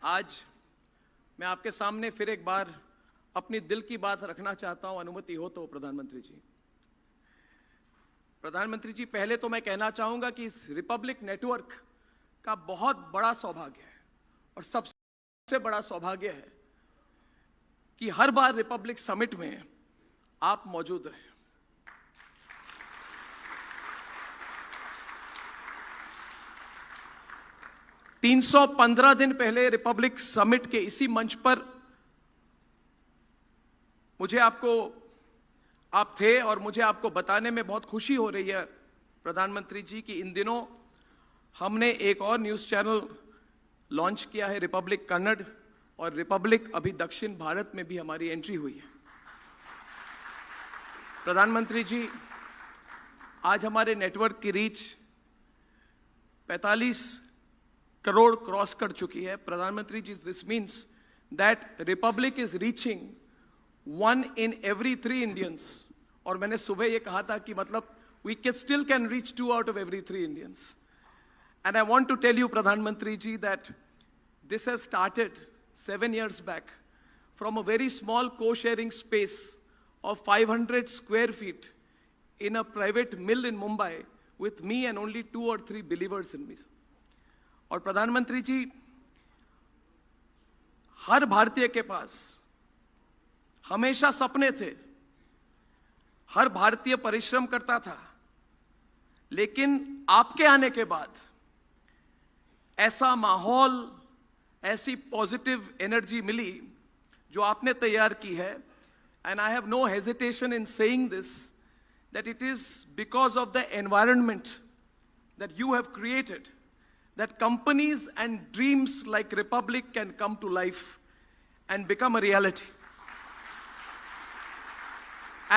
आज मैं आपके सामने फिर एक बार अपनी दिल की बात रखना चाहता हूं, अनुमति हो तो। प्रधानमंत्री जी, पहले तो मैं कहना चाहूंगा कि इस रिपब्लिक नेटवर्क का बहुत बड़ा सौभाग्य है और सबसे बड़ा सौभाग्य है कि हर बार रिपब्लिक समिट में आप मौजूद रहे। तीन 315 दिन पहले रिपब्लिक समिट के इसी मंच पर आप थे और मुझे आपको बताने में बहुत खुशी हो रही है प्रधानमंत्री जी कि इन दिनों हमने एक और न्यूज़ चैनल लॉन्च किया है, रिपब्लिक कन्नड़, और रिपब्लिक अभी दक्षिण भारत में भी हमारी एंट्री हुई है। प्रधानमंत्री जी, आज हमारे नेटवर्क की रीच 45 करोड़ क्रॉस कर चुकी है। प्रधानमंत्री ji, this means that Republic is reaching 1 in every 3 Indians. और मैंने सुबह ये कहा था कि मतलब we still can reach 2 out of every 3 Indians. And I want to tell you, Pradhanmantri ji, that this has started 7 years back from a very small co-sharing space of 500 square feet in a private mill in Mumbai with me and only 2 or 3 believers in me. और प्रधानमंत्री जी, हर भारतीय के पास हमेशा सपने थे, हर भारतीय परिश्रम करता था, लेकिन आपके आने के बाद ऐसा माहौल, ऐसी पॉजिटिव एनर्जी मिली जो आपने तैयार की है। And I have no hesitation in saying this that it is because of the environment that you have created that companies and dreams like Republic can come to life and become a reality.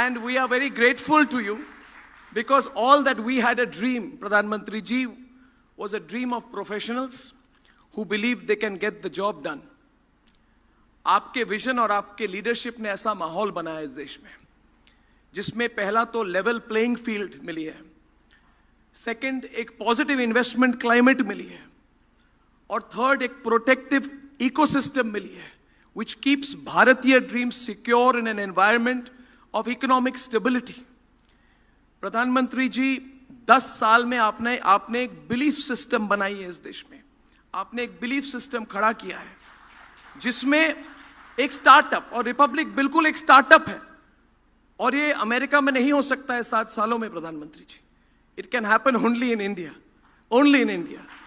And we are very grateful to you because all that we had a dream, Pradhan Mantri ji, was a dream of professionals who believe they can get the job done. आपके vision और आपके leadership ने ऐसा माहौल बनाया इस देश में जिसमें पहला तो लेवल प्लेइंग फील्ड मिली है, सेकंड एक पॉजिटिव इन्वेस्टमेंट क्लाइमेट मिली है, और थर्ड एक प्रोटेक्टिव इकोसिस्टम मिली है which keeps भारतीय dreams secure in an environment of economic stability. प्रधानमंत्री जी, 10 साल में आपने एक बिलीफ सिस्टम बनाई है इस देश में। आपने एक बिलीफ सिस्टम खड़ा किया है जिसमें एक स्टार्टअप, और रिपब्लिक बिल्कुल एक स्टार्टअप है, और ये अमेरिका में नहीं हो सकता है 7 सालों में। प्रधानमंत्री जी, it can happen only in India,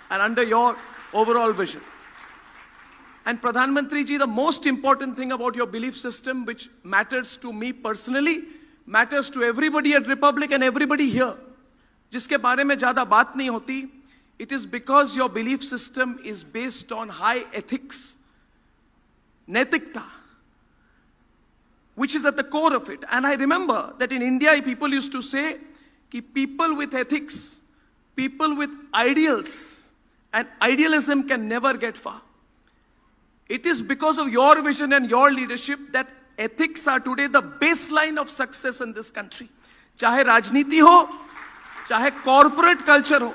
and under your overall vision. And Pradhan Mantri ji, the most important thing about your belief system, which matters to me personally, matters to everybody at Republic and everybody here, जिसके बारे में ज़्यादा बात नहीं होती, it is because your belief system is based on high ethics, नैतिकता, which is at the core of it. And I remember that in India, people used to say कि people with ethics, people with ideals and idealism can never get far. It is because of your vision and your leadership that ethics are today the baseline of success in this country. चाहे राजनीति हो, चाहे corporate culture हो,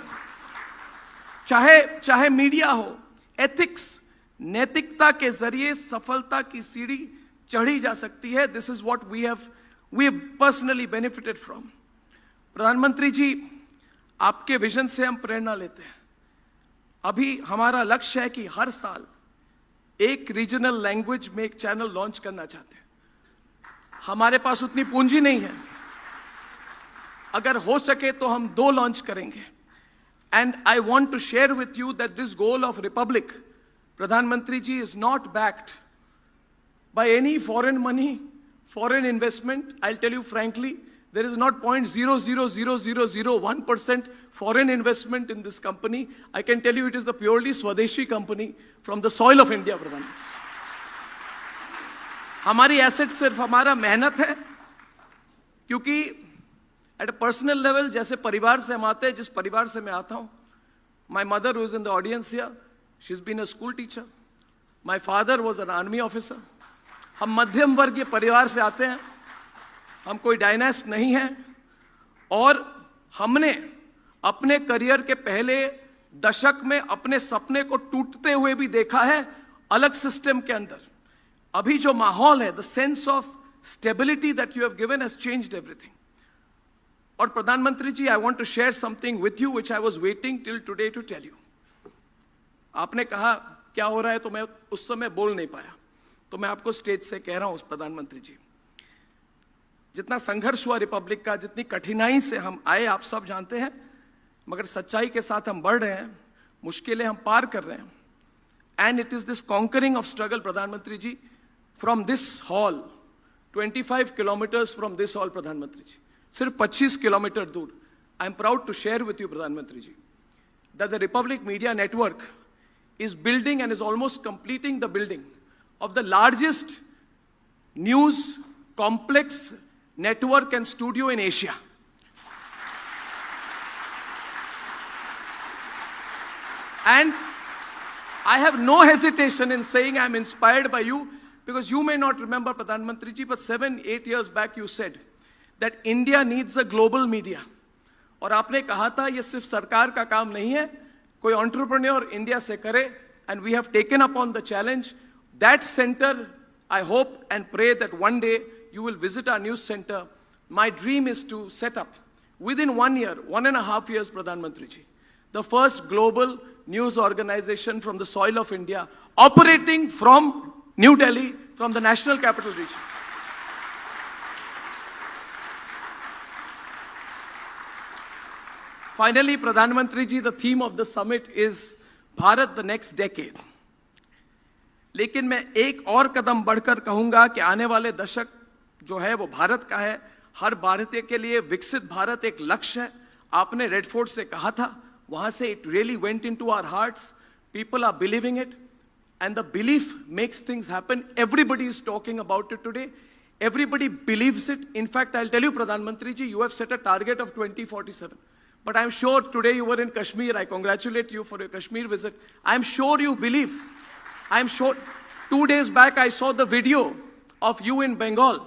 चाहे media हो, ethics, नैतिकता के जरिए सफलता की सीढ़ी चढ़ी जा सकती है। This is what we have personally benefited from. प्रधानमंत्री जी, आपके विजन से हम प्रेरणा लेते हैं। अभी हमारा लक्ष्य है कि हर साल एक रीजनल लैंग्वेज में एक चैनल लॉन्च करना चाहते हैं। हमारे पास उतनी पूंजी नहीं है, अगर हो सके तो हम 2 लॉन्च करेंगे। And I want to share with you that this goal of Republic, प्रधानमंत्री ji, is not backed by any foreign money, foreign investment. I tell you frankly, there is not 0.00001% foreign investment in this company. I can tell you it is the purely Swadeshi company from the soil of India, Pradhan. हमारी asset सिर्फ हमारा मेहनत है, क्योंकि at a personal level, जैसे परिवार से हम आते हैं, जिस परिवार से मैं आता हूँ, my mother who is in the audience here, she's been a school teacher. My father was an army officer. हम मध्यम वर्गीय परिवार से आते हैं, हम कोई डायनास्ट नहीं है, और हमने अपने करियर के पहले दशक में अपने सपने को टूटते हुए भी देखा है अलग सिस्टम के अंदर अभी जो माहौल है, the sense of stability that you have given has changed everything. और प्रधानमंत्री ji, I want to share something with you which I was waiting till today to tell you. आपने कहा क्या हो रहा है, तो मैं उस समय बोल नहीं पाया, तो मैं आपको स्टेज से कह रहा हूं प्रधानमंत्री जी, जितना संघर्ष हुआ रिपब्लिक का, जितनी कठिनाई से हम आए आप सब जानते हैं, मगर सच्चाई के साथ हम बढ़ रहे हैं, मुश्किलें हम पार कर रहे हैं. And it is this conquering of struggle प्रधानमंत्री ji, from this hall 25 kilometres from this hall प्रधानमंत्री जी, सिर्फ 25 किलोमीटर दूर, I am proud to share with you प्रधानमंत्री ji that the Republic Media Network is building and is almost completing the building of the largest news complex network and studio in Asia. And I have no hesitation in saying I am inspired by you, because you may not remember, Pradhan Mantri ji, but 7-8 years back you said that India needs a global media. और आपने कहा था ये सिर्फ सरकार का काम नहीं है, कोई एंटरप्रेन्योर इंडिया से करे, and we have taken upon the challenge. That center, I hope and pray that one day you will visit our news center. My dream is to set up within 1 year, 1.5 years, Pradhan Mantri ji, the first global news organization from the soil of India, operating from New Delhi, from the national capital region. Finally, Pradhan Mantri ji, the theme of the summit is Bharat the next decade. लेकिन मैं एक और कदम बढ़कर कहूंगा कि आने वाले दशक जो है वो भारत का है, हर भारतीय के लिए विकसित भारत एक लक्ष्य है. आपने रेड फोर्ट से कहा था, वहां से it really went into our hearts. People are believing it, and the belief makes things happen. Everybody is talking about it today. Everybody believes it. In fact, I'll tell you, Pradhan Mantri ji, you have set a target of 2047. But I'm sure today you were in Kashmir. I congratulate you for your Kashmir visit. I'm sure you believe. I'm sure 2 days back I saw the video of you in Bengal,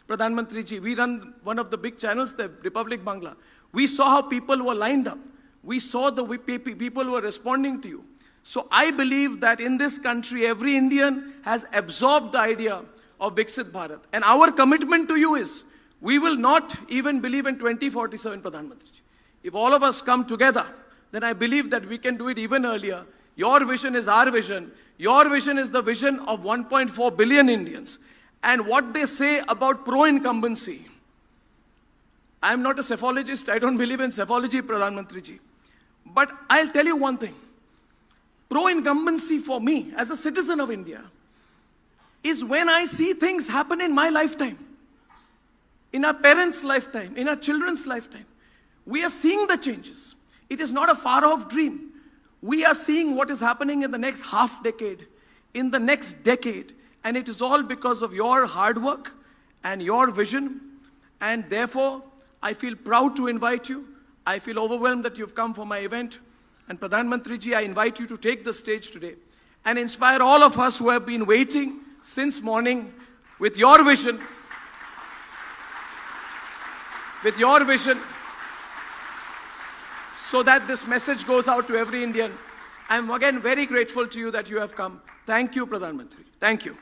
Pradhan Mantri ji. We run one of the big channels, the Republic Bangla. We saw how people were lined up. We saw the people were responding to you. So I believe that in this country, every Indian has absorbed the idea of Viksit Bharat. And our commitment to you is, we will not even believe in 2047, Pradhan Mantri ji. If all of us come together, then I believe that we can do it even earlier. Your vision is our vision. Your vision is the vision of 1.4 billion Indians. And what they say about pro-incumbency, I am not a psephologist. I don't believe in psephology, Pradhan Mantri ji. But I'll tell you one thing. Pro-incumbency for me, as a citizen of India, is when I see things happen in my lifetime, in our parents' lifetime, in our children's lifetime. We are seeing the changes. It is not a far-off dream. We are seeing what is happening in the next half decade, in the next decade, and it is all because of your hard work and your vision. And therefore, I feel proud to invite you. I feel overwhelmed that you've come for my event. And Pradhan Mantri ji, I invite you to take the stage today and inspire all of us who have been waiting since morning with your vision, so that this message goes out to every Indian. I am again very grateful to you that you have come. Thank you, Pradhan Mantri. Thank you.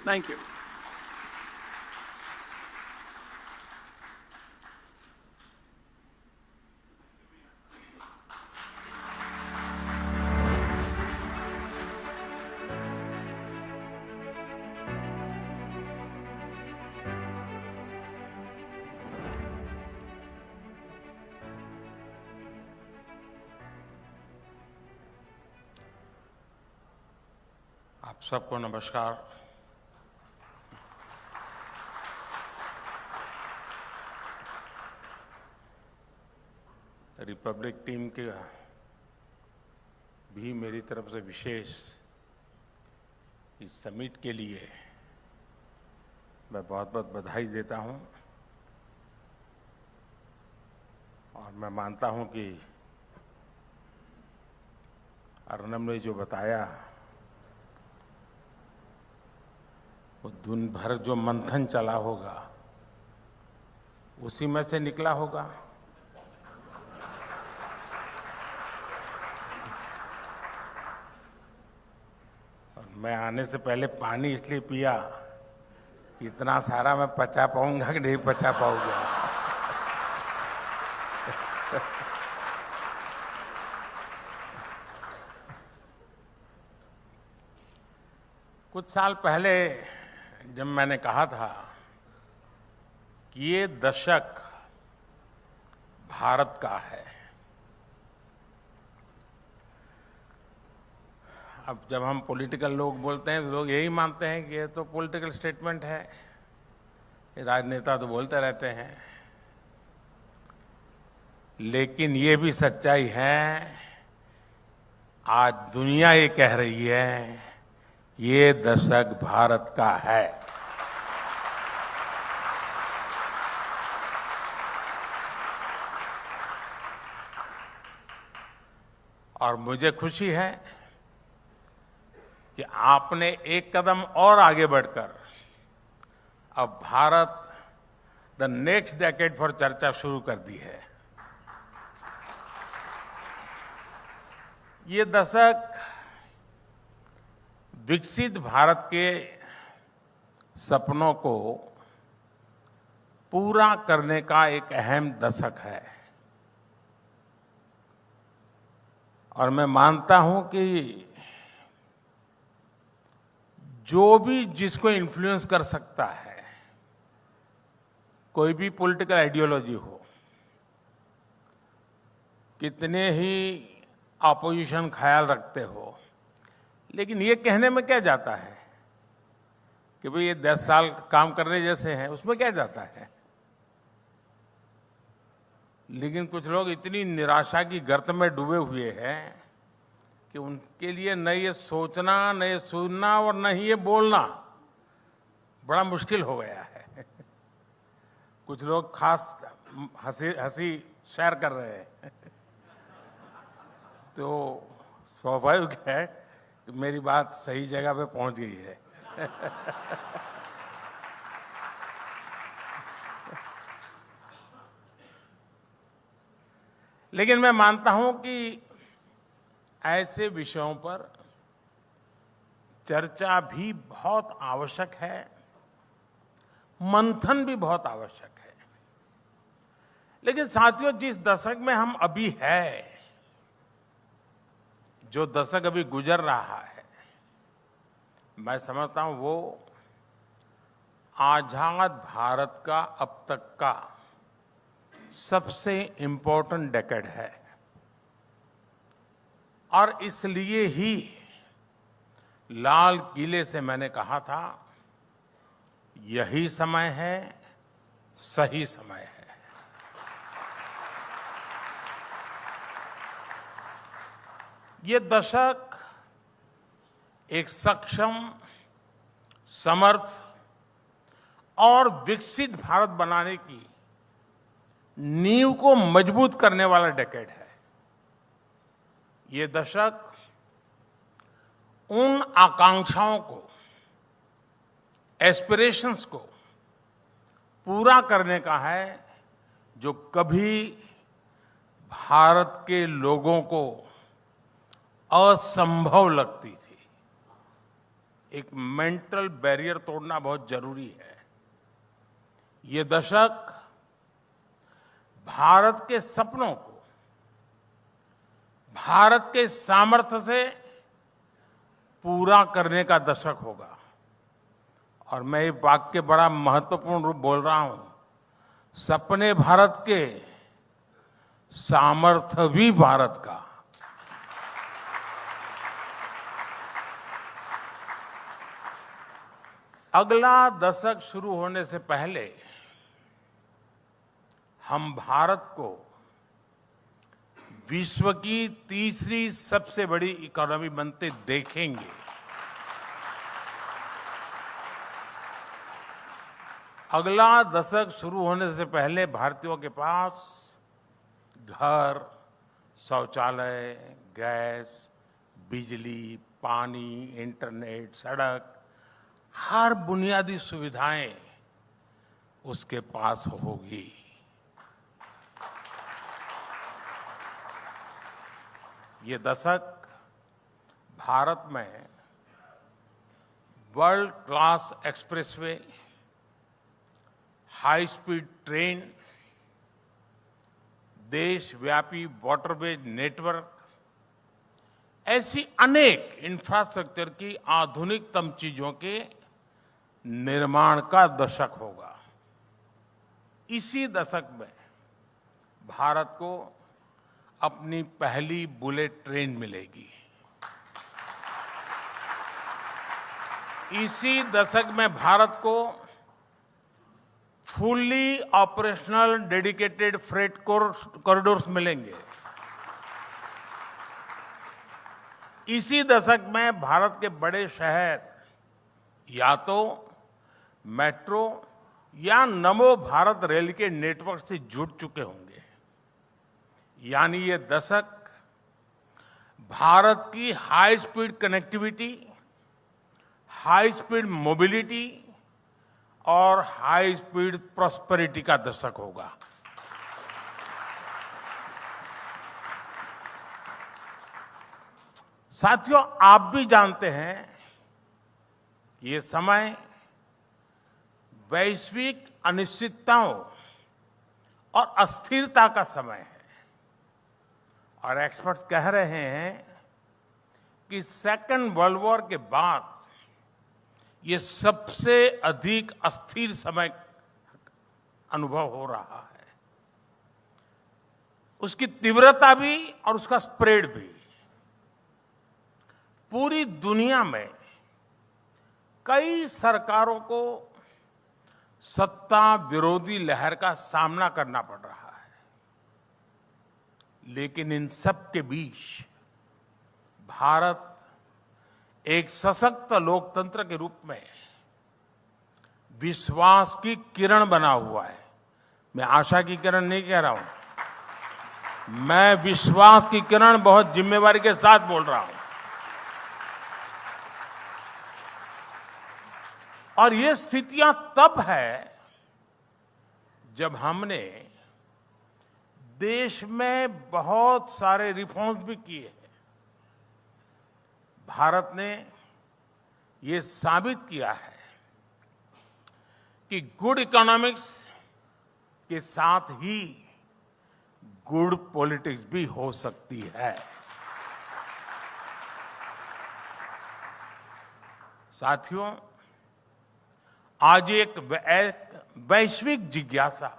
Thank you. आप सबको नमस्कार. Republic team के भी मेरी तरफ से विशेष इस summit के लिए मैं बहुत बहुत बधाई देता हूं. और मैं मानता हूं कि अर्नब ने जो बताया, वो दिन भर जो मंथन चला होगा उसी में से निकला होगा. और मैं आने से पहले पानी इसलिए पिया, इतना सारा मैं पचा पाऊंगा कि नहीं पचा पाऊंगा। कुछ साल पहले जब मैंने कहा था कि ये दशक भारत का है, अब जब हम पॉलिटिकल लोग बोलते हैं तो लोग यही मानते हैं कि ये तो पॉलिटिकल स्टेटमेंट है, ये राजनेता तो बोलते रहते हैं। लेकिन ये भी सच्चाई है, आज दुनिया ये कह रही है ये दशक भारत का है। और मुझे खुशी है कि आपने एक कदम और आगे बढ़कर अब भारत द नेक्स्ट डेकेड पर चर्चा शुरू कर दी है। ये दशक विकसित भारत के सपनों को पूरा करने का एक अहम दशक है। और मैं मानता हूं कि जो भी जिसको इन्फ्लुएंस कर सकता है, कोई भी पॉलिटिकल आइडियोलॉजी हो, कितने ही ऑपोजिशन ख्याल रखते हो, लेकिन ये कहने में क्या जाता है कि भाई ये 10 साल काम करने जैसे हैं, उसमें क्या जाता है। लेकिन कुछ लोग इतनी निराशा की गर्त में डूबे हुए हैं कि उनके लिए न ये सोचना, न ये सुनना और न ही ये बोलना बड़ा मुश्किल हो गया है। कुछ लोग खास हंसी शेयर कर रहे हैं। तो स्वाभाविक है कि मेरी बात सही जगह पे पहुंच गई है। लेकिन मैं मानता हूं कि ऐसे विषयों पर चर्चा भी बहुत आवश्यक है, मंथन भी बहुत आवश्यक है। लेकिन साथियों, जिस दशक में हम अभी हैं, जो दशक अभी गुजर रहा है, मैं समझता हूं वो आजाद भारत का अब तक का सबसे इंपॉर्टेंट डेकेड है। और इसलिए ही लाल किले से मैंने कहा था, यही समय है, सही समय है। ये दशक एक सक्षम, समर्थ और विकसित भारत बनाने की नींव को मजबूत करने वाला डेकेड है। ये दशक उन आकांक्षाओं को, एस्पिरेशंस को पूरा करने का है जो कभी भारत के लोगों को असंभव लगती थी। एक मेंटल बैरियर तोड़ना बहुत जरूरी है। ये दशक भारत के सपनों को, भारत के सामर्थ्य से पूरा करने का दशक होगा। और मैं ये वाक्य बड़ा महत्वपूर्ण रूप बोल रहा हूं, सपने भारत के, सामर्थ्य भी भारत का। अगला दशक शुरू होने से पहले हम भारत को विश्व की तीसरी सबसे बड़ी इकोनॉमी बनते देखेंगे। अगला दशक शुरू होने से पहले भारतीयों के पास घर, शौचालय, गैस, बिजली, पानी, इंटरनेट, सड़क, हर बुनियादी सुविधाएं उसके पास होगी। ये दशक भारत में world class expressway, high speed train, देशव्यापी वाटरवेज नेटवर्क, ऐसी अनेक इंफ्रास्ट्रक्चर की आधुनिकतम चीजों के निर्माण का दशक होगा। इसी दशक में भारत को अपनी पहली बुलेट ट्रेन मिलेगी। इसी दशक में भारत को fully operational dedicated freight corridors मिलेंगे। इसी दशक में भारत के बड़े शहर या तो मेट्रो या नमो भारत रेल के नेटवर्क से जुड़ चुके होंगे। यानी ये दशक भारत की high speed connectivity, high speed mobility और हाई स्पीड प्रॉस्पेरिटी का दशक होगा। साथियों, आप भी जानते हैं ये समय वैश्विक अनिश्चितताओं और अस्थिरता का समय है और एक्सपर्ट्स कह रहे हैं कि सेकेंड वर्ल्ड वॉर के बाद ये सबसे अधिक अस्थिर समय अनुभव हो रहा है। उसकी तीव्रता भी और उसका स्प्रेड भी। पूरी दुनिया में कई सरकारों को सत्ता विरोधी लहर का सामना करना पड़ रहा है, लेकिन इन सब के बीच भारत एक सशक्त लोकतंत्र के रूप में विश्वास की किरण बना हुआ है। मैं आशा की किरण नहीं कह रहा हूं, मैं विश्वास की किरण बहुत जिम्मेवारी के साथ बोल रहा हूं। और ये स्थितियां तब है जब हमने देश में बहुत सारे रिफॉर्म्स भी किए हैं। भारत ने ये साबित किया है कि गुड इकोनॉमिक्स के साथ ही गुड पॉलिटिक्स भी हो सकती है। साथियों, आज एक वैश्विक जिज्ञासा,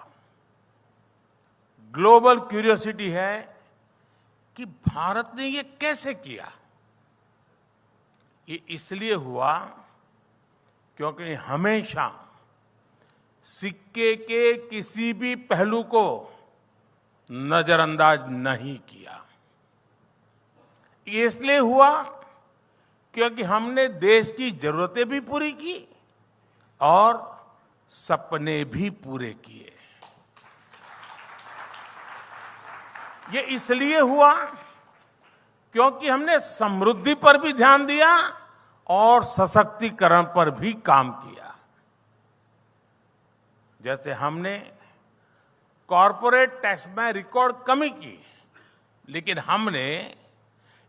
ग्लोबल क्यूरियोसिटी है कि भारत ने ये कैसे किया। ये इसलिए हुआ क्योंकि हमेशा सिक्के के किसी भी पहलू को नजरअंदाज नहीं किया। ये इसलिए हुआ क्योंकि हमने देश की जरूरतें भी पूरी की और सपने भी पूरे किए। ये इसलिए हुआ क्योंकि हमने समृद्धि पर भी ध्यान दिया और सशक्तिकरण पर भी काम किया। जैसे हमने कॉरपोरेट टैक्स में रिकॉर्ड कमी की, लेकिन हमने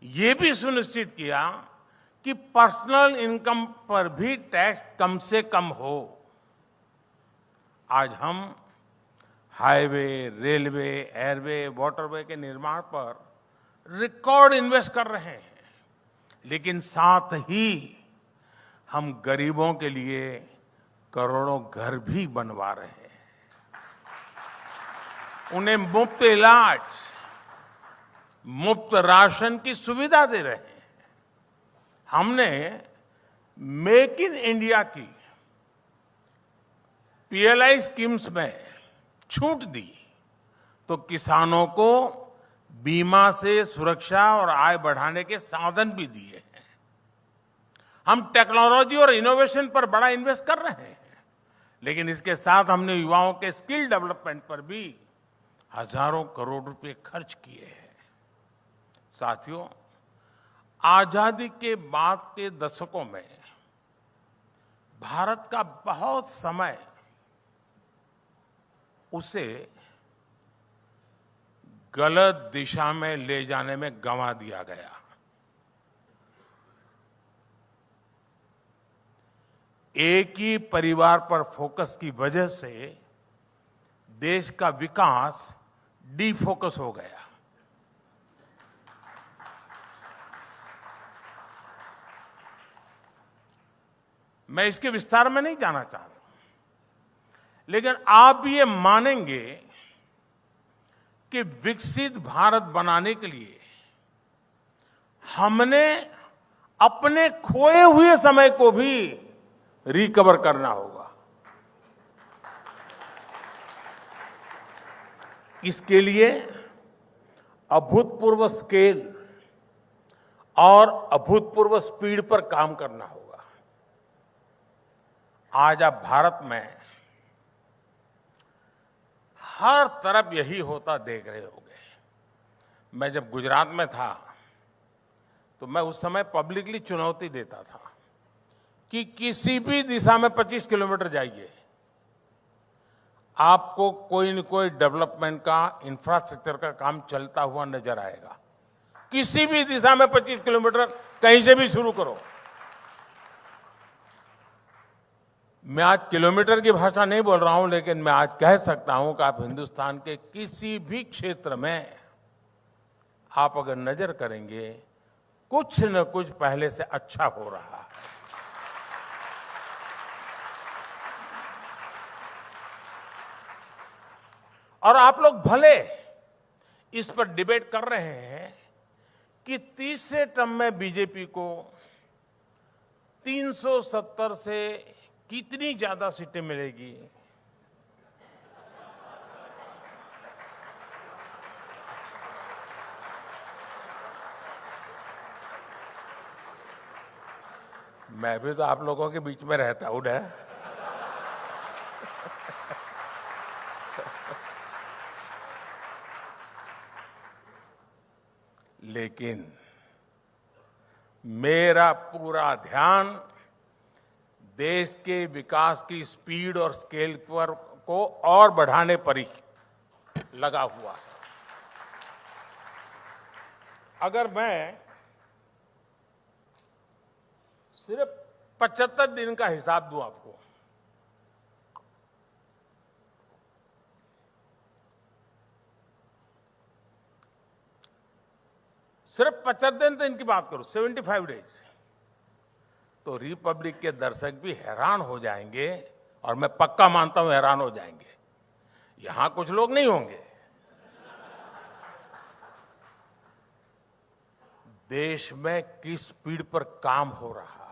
ये भी सुनिश्चित किया कि पर्सनल इनकम पर भी टैक्स कम से कम हो। आज हम हाईवे, रेलवे, एयरवे, वाटरवे के निर्माण पर रिकॉर्ड इन्वेस्ट कर रहे हैं, लेकिन साथ ही हम गरीबों के लिए करोड़ों घर भी बनवा रहे हैं। उन्हें मुफ्त इलाज, मुफ्त राशन की सुविधा दे रहे हैं। हमने मेक इन इंडिया की पीएलआई स्कीम्स में छूट दी तो किसानों को बीमा से सुरक्षा और आय बढ़ाने के साधन भी दिए हैं। हम टेक्नोलॉजी और इनोवेशन पर बड़ा इन्वेस्ट कर रहे हैं, लेकिन इसके साथ हमने युवाओं के स्किल डेवलपमेंट पर भी हजारों करोड़ रुपए खर्च किए हैं। साथियों, आजादी के बाद के दशकों में भारत का बहुत समय उसे गलत दिशा में ले जाने में गंवा दिया गया। एक ही परिवार पर फोकस की वजह से देश का विकास डिफोकस हो गया। मैं इसके विस्तार में नहीं जाना चाहता, लेकिन आप ये मानेंगे कि विकसित भारत बनाने के लिए हमने अपने खोए हुए समय को भी रिकवर करना होगा। इसके लिए अभूतपूर्व स्केल और अभूतपूर्व स्पीड पर काम करना होगा। आज आप भारत में हर तरफ यही होता देख रहे होंगे। मैं जब गुजरात में था तो मैं उस समय पब्लिकली चुनौती देता था कि किसी भी दिशा में 25 किलोमीटर जाइए, आपको कोई न कोई डेवलपमेंट का, इंफ्रास्ट्रक्चर का काम चलता हुआ नजर आएगा। किसी भी दिशा में 25 किलोमीटर कहीं से भी शुरू करो। मैं आज किलोमीटर की भाषा नहीं बोल रहा हूं, लेकिन मैं आज कह सकता हूं कि आप हिंदुस्तान के किसी भी क्षेत्र में आप अगर नजर करेंगे, कुछ न कुछ पहले से अच्छा हो रहा है। और आप लोग भले इस पर डिबेट कर रहे हैं कि तीसरे टर्म में बीजेपी को 370 से कितनी ज्यादा सीटें मिलेगी। मैं भी तो आप लोगों के बीच में रहता हूं ना। लेकिन मेरा पूरा ध्यान देश के विकास की स्पीड और स्केल पर को और बढ़ाने पर ही लगा हुआ है। अगर मैं सिर्फ 75 दिन का हिसाब दूं आपको, सिर्फ 75 दिन की बात करूं, 75 डेज, तो रिपब्लिक के दर्शक भी हैरान हो जाएंगे, और मैं पक्का मानता हूं हैरान हो जाएंगे। यहां कुछ लोग नहीं होंगे। देश में किस स्पीड पर काम हो रहा है।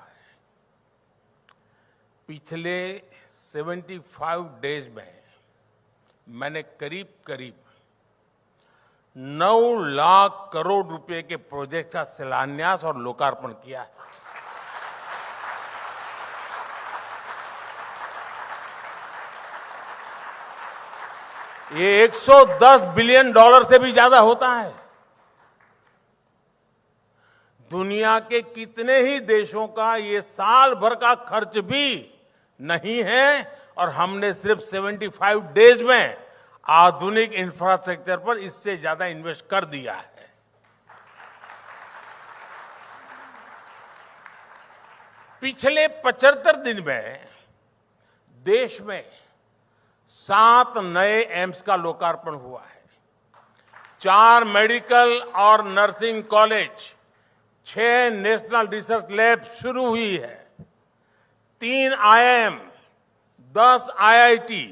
पिछले 75 डेज में मैंने करीब करीब 9 लाख करोड़ रुपए के प्रोजेक्ट का शिलान्यास और लोकार्पण किया है। ये $110 बिलियन से भी ज्यादा होता है। दुनिया के कितने ही देशों का ये साल भर का खर्च भी नहीं है, और हमने सिर्फ 75 डेज में आधुनिक इंफ्रास्ट्रक्चर पर इससे ज्यादा इन्वेस्ट कर दिया है। पिछले 75 दिन में देश में 7 नए एम्स का लोकार्पण हुआ है, 4 मेडिकल और nursing college, 6 national research lab शुरू हुई है, 3 IIM, 10 IIT,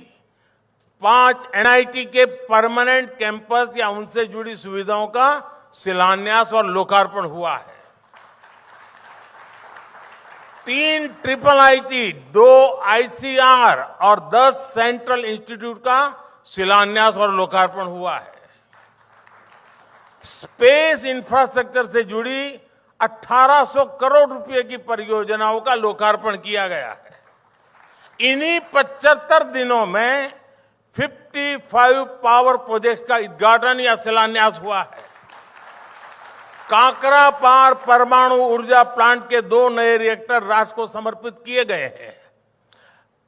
5 NIT के परमानेंट कैंपस या उनसे जुड़ी सुविधाओं का शिलान्यास और लोकार्पण हुआ है, 3 IIIT, 2 ICR और 10 सेंट्रल इंस्टीट्यूट का शिलान्यास और लोकार्पण हुआ है। स्पेस इंफ्रास्ट्रक्चर से जुड़ी 1800 करोड़ रुपए की परियोजनाओं का लोकार्पण किया गया है। इन्हीं 75 दिनों में 55 पावर प्रोजेक्ट्स का उद्घाटन या शिलान्यास हुआ है। काकरा पार परमाणु ऊर्जा प्लांट के 2 नए रिएक्टर राष्ट्र को समर्पित किए गए हैं।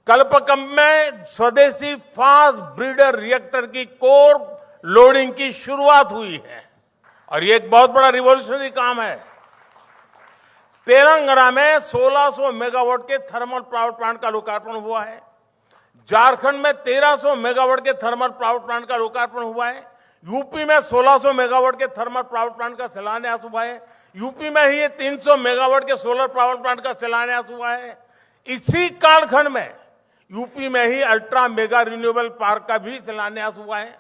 कल्पकम में स्वदेशी फास्ट ब्रीडर रिएक्टर की कोर लोडिंग की शुरुआत हुई है, और ये एक बहुत बड़ा रिवॉल्यूशनरी काम है। तेलंगाना में 1600 मेगावाट के थर्मल पावर प्लांट का लोकार्पण हुआ है। झारखंड में 1300 मेगावाट के थर्मल पावर प्लांट का लोकार्पण हुआ है। यूपी में 1600 मेगावाट के थर्मल पावर प्लांट का शिलान्यास हुआ है। यूपी में ही 300 मेगावाट के सोलर पावर प्लांट का शिलान्यास हुआ है। इसी कालखंड में यूपी में ही अल्ट्रा मेगा रिन्यूएबल पार्क का भी शिलान्यास हुआ है।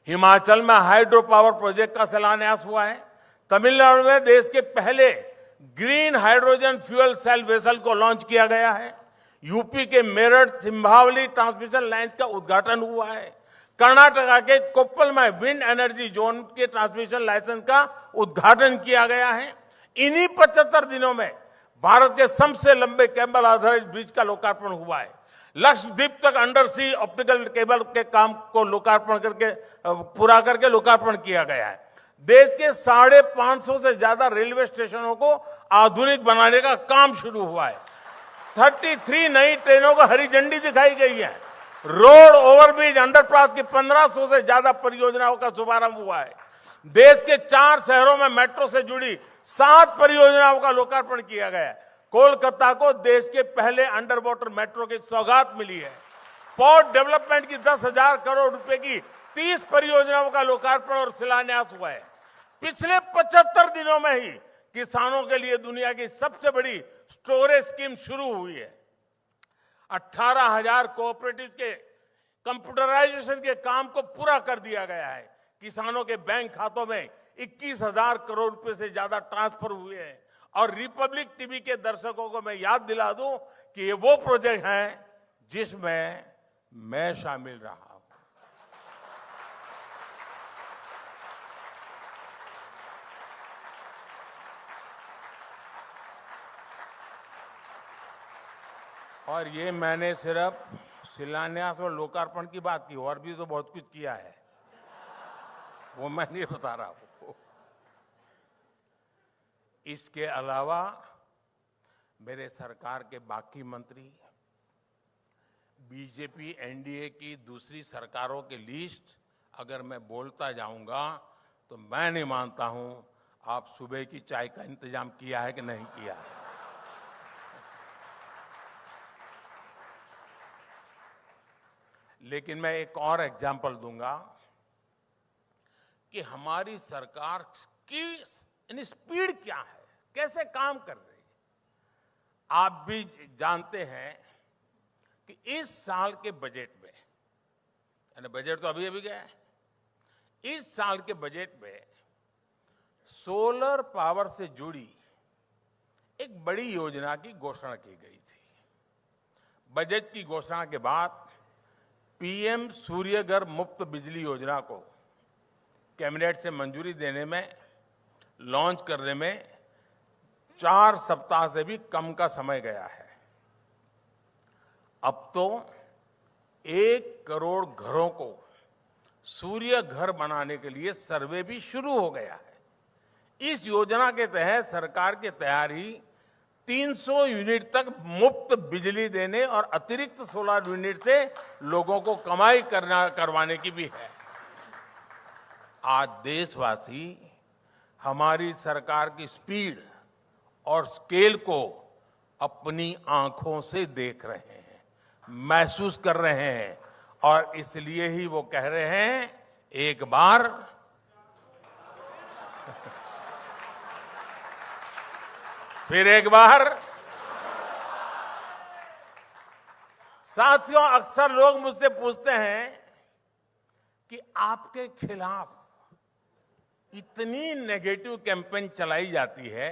हिमाचल में हाइड्रो पावर प्रोजेक्ट का शिलान्यास हुआ है। तमिलनाडु में देश के पहले green hydrogen fuel cell vessel को लॉन्च किया गया है। यूपी के मेरठ सिंभावली ट्रांसमिशन लाइन का उद्घाटन हुआ है। कर्नाटका के कोप्पल में विंड एनर्जी जोन के ट्रांसमिशन लाइसेंस का उद्घाटन किया गया है। इन्हीं 75 दिनों में भारत के सबसे लंबे केबल आधारित ब्रिज का लोकार्पण हुआ है। लक्षद्वीप तक अंडर सी ऑप्टिकल केबल के काम को लोकार्पण करके पूरा करके लोकार्पण किया गया है। देश के 550 से ज्यादा रेलवे स्टेशनों को आधुनिक बनाने का काम शुरू हुआ है। 33 नई ट्रेनों को हरी झंडी दिखाई गई है। रोड ओवरब्रिज अंडरपास की 1500 से ज्यादा परियोजनाओं का शुभारंभ हुआ है। देश के 4 शहरों में मेट्रो से जुड़ी 7 परियोजनाओं का लोकार्पण किया गया है। कोलकाता को देश के पहले अंडर वाटर मेट्रो की सौगात मिली है। पोर्ट डेवलपमेंट की 10,000 करोड़ रुपए की 30 परियोजनाओं का लोकार्पण और शिलान्यास हुआ है। पिछले 75 दिनों में ही किसानों के लिए दुनिया की सबसे बड़ी स्टोरेज स्कीम शुरू हुई है। 18,000 कोऑपरेटिव के कंप्यूटराइजेशन के काम को पूरा कर दिया गया है। किसानों के बैंक खातों में 21,000 करोड़ रुपए से ज्यादा ट्रांसफर हुए हैं। और रिपब्लिक टीवी के दर्शकों को मैं याद दिला दूं कि ये वो प्रोजेक्ट हैं जिसमें मैं शामिल रहा हूं। और ये मैंने सिर्फ शिलान्यास और लोकार्पण की बात की, और भी तो बहुत कुछ किया है, वो मैं नहीं बता रहा हूं। इसके अलावा मेरे सरकार के बाकी मंत्री, बीजेपी एनडीए की दूसरी सरकारों की लिस्ट अगर मैं बोलता जाऊंगा तो मैं नहीं मानता हूं आप सुबह की चाय का इंतजाम किया है कि नहीं किया है। लेकिन मैं एक और एग्जाम्पल दूंगा कि हमारी सरकार की स्पीड क्या है, कैसे काम कर रही है। आप भी जानते हैं कि इस साल के बजट में, यानी बजट तो अभी गया है, इस साल के बजट में सोलर पावर से जुड़ी एक बड़ी योजना की घोषणा की गई थी। बजट की घोषणा के बाद पीएम सूर्यघर मुफ्त बिजली योजना को कैबिनेट से मंजूरी देने में, लॉन्च करने में 4 सप्ताह से भी कम का समय गया है। अब तो 1 करोड़ घरों को सूर्य घर बनाने के लिए सर्वे भी शुरू हो गया है। इस योजना के तहत सरकार की तैयारी 300 यूनिट तक मुफ्त बिजली देने और अतिरिक्त सोलर यूनिट से लोगों को कमाई करवाने की भी है। आज देशवासी हमारी सरकार की स्पीड और स्केल को अपनी आंखों से देख रहे हैं, महसूस कर रहे हैं, और इसलिए ही वो कह रहे हैं एक बार फिर एक बार। साथियों, अक्सर लोग मुझसे पूछते हैं कि आपके खिलाफ इतनी नेगेटिव कैंपेन चलाई जाती है,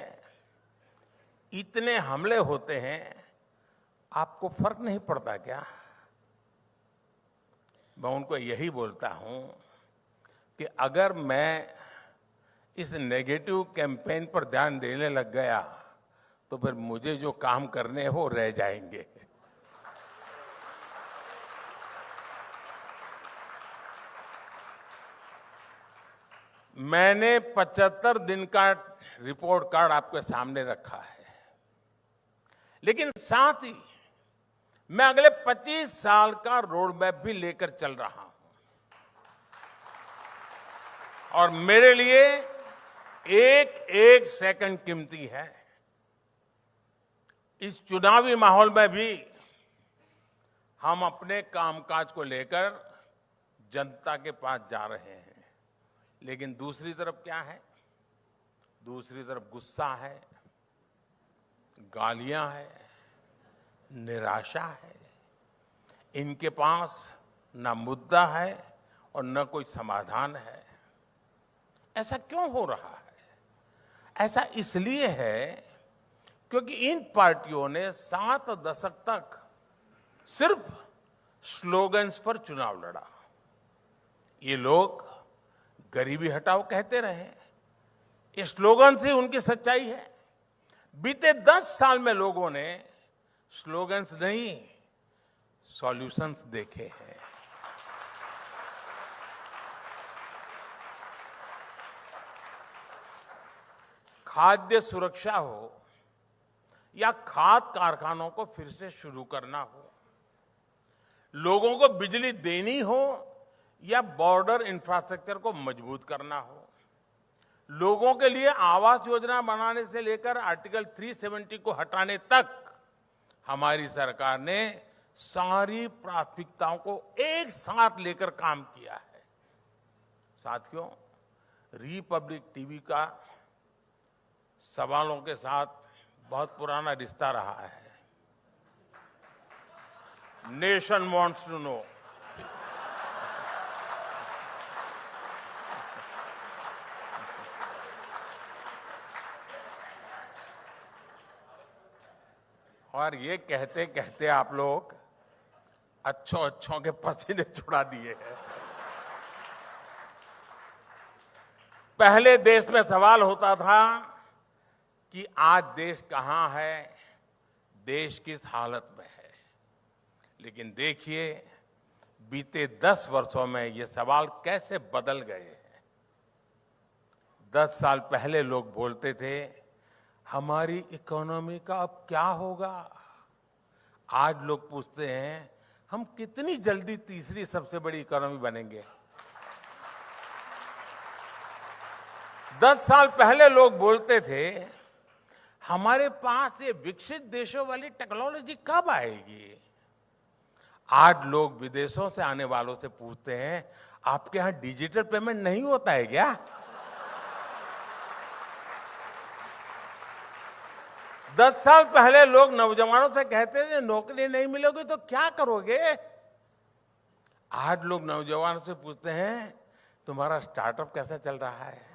इतने हमले होते हैं, आपको फर्क नहीं पड़ता क्या? मैं उनको यही बोलता हूं कि अगर मैं इस नेगेटिव कैंपेन पर ध्यान देने लग गया तो फिर मुझे जो काम करने हैं वो रह जाएंगे। मैंने 75 दिन का रिपोर्ट कार्ड आपके सामने रखा है, लेकिन साथ ही मैं अगले 25 साल का रोड मैप भी लेकर चल रहा हूं। और मेरे लिए एक एक सेकंड कीमती है। इस चुनावी माहौल में भी हम अपने कामकाज को लेकर जनता के पास जा रहे हैं, लेकिन दूसरी तरफ क्या है? दूसरी तरफ गुस्सा है, गालियां है, निराशा है। इनके पास ना मुद्दा है और न कोई समाधान है। ऐसा क्यों हो रहा है? ऐसा इसलिए है क्योंकि इन पार्टियों ने 7 दशक तक सिर्फ स्लोगन्स पर चुनाव लड़ा। ये लोग गरीबी हटाओ कहते रहे, ये स्लोगन से उनकी सच्चाई है। बीते 10 साल में लोगों ने स्लोगन्स नहीं, सॉल्यूशंस देखे हैं। खाद्य सुरक्षा हो या खाद कारखानों को फिर से शुरू करना हो, लोगों को बिजली देनी हो या बॉर्डर इंफ्रास्ट्रक्चर को मजबूत करना हो, लोगों के लिए आवास योजना बनाने से लेकर आर्टिकल 370 को हटाने तक हमारी सरकार ने सारी प्राथमिकताओं को एक साथ लेकर काम किया है। साथियों, रिपब्लिक टीवी का सवालों के साथ बहुत पुराना रिश्ता रहा है। Nation wants to know. और ये कहते कहते आप लोग अच्छों के पसीने छुड़ा दिए हैं। पहले देश में सवाल होता था कि आज देश कहां है, देश किस हालत में है। लेकिन देखिए, बीते 10 वर्षों में ये सवाल कैसे बदल गए हैं। 10 साल पहले लोग बोलते थे हमारी इकोनॉमी का अब क्या होगा। आज लोग पूछते हैं हम कितनी जल्दी तीसरी सबसे बड़ी इकोनॉमी बनेंगे। 10 साल पहले लोग बोलते थे हमारे पास ये विकसित देशों वाली टेक्नोलॉजी कब आएगी। आज लोग विदेशों से आने वालों से पूछते हैं आपके यहां डिजिटल पेमेंट नहीं होता है क्या। 10 साल पहले लोग नौजवानों से कहते थे नौकरी नहीं मिलेगी तो क्या करोगे। आज लोग नौजवानों से पूछते हैं तुम्हारा स्टार्टअप कैसा चल रहा है।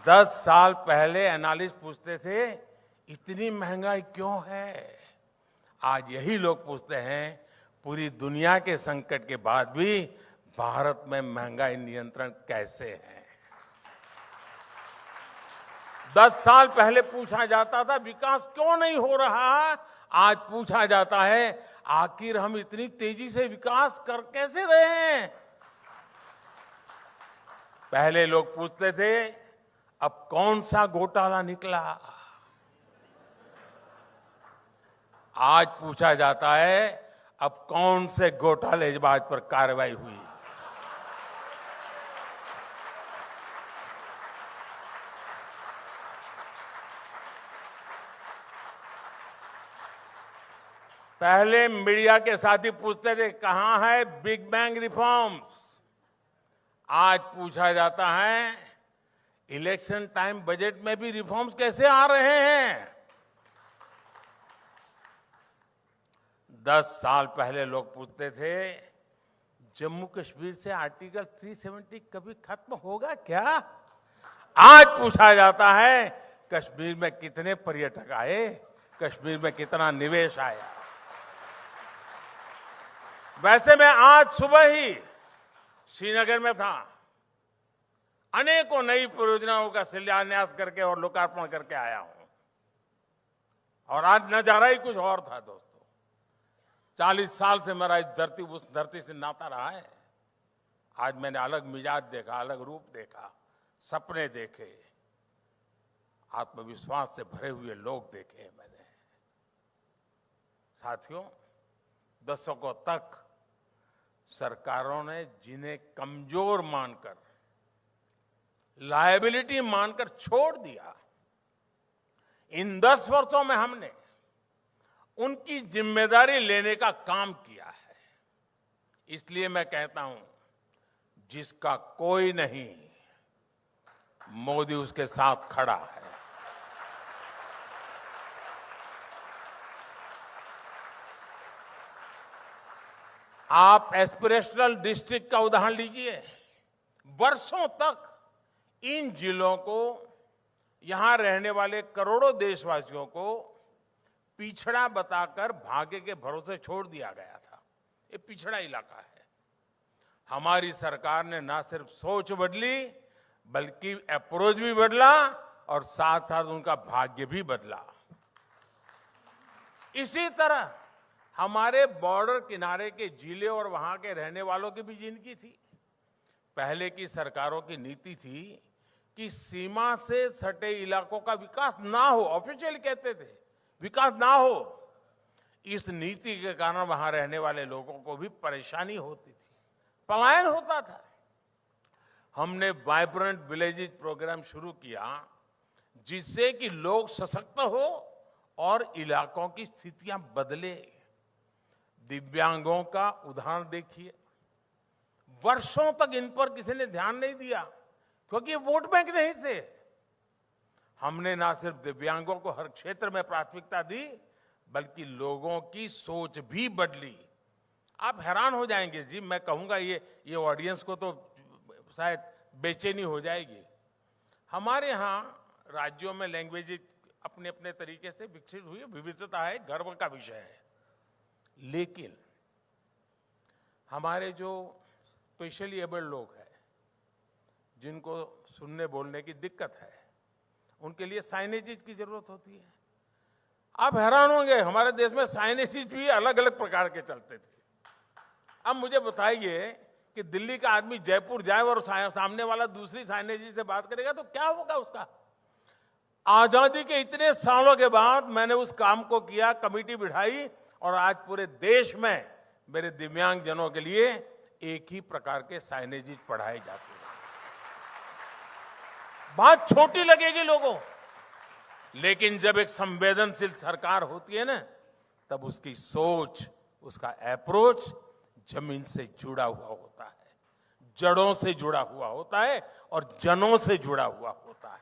10 साल पहले एनालिस्ट पूछते थे इतनी महंगाई क्यों है। आज यही लोग पूछते हैं पूरी दुनिया के संकट के बाद भी भारत में महंगाई नियंत्रण कैसे है। 10 साल पहले पूछा जाता था विकास क्यों नहीं हो रहा, आज पूछा जाता है आखिर हम इतनी तेजी से विकास कर कैसे रहे हैं। पहले लोग पूछते थे अब कौन सा घोटाला निकला, आज पूछा जाता है अब कौन से घोटालेबाज पर कार्रवाई हुई। पहले मीडिया के साथी पूछते थे कहां है बिग बैंग रिफॉर्म्स, आज पूछा जाता है इलेक्शन टाइम बजट में भी रिफॉर्म्स कैसे आ रहे हैं। 10 साल पहले लोग पूछते थे जम्मू कश्मीर से आर्टिकल 370 कभी खत्म होगा क्या, आज पूछा जाता है कश्मीर में कितने पर्यटक आए, कश्मीर में कितना निवेश आया। वैसे मैं आज सुबह ही श्रीनगर में था, अनेकों नई परियोजनाओं का शिलान्यास करके और लोकार्पण करके आया हूं। और आज नजारा ही कुछ और था दोस्तों। 40 साल से मेरा उस धरती से नाता रहा है। आज मैंने अलग मिजाज देखा, अलग रूप देखा, सपने देखे, आत्मविश्वास से भरे हुए लोग देखे मैंने। साथियों, दशकों तक सरकारों ने जिन्हें कमजोर मानकर, लायबिलिटी मानकर छोड़ दिया, इन 10 वर्षों में हमने उनकी जिम्मेदारी लेने का काम किया है। इसलिए मैं कहता हूं, जिसका कोई नहीं, मोदी उसके साथ खड़ा है। आप एस्पिरेशनल डिस्ट्रिक्ट का उदाहरण लीजिए। वर्षों तक इन जिलों को, यहां रहने वाले करोड़ों देशवासियों को पिछड़ा बताकर भाग्य के भरोसे छोड़ दिया गया था। ये पिछड़ा इलाका है। हमारी सरकार ने ना सिर्फ सोच बदली, बल्कि अप्रोच भी बदला और साथ साथ उनका भाग्य भी बदला। इसी तरह हमारे बॉर्डर किनारे के जिले और वहां के रहने वालों की भी जिंदगी थी। पहले की सरकारों की नीति थी कि सीमा से सटे इलाकों का विकास ना हो। ऑफिशियल कहते थे विकास ना हो। इस नीति के कारण वहां रहने वाले लोगों को भी परेशानी होती थी, पलायन होता था। हमने वाइब्रेंट विलेजेस प्रोग्राम शुरू किया, जिससे कि लोग सशक्त हो और इलाकों की स्थितियां बदले। दिव्यांगों का उदाहरण देखिए। वर्षों तक इन पर किसी ने ध्यान नहीं दिया, क्योंकि वोट बैंक नहीं थे। हमने ना सिर्फ दिव्यांगों को हर क्षेत्र में प्राथमिकता दी, बल्कि लोगों की सोच भी बदली। आप हैरान हो जाएंगे जी, मैं कहूंगा ये ऑडियंस को तो शायद बेचैनी हो जाएगी। हमारे यहाँ राज्यों में लैंग्वेज अपने अपने तरीके से विकसित हुई, विविधता है, गर्व का विषय है। लेकिन हमारे जो स्पेशली एबल्ड लोग हैं, जिनको सुनने बोलने की दिक्कत है, उनके लिए साइनेजेस की जरूरत होती है। आप हैरान होंगे, हमारे देश में साइनेजेस भी अलग अलग प्रकार के चलते थे। अब मुझे बताइए कि दिल्ली का आदमी जयपुर जाए और सामने वाला दूसरी साइनेजेस से बात करेगा तो क्या होगा उसका? आजादी के इतने सालों के बाद मैंने उस काम को किया, कमेटी बिठाई, और आज पूरे देश में मेरे दिव्यांग जनों के लिए एक ही प्रकार के साइनेजेस पढ़ाए जाते हैं। बात छोटी लगेगी लोगों, लेकिन जब एक संवेदनशील सरकार होती है ना, तब उसकी सोच, उसका अप्रोच जमीन से जुड़ा हुआ होता है, जड़ों से जुड़ा हुआ होता है और जनों से जुड़ा हुआ होता है।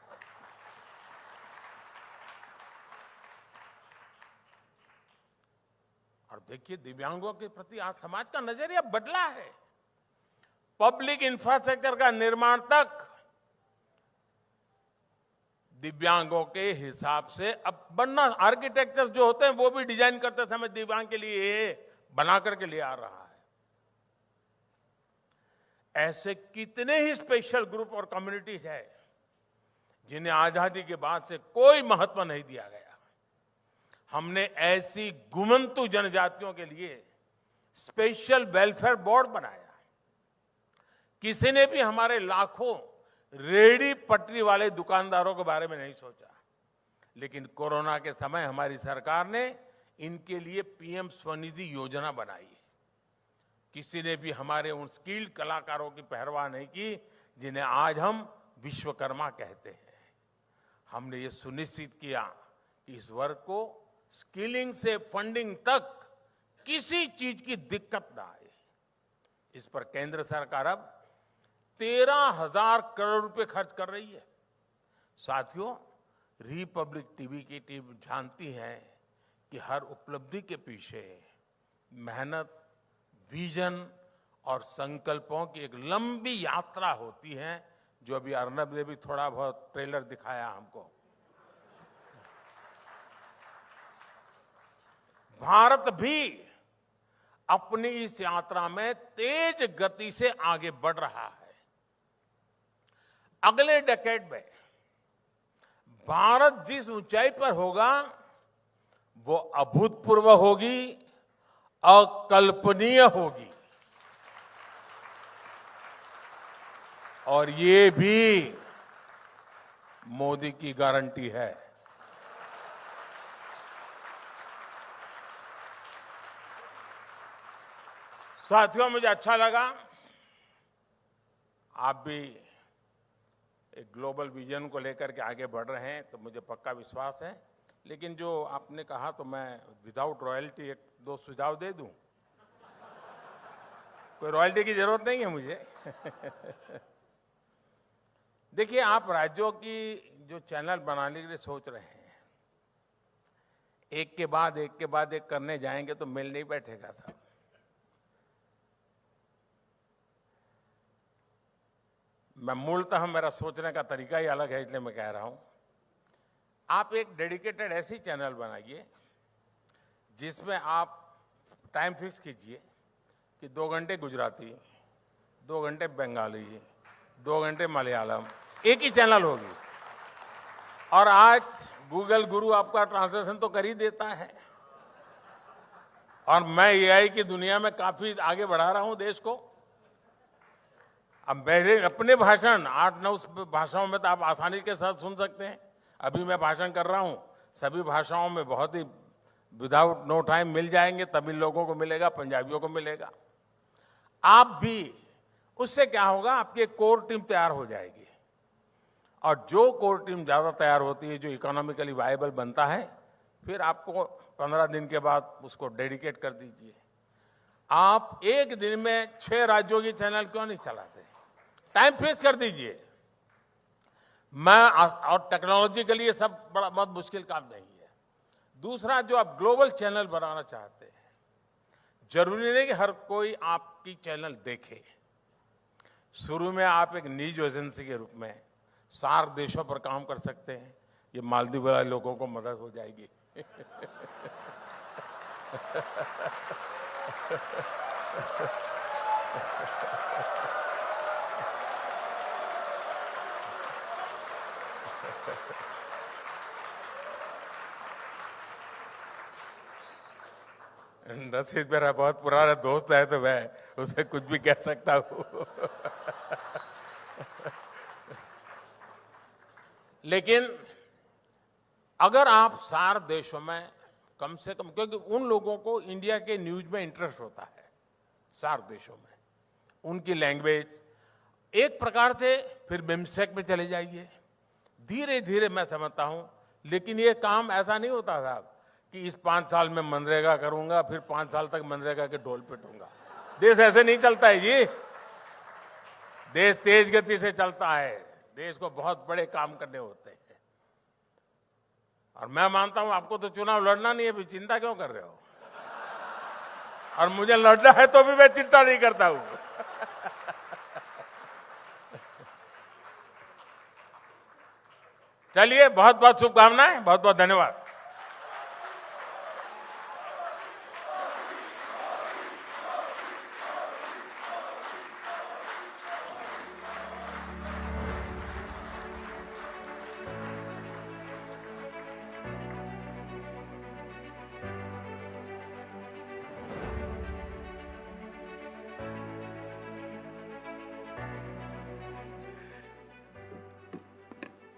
और देखिए, दिव्यांगों के प्रति आज समाज का नजरिया बदला है। पब्लिक इंफ्रास्ट्रक्चर का निर्माण तक दिव्यांगों के हिसाब से अब बनना, आर्किटेक्चर्स जो होते हैं वो भी डिजाइन करते समय दिव्यांग के लिए बना करके ले आ रहा है। ऐसे कितने ही स्पेशल ग्रुप और कम्युनिटीज है जिन्हें आजादी के बाद से कोई महत्व नहीं दिया गया। हमने ऐसी गुमंतु जनजातियों के लिए स्पेशल वेलफेयर बोर्ड बनाया। किसी ने भी हमारे लाखों रेडी पटरी वाले दुकानदारों के बारे में नहीं सोचा, लेकिन कोरोना के समय हमारी सरकार ने इनके लिए पीएम स्वनिधि योजना बनाई। किसी ने भी हमारे उन स्किल्ड कलाकारों की परवाह नहीं की जिन्हें आज हम विश्वकर्मा कहते हैं। हमने ये सुनिश्चित किया कि इस वर्ग को स्किलिंग से फंडिंग तक किसी चीज की दिक्कत ना आए। इस पर केंद्र सरकार अब 13,000 करोड़ रुपए खर्च कर रही है। साथियों, रिपब्लिक टीवी की टीम जानती है कि हर उपलब्धि के पीछे मेहनत, विजन और संकल्पों की एक लंबी यात्रा होती है, जो अभी अर्नब ने भी थोड़ा बहुत ट्रेलर दिखाया हमको। भारत भी अपनी इस यात्रा में तेज गति से आगे बढ़ रहा है। अगले डेकेड में भारत जिस ऊंचाई पर होगा वो अभूतपूर्व होगी, अकल्पनीय होगी। और ये भी मोदी की गारंटी है। साथियों, मुझे अच्छा लगा आप भी एक ग्लोबल विजन को लेकर के आगे बढ़ रहे हैं, तो मुझे पक्का विश्वास है लेकिन जो आपने कहा तो मैं विदाउट रॉयल्टी एक दो सुझाव दे दूं। कोई रॉयल्टी की जरूरत नहीं है मुझे। देखिए, आप राज्यों की जो चैनल बनाने के लिए सोच रहे हैं, एक के बाद एक करने जाएंगे तो मेल नहीं बैठेगा साहब। मैं मूलतः मेरा सोचने का तरीका ही अलग है, इसलिए मैं कह रहा हूं, आप एक डेडिकेटेड ऐसी चैनल बनाइए जिसमें आप टाइम फिक्स कीजिए कि 2 घंटे गुजराती, 2 घंटे बंगाली, 2 घंटे मलयालम, एक ही चैनल होगी। और आज गूगल गुरु आपका ट्रांसलेशन तो कर ही देता है, और मैं एआई की दुनिया में काफी आगे बढ़ा रहा हूं देश को। अब मेरे अपने भाषण 8-9 भाषाओं में तो आप आसानी के साथ सुन सकते हैं। अभी मैं भाषण कर रहा हूं, सभी भाषाओं में बहुत ही विदाउट नो टाइम मिल जाएंगे। तमिल लोगों को मिलेगा, पंजाबियों को मिलेगा। आप भी, उससे क्या होगा, आपकी एक कोर टीम तैयार हो जाएगी, और जो कोर टीम ज्यादा तैयार होती है, जो इकोनॉमिकली वायबल बनता है, फिर आपको 15 दिन के बाद उसको डेडिकेट कर दीजिए। आप एक दिन में 6 राज्यों की चैनल क्यों नहीं चलाते? टाइम फिक्स कर दीजिए। और टेक्नोलॉजिकली ये सब बड़ा बहुत मुश्किल काम नहीं है। दूसरा, जो आप ग्लोबल चैनल बनाना चाहते हैं, जरूरी नहीं कि हर कोई आपकी चैनल देखे। शुरू में आप एक न्यूज एजेंसी के रूप में 4 देशों पर काम कर सकते हैं। ये मालदीव वाले लोगों को मदद हो जाएगी। रशीद मेरा बहुत पुराना दोस्त है, तो मैं उसे कुछ भी कह सकता हूं। लेकिन अगर आप 4 देशों में कम से कम, क्योंकि उन लोगों को इंडिया के न्यूज में इंटरेस्ट होता है 4 देशों में, उनकी लैंग्वेज एक प्रकार से, फिर बिम्स्टेक में चले जाइए। धीरे धीरे मैं समझता हूं, लेकिन ये काम ऐसा नहीं होता साहब कि इस 5 साल में मनरेगा करूंगा, फिर 5 साल तक मनरेगा के ढोल पिटूंगा। देश ऐसे नहीं चलता है जी। देश तेज गति से चलता है। देश को बहुत बड़े काम करने होते हैं। और मैं मानता हूं आपको तो चुनाव लड़ना नहीं है, भी चिंता क्यों कर रहे हो? और मुझे लड़ना है तो भी मैं चिंता नहीं करता हूं। चलिए, बहुत बहुत शुभकामनाएं, बहुत बहुत धन्यवाद।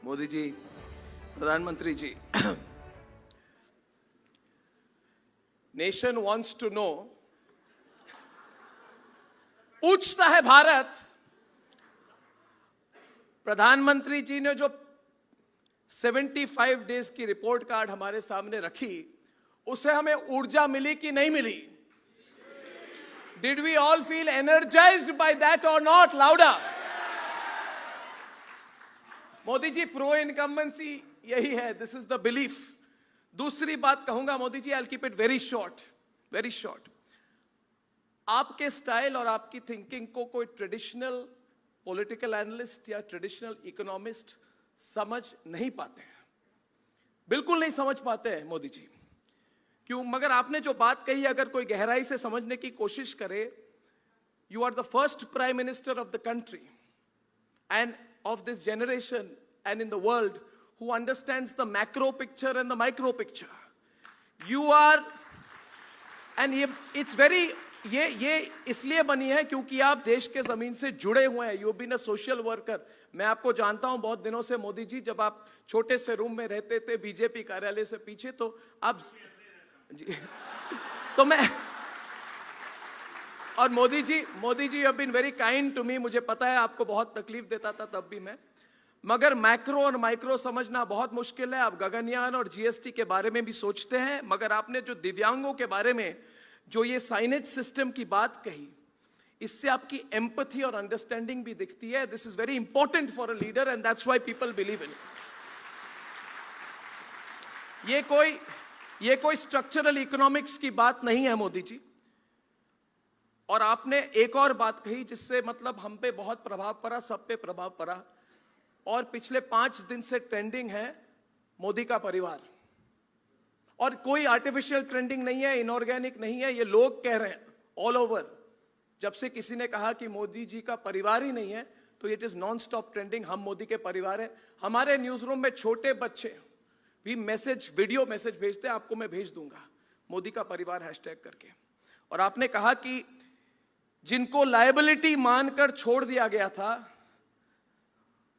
मोदी जी, प्रधानमंत्री जी, नेशन वॉन्ट्स टू नो, पूछता है भारत। प्रधानमंत्री जी ने जो 75 डेज की रिपोर्ट कार्ड हमारे सामने रखी, उसे हमें ऊर्जा मिली कि नहीं मिली? Did we all feel energised by that or not? Louder. Modi ji, pro incumbency यही है, दिस इज द बिलीफ। दूसरी बात कहूंगा Modi ji, I will keep it very short, very short. आपके स्टाइल और आपकी थिंकिंग को कोई ट्रेडिशनल पॉलिटिकल एनालिस्ट या ट्रेडिशनल इकोनॉमिस्ट समझ नहीं पाते हैं, बिल्कुल नहीं समझ पाते हैं मोदी जी। क्यों? मगर आपने जो बात कही, अगर कोई गहराई से समझने की कोशिश करे, you are the first prime minister of the country and of this generation and in the world who understands the macro picture and the micro picture. You are, and it's very, ये इसलिए बनी है क्योंकि आप देश के जमीन से जुड़े हुए हैं। You been a social worker. मैं आपको जानता हूं बहुत दिनों से मोदी जी, जब आप छोटे से रूम में रहते थे बीजेपी कार्यालय से पीछे, तो आप जी तो मैं, और Modi ji have been very kind to me. मुझे पता है आपको बहुत तकलीफ देता था तब भी मैं, मगर मैक्रो और माइक्रो समझना बहुत मुश्किल है। आप गगनयान और जीएसटी के बारे में भी सोचते हैं, मगर आपने जो दिव्यांगों के बारे में जो ये साइनेज सिस्टम की बात कही, इससे आपकी एम्पैथी और अंडरस्टैंडिंग भी दिखती है। This is very important for a leader and that's why people believe in it. ये कोई स्ट्रक्चरल इकोनॉमिक्स की बात नहीं है मोदी जी। और आपने एक और बात कही जिससे मतलब हम पे बहुत प्रभाव पड़ा, सब पे प्रभाव पड़ा, और पिछले 5 दिन से ट्रेंडिंग है मोदी का परिवार। और कोई आर्टिफिशियल ट्रेंडिंग नहीं है, इनऑर्गेनिक नहीं है, ये लोग कह रहे हैं ऑल ओवर। जब से किसी ने कहा कि मोदी जी का परिवार ही नहीं है, तो it is non stop trending, हम मोदी के परिवार हैं। हमारे न्यूज रूम में छोटे बच्चे भी वीडियो मैसेज भेजते हैं, आपको मैं भेज दूंगा, मोदी का परिवार हैशटैग करके। और आपने कहा कि जिनको लायबिलिटी मानकर छोड़ दिया गया था,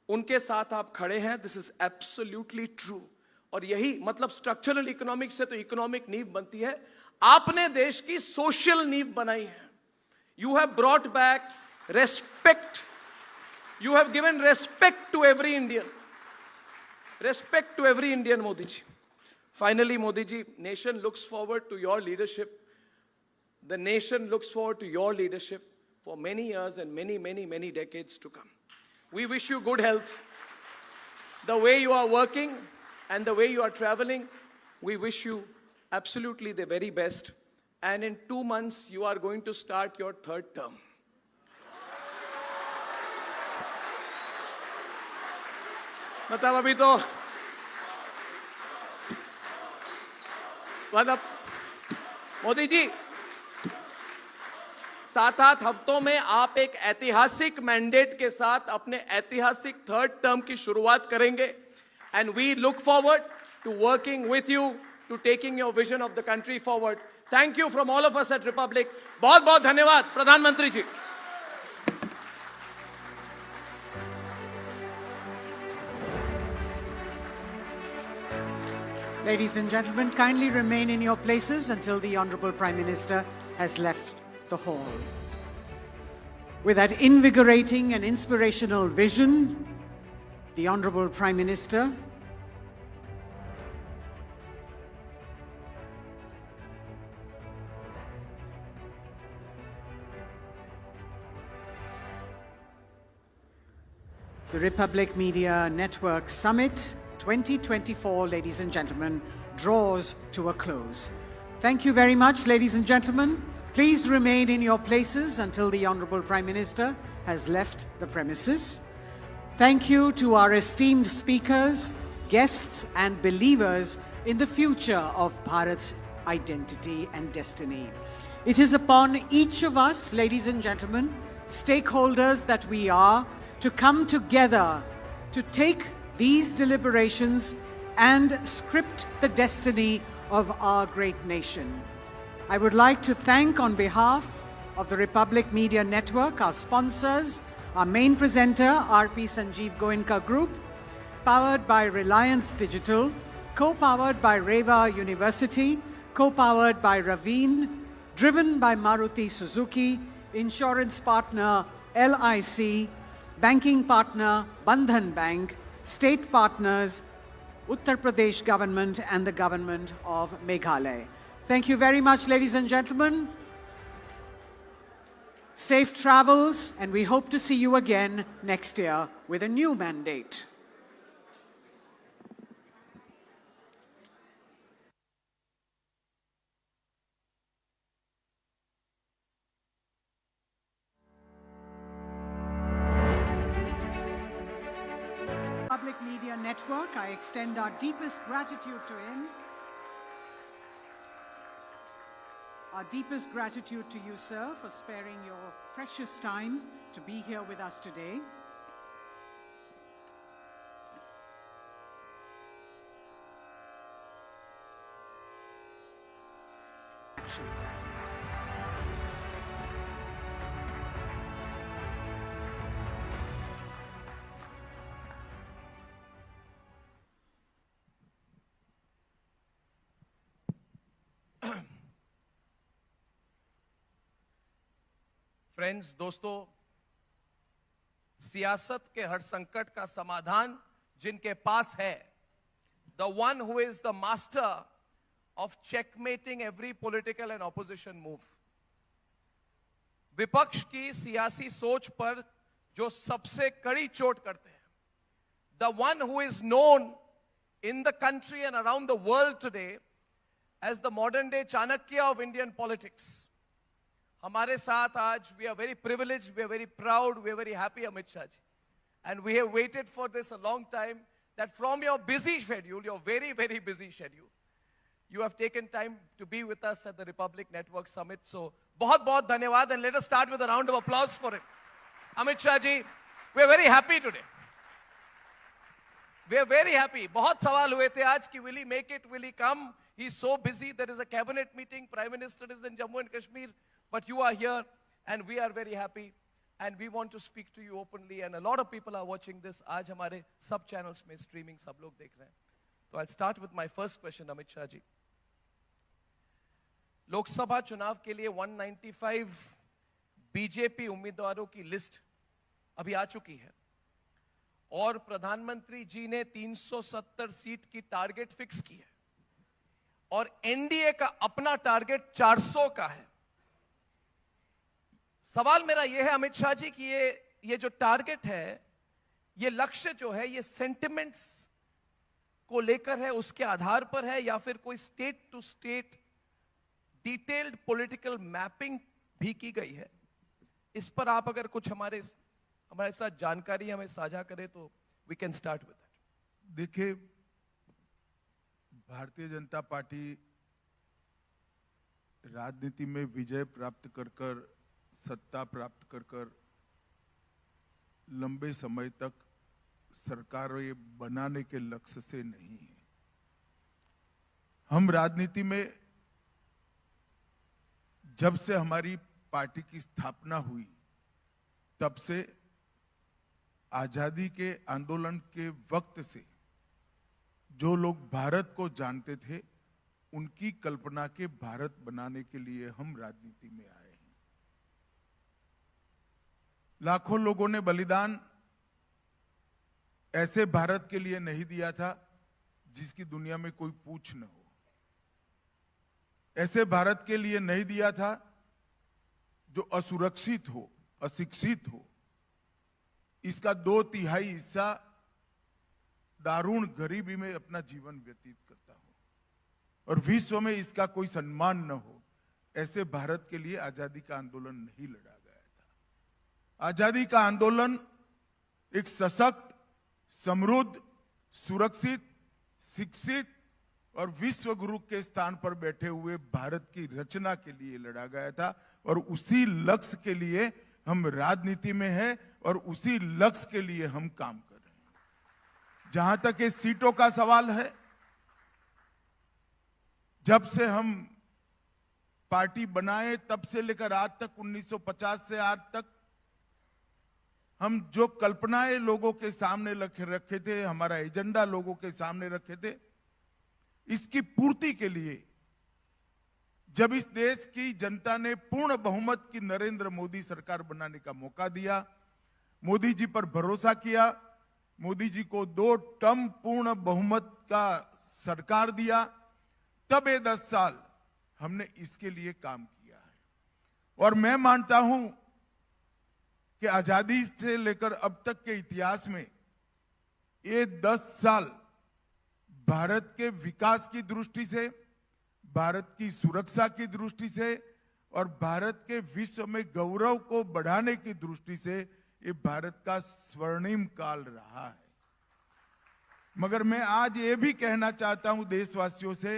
उनके साथ आप खड़े हैं। This is absolutely true. और यही मतलब स्ट्रक्चरल इकोनॉमिक्स से तो इकोनॉमिक नींव बनती है। आपने देश की सोशल नींव बनाई है। You have brought back respect, you have given respect to every Indian, respect to every Indian, Modi ji. Finally Modi ji, nation looks forward to your leadership. The nation looks forward to your leadership for many years and many decades to come. We wish you good health. The way you are working and the way you are traveling, we wish you absolutely the very best. And in 2 months, you are going to start your 3rd term. मतलब अभी तो मतलब मोदी जी 7-8 हफ्तों में आप एक ऐतिहासिक mandate के साथ अपने ऐतिहासिक 3rd टर्म की शुरुआत करेंगे। And we look forward to working with you to taking your vision of the country forward. Thank you from all of us at Republic. बहुत बहुत धन्यवाद प्रधानमंत्री जी। Ladies and gentlemen, kindly remain in your places until the Honorable Prime Minister has left the hall. With that invigorating and inspirational vision, the Honorable Prime Minister the Republic Media Network Summit 2024, ladies and gentlemen, draws to a close. Thank you very much, ladies and gentlemen. Please remain in your places until the Honorable Prime Minister has left the premises. Thank you to our esteemed speakers, guests, and believers in the future of Bharat's identity and destiny. It is upon each of us, ladies and gentlemen, stakeholders that we are, to come together to take these deliberations and script the destiny of our great nation. I would like to thank on behalf of the Republic Media Network, our sponsors, our main presenter, RP Sanjeev Goenka Group, powered by Reliance Digital, co-powered by Reva University, co-powered by Raveen, driven by Maruti Suzuki, insurance partner LIC, banking partner Bandhan Bank, state partners Uttar Pradesh government and the government of Meghalaya. Thank you very much, ladies and gentlemen. Safe travels, and we hope to see you again next year with a new mandate. Public Media Network, I extend our deepest gratitude to him. Our deepest gratitude to you, sir, for sparing your precious time to be here with us today. Friends, दोस्तों, सियासत के हर संकट का समाधान जिनके पास है, the one who is the master of checkmating every political and opposition move. विपक्ष की सियासी सोच पर जो सबसे कड़ी चोट करते हैं, the one who is known in the country and around the world today as the modern day Chanakya of Indian politics. हमारे साथ आज, we are very privileged, we are very proud, we are very happy, Amit Shah ji. And we have waited for this a long time, that from your busy schedule, your very, very busy schedule, you have taken time to be with us at the Republic Network Summit. So, बहुत धन्यवाद, and let us start with a round of applause for him. Amit Shah ji, we are very happy today. We are very happy. बहुत सवाल हुए थे आज कि will he make it, will he come? He's so busy, there is a cabinet meeting, Prime Minister is in Jammu and Kashmir, but you are here, and we are very happy, and we want to speak to you openly, and a lot of people are watching this. आज हमारे सब channels में streaming सब लोग देख रहे हैं. So I'll start with my first question, Amit Shah ji. Lok Sabha चुनाव के लिए 195 बीजेपी उम्मीदवारों की लिस्ट अभी आ चुकी है, और प्रधानमंत्री जी ने 370 सीट की टारगेट फिक्स की है, और एनडीए का अपना टारगेट 400 का है. सवाल मेरा यह है अमित शाह जी कि ये जो टारगेट है, ये लक्ष्य जो है, ये सेंटिमेंट्स को लेकर है, उसके आधार पर है, या फिर कोई state to state detailed political mapping भी की गई है? इस पर आप अगर कुछ हमारे साथ जानकारी हमें साझा करें तो we can start with that. देखिए, भारतीय जनता पार्टी राजनीति में विजय प्राप्त कर सत्ता प्राप्त कर लंबे समय तक सरकारें बनाने के लक्ष्य से नहीं है. हम राजनीति में जब से हमारी पार्टी की स्थापना हुई, तब से आजादी के आंदोलन के वक्त से जो लोग भारत को जानते थे, उनकी कल्पना के भारत बनाने के लिए हम राजनीति में आए हैं. लाखों लोगों ने बलिदान ऐसे भारत के लिए नहीं दिया था जिसकी दुनिया में कोई पूछ न हो. ऐसे भारत के लिए नहीं दिया था जो असुरक्षित हो, अशिक्षित हो. इसका 2/3 हिस्सा दारुण गरीबी में अपना जीवन व्यतीत करता हो, और विश्व में इसका कोई सम्मान न हो. ऐसे भारत के लिए आजादी का आंदोलन नहीं लड़ा गया था. आजादी का आंदोलन एक सशक्त, समृद्ध, सुरक्षित, शिक्षित और विश्व गुरु के स्थान पर बैठे हुए भारत की रचना के लिए लड़ा गया था, और उसी लक्ष्य के लिए हम राजनीति में हैं, और उसी लक्ष्य के लिए हम काम कर रहे हैं. जहां तक ये सीटों का सवाल है, जब से हम पार्टी बनाए तब से लेकर आज तक, 1950 से आज तक, हम जो कल्पनाएं लोगों के सामने रखे थे, हमारा एजेंडा लोगों के सामने रखे थे, इसकी पूर्ति के लिए जब इस देश की जनता ने पूर्ण बहुमत की नरेंद्र मोदी सरकार बनाने का मौका दिया, मोदी जी पर भरोसा किया, मोदी जी को 2 टर्म पूर्ण बहुमत का सरकार दिया, तब ये 10 साल हमने इसके लिए काम किया है. और मैं मानता हूं कि आजादी से लेकर अब तक के इतिहास में ये 10 साल भारत के विकास की दृष्टि से, भारत की सुरक्षा की दृष्टि से और भारत के विश्व में गौरव को बढ़ाने की दृष्टि से ये भारत का स्वर्णिम काल रहा है. मगर मैं आज ये भी कहना चाहता हूं देशवासियों से,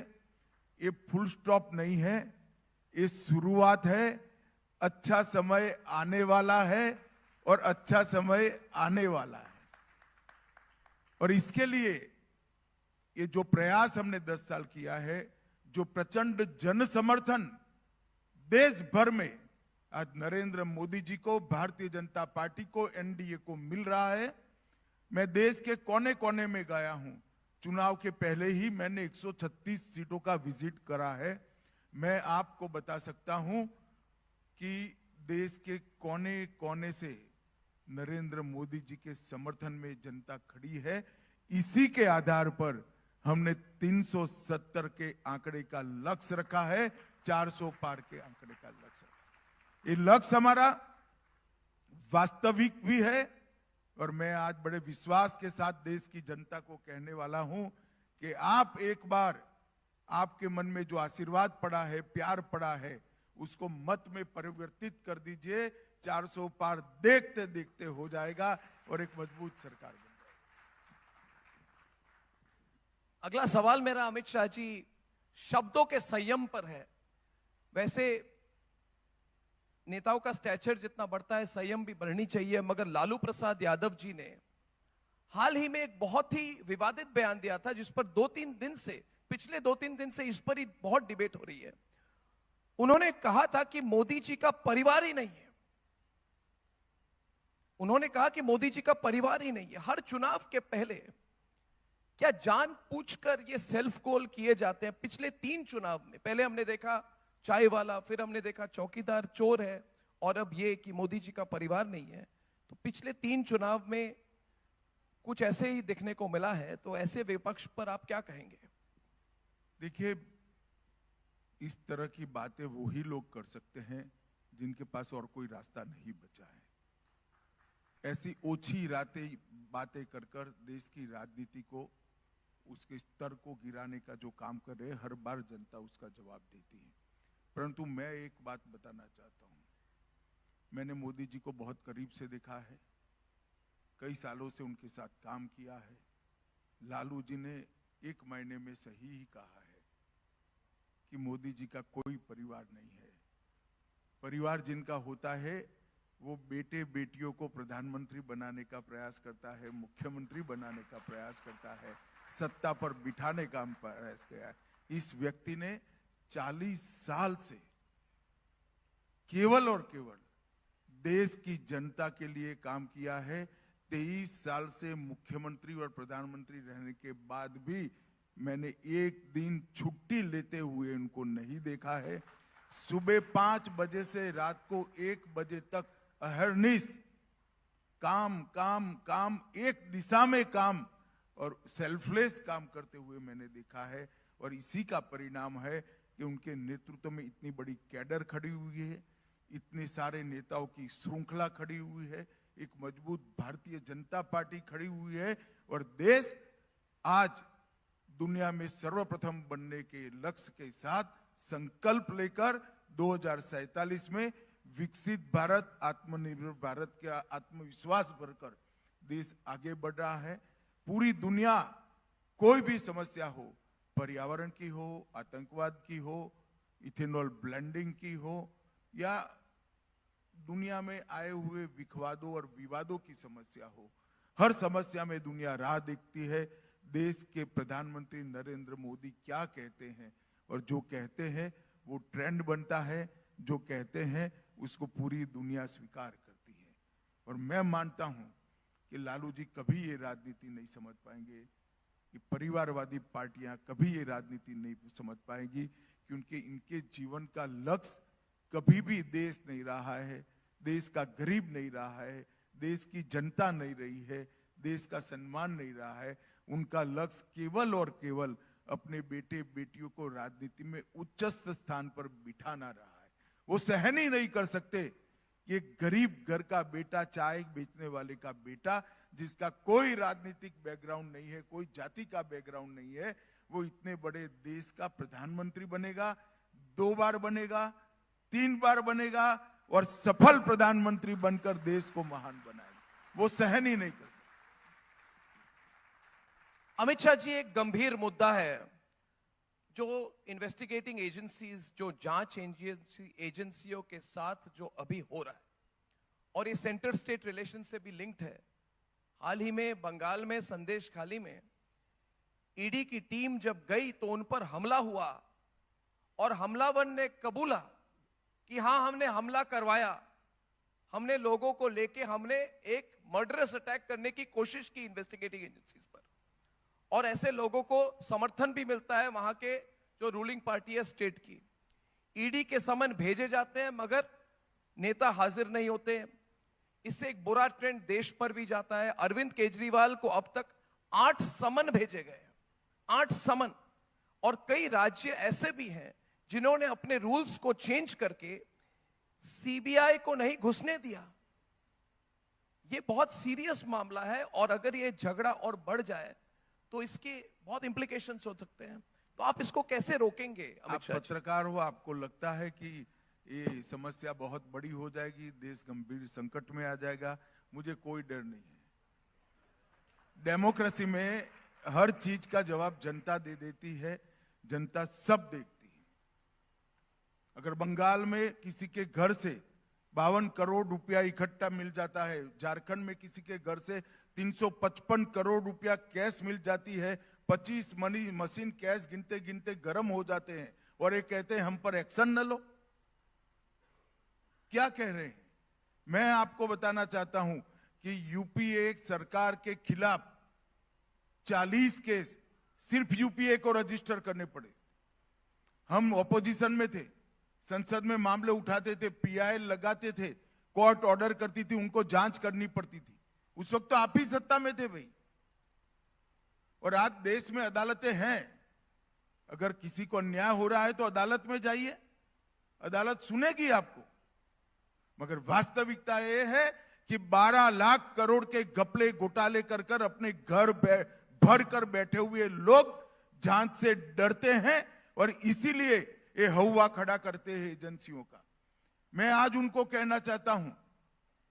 ये फुल स्टॉप नहीं है, ये शुरुआत है. अच्छा समय आने वाला है और अच्छा समय आने वाला है. और इसके लिए ये जो प्रयास हमने 10 साल किया है, जो प्रचंड जन समर्थन देश भर में आज नरेंद्र मोदी जी को, भारतीय जनता पार्टी को, एनडीए को मिल रहा है. मैं देश के कोने कोने में गया हूं. चुनाव के पहले ही मैंने 136 सीटों का विजिट करा है. मैं आपको बता सकता हूं कि देश के कोने कोने से नरेंद्र मोदी जी के समर्थन में जनता खड़ी है। इसी के आधार पर हमने 370 के आंकड़े का लक्ष्य रखा है, 400 पार के आंकड़े का लक्ष्य रखा। ये लक्ष्य हमारा वास्तविक भी है और मैं आज बड़े विश्वास के साथ देश की जनता को कहने वाला हूं कि आप एक बार आपके मन में जो आशीर्वाद पड़ा है, प्यार पड़ा है, उसको मत में परिवर्तित कर दीजिए। 400 पार देखते देखते हो जाएगा और एक मजबूत सरकार बन जाएगी। अगला सवाल मेरा अमित शाह जी शब्दों के संयम पर है। वैसे नेताओं का स्टैचर जितना बढ़ता है संयम भी बढ़नी चाहिए, मगर लालू प्रसाद यादव जी ने हाल ही में एक बहुत ही विवादित बयान दिया था जिस पर पिछले 2-3 दिन से इस पर ही बहुत डिबेट हो रही है। उन्होंने कहा था कि मोदी जी का परिवार ही नहीं है। उन्होंने कहा कि मोदी जी का परिवार ही नहीं है। हर चुनाव के पहले क्या जानबूझकर ये सेल्फ गोल किए जाते हैं? पिछले 3 चुनाव में पहले हमने देखा चाय वाला, फिर हमने देखा चौकीदार चोर है, और अब ये कि मोदी जी का परिवार नहीं है। तो पिछले 3 चुनाव में कुछ ऐसे ही देखने को मिला है। तो ऐसे विपक्ष पर आप क्या कहेंगे? देखिए, इस तरह की बातें वही लोग कर सकते हैं जिनके पास और कोई रास्ता नहीं बचा है। ऐसी ओछी बातें कर कर देश की राजनीति को, उसके स्तर को गिराने का जो काम कर रहे हैं, हर बार जनता उसका जवाब देती है। परंतु मैं एक बात बताना चाहता हूं, मैंने मोदी जी को बहुत करीब से देखा है, कई सालों से उनके साथ काम किया है। लालू जी ने एक महीने में सही ही कहा है कि मोदी जी का कोई परिवार नहीं है। परिवार जिनका होता है वो बेटे बेटियों को प्रधानमंत्री बनाने का प्रयास करता है, मुख्यमंत्री बनाने का प्रयास करता है, सत्ता पर बिठाने का प्रयास किया है। इस व्यक्ति ने 40 साल से केवल और केवल देश की जनता के लिए काम किया है। 23 साल से मुख्यमंत्री और प्रधानमंत्री रहने के बाद भी मैंने एक दिन छुट्टी लेते हुए उनको नहीं देखा है। सुबह 5 बजे से रात को 1 बजे तक अहरनिश काम काम काम, एक दिशा में काम और सेल्फलेस काम करते हुए मैंने देखा है। और इसी का परिणाम है कि उनके नेतृत्व में इतनी बड़ी कैडर खड़ी हुई है, इतने सारे नेताओं की श्रृंखला खड़ी हुई है, एक मजबूत भारतीय जनता पार्टी खड़ी हुई है और देश आज दुनिया में सर्वप्रथम बनने के लक्ष्य के साथ संकल्प लेकर 2047 में विकसित भारत, आत्मनिर्भर भारत का आत्मविश्वास भरकर देश आगे बढ़ रहा है। पूरी दुनिया कोई भी समस्या हो, पर्यावरण की हो, आतंकवाद की हो, इथेनॉल ब्लेंडिंग की हो, या दुनिया में आए हुए विवादों और विवादों की समस्या हो, हर समस्या में दुनिया राह देखती है। देश के प्रधानमंत्री नरेंद्र मोदी क्या कहते हैं, और जो कहते हैं वो ट्रेंड बनता है, जो कहते हैं उसको पूरी दुनिया स्वीकार करती है। और मैं मानता हूं कि लालू जी कभी ये राजनीति नहीं समझ पाएंगे, कि परिवारवादी पार्टियां कभी ये राजनीति नहीं समझ पाएंगी, क्योंकि इनके जीवन का लक्ष्य कभी भी देश नहीं रहा है, देश का गरीब नहीं रहा है, देश की जनता नहीं रही है, देश का सम्मान नहीं रहा है। उनका लक्ष्य केवल और केवल अपने बेटे बेटियों को राजनीति में उच्चस्थ स्थान पर बिठाना रहा है। वो सहन ही नहीं कर सकते कि एक गरीब घर का बेटा, चाय बेचने वाले का बेटा, जिसका कोई राजनीतिक बैकग्राउंड नहीं है, कोई जाति का बैकग्राउंड नहीं है, वो इतने बड़े देश का प्रधानमंत्री बनेगा, 2 बार बनेगा, 3 बार बनेगा और सफल प्रधानमंत्री बनकर देश को महान बनाएगा। वो सहन ही नहीं कर सकते। अमित शाह जी, एक गंभीर मुद्दा है जो इन्वेस्टिगेटिंग एजेंसीज, जो जांच एजेंसियों के साथ जो अभी हो रहा है, और ये सेंटर स्टेट रिलेशन से भी लिंक्ड है। हाल ही में बंगाल में संदेश खाली में ईडी की टीम जब गई तो उन पर हमला हुआ और हमलावर ने कबूला कि हां, हमने हमला करवाया, हमने लोगों को लेके हमने एक मर्डरस अटैक करने की कोशिश की इन्वेस्टिगेटिंग एजेंसीज पर। और ऐसे लोगों को समर्थन भी मिलता है वहां के जो रूलिंग पार्टी है स्टेट की। ईडी के समन भेजे जाते हैं मगर नेता हाजिर नहीं होते। इससे एक बुरा ट्रेंड देश पर भी जाता है। अरविंद केजरीवाल को अब तक 8 समन भेजे गए हैं, 8 समन। और कई राज्य ऐसे भी हैं जिन्होंने अपने रूल्स को चेंज करके सीबीआई को नहीं घुसने दिया। ये बहुत सीरियस मामला है और अगर ये झगड़ा और बढ़ जाए तो इसके बहुत इंप्लीकेशंस हो सकते हैं। तो आप इसको कैसे रोकेंगे आप अमित शाह जी? पत्रकार हो, आपको लगता है कि ये समस्या बहुत बड़ी हो जाएगी, देश गंभीर संकट में आ जाएगा? मुझे कोई डर नहीं है। डेमोक्रेसी में हर चीज का जवाब जनता दे देती है, जनता सब देखती है। अगर बंगाल में किसी के घर से 52 करोड़ रुपया इकट्ठा मिल जाता है, झारखंड में किसी के घर से 355 करोड़ रुपया कैश मिल जाती है, 25 मनी मशीन कैश गिनते गिनते गर्म हो जाते हैं और ये कहते हैं हम पर एक्शन न लो। क्या कह रहे हैं? मैं आपको बताना चाहता हूं कि यूपीए सरकार के खिलाफ 40 केस सिर्फ यूपीए को रजिस्टर करने पड़े। हम ऑपोजिशन में थे, संसद में मामले उठाते थे, पीआई लगाते थे, कोर्ट ऑर्डर करती थी, उनको जांच करनी पड़ती थी। उस वक्त तो आप ही सत्ता में थे भाई। और आज देश में अदालतें हैं, अगर किसी को अन्याय हो रहा है तो अदालत में जाइए, अदालत सुनेगी आपको। मगर वास्तविकता यह है कि 12 लाख करोड़ के घपले घोटाले कर कर अपने घर भर कर बैठे हुए लोग जांच से डरते हैं और इसीलिए ये हवा खड़ा करते हैं एजेंसियों का। मैं आज उनको कहना चाहता हूं,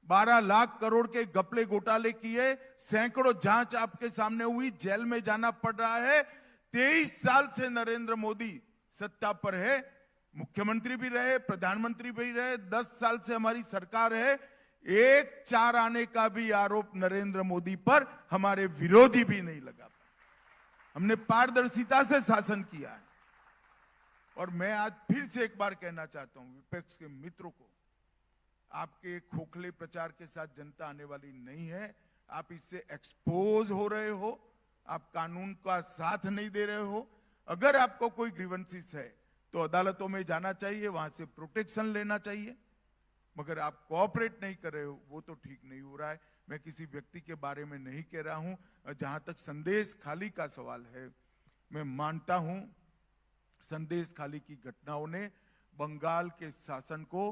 12 लाख करोड़ के घपले घोटाले किए, सैकड़ों जांच आपके सामने हुई, जेल में जाना पड़ रहा है। 23 साल से नरेंद्र मोदी सत्ता पर है, मुख्यमंत्री भी रहे, प्रधानमंत्री भी रहे, 10 साल से हमारी सरकार है। एक चार आने का भी आरोप नरेंद्र मोदी पर हमारे विरोधी भी नहीं लगा पाए। हमने पारदर्शिता से शासन किया है। और मैं आज फिर से एक बार कहना चाहता हूं विपक्ष के मित्रों को, आपके खोखले प्रचार के साथ जनता आने वाली नहीं है। आप इससे एक्सपोज हो रहे हो, आप कानून का साथ नहीं दे रहे हो। अगर आपको कोई ग्रीवेंसेस है तो अदालतों में जाना चाहिए, वहां से प्रोटेक्शन लेना चाहिए। मगर आप कोऑपरेट नहीं कर रहे हो, वो तो ठीक नहीं हो रहा है। मैं किसी व्यक्ति के बारे में नहीं कह रहा हूं। जहां तक संदेश खाली का सवाल है, मैं मानता हूं संदेश खाली की घटनाओं ने बंगाल के शासन को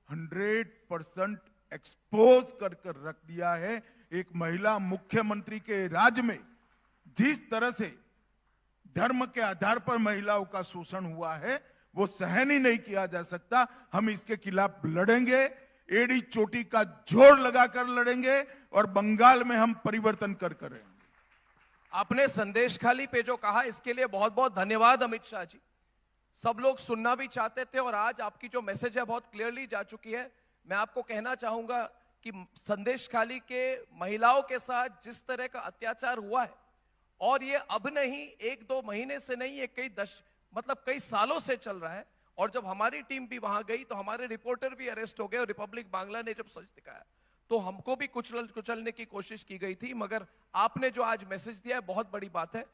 100% एक्सपोज कर रख दिया है। एक महिला मुख्यमंत्री के राज्य में जिस तरह से धर्म के आधार पर महिलाओं का शोषण हुआ है, वो सहन ही नहीं किया जा सकता। हम इसके खिलाफ लड़ेंगे, एड़ी चोटी का जोर लगाकर लड़ेंगे और बंगाल में हम परिवर्तन कर करेंगे। आपने संदेश खाली पे जो कहा, इसके लिए बहुत बहुत धन्यवाद अमित शाह जी। सब लोग सुनना भी चाहते थे और आज आपकी जो मैसेज है बहुत क्लियरली जा चुकी है। मैं आपको कहना चाहूंगा कि संदेश खाली के महिलाओं के साथ जिस तरह का अत्याचार हुआ है, और ये अब नहीं 1-2 महीने से नहीं, ये कई सालों से चल रहा है। और जब हमारी टीम भी वहां गई तो हमारे रिपोर्टर भी अरेस्ट हो गए और रिपब्लिक बांग्ला ने जब सच दिखाया तो हमको भी कुचलने की कोशिश की गई थी। मगर आपने जो आज मैसेज दिया है बहुत बड़ी बात है।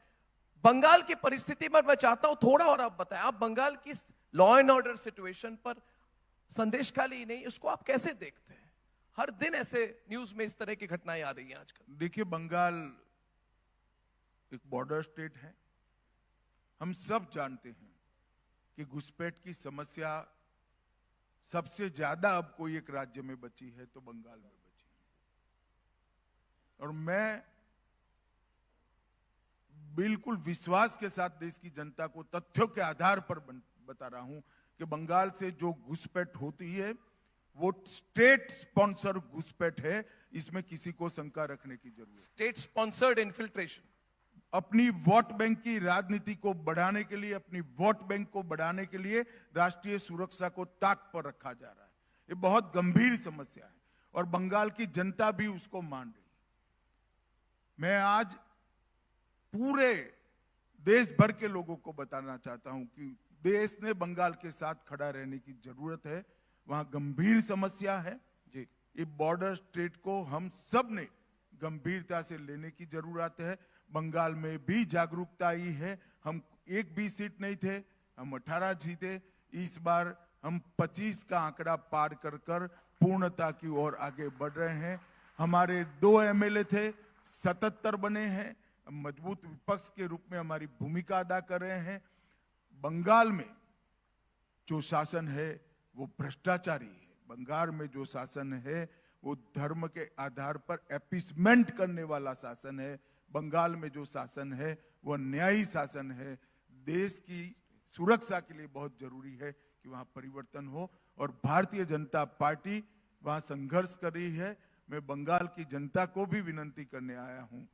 बंगाल की परिस्थिति पर मैं चाहता हूं थोड़ा और आप बताएं, आप बंगाल की लॉ एंड ऑर्डर सिचुएशन पर संदेश खाली ही नहीं, उसको आप कैसे देखते हैं? हर दिन ऐसे न्यूज में इस तरह की घटनाएं आ रही हैं आजकल। देखिए, बंगाल एक बॉर्डर स्टेट है। हम सब जानते हैं कि घुसपैठ की समस्या सबसे ज्यादा अब कोई एक राज्य में बची है तो बंगाल में बची है। और मैं बिल्कुल विश्वास के साथ देश की जनता को तथ्यों के आधार पर बता रहा हूं कि बंगाल से जो घुसपैठ होती है वो स्टेट स्पॉन्सर घुसपैठ है। इसमें किसी को शंका रखने की जरूरत। स्टेट स्पॉन्सर्ड इन्फिल्ट्रेशन, अपनी वोट बैंक की राजनीति को बढ़ाने के लिए, अपनी वोट बैंक को बढ़ाने के लिए राष्ट्रीय सुरक्षा को ताक पर रखा जा रहा है। ये बहुत गंभीर समस्या है और बंगाल की जनता भी उसको मान रही है। मैं आज पूरे देश भर के लोगों को बताना चाहता हूं कि देश ने बंगाल के साथ खड़ा रहने की जरूरत है। वहां गंभीर समस्या है जी। ये बॉर्डर स्टेट को हम सब ने गंभीरता से लेने की जरूरत है। बंगाल में भी जागरूकता आई है। हम एक भी सीट नहीं थे, हम 18 जीते। इस बार हम 25 का आंकड़ा पार कर पूर्णता की ओर आगे बढ़ रहे हैं। हमारे 2 एमएलए थे, 77 बने हैं। मजबूत विपक्ष के रूप में हमारी भूमिका अदा कर रहे हैं। बंगाल में जो शासन है वो भ्रष्टाचारी है। बंगाल में जो शासन है वो धर्म के आधार पर एपीसमेंट करने वाला शासन है। बंगाल में जो शासन है वो न्यायी शासन है। देश की सुरक्षा के लिए बहुत जरूरी है कि वहां परिवर्तन हो और भारतीय जनता पार्टी वहां संघर्ष कर रही है। मैं बंगाल की जनता को भी विनती करने आया हूं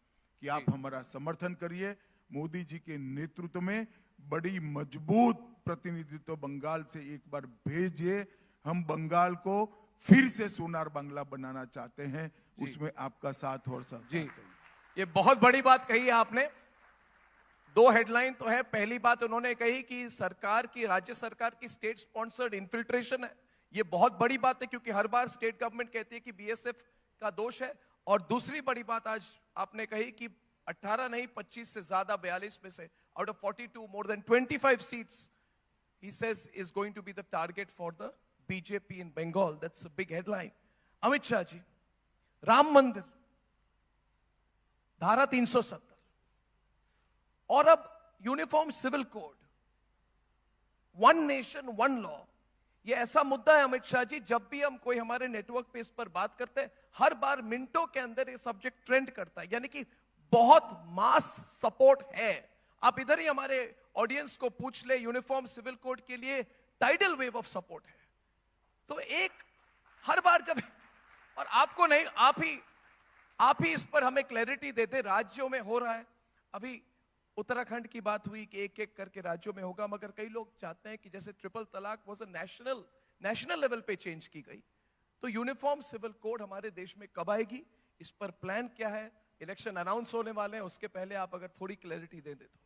कि आप हमारा समर्थन करिए। मोदी जी के नेतृत्व में बड़ी मजबूत प्रतिनिधित्व बंगाल से एक बार भेजिए। हम बंगाल को फिर से सोनार बांग्ला बनाना चाहते हैं, उसमें आपका साथ और साथ जी। ये बहुत बड़ी बात कही है आपने। 2 हेडलाइन तो है। पहली बात उन्होंने कही कि सरकार की, राज्य सरकार की स्टेट स्पॉन्सर्ड इन्फिल्ट्रेशन है। ये बहुत बड़ी बात है क्योंकि हर बार स्टेट गवर्नमेंट कहती है कि बीएसएफ का दोष है। और दूसरी बड़ी बात आज आपने कही कि 18 नहीं 25 से ज्यादा 42 में से out of 42 more than 25 seats he says is going to be the target for the BJP in Bengal. That's a big headline. Amit Shah ji, Ram Mandir, धारा 370 और अब uniform civil code, 1 nation 1 law, ये ऐसा मुद्दा है अमित शाह जी, जब भी हम कोई हमारे नेटवर्क पे इस पर बात करते हैं हर बार मिनटों के अंदर ये सब्जेक्ट ट्रेंड करता है। यानी कि बहुत मास सपोर्ट है। आप इधर ही हमारे ऑडियंस को पूछ ले, यूनिफॉर्म सिविल कोड के लिए टाइडल वेव ऑफ सपोर्ट है। तो एक हर बार जब, और आपको नहीं, आप ही इस पर हमें क्लैरिटी दे दे। राज्यों में हो रहा है, अभी उत्तराखंड की बात हुई कि एक एक करके राज्यों में होगा, मगर कई लोग चाहते हैं कि जैसे ट्रिपल तलाक वाज अ नेशनल लेवल पे चेंज की गई, तो यूनिफॉर्म सिविल कोड हमारे देश में कब आएगी, इस पर प्लान क्या है? इलेक्शन अनाउंस होने वाले हैं, उसके पहले आप अगर थोड़ी क्लैरिटी दे दे तो।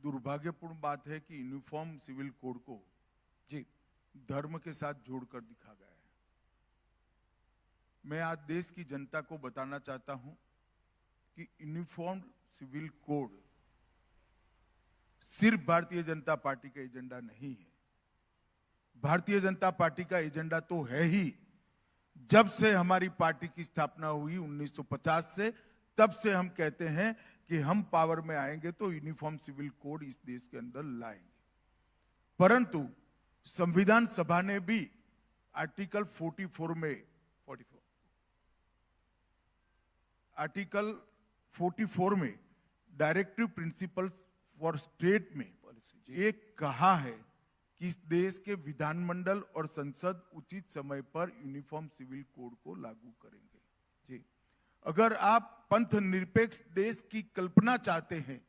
दुर्भाग्यपूर्ण बात है कि यूनिफॉर्म सिविल कोड को जी धर्म के साथ जोड़कर दिखा गया है। मैं आज देश की जनता को बताना चाहता हूं कि यूनिफॉर्म सिविल कोड सिर्फ भारतीय जनता पार्टी का एजेंडा नहीं है। भारतीय जनता पार्टी का एजेंडा तो है ही। जब से हमारी पार्टी की स्थापना हुई 1950 से, तब से हम कहते हैं कि हम पावर में आएंगे तो यूनिफॉर्म सिविल कोड इस देश के अंदर लाएंगे। परंतु संविधान सभा ने भी आर्टिकल 44 में, आर्टिकल 44 में डायरेक्टिव प्रिंसिपल्स फॉर स्टेट में एक कहा है कि इस देश के विधानमंडल और संसद उचित समय पर यूनिफॉर्म सिविल कोड को लागू करेंगे। जी, अगर आप पंथ निरपेक्ष देश की कल्पना चाहते हैं,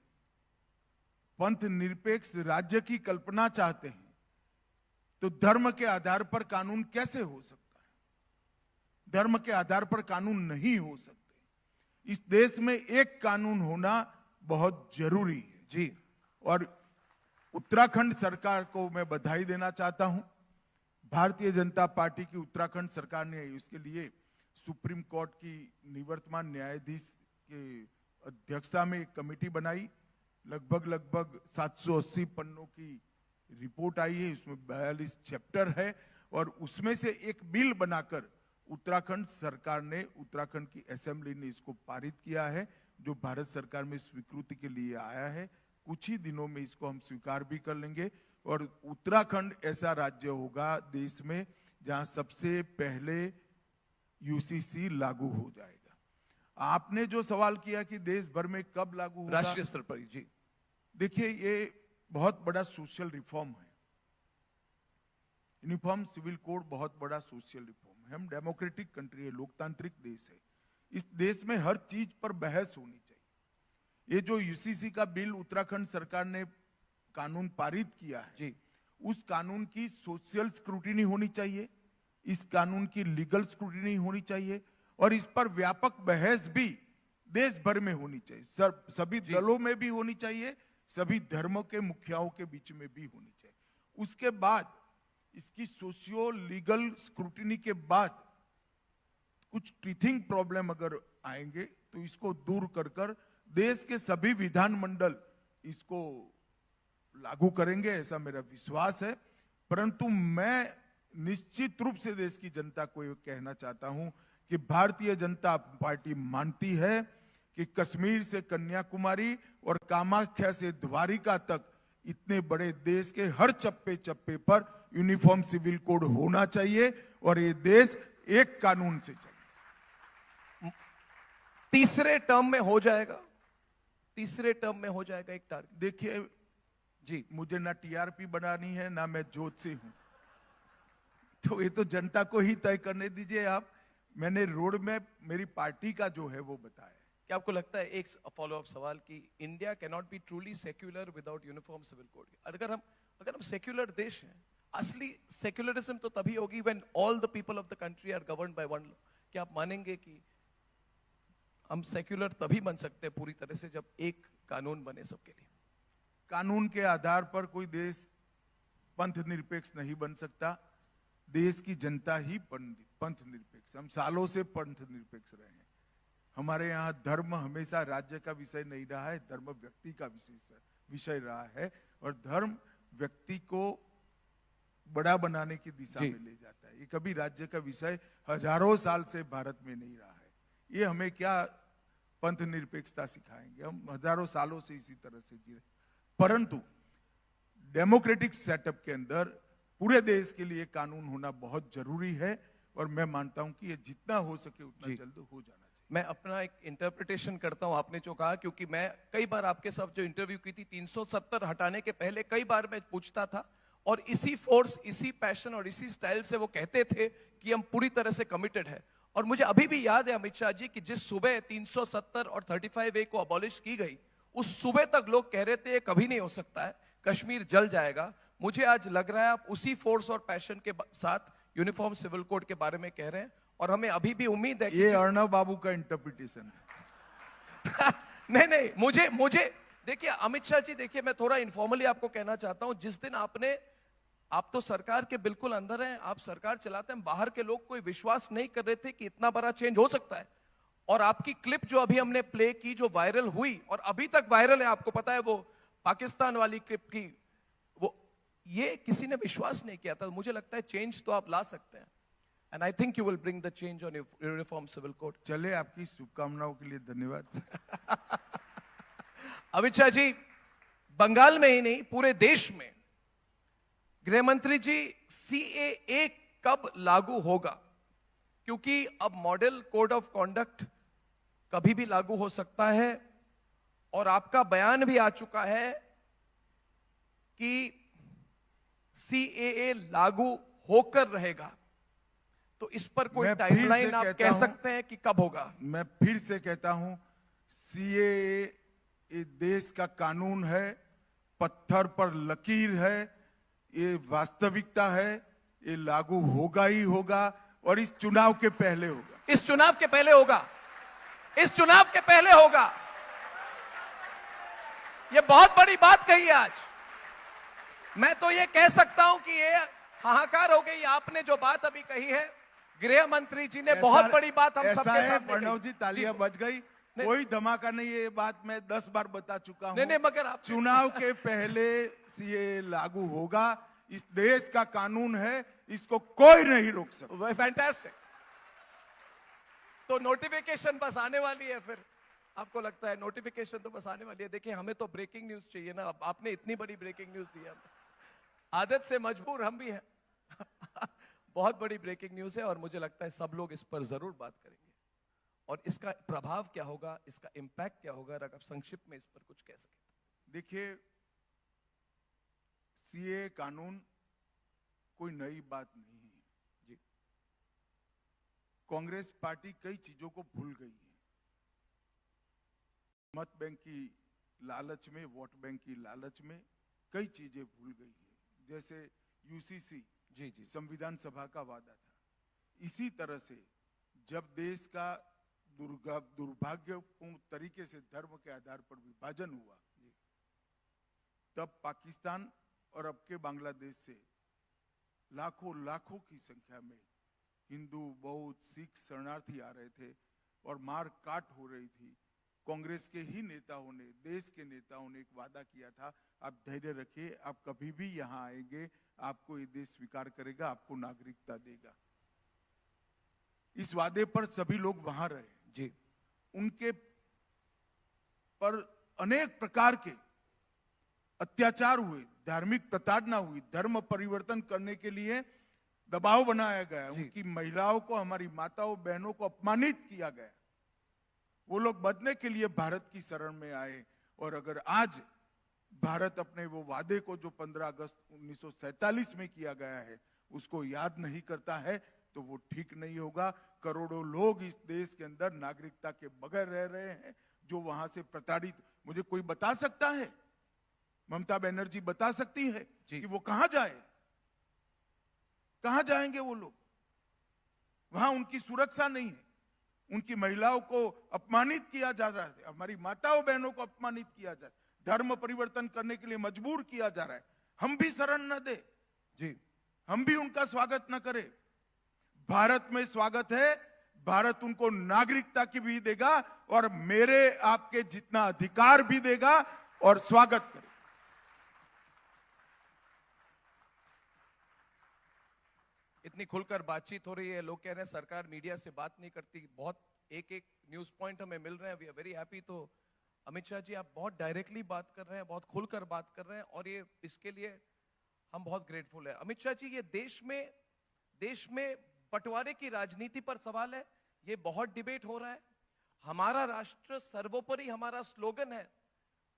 पंथ निरपेक्ष राज्य की कल्पना चाहते हैं, तो धर्म के आधार पर कानून कैसे हो सकता है? धर्म के आधार पर कानून नहीं हो सकते। इस देश में एक कानून होना बहुत जरूरी है। जी, और उत्तराखंड सरकार को मैं बधाई देना चाहता हूं। भारतीय जनता पार्टी की उत्तराखंड सरकार ने इसके लिए सुप्रीम कोर्ट की निवर्तमान न्यायाधीश के अध्यक्षता में एक कमेटी बनाई। लगभग 780 पन्नों की रिपोर्ट आई है, इसमें 42 चैप्टर है और उसमें से एक बिल बनाकर उत्तराखंड सरकार ने, उत्तराखंड की असेंबली ने इसको पारित किया है, जो भारत सरकार में स्वीकृति के लिए आया है। कुछ ही दिनों में इसको हम स्वीकार भी कर लेंगे और उत्तराखंड ऐसा राज्य होगा देश में जहां सबसे पहले यूसीसी लागू हो जाएगा। आपने जो सवाल किया कि देश भर में कब लागू होगा, राष्ट्रीय स्तर पर। जी, देखिए ये बहुत बड़ा सोशल रिफॉर्म है। यूनिफॉर्म सिविल कोड बहुत बड़ा सोशल रिफॉर्म है। हम डेमोक्रेटिक कंट्री है, लोकतांत्रिक देश है। इस देश में हर चीज पर बहस होनी चाहिए। ये जो यूसीसी का बिल उत्तराखंड सरकार ने कानून पारित किया है जी, उस कानून की सोशल स्क्रूटिनी होनी चाहिए, इस कानून की लीगल स्क्रूटिनी होनी चाहिए और इस पर व्यापक बहस भी देश भर में होनी चाहिए। सभी दलों में भी होनी चाहिए, सभी धर्मों के मुखियाओं के बीच में भी होनी चाहिए। उसके बाद इसकी सोशियो लीगल स्क्रूटिनी के बाद कुछ टीथिंग प्रॉब्लम अगर आएंगे तो इसको दूर कर देश के सभी विधानमंडल इसको लागू करेंगे, ऐसा मेरा विश्वास है। परंतु मैं निश्चित रूप से देश की जनता को ये कहना चाहता हूं कि भारतीय जनता पार्टी मानती है कि कश्मीर से कन्याकुमारी और कामाख्या से द्वारिका तक इतने बड़े देश के हर चप्पे चप्पे पर यूनिफॉर्म सिविल कोड होना चाहिए और ये देश एक कानून से चले। तीसरे टर्म में हो जाएगा, तीसरे टर्म में हो जाएगा एक टारगेट। देखिए जी, मुझे ना टीआरपी बनानी है ना मैं जोत से हूं, तो ये तो जनता को ही तय करने दीजिए आप। मैंने रोड मैप मेरी पार्टी का जो है वो बताया। क्या आपको लगता है, एक फॉलो अप सवाल, कि India can not be truly secular without uniform civil code? अगर हम सेक्युलर देश हैं, असली सेक्युलरिज्म तो तभी होगी when all the people of the country are governed by one law. क्या आप मानेंगे कि हम सेक्युलर तभी बन सकते हैं पूरी तरह से जब एक कानून बने सबके लिए? कानून के आधार पर कोई देश पंथ निरपेक्ष नहीं बन सकता। देश की जनता ही पंथ निरपेक्ष। हम सालों से पंथ निरपेक्ष रहे हैं। हमारे यहाँ धर्म हमेशा राज्य का विषय नहीं रहा है, धर्म व्यक्ति का विषय रहा है, और धर्म व्यक्ति को बड़ा बनाने की दिशा में ले जाता है। ये कभी राज्य का विषय हजारों साल से भारत में नहीं रहा है। ये हमें क्या पंथ निरपेक्षता सिखाएंगे? हम हजारों सालों से इसी तरह से जी रहे। परंतु डेमोक्रेटिक सेटअप के अंदर पूरे देश के लिए कानून होना बहुत जरूरी है, और मैं मानता हूं कि ये जितना हो सके उतना जल्द हो जाना चाहिए। मैं अपना एक इंटरप्रिटेशन करता हूं आपने जो कहा, क्योंकि मैं कई बार आपके साथ जो इंटरव्यू की थी 370 हटाने के पहले कई बार मैं पूछता था, और इसी फोर्स, इसी पैशन और इसी स्टाइल से वो कहते थे कि हम पूरी तरह से कमिटेड है। और मुझे अभी भी याद है अमित शाह जी कि जिस सुबह 370 और 35A को अबॉलिश की गई, उस सुबह तक लोग कह रहे थे ये कभी नहीं हो सकता है, कश्मीर जल जाएगा। मुझे आज लग रहा है आप उसी फोर्स और पैशन के साथ यूनिफॉर्म सिविल कोड के बारे में कह रहे हैं, और हमें अभी भी उम्मीद है कि ये अर्णब बाबू का इंटरप्रिटेशन है। नहीं, मुझे देखिए अमित शाह जी, देखिए मैं थोड़ा इनफॉर्मली आपको कहना चाहता हूं, जिस दिन आप तो सरकार के बिल्कुल अंदर हैं, आप सरकार चलाते हैं, बाहर के लोग कोई विश्वास नहीं कर रहे थे कि इतना बड़ा चेंज हो सकता है। और आपकी क्लिप जो अभी हमने प्ले की, जो वायरल हुई और अभी तक वायरल है, आपको पता है, वो पाकिस्तान वाली क्लिप की, वो ये किसी ने विश्वास नहीं किया था। मुझे लगता है चेंज तो आप ला सकते हैं, and I think you will bring the change on uniform civil code. चले, आपकी शुभकामनाओं के लिए धन्यवाद। अमित शाह जी, बंगाल में ही नहीं पूरे देश में, गृह मंत्री जी, CAA कब लागू होगा? क्योंकि अब मॉडल कोड ऑफ कॉन्डक्ट कभी भी लागू हो सकता है, और आपका बयान भी आ चुका है कि CAA लागू होकर रहेगा। तो इस पर कोई टाइमलाइन आप कह सकते हैं कि कब होगा? मैं फिर से कहता हूं, CAA ये देश का कानून है, पत्थर पर लकीर है, ये वास्तविकता है, ये लागू होगा ही होगा, और इस चुनाव के पहले होगा। इस चुनाव के पहले होगा, इस चुनाव के पहले होगा। ये बहुत बड़ी बात कही है आज। मैं तो ये कह सकता हूं कि ये हाहाकार हो गई आपने जो बात अभी कही है। गृह मंत्री जी ने बहुत बड़ी बात हम सबके सामने कही। प्रणव जी, तालियां बज गई, कोई धमाका नहीं। ये बात मैं 10 बार बता चुका हूं। नहीं, मगर आप चुनाव के पहले CAA लागू होगा। इस देश का कानून है, इसको कोई नहीं रोक सकता। फैंटास्टिक। तो नोटिफिकेशन बस आने वाली है, फिर आपको लगता है नोटिफिकेशन तो बस आने वाली है? देखिए, हमें तो ब्रेकिंग न्यूज चाहिए ना। अब आपने इतनी बड़ी ब्रेकिंग न्यूज दी है, आदत से मजबूर हम भी हैं। बहुत बड़ी ब्रेकिंग न्यूज है, और मुझे लगता है सब लोग इस पर जरूर बात करेंगे, और इसका प्रभाव क्या होगा, इसका इंपैक्ट क्या होगा, अगर आप संक्षिप्त में इस पर कुछ कह सकें। देखिए, CAA कानून कोई नई बात नहीं है जी। कांग्रेस पार्टी कई चीजों को भूल गई है। मत बैंक की लालच में, वोट बैंक की लालच में कई चीजें भूल गई है। जैसे UCC, जी, संविधान सभा का वादा था। इसी तरह से जब देश का दुर्भाग्यपूर्ण तरीके से धर्म के आधार पर विभाजन हुआ, तब पाकिस्तान और अब के बांग्लादेश से लाखों की संख्या में हिंदू, बौद्ध, सिख शरणार्थी आ रहे थे, और मार काट हो रही थी। कांग्रेस के ही नेताओं ने, देश के नेताओं ने एक वादा किया था, आप धैर्य रखिए, आप कभी भी यहां आएंगे, आपको ये देश स्वीकार करेगा, आपको नागरिकता देगा। इस वादे पर सभी लोग वहां रहे जी। उनके पर अनेक प्रकार के अत्याचार हुए, धार्मिक प्रताड़ना हुई, धर्म परिवर्तन करने के लिए दबाव बनाया गया, उनकी महिलाओं को, हमारी माताओं बहनों को अपमानित किया गया। वो लोग बदलने के लिए भारत की शरण में आए, और अगर आज भारत अपने वो वादे को जो 15 अगस्त 1947 में किया गया है उसको याद नहीं करता है तो वो ठीक नहीं होगा। करोड़ों लोग इस देश के अंदर नागरिकता के बगैर रह रहे हैं, जो वहां से प्रताड़ित, मुझे कोई बता सकता है, ममता बनर्जी बता सकती है कि वो कहां जाए, कहां जाएंगे वो लोग? वहां उनकी सुरक्षा नहीं है, उनकी महिलाओं को अपमानित किया जा रहा है, हमारी माताओं बहनों को अपमानित किया जा रहा है, धर्म परिवर्तन करने के लिए मजबूर किया जा रहा है। हम भी शरण न दे जी, हम भी उनका स्वागत न करें। भारत में स्वागत है, भारत उनको नागरिकता की भी देगा और मेरे आपके जितना अधिकार भी देगा और स्वागत करें। इतनी खुलकर बातचीत हो रही है, लोग कह रहे हैं सरकार मीडिया से बात नहीं करती, बहुत एक एक न्यूज पॉइंट हमें मिल रहे हैं, वी आर वेरी हैप्पी। तो अमित शाह जी, आप बहुत डायरेक्टली बात कर रहे हैं, बहुत खुलकर बात कर रहे हैं, और ये इसके लिए हम बहुत ग्रेटफुल है। अमित शाह जी, ये देश में बंटवारे की राजनीति पर सवाल है, ये बहुत डिबेट हो रहा है। हमारा राष्ट्र सर्वोपरि हमारा स्लोगन है,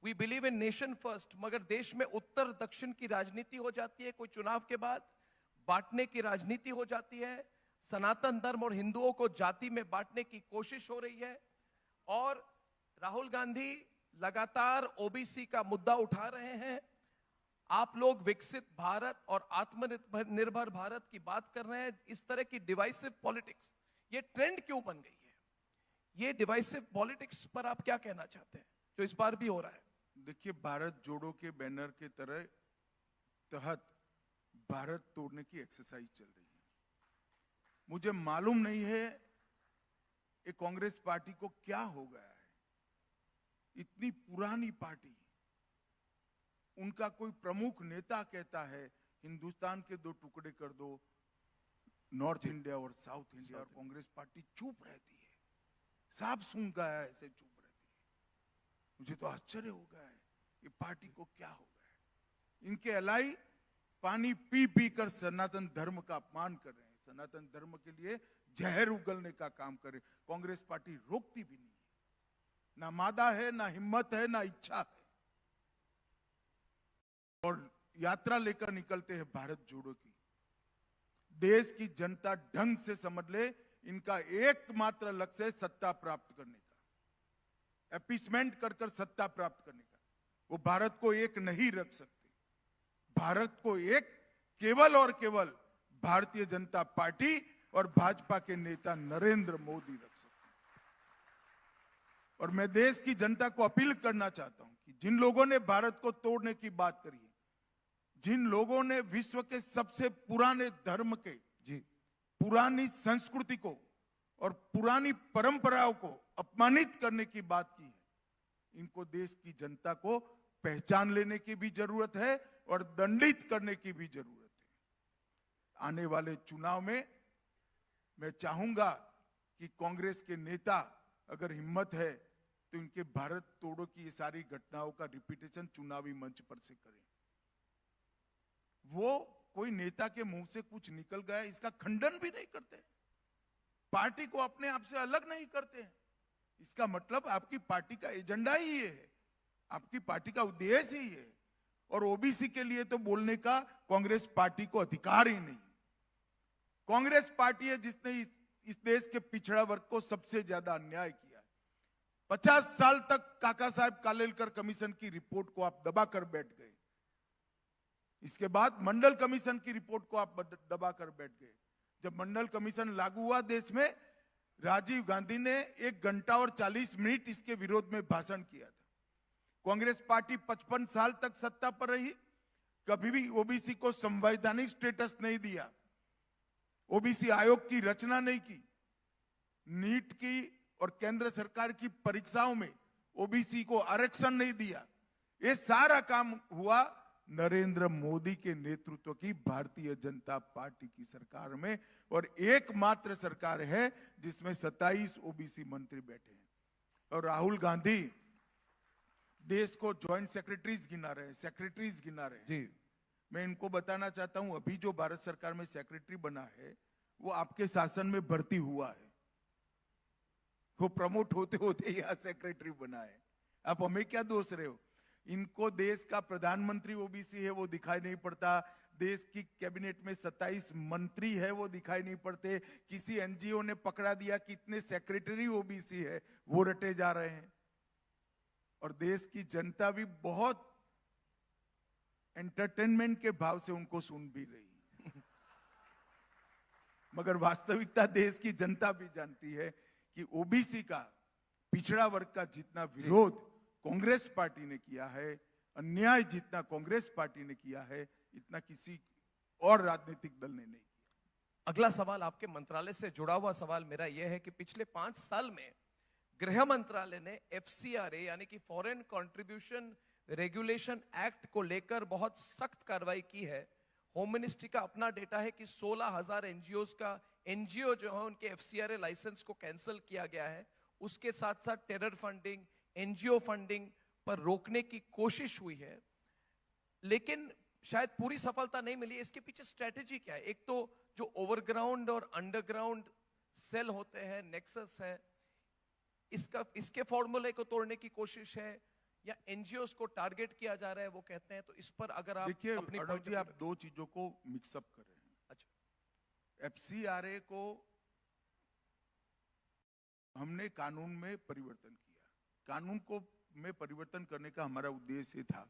we believe in nation first, मगर देश में उत्तर दक्षिण की राजनीति हो जाती है, कोई चुनाव के बाद बांटने की राजनीति हो जाती है, सनातन धर्म और हिंदुओं को जाति में बांटने की कोशिश हो रही है, और राहुल गांधी लगातार ओबीसी का मुद्दा उठा रहे हैं। आप लोग विकसित भारत और आत्मनिर्भर भारत की बात कर रहे हैं। इस तरह की डिवाइसिव पॉलिटिक्स, ये ट्रेंड क्यों बन गई है? ये डिवाइसिव पॉलिटिक्स पर आप क्या कहना चाहते हैं, जो इस बार भी हो रहा है? देखिए, भारत जोड़ो के बैनर के तहत भारत तोड़ने की एक्सरसाइज चल रही है। मुझे मालूम नहीं है ये कांग्रेस पार्टी को क्या हो गया है, इतनी पुरानी पार्टी, उनका कोई प्रमुख नेता कहता है हिंदुस्तान के 2 टुकड़े कर दो, नॉर्थ इंडिया और साउथ इंडिया, और कांग्रेस पार्टी चुप रहती है, सांप सूंघ गया है ऐसे चुप रहती है। मुझे तो आश्चर्य हो गया है ये पार्टी को क्या हो गया है। इनके अलाई पानी पी पी कर सनातन धर्म का अपमान कर रहे हैं, सनातन धर्म के लिए जहर उगलने का काम कर रहे हैं। कांग्रेस पार्टी रोकती भी नहीं है, ना मादा है, ना हिम्मत है, ना इच्छा है, और यात्रा लेकर निकलते हैं भारत जोड़ो की। देश की जनता ढंग से समझ ले, इनका एकमात्र लक्ष्य है सत्ता प्राप्त करने का, एपीसमेंट कर कर सत्ता प्राप्त करने का। वो भारत को एक नहीं रख सकते। भारत को एक केवल और केवल भारतीय जनता पार्टी और भाजपा के नेता नरेंद्र मोदी रख सकते हैं। और मैं देश की जनता को अपील करना चाहता हूं कि जिन लोगों ने भारत को तोड़ने की बात करी है, जिन लोगों ने विश्व के सबसे पुराने धर्म के, पुरानी संस्कृति को और पुरानी परंपराओं को अपमानित करने की बात की है, इनको देश की जनता को पहचान लेने की भी जरूरत है और दंडित करने की भी जरूरत है। आने वाले चुनाव में मैं चाहूंगा कि कांग्रेस के नेता अगर हिम्मत है तो इनके भारत तोड़ो की ये सारी घटनाओं का रिपीटेशन चुनावी मंच पर से करें। वो कोई नेता के मुंह से कुछ निकल गया इसका खंडन भी नहीं करते, पार्टी को अपने आप से अलग नहीं करते हैं। इसका मतलब आपकी पार्टी का एजेंडा ही ये है, आपकी पार्टी का उद्देश्य ही है, और ओबीसी के लिए तो बोलने का कांग्रेस पार्टी को अधिकार ही नहीं। कांग्रेस पार्टी है जिसने इस देश के पिछड़ा वर्ग को सबसे ज्यादा अन्याय किया है। 50 साल तक काका साहब कालेलकर कमीशन की रिपोर्ट को आप दबाकर बैठ गए, इसके बाद मंडल कमीशन की रिपोर्ट को आप दबाकर बैठ गए। जब मंडल कमीशन लागू हुआ देश में, राजीव गांधी ने 1 घंटा और 40 मिनट इसके विरोध में भाषण किया था। कांग्रेस पार्टी 55 साल तक सत्ता पर रही, कभी भी ओबीसी को संवैधानिक स्टेटस नहीं दिया, ओबीसी आयोग की रचना नहीं की, नीट की और केंद्र सरकार की परीक्षाओं में ओबीसी को आरक्षण नहीं दिया। ये सारा काम हुआ नरेंद्र मोदी के नेतृत्व की भारतीय जनता पार्टी की सरकार में, और एकमात्र सरकार है जिसमें 27 ओबीसी मंत्री बैठे हैं। और राहुल गांधी देश को ज्वाइंट सेक्रेटरीज गिना रहे हैं, सेक्रेटरीज गिना रहे हैं। जी, मैं इनको बताना चाहता हूं, अभी जो भारत सरकार में सेक्रेटरी बना है वो आपके शासन में भर्ती हुआ है, वो प्रमोट होते होते यहां सेक्रेटरी बना है। आप हमें क्या दोष रहे हो? इनको देश का प्रधानमंत्री ओबीसी है वो दिखाई नहीं पड़ता, देश की कैबिनेट में 27 मंत्री है वो दिखाई नहीं पड़ते, किसी एनजीओ ने पकड़ा दिया कि इतने सेक्रेटरी ओबीसी है वो रटे जा रहे हैं। और देश की जनता भी बहुत एंटरटेनमेंट के भाव से उनको सुन भी रही है। मगर वास्तविकता देश की जनता भी जानती है कि ओबीसी का, पिछड़ा वर्ग का जितना विरोध कांग्रेस पार्टी ने किया है, अन्याय जितना कांग्रेस पार्टी ने किया है, इतना किसी और राजनीतिक दल ने नहीं किया। अगला सवाल आपके मंत्रालय से जुड़ा हुआ सवाल मेरा यह है कि पिछले 5 साल में गृह मंत्रालय ने FCRA यानी कि फॉरेन कंट्रीब्यूशन रेगुलेशन एक्ट को लेकर बहुत सख्त कार्रवाई की है। होम मिनिस्ट्री का अपना डेटा है कि 16,000 एनजीओ जो है उनके FCRA लाइसेंस को कैंसिल किया गया है। उसके साथ साथ टेरर फंडिंग, एनजीओ फंडिंग पर रोकने की कोशिश हुई है, लेकिन शायद पूरी सफलता नहीं मिली। इसके पीछे स्ट्रेटेजी क्या है? एक तो जो ओवरग्राउंड और अंडरग्राउंड सेल होते हैं, नेक्सस है, इसके फॉर्मूले को तोड़ने की कोशिश है, या एनजीओस को टारगेट किया जा रहा है वो कहते हैं। तो इस पर अगर आप देखिए अपनी अर्णब जी, आप दो चीजों को मिक्सअप कर रहे हैं। अच्छा, FCRA को हमने कानून में परिवर्तन किया। कानून को में परिवर्तन करने का हमारा उद्देश्य था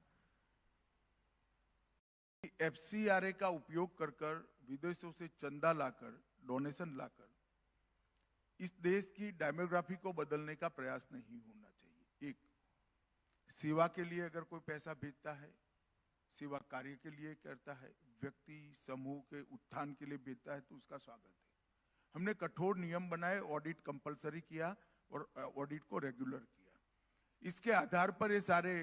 कि FCRA का उपयोग कर कर विदेशों से चंदा लाकर, डोनेशन लाकर इस देश की डेमोग्राफी को बदलने का प्रयास नहीं होना चाहिए। एक, सेवा के लिए अगर कोई पैसा भेजता है, सेवा कार्य के लिए करता है, व्यक्ति समूह के उत्थान के लिए भेजता है तो उसका स्वागत है। हमने कठोर नियम बनाए, ऑडिट कंपलसरी किया और ऑडिट को रेगुलर किया। इसके आधार पर ये सारे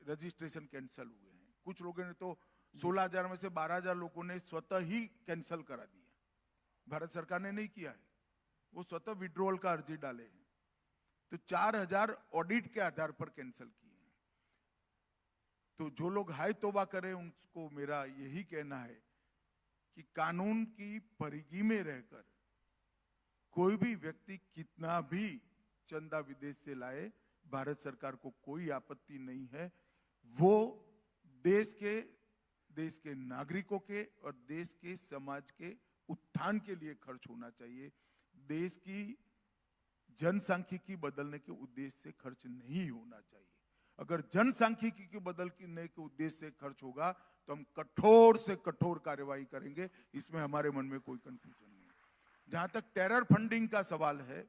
रजिस्ट्रेशन कैंसिल हुए हैं। कुछ लोगों ने तो 16,000 में से 12,000 लोगों ने स्वतः ही कैंसिल करा दिया। भारत सरकार ने नहीं किया है, वो स्वतः विड्रॉल का अर्जी डाले हैं। तो 4,000 ऑडिट के आधार पर कैंसिल किए हैं। तो जो लोग हाय तौबा करें उनको मेरा यही कहना है कि कानून की परिधि में रहकर कोई भी व्यक्ति कितना भी चंदा विदेश से लाए, भारत सरकार को कोई आपत्ति नहीं है। वो देश के नागरिकों के और देश के समाज के उत्थान के लिए खर्च होना चाहिए। देश की जनसांख्यिकी बदलने के उद्देश्य से खर्च नहीं होना चाहिए। अगर जनसांख्यिकी के बदलने के उद्देश्य से खर्च होगा तो हम कठोर से कठोर कार्रवाई करेंगे, इसमें हमारे मन में कोई कंफ्यूजन नहीं। जहां तक टेरर फंडिंग का सवाल है,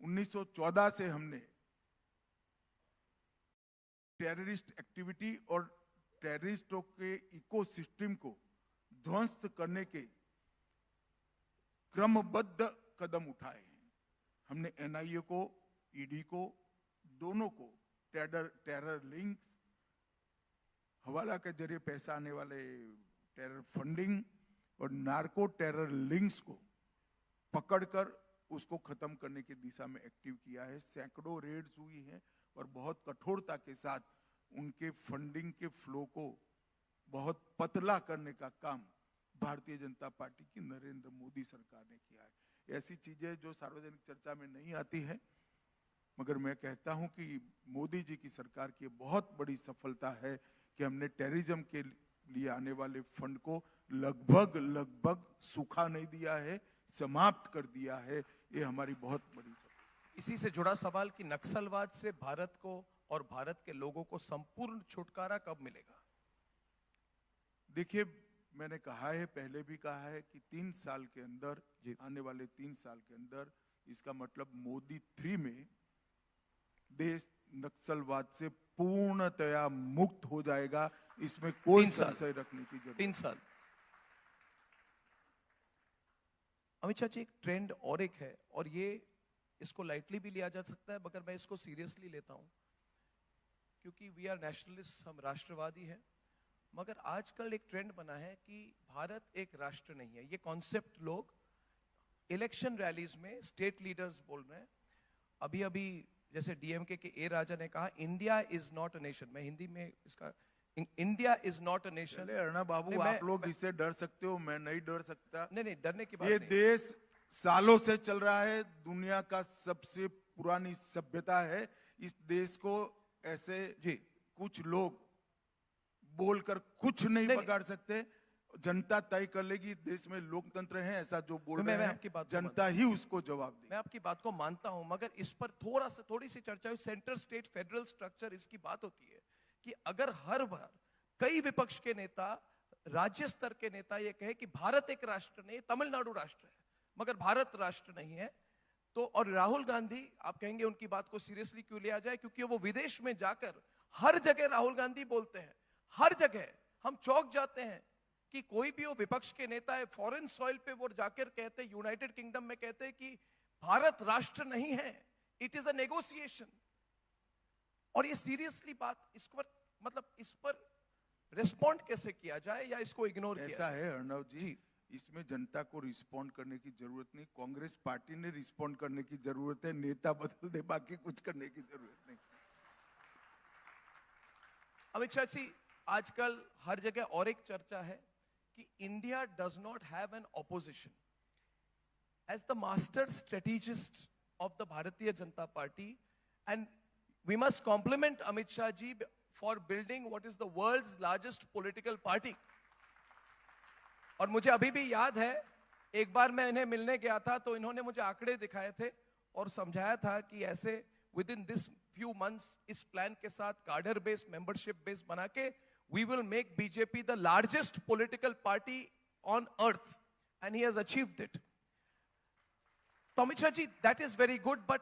1914 से हमने टेररिस्ट एक्टिविटी और टेररिस्टों के इकोसिस्टम को ध्वस्त करने के क्रमबद्ध कदम उठाए हैं। हमने NIA को, ED को, दोनों को टेरर लिंक्स, हवाला के जरिए पैसा आने वाले टेरर फंडिंग और नार्को टेरर लिंक्स को पकड़कर उसको खत्म करने की दिशा में एक्टिव किया है। सैकड़ों रेड्स हुई हैं और बहुत कठोरता के साथ उनके फंडिंग के फ्लो को बहुत पतला करने का काम भारतीय जनता पार्टी की नरेंद्र मोदी सरकार ने किया है। ऐसी चीजें जो सार्वजनिक चर्चा में नहीं आती है, मगर मैं कहता हूं कि मोदी जी की सरकार की बहुत बड़ी सफलता है कि हमने टेररिज्म के लिए आने वाले फंड को लगभग सूखा नहीं दिया है, समाप्त कर दिया है। ये हमारी बहुत बड़ी सफलता। इसी से जुड़ा सवाल कि नक्सलवाद से भारत को और भारत के लोगों को संपूर्ण छुटकारा कब मिलेगा? देखिए, मैंने कहा है, पहले भी कहा है कि 3 साल के अंदर, आने वाले 3 साल के अंदर, इसका मतलब मोदी 3 में देश नक्सलवाद से पूर्णतया मुक्त हो जाएगा। इसमें कोई संशय रखने की जरूरत 3 साल। अमित शाह जी, एक ट्रेंड और एक है, और ये इसको लाइटली भी लिया जा सकता है, मगर मैं इसको सीरियसली लेता हूं क्योंकि वी आर नेशनलिस्ट, हम राष्ट्रवादी हैं। मगर आजकल एक ट्रेंड बना है कि भारत एक राष्ट्र नहीं है। ये कॉन्सेप्ट लोग इलेक्शन रैलीज में स्टेट लीडर्स बोल रहे हैं। अभी अभी जैसे डीएमके के ए राजा ने कहा, India is not a nation. मैं हिंदी में इसका, India is not a nation. चले अर्णब बाबू, आप लोग इससे डर सकते हो, मैं नहीं डर सकता। नहीं, डरने की बात ये नहीं। देश सालों से चल रहा है, दुनिया का सबसे पुरानी सभ्यता है। इस देश को ऐसे जी कुछ लोग बोलकर कुछ नहीं बिगाड़ सकते। जनता तय कर लेगी। देश में लोकतंत्र है, ऐसा जो बोल रहे हैं जनता ही उसको जवाब देगी। मैं आपकी बात को मानता हूं, मगर इस पर थोड़ी सी चर्चा हुई। सेंटर स्टेट फेडरल स्ट्रक्चर, इसकी बात होती है कि अगर हर बार कई विपक्ष के नेता, राज्य स्तर के नेता ये कहे कि भारत एक राष्ट्र नहीं, तमिलनाडु राष्ट्र है मगर भारत राष्ट्र नहीं है, तो और राहुल गांधी, आप कहेंगे उनकी बात को सीरियसली क्यों लिया जाए? क्योंकि वो विदेश में जाकर हर जगह राहुल गांधी बोलते हैं, हर जगह हम चौंक जाते हैं कि कोई भी वो विपक्ष के नेता है, फॉरेन सॉइल पे वो जाकर कहते, यूनाइटेड किंगडम में कहते हैं कि भारत राष्ट्र नहीं है, इट इज अ नेगोशिएशन। और ये सीरियसली बात, इस पर मतलब इस पर रिस्पॉन्ड कैसे किया जाए या इसको इग्नोर किया ऐसा जाए? है अर्णव जी, इसमें जनता को रिस्पॉन्ड करने की जरूरत नहीं, कांग्रेस पार्टी ने रिस्पॉन्ड करने की जरूरत है। नेता बदल दे, बाकी कुछ करने की जरूरत नहीं। अमित शाह जी, आजकल हर जगह और एक चर्चा है कि India does not have an opposition. As the master strategist of the Bharatiya Janata party, and we must compliment Amit Shah ji for building what is the world's largest political party. और मुझे अभी भी याद है, एक बार मैं इन्हें मिलने गया था तो इन्होंने मुझे आंकड़े दिखाए थे और समझाया था कि ऐसे within this few months इस प्लान के साथ कार्डर बेस, मेंबरशिप बेस बना के we will make BJP the largest political party on earth, and he has achieved it. तो Amit Shah ji, that is very good, but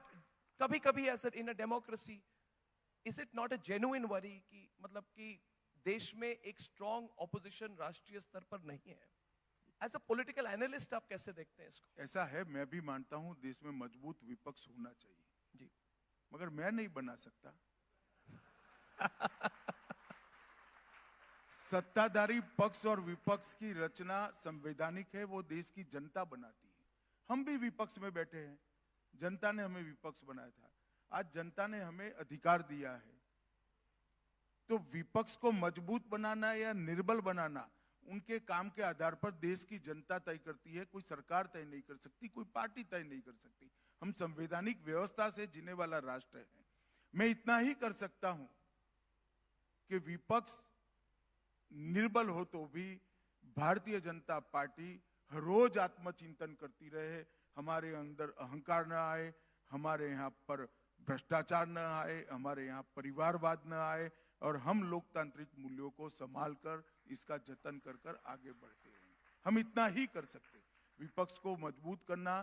कभी कभी ऐसा in a democracy, is it not a genuine worry कि मतलब कि देश में एक स्ट्रॉन्ग ऑपोजिशन राष्ट्रीय स्तर पर नहीं है? एज अ पॉलिटिकल एनालिस्ट आप कैसे देखते हैं इसको? ऐसा है, मैं भी मानता हूं देश में मजबूत विपक्ष होना चाहिए जी, मगर मैं नहीं बना सकता। सत्ताधारी पक्ष और विपक्ष की रचना संवैधानिक है, वो देश की जनता बनाती है। हम भी विपक्ष में बैठे हैं, जनता ने हमें विपक्ष बनाया था, आज जनता ने हमें अधिकार दिया है। तो विपक्ष को मजबूत बनाना या निर्बल बनाना उनके काम के आधार पर देश की जनता तय करती है। कोई सरकार तय नहीं कर सकती, कोई पार्टी तय नहीं कर सकती। हम संवैधानिक व्यवस्था से जीने वाला राष्ट्र है। मैं इतना ही कर सकता हूं कि विपक्ष निर्बल हो तो भी भारतीय जनता पार्टी हर रोज आत्मचिंतन करती रहे, हमारे अंदर अहंकार न आए, हमारे यहाँ पर भ्रष्टाचार न आए, हमारे यहाँ परिवारवाद न आए, और हम लोकतांत्रिक मूल्यों को संभाल कर इसका जतन कर कर आगे बढ़ते हैं। हम इतना ही कर सकते। विपक्ष को मजबूत करना,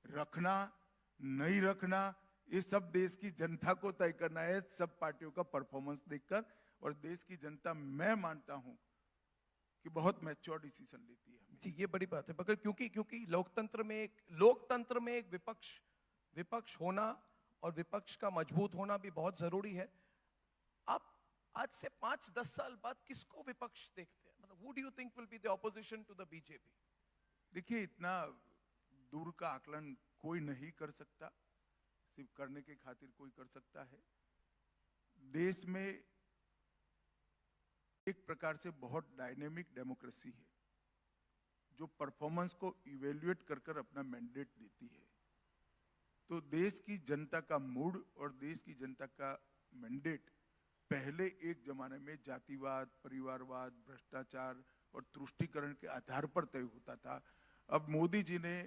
रखना, नहीं रखना, ये सब देश की जनता को तय करना है, सब पार्टियों का परफॉर्मेंस देखकर। और देश की जनता, मैं मानता हूं कि बहुत मैच्योर डिसीजन लेती है। जी, ये बड़ी बात है, मगर क्योंकि लोकतंत्र में एक विपक्ष होना और विपक्ष का मजबूत होना भी बहुत जरूरी है। आप आज से 5-10 साल बाद किसको विपक्ष देखते हैं? मतलब who do you think will be the opposition to the BJP? देखिए, इतना दूर का आकलन कोई नहीं कर सकता, सिर्फ करने के खातिर कोई कर सकता है। देश में एक प्रकार से बहुत डायनेमिक डेमोक्रेसी है जो परफॉर्मेंस को इवेल्युएट कर कर अपना मैंडेट देती है। तो देश की जनता का मूड और देश की जनता का मैंडेट पहले एक जमाने में जातिवाद, परिवारवाद, भ्रष्टाचार और तुष्टीकरण के आधार पर तय होता था। अब मोदी जी ने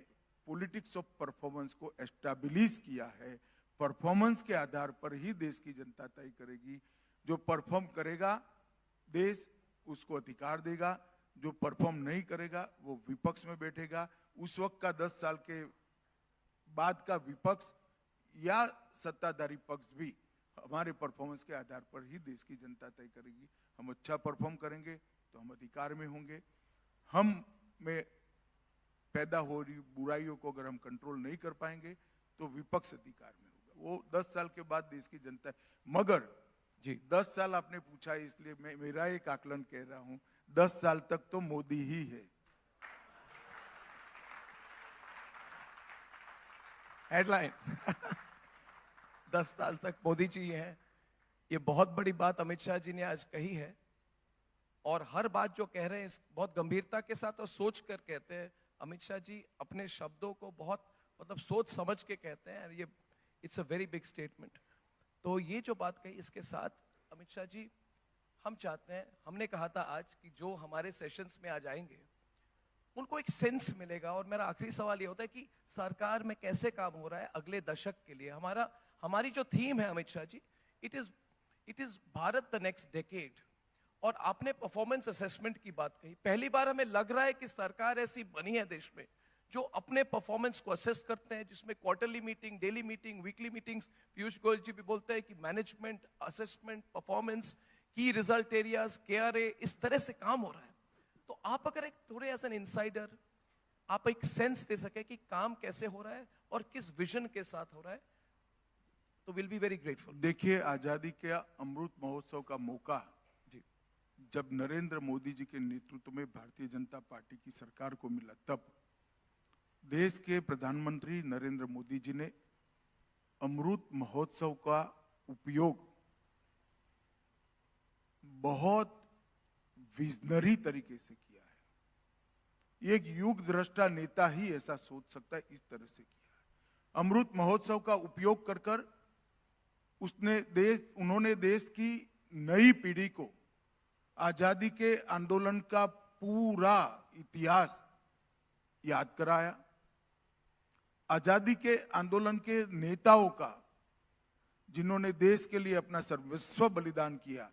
पॉलिटिक्स ऑफ परफॉर्मेंस को एस्टैब्लिश किया है। परफॉर्मेंस के आधार पर ही देश की जनता तय करेगी। जो परफॉर्म करेगा देश उसको अधिकार देगा, जो परफॉर्म नहीं करेगा वो विपक्ष में बैठेगा। उस वक्त का 10 साल के बाद का विपक्ष या सत्ताधारी पक्ष भी हमारे परफॉर्मेंस के आधार पर ही देश की जनता तय करेगी। हम अच्छा परफॉर्म करेंगे तो हम अधिकार में होंगे। हम में पैदा हो रही बुराइयों को अगर हम कंट्रोल नहीं कर पाएंगे तो विपक्ष अधिकार में होगा। वो 10 साल के बाद देश की जनता है। मगर जी 10 साल आपने पूछा है, इसलिए मैं मेरा एक आकलन कह रहा हूं, 10 साल तक तो मोदी ही है। हेडलाइन 10 साल तक मोदी जी हैं। ये बहुत बड़ी बात अमित शाह जी ने आज कही है, और हर बात जो कह रहे हैं बहुत गंभीरता के साथ और सोच कर कहते हैं। अमित शाह जी अपने शब्दों को बहुत मतलब सोच समझ के कहते हैं, और ये it's a very big statement. तो ये जो बात कही, इसके साथ अमित शाह जी, हम चाहते हैं, हमने कहा था आज कि जो हमारे सेशंस में आ जाएंगे उनको एक सेंस मिलेगा। और मेरा आखिरी सवाल ये होता है कि सरकार में कैसे काम हो रहा है अगले दशक के लिए। हमारी जो थीम है Amit Shah ji, it is Bharat the next decade. और आपने परफॉर्मेंस असेसमेंट की बात कही। पहली बार हमें लग रहा है कि सरकार ऐसी बनी है देश में जो अपने परफॉर्मेंस को असेस करते हैं, जिसमें quarterly meeting, daily meeting, weekly meetings, Piyush Goyal ji भी बोलते हैं कि management, assessment, performance, key result areas, KRA, इस तरह से काम हो रहा है। तो आप अगर एक थोड़े एज एन इनसाइडर आप एक सेंस दे सके कि काम कैसे हो रहा है और किस विजन के साथ हो रहा है, तो विल बी वेरी ग्रेटफुल। देखिए, आजादी के अमृत महोत्सव का मौका जब नरेंद्र मोदी जी के नेतृत्व में भारतीय जनता पार्टी की सरकार को मिला, तब देश के प्रधानमंत्री नरेंद्र मोदी जी ने अमृत महोत्सव का उपयोग बहुत विजनरी तरीके से किया है। एक युग दृष्टा नेता ही ऐसा सोच सकता है, इस तरह से किया है। अमृत महोत्सव का उपयोग कर कर उन्होंने देश की नई पीढ़ी को आजादी के आंदोलन का पूरा इतिहास याद कराया। आजादी के आंदोलन के नेताओं का, जिन्होंने देश के लिए अपना सर्वस्व बलिदान किया,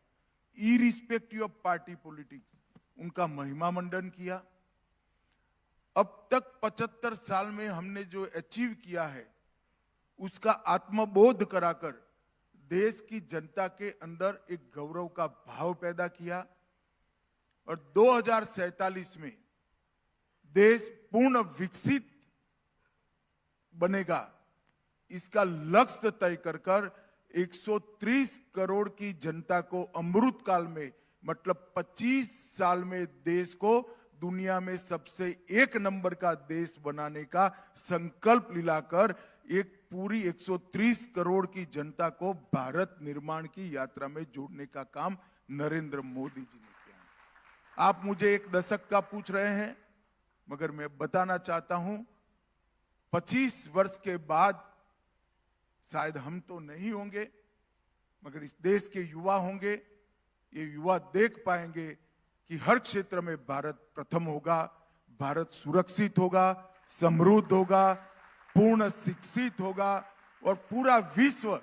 इरिस्पेक्टिव ऑफ पार्टी पॉलिटिक्स, उनका महिमा मंडन किया। अब तक 75 साल में हमने जो अचीव किया है उसका आत्मबोध कराकर देश की जनता के अंदर एक गौरव का भाव पैदा किया। और 2047 में देश पूर्ण विकसित बनेगा, इसका लक्ष्य तय कर 130 करोड़ की जनता को अमृत काल में, मतलब 25 साल में देश को दुनिया में सबसे 1 नंबर का देश बनाने का संकल्प लिलाकर एक पूरी 130 करोड़ की जनता को भारत निर्माण की यात्रा में जोड़ने का काम नरेंद्र मोदी जी ने किया। आप मुझे 1 दशक का पूछ रहे हैं, मगर मैं बताना चाहता हूं 25 वर्ष के बाद शायद हम तो नहीं होंगे, मगर इस देश के युवा होंगे। ये युवा देख पाएंगे कि हर क्षेत्र में भारत प्रथम होगा, भारत सुरक्षित होगा, समृद्ध होगा, पूर्ण शिक्षित होगा, और पूरा विश्व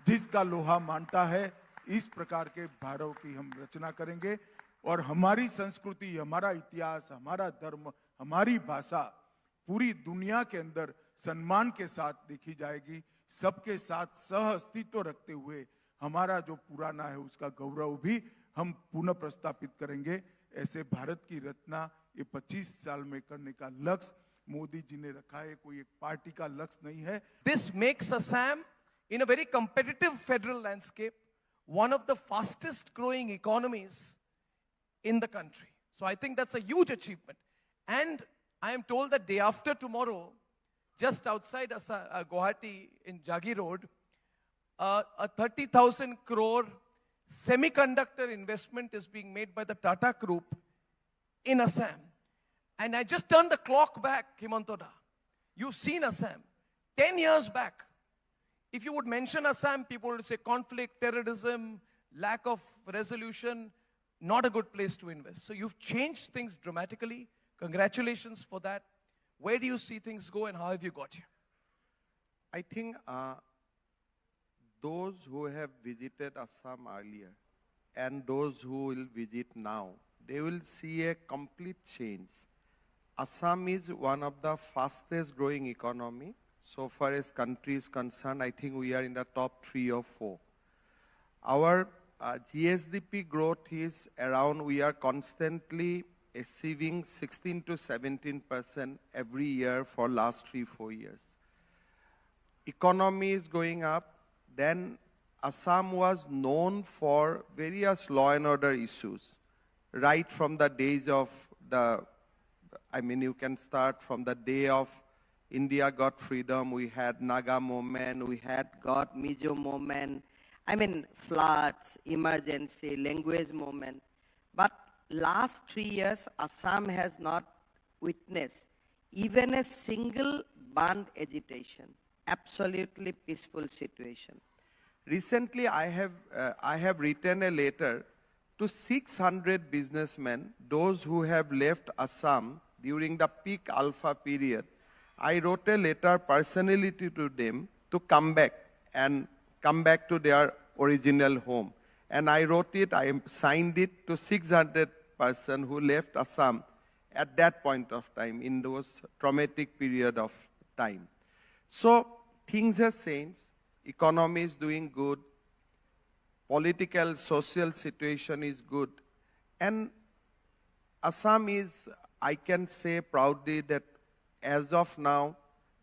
जिसका लोहा मानता है, इस प्रकार के भारत की हम रचना करेंगे। और हमारी संस्कृति, हमारा इतिहास, हमारा धर्म, हमारी भाषा पूरी दुनिया के अंदर सम्मान के साथ देखी जाएगी। सबके साथ सह अस्तित्व रखते हुए हमारा जो पुराना है उसका गौरव भी हम पुनः प्रस्तापित करेंगे। ऐसे भारत की रचना ये 25 साल में करने का लक्ष्य मोदी जी ने रखा है, कोई एक पार्टी का लक्ष्य नहीं है। This makes Assam, in a very competitive federal landscape, one of the fastest growing economies in the country. So I think that's a huge achievement. And I am told that day after tomorrow, just outside Guwahati in Jagi Road, a 30,000 crore semiconductor investment is being made by the Tata Group in Assam. And I just turned the clock back, Himantoda. You've seen Assam 10 years back. If you would mention Assam, people would say conflict, terrorism, lack of resolution, not a good place to invest. So you've changed things dramatically. Congratulations for that. Where do you see things go and how have you got here? I think those who have visited Assam earlier and those who will visit now, they will see a complete change. Assam is one of the fastest growing economy. So far as country is concerned, I think we are in the top 3 or 4. Our GSDP growth is around, we are constantly achieving 16 to 17% every year for last 3-4 years. economy is going up. Then Assam was known for various law and order issues, right from the days of you can start from the day of India got freedom. We had Naga movement, we had got Mizo movement, floods, emergency, language movement. But last 3 years, Assam has not witnessed even a single band agitation, absolutely peaceful situation. Recently, I have written a letter to 600 businessmen, those who have left Assam during the peak alpha period. I wrote a letter personally to them to come back to their original home. And I wrote it, I signed it to 600 persons who left Assam at that point of time, in those traumatic period of time. So things have changed, economy is doing good, political, social situation is good. And Assam is, I can say proudly that as of now,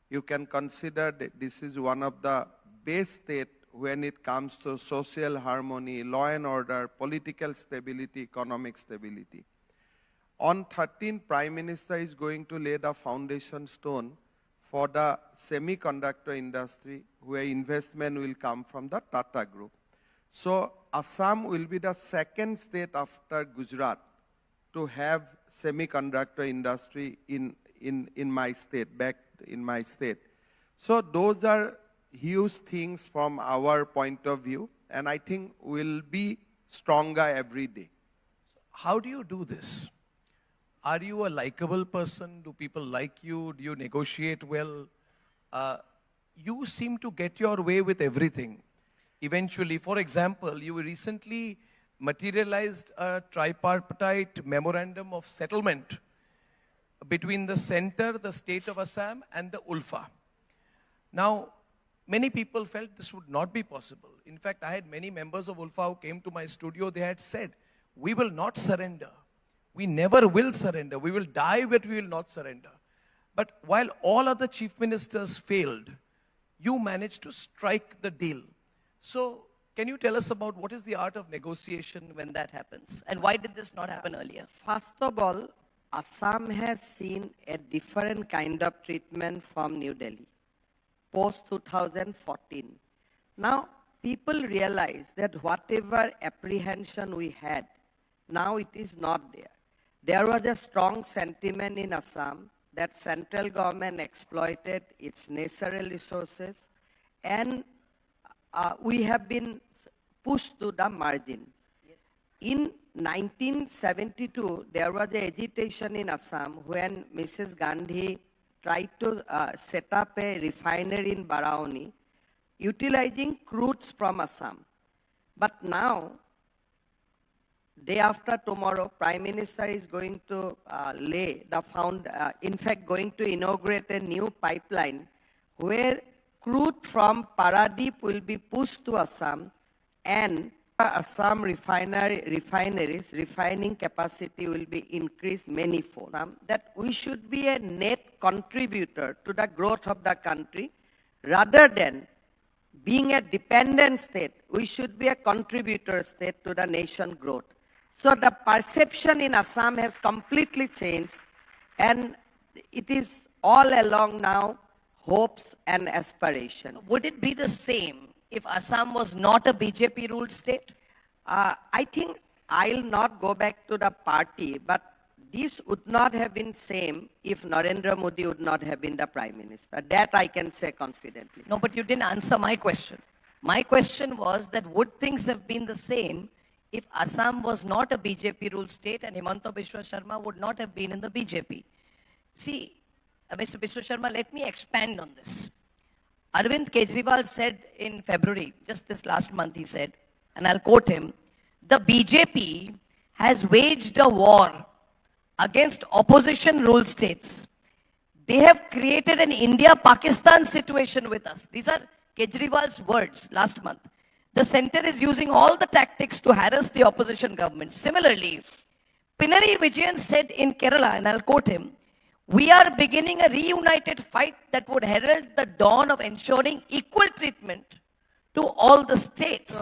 you can consider that this is one of the best states when it comes to social harmony, law and order, political stability, economic stability. On 13th, Prime Minister is going to lay the foundation stone for the semiconductor industry, where investment will come from the Tata Group. So Assam will be the second state after Gujarat to have semiconductor industry in my state, back in my state. So those are huge things from our point of view, and I think we'll be stronger every day. How do you do this? Are you a likable person? Do people like you? Do you negotiate well? You seem to get your way with everything. Eventually, for example, you recently materialized a tripartite memorandum of settlement between the center, the state of Assam, and the ULFA. Now, many people felt this would not be possible. In fact, I had many members of ULFA who came to my studio. They had said, we will not surrender. We never will surrender. We will die, but we will not surrender. But while all other chief ministers failed, you managed to strike the deal. So, can you tell us about what is the art of negotiation when that happens? And why did this not happen earlier? First of all, Assam has seen a different kind of treatment from New Delhi, post-2014. Now, people realize that whatever apprehension we had, now it is not there. There was a strong sentiment in Assam that central government exploited its natural resources, and we have been pushed to the margin. Yes. In 1972, there was an agitation in Assam when Mrs. Gandhi tried to set up a refinery in Barauni, utilizing crudes from Assam. But now, day after tomorrow, Prime Minister is going to going to inaugurate a new pipeline where crude from Paradip will be pushed to Assam, and Assam refineries, refining capacity will be increased manifold. That we should be a net contributor to the growth of the country rather than being a dependent state. We should be a contributor state to the nation growth. So the perception in Assam has completely changed, and it is all along now hopes and aspiration. Would it be the same if Assam was not a BJP-ruled state? I think I'll not go back to the party, but this would not have been same if Narendra Modi would not have been the Prime Minister. That I can say confidently. No, but you didn't answer my question. My question was that would things have been the same if Assam was not a BJP-ruled state and Himanta Biswa Sharma would not have been in the BJP? See, Mr. Biswa Sharma, let me expand on this. Arvind Kejriwal said in February, just this last month, he said, and I'll quote him, the BJP has waged a war against opposition-ruled states. They have created an India-Pakistan situation with us. These are Kejriwal's words last month. The center is using all the tactics to harass the opposition government. Similarly, Pinarayi Vijayan said in Kerala, and I'll quote him, We are beginning a reunited fight that would herald the dawn of ensuring equal treatment to all the states.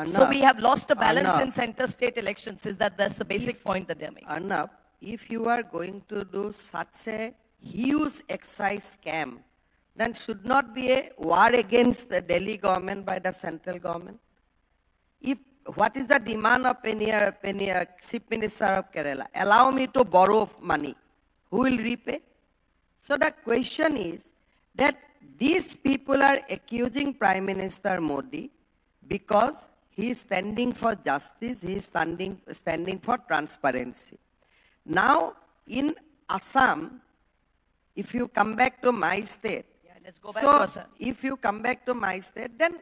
So we have lost a balance in center-state elections. That's the basic point that they're making? Arnab, if you are going to do such a huge excise scam, then should not be a war against the Delhi government by the central government? If what is the demand of Chief Minister of Kerala? Allow me to borrow money. Who will repay? So the question is that these people are accusing Prime Minister Modi because he is standing for justice, he is standing for transparency. Now in Assam, if you come back to my state, let's go back to Assam. If you come back to my state, then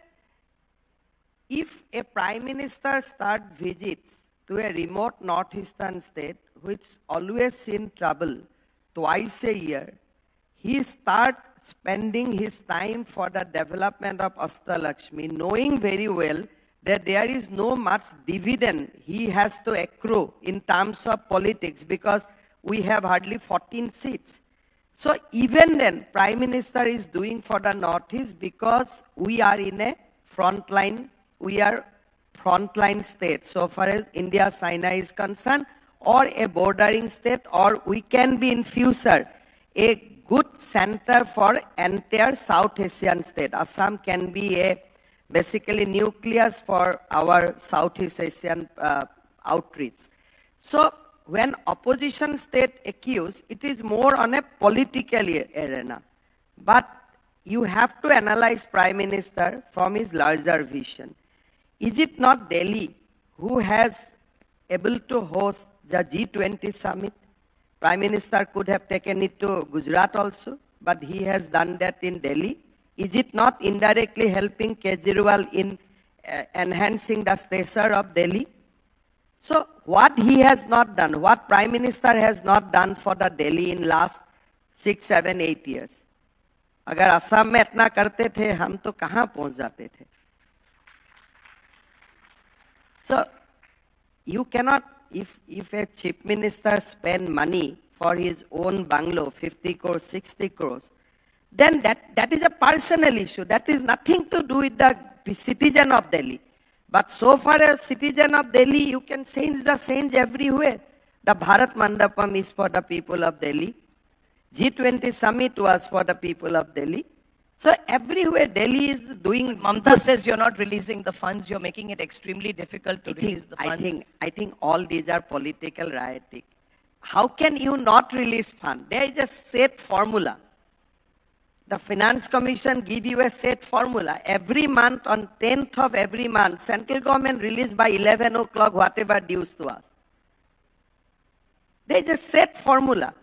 if a Prime Minister start visits to a remote northeastern state, which always in trouble twice a year, he start spending his time for the development of Astalakshmi, knowing very well that there is no much dividend he has to accrue in terms of politics because we have hardly 14 seats. So even then, Prime Minister is doing for the Northeast because we are in a frontline state so far as India-China is concerned, or a bordering state, or we can be in future a good center for entire South Asian state. Assam can be a basically nucleus for our Southeast Asian outreach. So when opposition state accuse, it is more on a political arena. But you have to analyze Prime Minister from his larger vision. Is it not Delhi who has able to host the G20 summit? Prime Minister could have taken it to Gujarat also, but he has done that in Delhi. Is it not indirectly helping Kejriwal in enhancing the stature of Delhi? So what he has not done, what Prime Minister has not done for the Delhi in last 6, 7, 8 years. अगर असम में इतना करते थे हम तो कहाँ पहुँच जाते थे? So you cannot, if a chief minister spend money for his own bungalow, 50 crores, 60 crores, then that is a personal issue. That is nothing to do with the citizen of Delhi. But so far as citizen of Delhi, you can change everywhere. The Bharat Mandapam is for the people of Delhi. G20 summit was for the people of Delhi. So everywhere Delhi is doing. Mamta says you're not releasing the funds, you're making it extremely difficult to release the funds. I think all these are political rioting. How can you not release funds? There is a set formula. The Finance Commission give you a set formula. Every month, on 10th of every month, central government release by 11 o'clock whatever dues to us. There is a set formula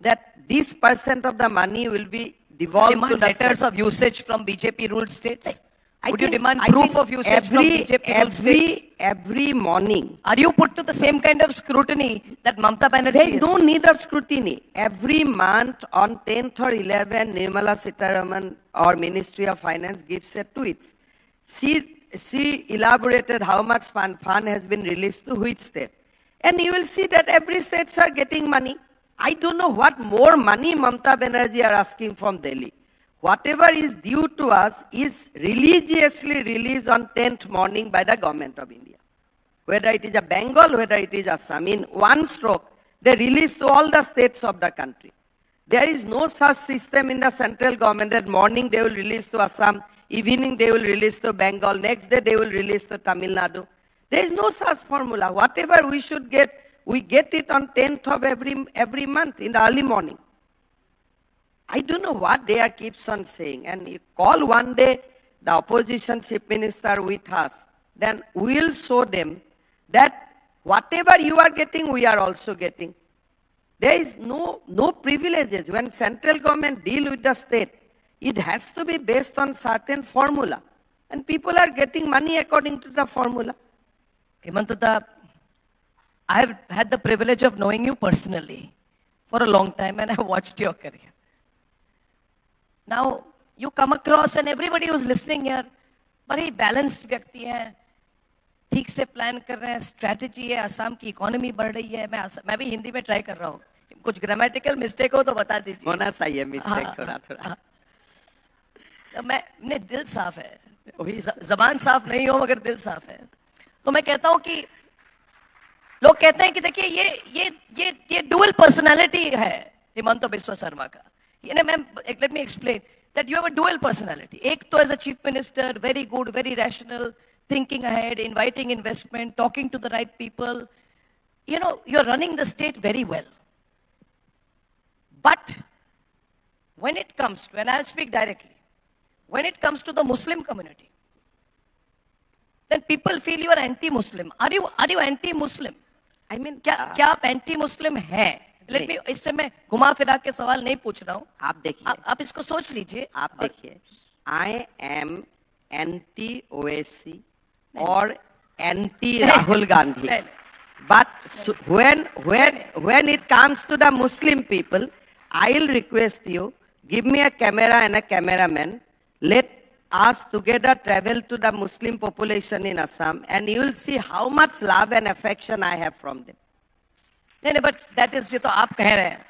that this % of the money will be devolved Demand to the letters state. of usage from BJP ruled states? Would you think- demand I proof think of usage from BJP ruled states? Every morning, Are you put to the same kind of scrutiny that Mamta Banerjee there is? is no need of scrutiny. Every month on 10th or 11th, Nirmala Sitharaman or Ministry of Finance gives a tweet. She elaborated how much fund has been released to which state. And you will see that every states are getting money. I don't know what more money Mamta Banerjee are asking from Delhi. Whatever is due to us is religiously released on 10th morning by the government of India. Whether it is a Bengal, whether it is Assam, in one stroke, they release to all the states of the country. There is no such system in the central government that morning they will release to Assam, evening they will release to Bengal, next day they will release to Tamil Nadu. There is no such formula. Whatever we should get, we get it on 10th of every month in the early morning. I don't know what they are keeps on saying. And you call one day the opposition chief minister with us, then we will show them that whatever you are getting, we are also getting. There is no privileges. When central government deal with the state, it has to be based on certain formula. And people are getting money according to the formula. Hemantata, I have had the privilege of knowing you personally for a long time and I have watched your career. Now, you come across and everybody who's listening here, बड़े balanced व्यक्ति हैं, ठीक से plan कर रहे हैं, strategy है, असम की economy बढ़ रही है, मैं भी हिंदी में try कर रहा हूँ, कुछ ग्रामेटिकल मिस्टेक हो तो बता दीजिए। होना चाहिए मिस्टेक थोड़ा थोड़ा। तो मैं दिल साफ है, वही जबान साफ नहीं हो मगर दिल साफ है। तो मैं कहता हूं कि लोग कहते हैं कि देखिए ये डुअल पर्सनालिटी है हिमंत बिस्वा शर्मा का। यानी मैं let me explain that you have a dual personality. एक तो as a chief minister very good, very rational, thinking ahead, inviting investment, talking to the right people, you know, you're running the state very well. But when it comes to, and I'll speak directly, when it comes to the Muslim community, then people feel you are anti-Muslim. Are you anti-Muslim? I mean, क्या आप anti-Muslim हैं? Let me, इससे मैं घुमा फिरा के सवाल नहीं पूछ रहा हूँ। आप देखिए, आप इसको सोच लीजिए। आप देखिए, I am anti OSC or anti Rahul Gandhi. But when it comes to the Muslim people, I'll request you, give me a camera and a cameraman. Let us together travel to the Muslim population in Assam, and you will see how much love and affection I have from them. नहीं, but that is जो तो आप कह रहे हैं।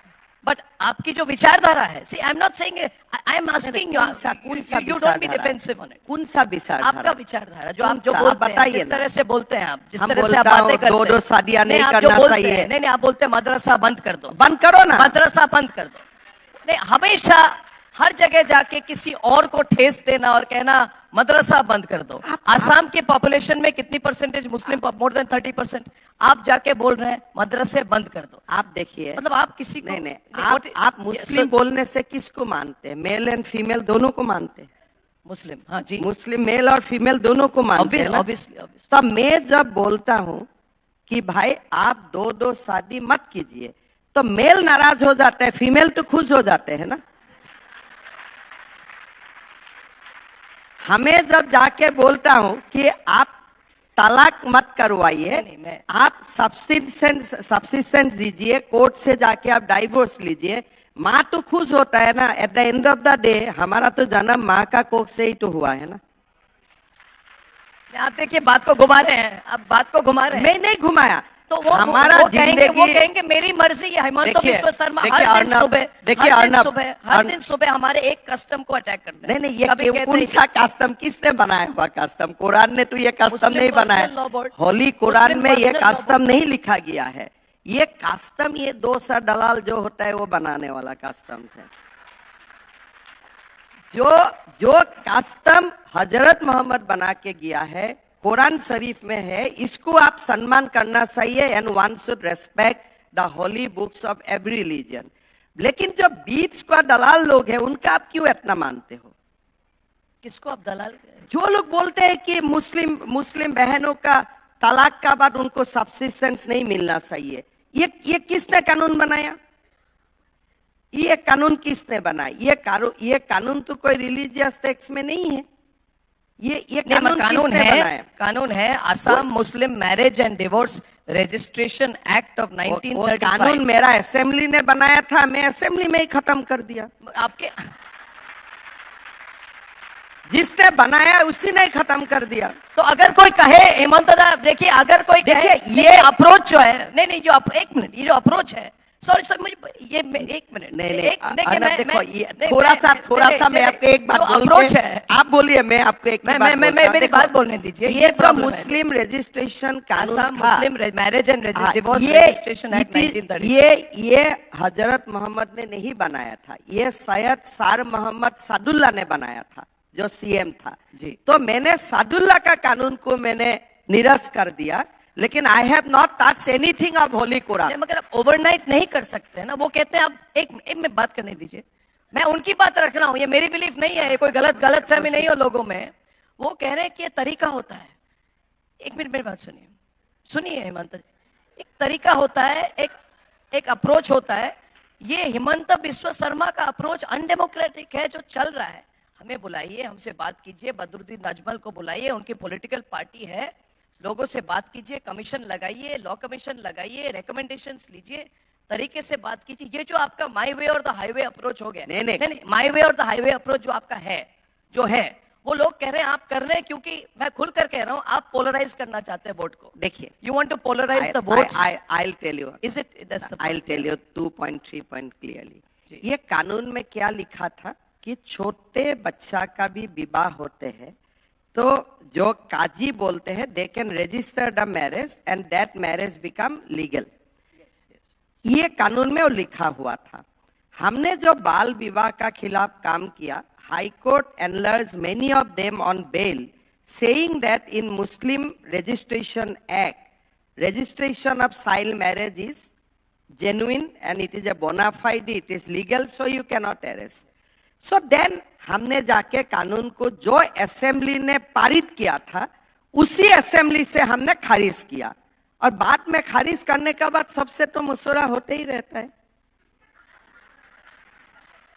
But आपकी जो विचारधारा है, see, I'm not saying, I'm asking you, you don't be defensive on it. कौन सा विचारधारा? आपका विचारधारा जो आप जो बोलते हैं, जिस तरह से बोलते हैं आप, जिस हम तरह से आप बातें करते हैं, दो शादियां नहीं आप जो करना बोलते चाहिए। हैं, नहीं आप बोलते हैं मदरसा बंद कर दो, बंद करो ना, मदरसा बंद कर दो। नहीं, हमेशा हर जगह जाके किसी और को ठेस देना और कहना मदरसा बंद कर दो। आसाम के पॉपुलेशन में कितनी परसेंटेज मुस्लिम, मोर देन 30%, आप जाके बोल रहे हैं मदरसे बंद कर दो। आप देखिए, मतलब आप किसी को नहीं, आप मुस्लिम बोलने से किसको मानते हैं? मेल एंड फीमेल दोनों को मानते हैं? मुस्लिम, हाँ जी, मुस्लिम मेल और फीमेल दोनों को मानते हैं। ऑब्वियसली। तो मैं जब बोलता हूँ कि भाई आप दो शादी मत कीजिए, तो मेल नाराज हो जाते हैं, फीमेल तो खुश हो जाते हैं ना। हमें जब जाके बोलता हूं कि आप तलाक मत करवाइए, आप सब्सिस्टेंस दीजिए, कोर्ट से जाके आप डाइवोर्स लीजिए, माँ तो खुश होता है ना। At the end of the day हमारा तो जन्म माँ का कोख से ही तो हुआ है ना। आप देखिए बात को घुमा रहे हैं, आप बात को घुमा रहे हैं। मैं नहीं घुमाया, तो हमारा वो कहेंगे मेरी मर्जी है। हिमंत बिस्वा शर्मा हर दिन सुबह हमारे एक कस्टम को अटैक करते हैं। नहीं, ये कौन सा कस्टम? किसने बनाया हुआ कस्टम? कुरान ने तो ये कस्टम नहीं बनाया। होली कुरान में ये कस्टम नहीं लिखा गया है। ये कस्टम, ये 200 दलाल जो होता है वो बनाने वाला कस्टम है। जो कस्टम हजरत मोहम्मद बना के गया है, कुरान शरीफ में है, इसको आप सम्मान करना चाहिए। And one should respect the holy books of every religion. लेकिन जो बीच का दलाल लोग हैं, उनका आप क्यों इतना मानते हो? किसको आप दलाल? जो लोग बोलते हैं कि मुस्लिम बहनों का तलाक का बाद उनको सब्सिस्टेंस नहीं मिलना चाहिए, ये किसने कानून बनाया? ये कानून किसने बनाया? ये कानून तो कोई रिलीजियस टेक्स्ट में नहीं है। ये कानून है असम मुस्लिम marriage and divorce registration act of 1935। कानून मेरा असेंबली ने बनाया था, मैं असेंबली में ही खत्म कर दिया। आपके जिसने बनाया उसी ने खत्म कर दिया। तो अगर कोई कहे हेमंत दा, देखिए अगर कोई कहे ये अप्रोच जो है, नहीं जो एक मिनट, ये जो अप्रोच है, सॉरी मुझे ये एक मिनट, देखो ये थोड़ा सा मैं आपको एक बात अप्रोच है, आप बोलिए, मैं आपको एक मेरी बात बोलने दीजिए। ये जो मुस्लिम रजिस्ट्रेशन कानून था, मुस्लिम marriage and divorce registration act 1935, ये हजरत मोहम्मद ने नहीं बनाया था, ये शायद सर मोहम्मद सादुल्ला ने बनाया था जो सीएम था जी। तो मैंने सादुल्ला का कानून को मैंने निरस्त कर दिया, लेकिन I have not touch anything of Holi Quran. मगर आप ओवरनाइट नहीं कर सकते ना। वो कहते हैं आप एक में बात करने दीजिए, मैं उनकी बात रख रहा हूँ, ये मेरी बिलीफ नहीं है, ये कोई गलत फहमी नहीं हो लोगों में। वो कह रहे हैं कि ये तरीका होता है। एक मिनट मेरी बात सुनिए हेमंत, एक तरीका होता है, एक अप्रोच होता है। ये हिमंत बिस्वा शर्मा का अप्रोच अनडेमोक्रेटिक है जो चल रहा है। हमें बुलाइए, हमसे बात कीजिए, बदरुद्दीन अजमल को बुलाइए, उनकी पॉलिटिकल पार्टी है, लोगों से बात कीजिए, कमीशन लगाइए, लॉ कमीशन लगाइए, रिकमेंडेशंस लीजिए, तरीके से बात कीजिए। ये जो आपका माई वे और द हाईवे अप्रोच हो गया, नहीं माई वे और द हाईवे अप्रोच जो आपका है, वो लोग कह रहे हैं आप कर रहे हैं क्योंकि मैं खुलकर कह रहा हूं आप पोलराइज करना चाहते हैं वोट को. देखिए, you want to polarise the vote. I'll tell you. Is it? That's the I'll point. tell you 2.3 point clearly. जी. ये कानून में क्या लिखा था कि छोटे बच्चा का भी विवाह होते हैं तो जो काजी बोलते हैं they can register the marriage and that marriage become legal. ये कानून में वो लिखा हुआ था. हमने जो बाल विवाह का खिलाफ काम किया, high court enlarged many of them on bail, saying that in Muslim Registration Act, registration of child marriage is genuine and it is a bona fide, it is legal, so you cannot arrest. So then हमने जाके कानून को जो assembly ने पारित किया था उसी असेंबली से हमने खारिज किया और बाद में खारिज करने के बाद सबसे तो मशवरा होते ही रहता है.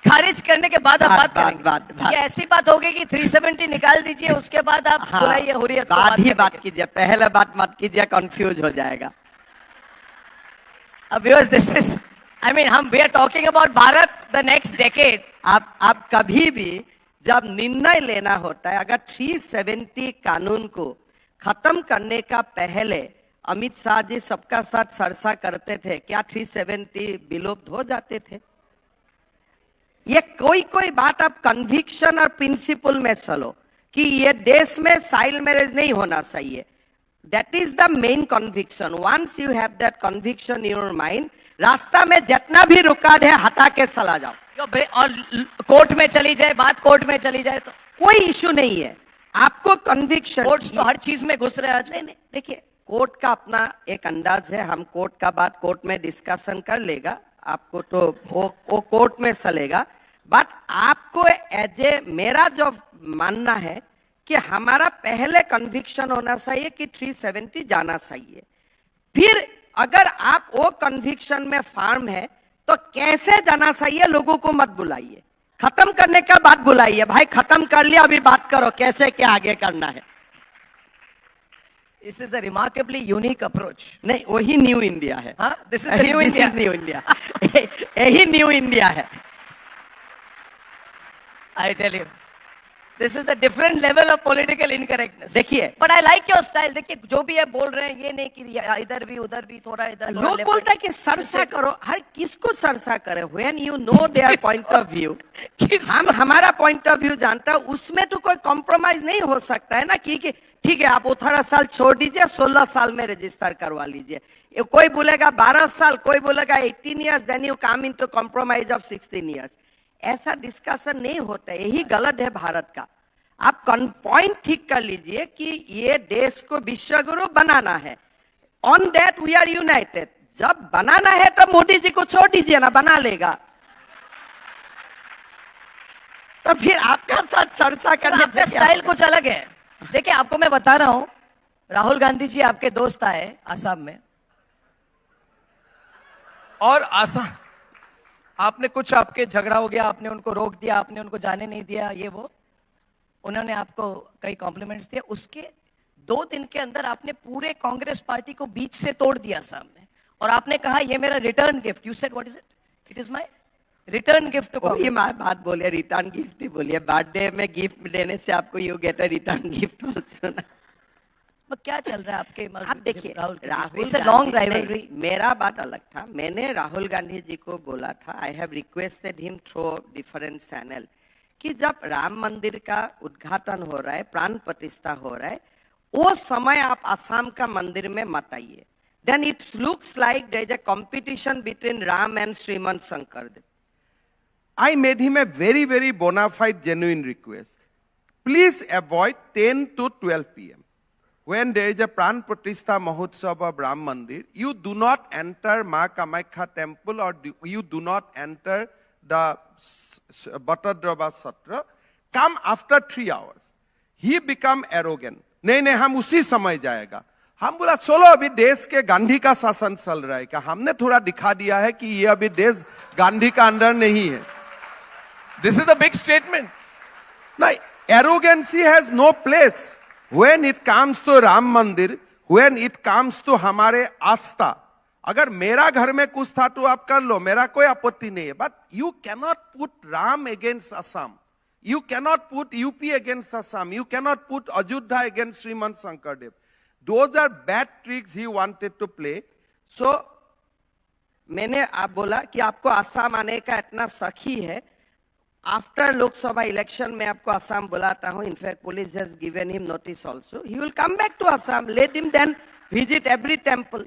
खारिज करने के बाद आप बात करेंगे. बात. ये ऐसी बात होगी कि 370 निकाल दीजिए उसके बाद आप बुलाइए हुर्रियत को. बाद ही बात कीजिए, पहले बात मत कीजिए, कंफ्यूज हो जाएगा. Viewers, this is, I mean, we are talking about Bharat, the next decade. आप कभी भी जब निर्णय लेना होता है, अगर 370 कानून को खत्म करने का पहले अमित शाह जी सबका साथ चर्चा करते थे, क्या 370 विलुप्त हो जाते थे? ये कोई बात आप कन्विक्शन और प्रिंसिपल में चलो कि ये देश में चाइल्ड मैरिज नहीं होना चाहिए. That is the main conviction. Once you have that conviction in your mind, रास्ता में जितना भी रुकावट है हटा के चला जाओ. और कोर्ट में चली जाए, बात कोर्ट में चली जाए तो कोई इशू नहीं है. आपको कन्विक्शन, कोर्ट्स तो हर चीज में घुस रहे हैं आज. नहीं, देखिए कोर्ट का अपना एक अंदाज है. हम कोर्ट का बात कोर्ट में डिस्कशन कर लेगा, आपको तो वो कोर्ट में चलेगा. बट आपको एज ए मेरा जो मानना है कि हमारा पहले कन्विक्शन होना चाहिए कि 370 जाना चाहिए. फिर अगर आप वो कन्विक्शन में फार्म है तो कैसे जाना चाहिए लोगों को मत बुलाइए. खत्म करने का बात बुलाइए, भाई खत्म कर लिया अभी बात करो कैसे क्या आगे करना है. This is a remarkably unique approach. नहीं, वही न्यू इंडिया है. हाँ, this is the new India. New India. यही न्यू इंडिया है. I tell you, this is the different level of political incorrectness. देखिए, but I like your style. देखिए जो भी है बोल रहे हैं, ये नहीं कि इधर भी उधर भी थोड़ा इधर. लोग बोलता है कि चर्चा करो. हर किसको चर्चा करे? When you know their point of view, हम हमारा point of view जानता है, उसमें तो कोई compromise नहीं हो सकता है ना कि ठीक है आप 18 साल छोड़ दीजिए, 16 साल में रजिस्टर करवा लीजिए. कोई बोलेगा 12 साल, कोई बोलेगा 18 years, then you come into compromise of 16 years. ऐसा डिस्कशन नहीं होता है. यही गलत है भारत का. आप पॉइंट ठीक कर लीजिए कि ये देश को विश्वगुरु बनाना है. On that we are united. जब बनाना है तो मोदी जी को छोड़ दीजिए ना, बना लेगा. तो फिर आपका साथ चर्चा करने आपका स्टाइल कुछ अलग है. देखिए आपको मैं बता रहा हूं, राहुल गांधी जी आपके दोस्त आए आसाम में, और आसाम आपने कुछ आपके झगड़ा हो गया, आपने उनको रोक दिया, आपने उनको जाने नहीं दिया, ये वो. उन्होंने आपको कई कॉम्प्लीमेंट्स दिए. उसके 2 दिन के अंदर आपने पूरे कांग्रेस पार्टी को बीच से तोड़ दिया सामने, और आपने कहा ये मेरा return gift. You said what is it? It is my return gift to Congress. ये बात बोलिए, रिटर्न गिफ्ट ही बोलिए. बर्थडे में गिफ्ट देने से आपको you get a return gift also. क्या चल रहा है आपके? आप देखिए, राहुल लॉन्ग राइवलरी. मेरा बात अलग था. मैंने राहुल गांधी जी को बोला था, I have requested him through different channel, कि जब राम मंदिर का उद्घाटन हो रहा है, प्राण प्रतिष्ठा हो रहा है, वो समय आप आसाम का मंदिर में मत आइए. Then it looks like there is a competition between Ram and Shrimant Shankar Dev. I made him a very, very bona fide, genuine request. Please avoid 10 to 12 p.m. When there is a Pran Pratishtha Mahotsav of Ram Mandir, you do not enter Ma Kamakya temple, or you do not enter the Batadrava Satra. Come after 3 hours. He become arrogant. नहीं हम उसी समय जाएगा. हम बोला चलो अभी देश के गांधी का शासन चल रहा है, क्या हमने थोड़ा दिखा दिया है कि ये अभी देश गांधी का अंडर नहीं है. This is a big statement. Now, arrogancy has no place when it comes to Ram Mandir, when it comes to हमारे आस्था. अगर मेरा घर में कुछ था तो आप कर लो, मेरा कोई आपत्ति नहीं है. But you cannot put Ram against Assam. You cannot put UP against Assam. You cannot put Ajodhya against Sriman Shankardev. Those are bad tricks he wanted to play. So, मैंने आप बोला कि आपको आसाम आने का इतना सखी है. After लोकसभा इलेक्शन में आपको आसाम बुलाता हूँ. In fact, police has given him notice also. He will come back to Assam. Let him then visit every temple.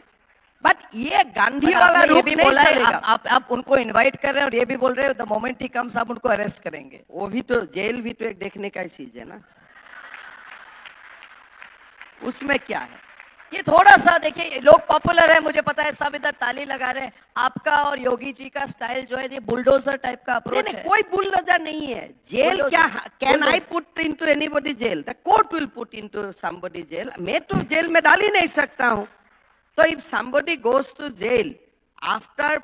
But ये गांधी वाला रूप नहीं चलेगा. आप उनको इनवाइट कर रहे हैं और ये भी बोल रहे हैं द मोमेंट ही कम्स आप उनको अरेस्ट करेंगे. वो भी तो जेल भी तो एक देखने का ही चीज है ना. उसमें क्या है? ये थोड़ा सा देखिए लोग पॉपुलर है मुझे पता है सब इधर ताली लगा रहे हैं. आपका और योगी जी का स्टाइल जो है ये बुलडोजर टाइप का अप्रोच है. कोई बुलडोजर नहीं है. जेल क्या? Can I put into anybody jail? The court will put into somebody jail. मैं तो जेल में डाल ही नहीं सकता हूँ. So if somebody goes to jail after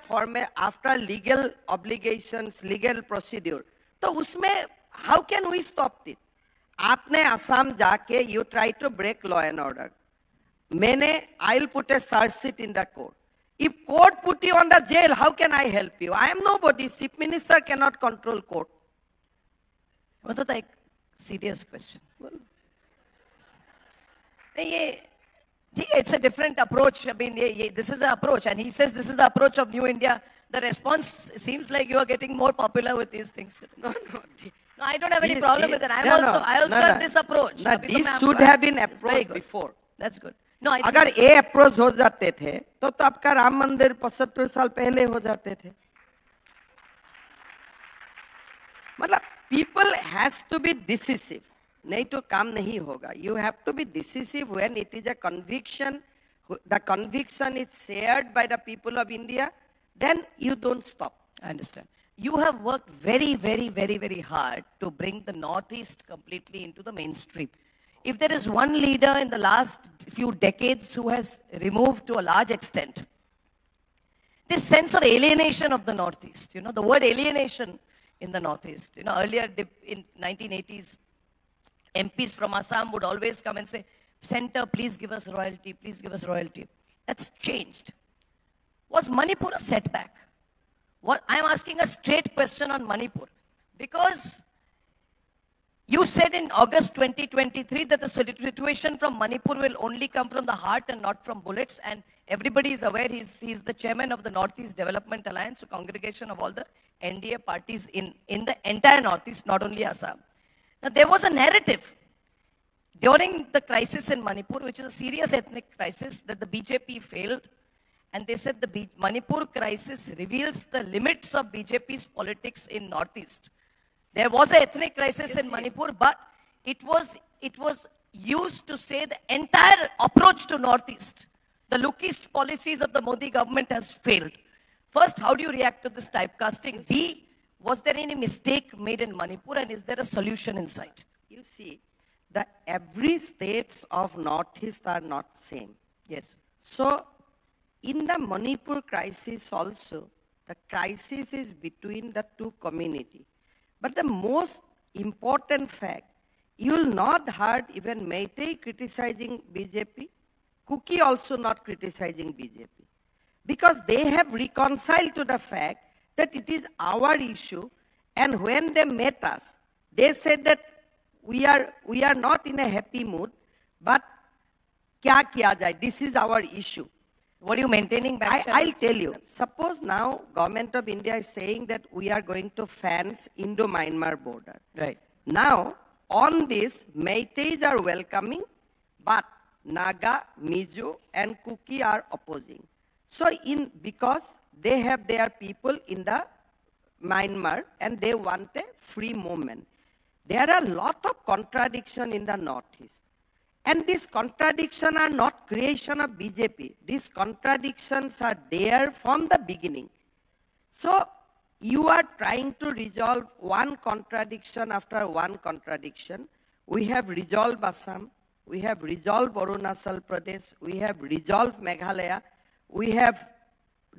legal obligations, legal procedure, तो उसमें how can we stop it? आपने असम जाके you try to break law and order. I'll put a search sheet in the court. If court put you on the jail, how can I help you? I am nobody. Chief Minister cannot control court. मतलब तो एक serious question. ये it's a different approach. I mean, this is the approach, and he says this is the approach of New India. The response seems like you are getting more popular with these things. No, I don't have any problem with it. I also have this approach. No, this should have been approached before. That's good. No, I अगर ये approach हो जाते थे तो आपका राम मंदिर 75 साल पहले हो जाते थे. मतलब people has to be decisive. नहीं तो काम नहीं होगा. You have to be decisive when it is a conviction. The conviction is shared by the people of India. Then you don't stop. I understand. You have worked very, very, very, very hard to bring the Northeast completely into the mainstream. If there is one leader in the last few decades who has removed to a large extent this sense of alienation of the Northeast, the word alienation in the Northeast, earlier in 1980s, MPs from Assam would always come and say, Center, please give us royalty, please give us royalty. That's changed. Was Manipur a setback? I'm asking a straight question on Manipur. Because you said in August 2023 that the situation from Manipur will only come from the heart and not from bullets. And everybody is aware he's the chairman of the Northeast Development Alliance, a congregation of all the NDA parties in the entire Northeast, not only Assam. Now, there was a narrative during the crisis in Manipur, which is a serious ethnic crisis, that the BJP failed. And they said the Manipur crisis reveals the limits of BJP's politics in Northeast. There was an ethnic crisis in Manipur, but it was used to say the entire approach to Northeast, the lookist policies of the Modi government has failed. First, how do you react to this typecasting? B, was there any mistake made in Manipur, and is there a solution in sight? You see, every states of Northeast are not same. Yes. So, in the Manipur crisis also, the crisis is between the two communities. But the most important fact, you will not heard even Meitei criticizing BJP, Kuki also not criticizing BJP. Because they have reconciled to the fact that it is our issue, and when they met us, they said that we are not in a happy mood, but kya kiya jaye? This is our issue. What are you maintaining back? I'll tell you. Suppose now government of India is saying that we are going to fence Indo-Myanmar border. Right. Now, on this, Meiteis are welcoming, but Naga, Mizo, and Kuki are opposing. So, because they have their people in the Myanmar and they want a free movement. There are a lot of contradiction in the Northeast. And these contradictions are not creation of BJP. These contradictions are there from the beginning. So, you are trying to resolve one contradiction after one contradiction. We have resolved Assam. We have resolved Arunachal Pradesh. We have resolved Meghalaya. We have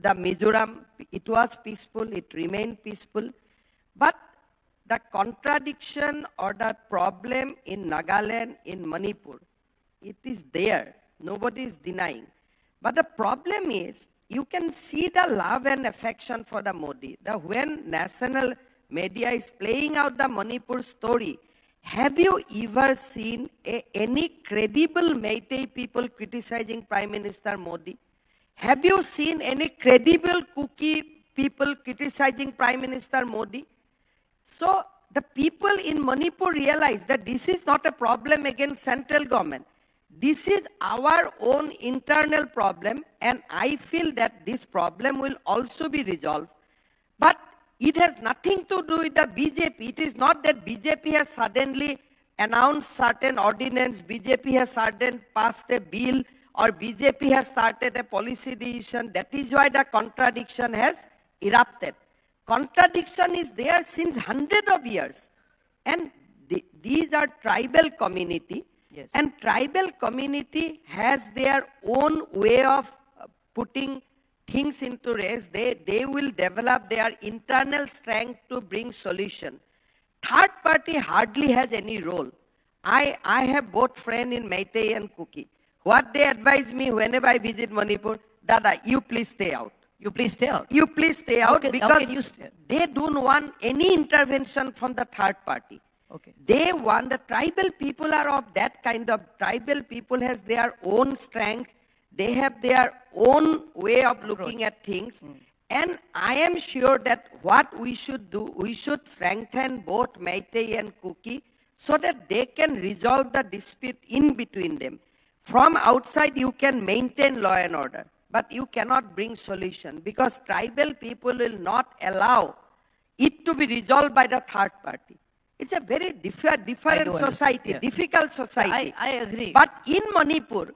the Mizoram. It was peaceful. It remained peaceful. But the contradiction or the problem in Nagaland, in Manipur, it is there. Nobody is denying. But the problem is, you can see the love and affection for the Modi. When national media is playing out the Manipur story. Have you ever seen any credible Meitei people criticizing Prime Minister Modi? Have you seen any credible Kuki people criticizing Prime Minister Modi? So the people in Manipur realize that this is not a problem against central government. This is our own internal problem, and I feel that this problem will also be resolved. But it has nothing to do with the BJP. It is not that BJP has suddenly announced certain ordinance, BJP has suddenly passed a bill, or BJP has started a policy decision. That is why the contradiction has erupted. Contradiction is there since hundreds of years. And these are tribal community. Yes. And tribal community has their own way of putting things into race. They will develop their internal strength to bring solution. Third party hardly has any role. I have both friends in Meitei and Kuki. What they advise me whenever I visit Manipur, Dada, you please stay out. You please stay out. You please stay out How because can you stay? they don't want any intervention from the third party. Okay. They want, the tribal people are of that kind of, tribal people has their own strength. They have their own way of looking at things. And I am sure that what we should do, we should strengthen both Meitei and Kuki so that they can resolve the dispute in between them. From outside, you can maintain law and order, but you cannot bring solution because tribal people will not allow it to be resolved by the third party. It's a very different society, difficult society. I agree. But in Manipur,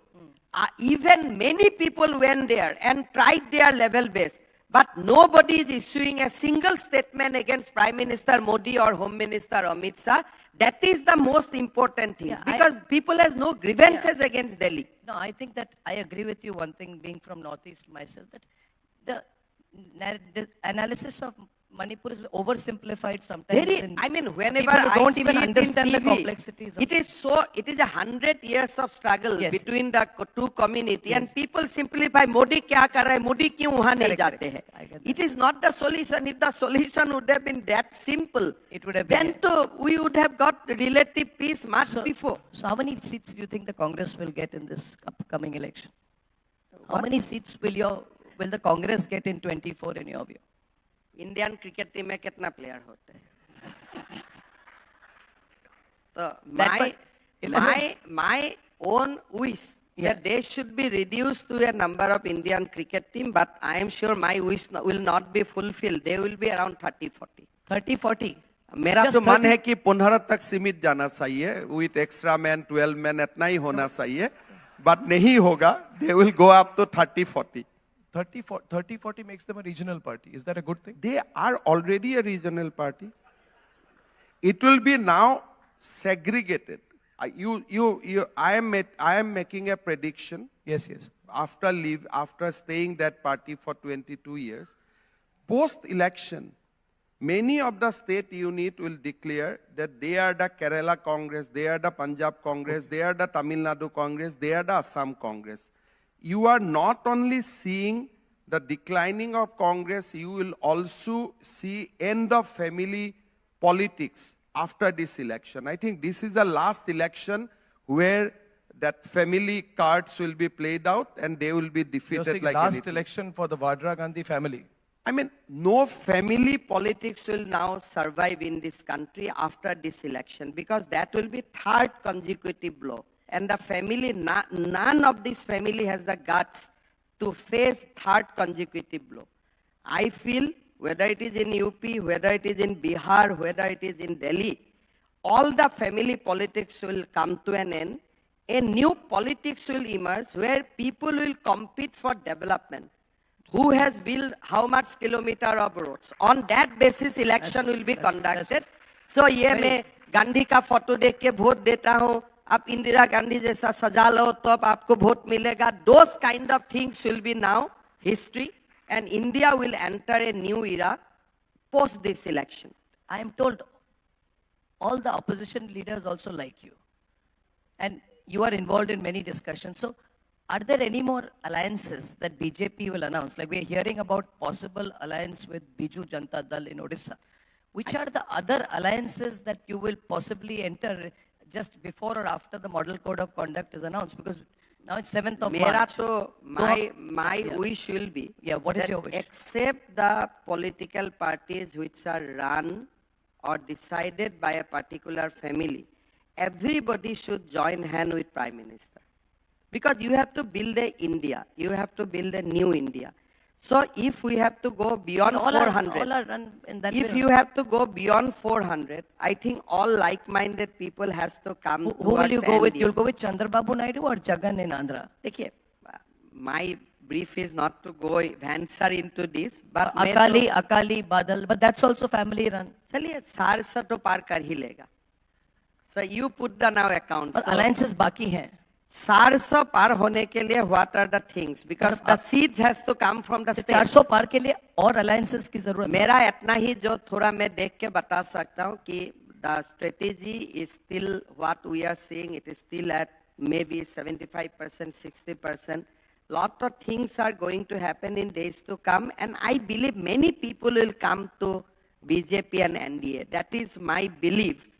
even many people went there and tried their level best. But nobody is issuing a single statement against Prime Minister Modi or Home Minister Amit Shah. That is the most important thing. Yeah, because people has no grievances against Delhi. No, I think that I agree with you. One thing, being from Northeast myself, that the analysis of Manipur is oversimplified sometimes. Whenever people I don't see even it understand in the TV, complexities. it is 100 years of struggle Yes. between the two community, and people simplify, Modi kya kar raha hai, Modi kyun wahan nahi Correct, jate correct. hai. I get It is not the solution. If the solution would have been that simple, It would have been, then we would have got relative peace much before. So how many seats do you think the Congress will get in this upcoming election? How many seats will the Congress get in 24 in your view? Indian cricket team में कितना player होते हैं? So my own wish that they should be reduced to a number of Indian cricket team, but I am sure my wish will not be fulfilled. They will be around 30-40. 30-40. मेरा Just तो मन 30. है कि 15 तक सीमित जाना चाहिए with extra man 12 men इतना ही होना चाहिए, but नहीं होगा. They will go up to 30-40. 30-40 makes them a regional party. Is that a good thing? They are already a regional party. It will be now segregated. I am making a prediction. Yes, yes. After staying that party for 22 years, post-election, many of the state unit will declare that they are the Kerala Congress, they are the Punjab Congress, they are the Tamil Nadu Congress, they are the Assam Congress. You are not only seeing the declining of Congress, you will also see end of family politics after this election. I think this is the last election where that family cards will be played out and they will be You're defeated saying like last anything. election for the Vadra Gandhi family. I mean, no family Politics will now survive in this country after this election because that will be third consecutive blow. And the family, none of this family has the guts to face third consecutive blow. I feel whether it is in UP, whether it is in Bihar, whether it is in Delhi, all the family politics will come to an end. A new politics will emerge where people will compete for development. Who has built how much kilometer of roads? On that basis, election will be conducted. So, ये मैं गांधी का photo देख के vote देता हूँ. आप इंदिरा गांधी जैसा सजा लो तो अब आपको वोट मिलेगा. Those kind of things will be now history, and India will enter a new era post this election. I am told all the opposition leaders also like you. And you are involved in many discussions. So are there any more alliances that BJP will announce? Like we are hearing about possible alliance with Biju Janata Dal in Odisha. which are the other alliances that you will possibly enter just before or after the Model Code of Conduct is announced? Because now it's 7th of मेरा March. तो my wish will be Yeah, what is that your wish? except the political parties which are run or decided by a particular family, everybody should join hand with Prime Minister. Because you have to build a India, you have to build a new India. So if we have to go beyond all 400, are run in that if way. you have to go beyond 400, I think all like-minded people has to come Who will you towards go with? NDA. You'll go with Chandrababu Naidu or Jagan in Andhra? देखिए, my brief is not to go answer into this, but मैं तो- Akali, Badal, but that's also family run. चलिए 400 तो पार कर ही लेगा. So you put the now account. But So alliances बाकी हैं. 400 पार होने के लिए what are the things? Because the seeds has to come from the state. 400 पार के लिए और alliances की जरूरत है. मेरा इतना ही जो थोड़ा मैं देख के बता सकता हूँ कि the strategy is still what we are seeing. It is still at maybe 75%, 60%. Lot of things are going to happen in days to come, and I believe many people will come to BJP and NDA. That is my belief.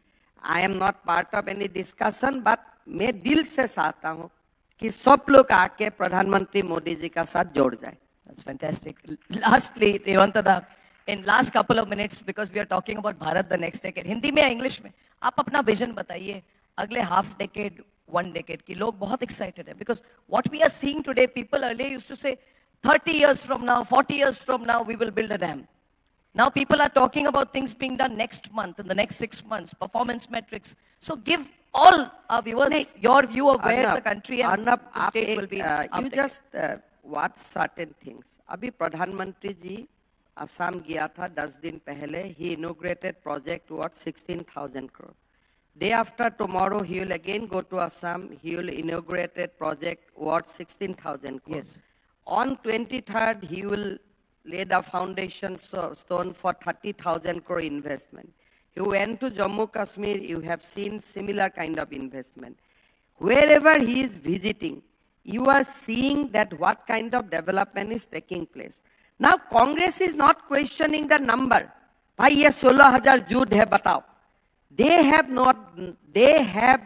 I am not part of any discussion, but मैं दिल से चाहता हूँ कि सब लोग आके प्रधानमंत्री मोदी जी का साथ जोड़ जाए. That's fantastic. Lastly, Revantada, in last couple of minutes, because we are talking about Bharat the next decade, Hindi में या इंग्लिश में, आप अपना विजन बताइए अगले half decade, 1 decade की लोग बहुत excited है, because what we are seeing today, people earlier used to say 30 years from now, 40 years from now, we will build a dam. Now people are talking about things being done next month, in the next 6 months, performance metrics. So give all our viewers your view of where the country and Arnab, the state will be. you just watch certain things. अभी प्रधानमंत्री जी असम गया था 10 दिन पहले. He inaugurated project worth 16,000 crore. Day after tomorrow, he will again go to Assam. He will inaugurate a project worth 16,000 crore. Yes. On 23rd, he will lay the foundation stone for 30,000 crore investment. You went to Jammu Kashmir, you have seen similar kind of investment. Wherever he is visiting, you are seeing that what kind of development is taking place. Now Congress is not questioning the number. भाई ये 16,000 jute है बताओ. They have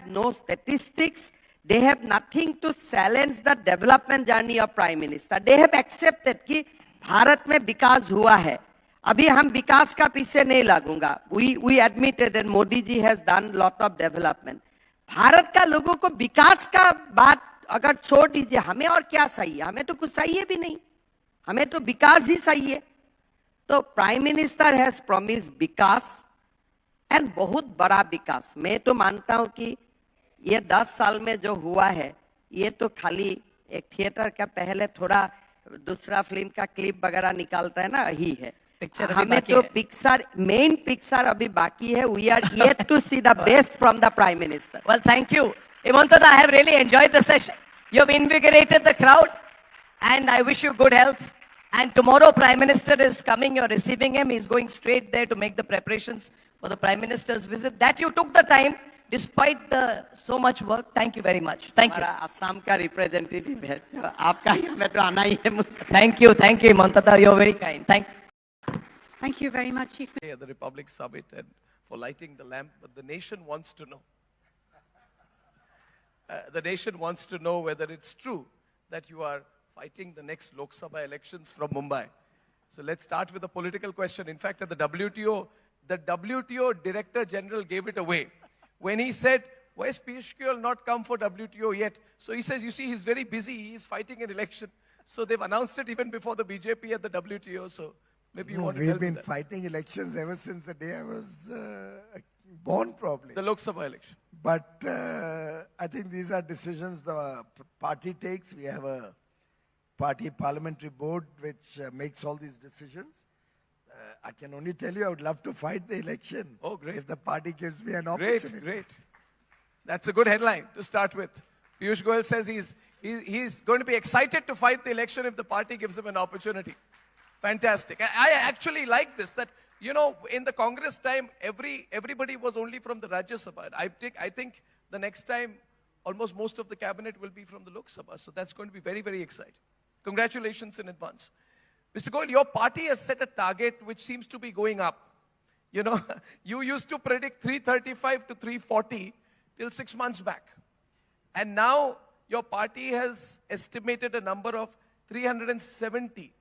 no statistics. They have nothing to challenge the development journey of Prime Minister. They have accepted कि भारत में विकास हुआ है. अभी हम विकास का पीछे नहीं लगूंगा. We admitted that Modi ji has done lot of development. Bharat का लोगों को विकास का बात अगर छोड़ दीजिए, हमें और क्या चाहिए? हमें तो कुछ चाहिए भी नहीं. हमें तो विकास ही चाहिए. तो prime minister has promise Vikas and बहुत बड़ा विकास. मैं तो मानता हूं कि ये 10 साल में जो हुआ है, ये तो खाली एक थिएटर का पहले थोड़ा दूसरा फिल्म का क्लिप वगैरह निकालता है ना, ही है. पिक्चर हमें तो पिक्चर, मेन पिक्चर अभी बाकी है. We are yet to see the best from the prime minister. Well, thank you. Imantada, I have really enjoyed the session. You have invigorated the crowd, and I wish you good health. And tomorrow, Prime Minister is coming. You're receiving him. He's going straight there to make the preparations for the Prime Minister's visit. That you took the time, despite the so much work. Thank you very much. Thank you. हमारा असम का representative है. आपका हमें तो आना ही है मुझसे. Thank you, Imantada. You're very kind. Thank you very much, Chief At the Republic Summit and for lighting the lamp, but the nation wants to know. The nation wants to know whether it's true that you are fighting the next Lok Sabha elections from Mumbai. So let's start with a political question. In fact, at the WTO Director General gave it away when he said, why has Piyush Goyal not come for WTO yet? So he says, you see, he's very busy. He's fighting an election. So they've announced it even before the BJP at the WTO. So maybe you want to tell We've me been that. fighting elections ever since the day I was born, probably. The Lok Sabha election. But I think these are decisions the party takes. We have a party parliamentary board which makes all these decisions. I can only tell you I would love to fight the election. Oh, great. If the party gives me an opportunity. Great. That's a good headline to start with. Piyush Goyal says he's going to be excited to fight the election if the party gives him an opportunity. Fantastic. I actually like this, that, you know, in the Congress time, everybody was only from the Rajya Sabha. I think the next time, almost most of the cabinet will be from the Lok Sabha. So that's going to be very, very exciting. Congratulations in advance. Mr. Goyal, your party has set a target which seems to be going up. You know, you used to predict 335 to 340 till 6 months back. And now your party has estimated a number of 370.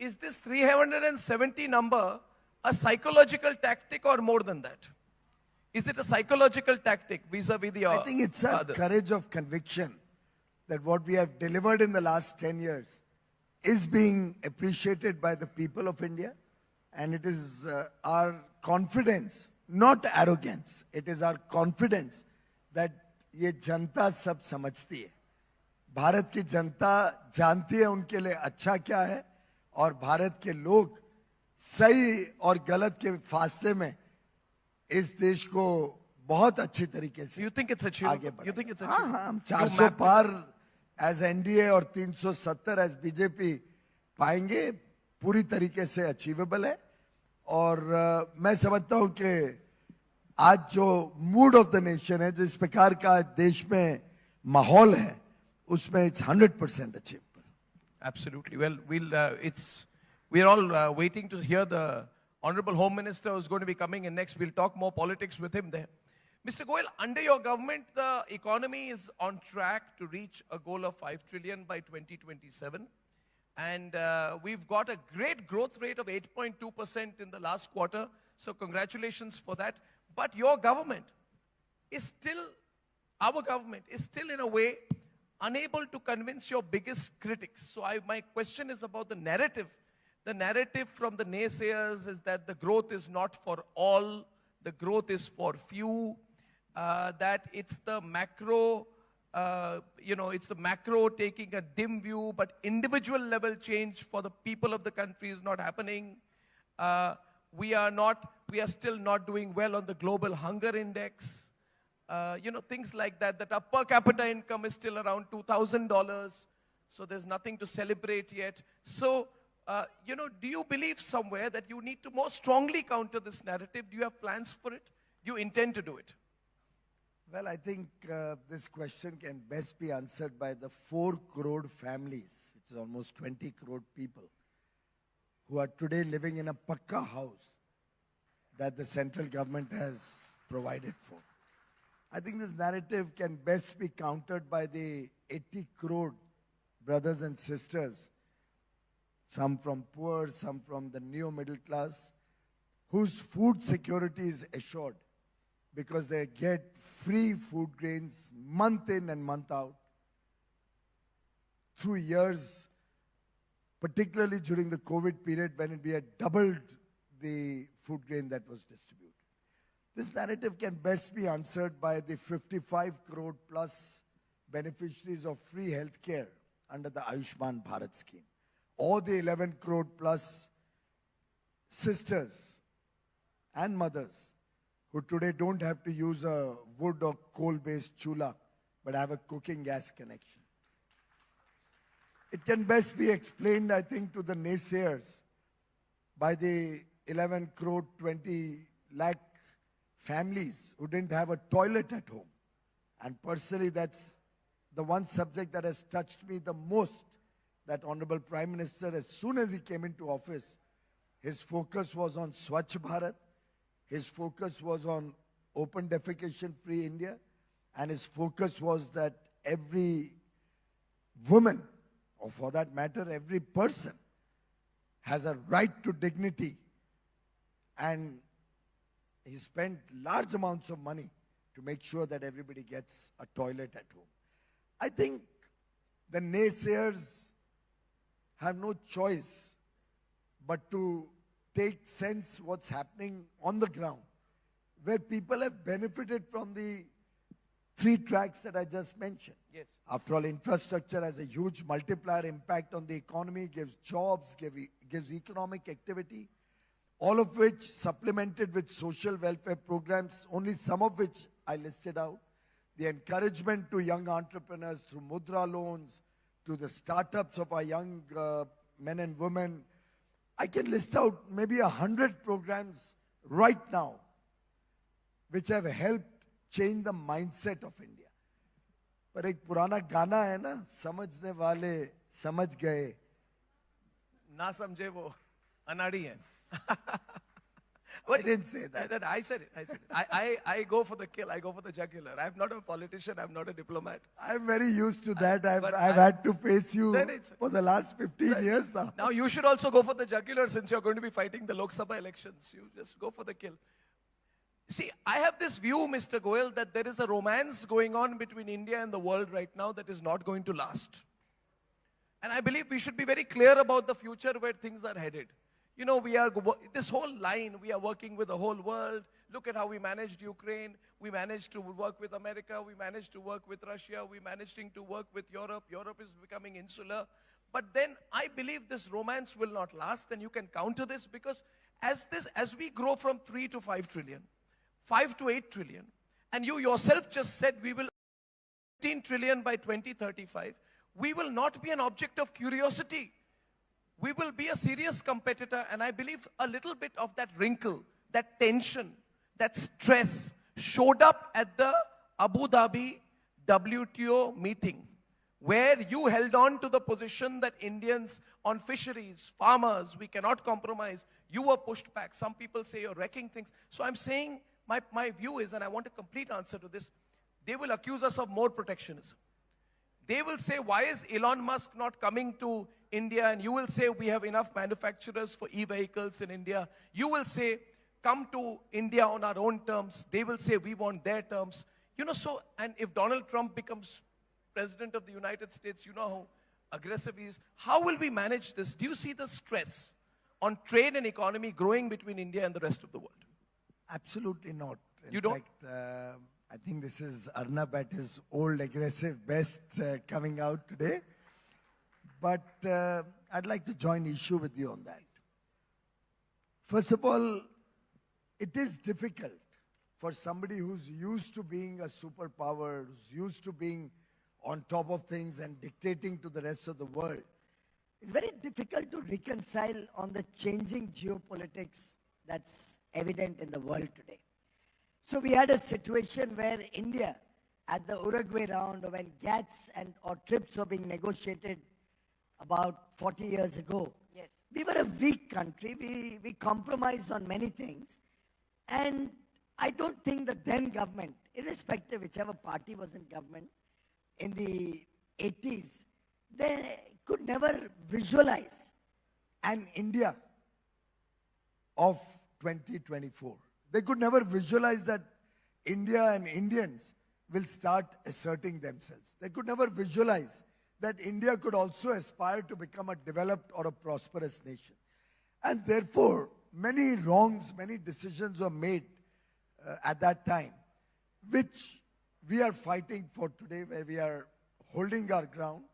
Is this 370 number a psychological tactic or more than that? Is it a psychological tactic vis-a-vis the I think it's a others? courage of conviction that what we have delivered in the last 10 years is being appreciated by the people of India. And it is our confidence, not arrogance. It is our confidence that ये जनता सब समझती है. भारत की जनता जानती है उनके लिए अच्छा क्या है और भारत के लोग सही और गलत के फासले में इस देश को बहुत अच्छी तरीके से You think it's आगे achievable? बढ़ाएंगे. You think it's हाँ, achievable? हाँ, हम You 400 mapped it पार एज एनडीए और 370 एज बीजेपी पाएंगे. पूरी तरीके से अचीवेबल है. और मैं समझता हूं कि आज जो मूड ऑफ द नेशन है, जो इस प्रकार का देश में माहौल है, उसमें it's 100% achievable. Absolutely. Well, we're all waiting to hear the Honorable Home Minister who's going to be coming in next. We'll talk more politics with him there. Mr. Goyal, under your government, the economy is on track to reach a goal of 5 trillion by 2027. And we've got a great growth rate of 8.2% in the last quarter. So congratulations for that. But your government is still, our government is still in a way unable to convince your biggest critics. So my question is about the narrative. The narrative from the naysayers is that the growth is not for all, the growth is for few, that it's the macro, it's the macro taking a dim view, but individual level change for the people of the country is not happening. We are still not doing well on the global hunger index. Things like that, that our per capita income is still around $2,000. So there's nothing to celebrate yet. So, do you believe somewhere that you need to more strongly counter this narrative? Do you have plans for it? Do you intend to do it? Well, I think this question can best be answered by the 4 crore families, which is almost 20 crore people, who are today living in a pakka house that the central government has provided for. I think this narrative can best be countered by the 80 crore brothers and sisters, some from poor, some from the neo-middle class, whose food security is assured because they get free food grains month in and month out through years, particularly during the COVID period when we had doubled the food grain that was distributed. This narrative can best be answered by the 55 crore plus beneficiaries of free health care under the Ayushman Bharat scheme, or the 11 crore plus sisters and mothers who today don't have to use a wood or coal-based chula, but have a cooking gas connection. It can best be explained, I think, to the naysayers by the 11 crore 20 lakh families who didn't have a toilet at home. And personally, that's the one subject that has touched me the most. That Honorable Prime Minister, as soon as he came into office, his focus was on Swachh Bharat, his focus was on open defecation-free India, and his focus was that every woman, or for that matter, every person, has a right to dignity. And he spent large amounts of money to make sure that everybody gets a toilet at home. I think the naysayers have no choice but to take sense what's happening on the ground, where people have benefited from the 3 tracks that I just mentioned. Yes. After all, infrastructure has a huge multiplier impact on the economy, gives jobs, gives economic activity, all of which supplemented with social welfare programs, only some of which I listed out. The encouragement to young entrepreneurs through mudra loans, to the startups of our young men and women. I can list out maybe 100 programs right now which have helped change the mindset of India. पर एक पुराना गाना है ना, समझने वाले समझ गए. ना समझे वो अनाड़ी है. I didn't say that. I said it. I said it. I go for the kill. I go for the jugular. I'm not a politician. I'm not a diplomat. I'm very used to that. I've but had to face you Then it's- for the last 15 years now. Now you should also go for the jugular since you're going to be fighting the Lok Sabha elections. You just go for the kill. See, I have this view, Mr. Goel, that there is a romance going on between India and the world right now that is not going to last. And I believe we should be very clear about the future where things are headed. You know, this whole line, we are working with the whole world. Look at how we managed Ukraine. We managed to work with America. We managed to work with Russia. We managed to work with Europe. Europe is becoming insular. But then I believe this romance will not last, and you can counter this because as we grow from 3 to 5 trillion, 5 to 8 trillion, and you yourself just said we will 15 trillion by 2035, we will not be an object of curiosity. We will be a serious competitor, and I believe a little bit of that wrinkle, that tension, that stress showed up at the Abu Dhabi WTO meeting, where you held on to the position that Indians on fisheries, farmers, we cannot compromise. You were pushed back. Some people say you're wrecking things. So I'm saying, my view is, and I want a complete answer to this, they will accuse us of more protectionism. They will say, why is Elon Musk not coming to India? And you will say, we have enough manufacturers for e-vehicles in India. You will say, come to India on our own terms. They will say, we want their terms. You know, so, and if Donald Trump becomes President of the United States, you know how aggressive he is. How will we manage this? Do you see the stress on trade and economy growing between India and the rest of the world? Absolutely not. You don't? Fact, I think this is Arnab at his old aggressive best coming out today. But I'd like to join issue with you on that. First of all, it is difficult for somebody who's used to being a superpower, who's used to being on top of things and dictating to the rest of the world. It's very difficult to reconcile on the changing geopolitics that's evident in the world today. So we had a situation where India, at the Uruguay round, when GATS or TRIPS were being negotiated about 40 years ago, Yes. we were a weak country. We compromised on many things. And I don't think the then government, irrespective whichever party was in government in the 80s, they could never visualize an India of 2024. They could never visualize that India and Indians will start asserting themselves. They could never visualize that India could also aspire to become a developed or a prosperous nation. And therefore, many wrongs, many decisions were made at that time, which we are fighting for today, where we are holding our ground,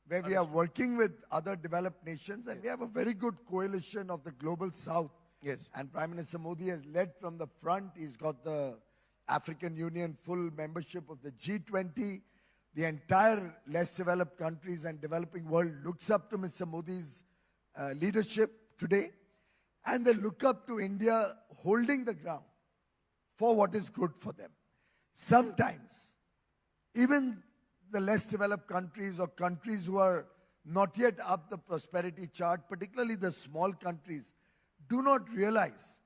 where we are working with other developed nations, and we have a very good coalition of the global south. Yes. And Prime Minister Modi has led from the front. He's got the African Union full membership of the G20. The entire less developed countries and developing world looks up to Mr. Modi's leadership today. And they look up to India holding the ground for what is good for them. Sometimes, even the less developed countries or countries who are not yet up the prosperity chart, particularly the small countries, do not realize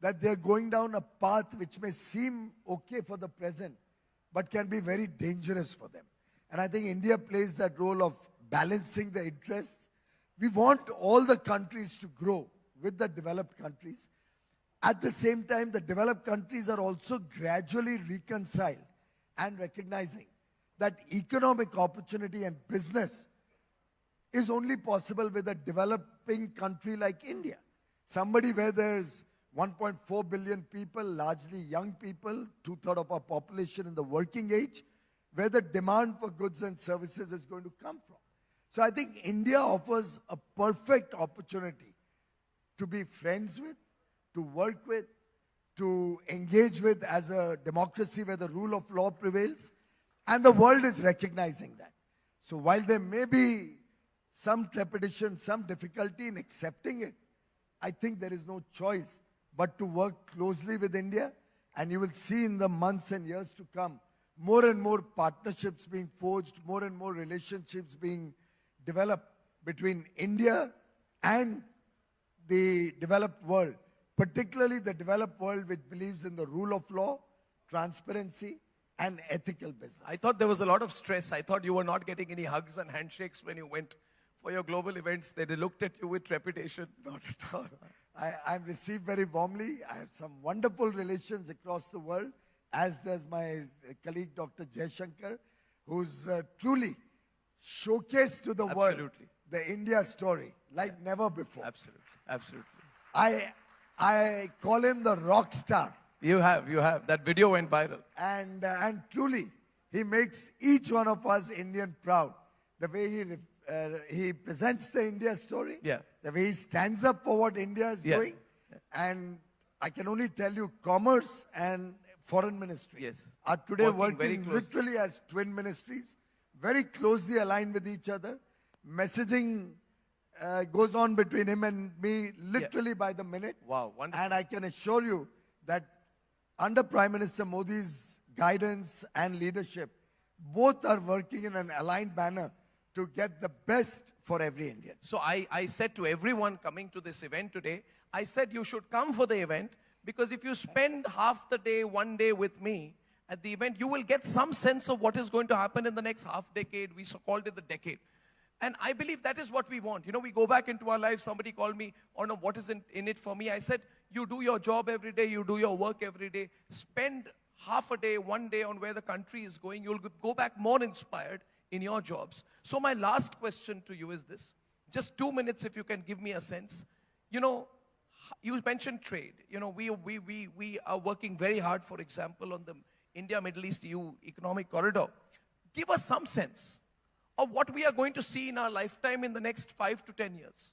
that they're going down a path which may seem okay for the present, but can be very dangerous for them. And I think India plays that role of balancing the interests. We want all the countries to grow with the developed countries. At the same time, the developed countries are also gradually reconciled and recognizing that economic opportunity and business is only possible with a developing country like India. Somebody where there's 1.4 billion people, largely young people, 2/3 of our population in the working age, where the demand for goods and services is going to come from. So I think India offers a perfect opportunity to be friends with, to work with, to engage with as a democracy where the rule of law prevails, and the world is recognizing that. So while there may be some trepidation, some difficulty in accepting it, I think there is no choice but to work closely with India, and you will see in the months and years to come, more and more partnerships being forged, more and more relationships being developed between India and the developed world particularly the developed world which believes in the rule of law, transparency, and ethical business. I thought there was a lot of stress. I thought you were not getting any hugs and handshakes when you went for your global events. They looked at you with trepidation. Not at all. I'm received very warmly. I have some wonderful relations across the world, as does my colleague Dr. Jaishankar, who's truly showcased to the world Absolutely. the India story like never before. Absolutely. Absolutely. I call him the rock star. You have. That video went viral. And truly, he makes each one of us Indian proud. The way he presents the India story, Yeah. the way he stands up for what India is Yeah. doing. And I can only tell you, commerce and foreign ministry Yes. are today Working very working closely. literally as twin ministries, very closely aligned with each other. Messaging goes on between him and me literally by the minute. Wow, wonderful. And I can assure you that under Prime Minister Modi's guidance and leadership, both are working in an aligned manner to get the best for every Indian. So I said to everyone coming to this event today, I said you should come for the event because if you spend half the day, one day with me at the event, you will get some sense of what is going to happen in the next half decade. We called it the decade. And I believe that is what we want. You know, we go back into our lives. Somebody called me, oh no, what is in it for me? I said, you do your job every day, you do your work every day. Spend half a day, one day on where the country is going. You'll go back more inspired in your jobs. So my last question to you is this. Just 2 minutes if you can give me a sense. You know, you mentioned trade. You know, we are working very hard, for example, on the India-Middle East EU economic corridor. Give us some sense of what we are going to see in our lifetime in the next 5 to 10 years.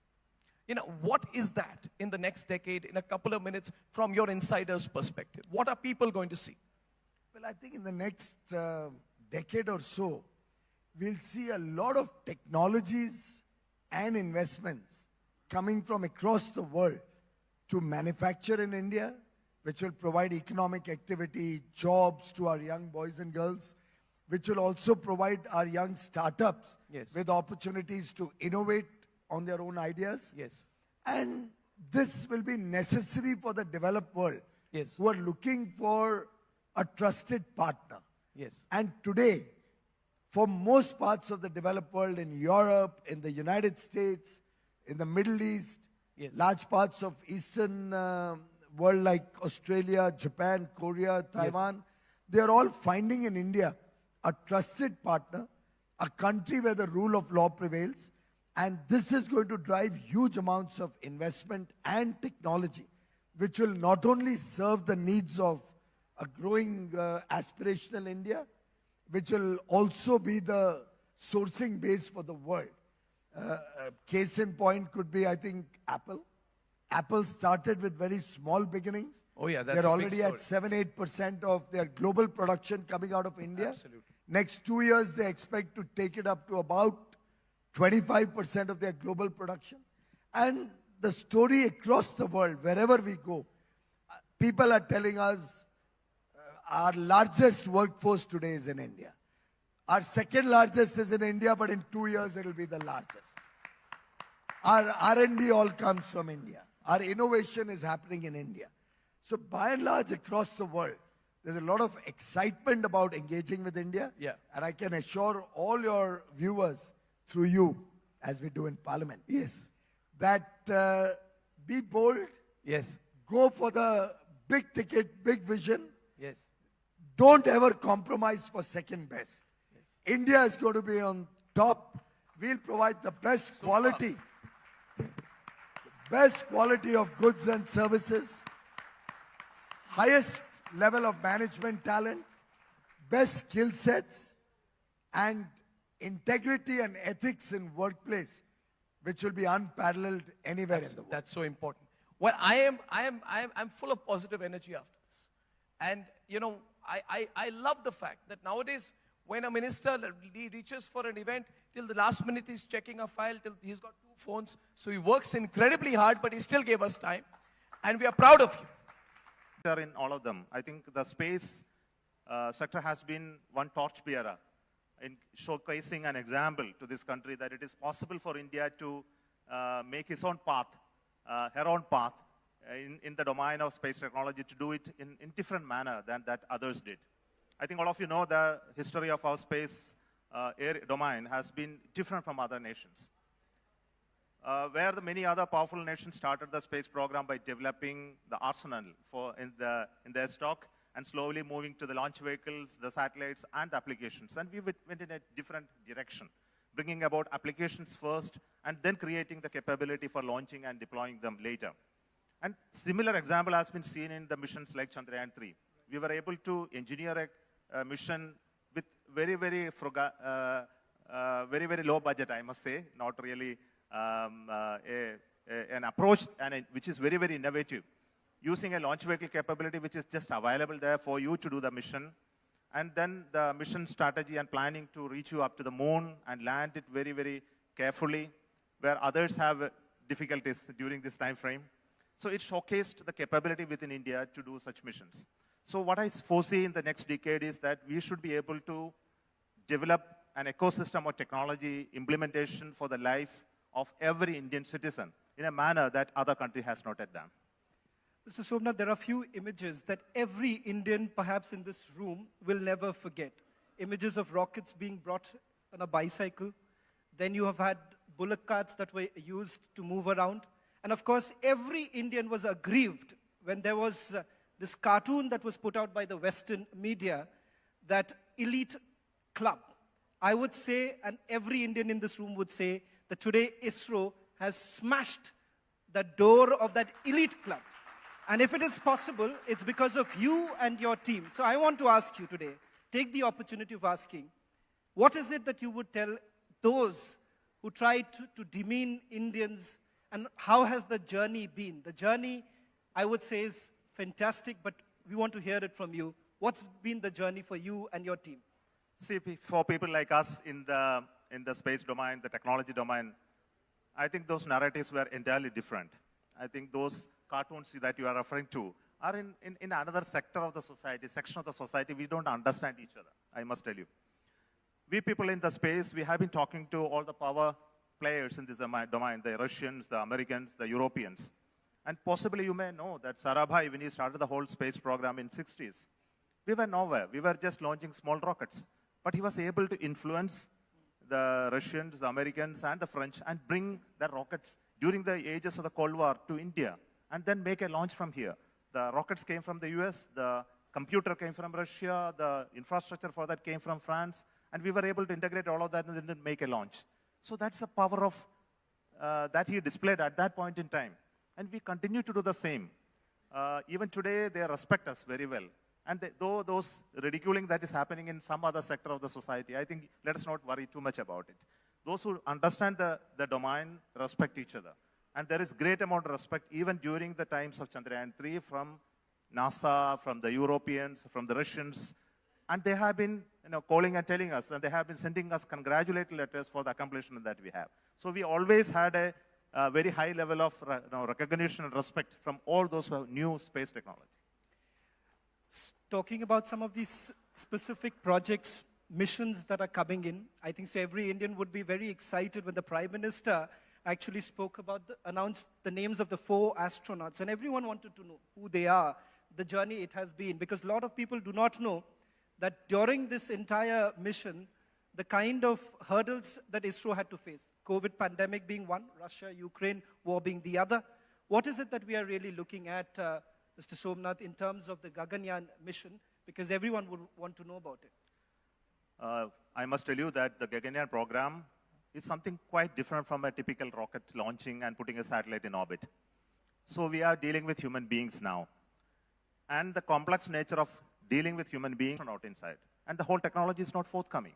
You know, what is that in the next decade, in a couple of minutes, from your insider's perspective? What are people going to see? Well, I think in the next decade or so, we'll see a lot of technologies and investments coming from across the world to manufacture in India, which will provide economic activity, jobs to our young boys and girls, which will also provide our young startups Yes. with opportunities to innovate on their own ideas. Yes. And this will be necessary for the developed world Yes. who are looking for a trusted partner. Yes. And today, for most parts of the developed world, in Europe, in the United States, in the Middle East, Yes. large parts of Eastern world like Australia, Japan, Korea, Taiwan, they are all finding in India a trusted partner, a country where the rule of law prevails. And this is going to drive huge amounts of investment and technology, which will not only serve the needs of a growing aspirational India, which will also be the sourcing base for the world. Case in point could be, I think, Apple. Apple started with very small beginnings. Oh yeah, that's They're a big already at story. 7-8% of their global production coming out of India. Absolutely. Next 2 years, they expect to take it up to about 25% of their global production. And the story across the world, wherever we go, people are telling us our largest workforce today is in India. Our second largest is in India, but in 2 years it will be the largest. Our R&D all comes from India. Our innovation is happening in India. So by and large, across the world, there's a lot of excitement about engaging with India. Yeah. And I can assure all your viewers through you, as we do in Parliament, Yes. that be bold, Yes. go for the big ticket, big vision. Yes. Don't ever compromise for second best. India is going to be on top. We'll provide the best quality of goods and services, highest level of management talent, best skill sets, and integrity and ethics in workplace, which will be unparalleled anywhere in the world. That's so important. Well, I'm full of positive energy after this. And, you know, I love the fact that nowadays, when a minister reaches for an event, till the last minute he's checking a file, till he's got 2 phones. So he works incredibly hard, but he still gave us time. And we are proud of you. In all of them. I think the space sector has been one torchbearer in showcasing an example to this country that it is possible for India to make its own path, her own path, in the domain of space technology to do it in different manner than that others did. I think all of you know the history of our space domain has been different from other nations. Where the many other powerful nations started the space program by developing the arsenal in their stock and slowly moving to the launch vehicles, the satellites, and the applications. And we went in a different direction, bringing about applications first and then creating the capability for launching and deploying them later. And similar example has been seen in the missions like Chandrayaan-3. We were able to engineer a mission with very, very low budget, I must say, not really an approach which is very, very innovative, using a launch vehicle capability which is just available there for you to do the mission, and then the mission strategy and planning to reach you up to the moon and land it very, very carefully, where others have difficulties during this time frame. So it showcased the capability within India to do such missions. So what I foresee in the next decade is that we should be able to develop an ecosystem of technology implementation for the life of every Indian citizen in a manner that other country has not yet done. Mr. Somnath, there are a few images that every Indian, perhaps in this room, will never forget. Images of rockets being brought on a bicycle. Then you have had bullock carts that were used to move around. And of course, every Indian was aggrieved when there was this cartoon that was put out by the Western media, that elite club. I would say, and every Indian in this room would say, that today ISRO has smashed the door of that elite club. And if it is possible, it's because of you and your team. So I want to ask you today, take the opportunity of asking, what is it that you would tell those who try to demean Indians, and how has the journey been? The journey, I would say, is fantastic, but we want to hear it from you. What's been the journey for you and your team? See, for people like us in the space domain, the technology domain, I think those narratives were entirely different. I think those cartoons that you are referring to are in another sector of the society, section of the society. We don't understand each other, I must tell you. We people in the space, we have been talking to all the power players in this domain, the Russians, the Americans, the Europeans. And possibly you may know that Sarabhai, when he started the whole space program in 60s, we were nowhere. We were just launching small rockets. But he was able to influence the Russians, the Americans, and the French and bring the rockets during the ages of the Cold War to India and then make a launch from here. The rockets came from the US, the computer came from Russia, the infrastructure for that came from France, and we were able to integrate all of that and then make a launch. So that's the power of that he displayed at that point in time. And we continue to do the same. Even today, they respect us very well. And though those ridiculing that is happening in some other sector of the society, I think let us not worry too much about it. Those who understand the domain respect each other. And there is great amount of respect even during the times of Chandrayaan-3 from NASA, from the Europeans, from the Russians. And they have been calling and telling us, and they have been sending us congratulatory letters for the accomplishment that we have. So we always had a very high level of recognition and respect from all those who have new space technology. Talking about some of these specific projects, missions that are coming in, I think so every Indian would be very excited when the Prime Minister actually spoke about, announced the names of the 4 astronauts, and everyone wanted to know who they are, the journey it has been, because a lot of people do not know that during this entire mission, the kind of hurdles that ISRO had to face, COVID pandemic being one, Russia-Ukraine war being the other. What is it that we are really looking at, Mr. Somnath, in terms of the Gaganyaan mission, because everyone would want to know about it? I must tell you that the Gaganyaan program is something quite different from a typical rocket launching and putting a satellite in orbit. So we are dealing with human beings now. And the complex nature of dealing with human beings out inside. And the whole technology is not forthcoming.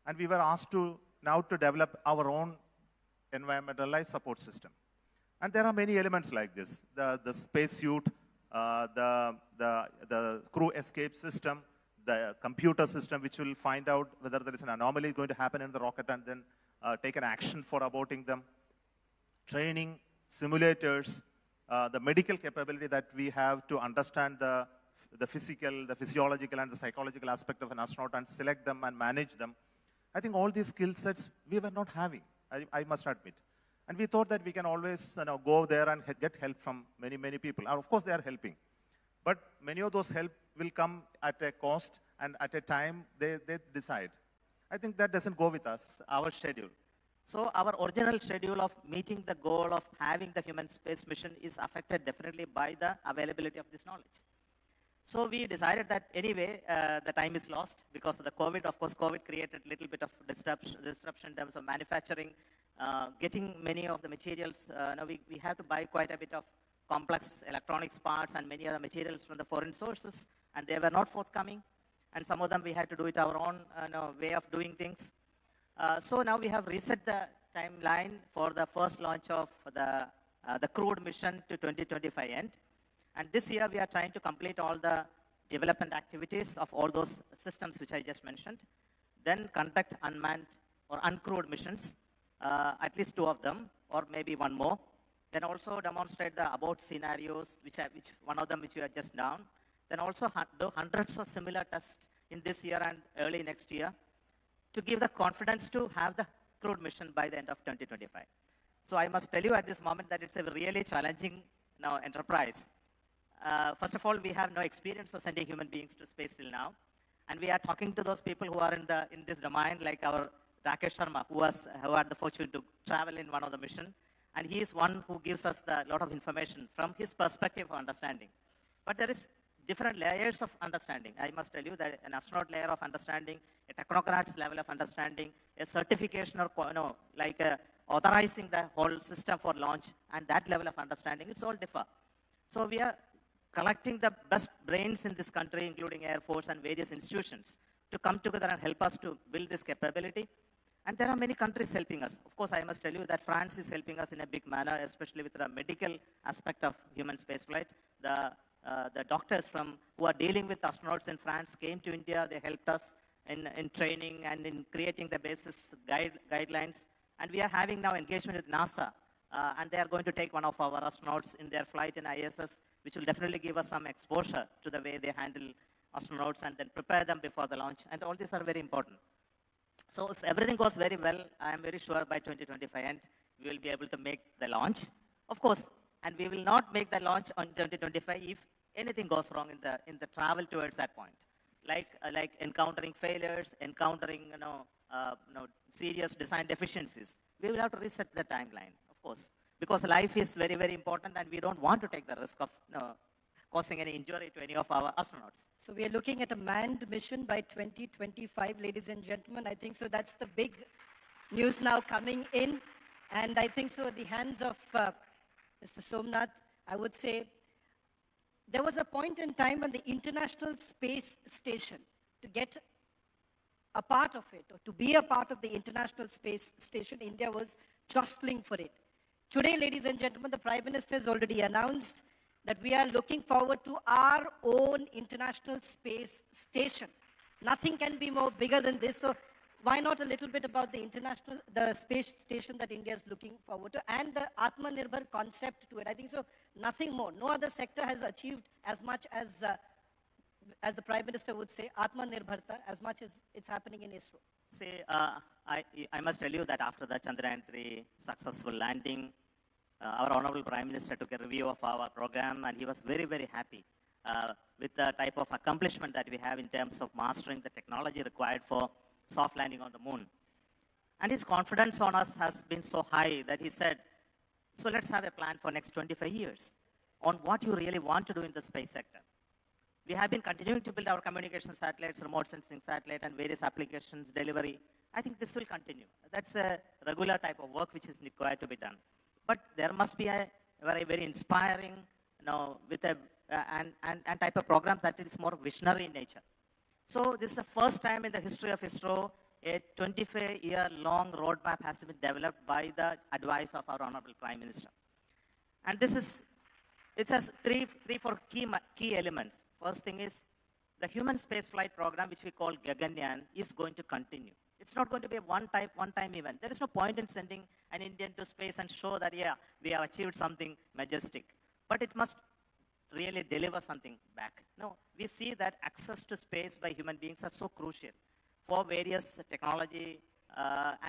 And we were asked now to develop our own environmental life support system. And there are many elements like this. The spacesuit, the crew escape system, the computer system which will find out whether there is an anomaly going to happen in the rocket and then take an action for aborting them. Training, simulators, the medical capability that we have to understand the physical, the physiological and the psychological aspect of an astronaut and select them and manage them. I think all these skill sets we were not having, I must admit. And we thought that we can always go there and get help from many, many people. And of course, they are helping. But many of those help will come at a cost and at a time they decide. I think that doesn't go with us, our schedule. So our original schedule of meeting the goal of having the human space mission is affected definitely by the availability of this knowledge. So we decided that anyway, the time is lost because of the COVID. Of course, COVID created a little bit of disruption in terms of manufacturing, getting many of the materials. Now we have to buy quite a bit of complex electronics parts and many other materials from the foreign sources, and they were not forthcoming. And some of them we had to do it our own way of doing things. So now we have reset the timeline for the first launch of the crewed mission to 2025 end. And this year we are trying to complete all the development activities of all those systems which I just mentioned. Then conduct unmanned or uncrewed missions, at least 2 of them, or maybe 1 more. Then also demonstrate the about scenarios, which one of them which we have just done. Then also do hundreds of similar tests in this year and early next year to give the confidence to have the crewed mission by the end of 2025. So I must tell you at this moment that it's a really challenging enterprise. First of all, we have no experience of sending human beings to space till now. And we are talking to those people who are in this domain, like our Rakesh Sharma, who had the fortune to travel in one of the mission. And he is one who gives us a lot of information from his perspective of understanding. But there is different layers of understanding. I must tell you that an astronaut layer of understanding, a technocrat's level of understanding, a certification or authorizing the whole system for launch, and that level of understanding, it's all differ. So we are collecting the best brains in this country, including Air Force and various institutions, to come together and help us to build this capability. And there are many countries helping us. Of course, I must tell you that France is helping us in a big manner, especially with the medical aspect of human spaceflight. The doctors who are dealing with astronauts in France came to India. They helped us in training and in creating the basis guidelines. And we are having now engagement with NASA. And they are going to take one of our astronauts in their flight in ISS, which will definitely give us some exposure to the way they handle astronauts and then prepare them before the launch. And all these are very important. So if everything goes very well, I am very sure by 2025 end, we will be able to make the launch. Of course, and we will not make the launch on 2025 if anything goes wrong in the travel towards that point. Like encountering failures, encountering serious design deficiencies. We will have to reset the timeline, of course, because life is very, very important and we don't want to take the risk of causing any injury to any of our astronauts. So we are looking at a manned mission by 2025, ladies and gentlemen. I think so that's the big news now coming in. And I think so at the hands of Mr. Somnath, I would say there was a point in time when the International Space Station, to get a part of it, or to be a part of the International Space Station, India was jostling for it. Today, ladies and gentlemen, the Prime Minister has already announced that we are looking forward to our own International Space Station. Nothing can be more bigger than this. So why not a little bit about the space station that India is looking forward to, and the Atmanirbhar concept to it. I think so, nothing more. No other sector has achieved as much as the Prime Minister would say, Atmanirbharta, as much as it's happening in ISRO. See, I must tell you that after the Chandrayaan-3 successful landing, our Honorable Prime Minister took a review of our program and he was very, very happy with the type of accomplishment that we have in terms of mastering the technology required for soft landing on the moon. And his confidence on us has been so high that he said, so let's have a plan for next 25 years on what you really want to do in the space sector. We have been continuing to build our communication satellites, remote sensing satellite, and various applications, delivery. I think this will continue. That's a regular type of work which is required to be done. But there must be a very, very inspiring, with a and type of program that is more visionary in nature. So this is the first time in the history of ISRO, a 25-year-long roadmap has been developed by the advice of our Honorable Prime Minister. And it has three, four key elements. First thing is the human spaceflight program, which we call Gaganyaan, is going to continue. It's not going to be a one-time event. There is no point in sending an Indian to space and show that, yeah, we have achieved something majestic. But it must really deliver something back. No, we see that access to space by human beings are so crucial for various technology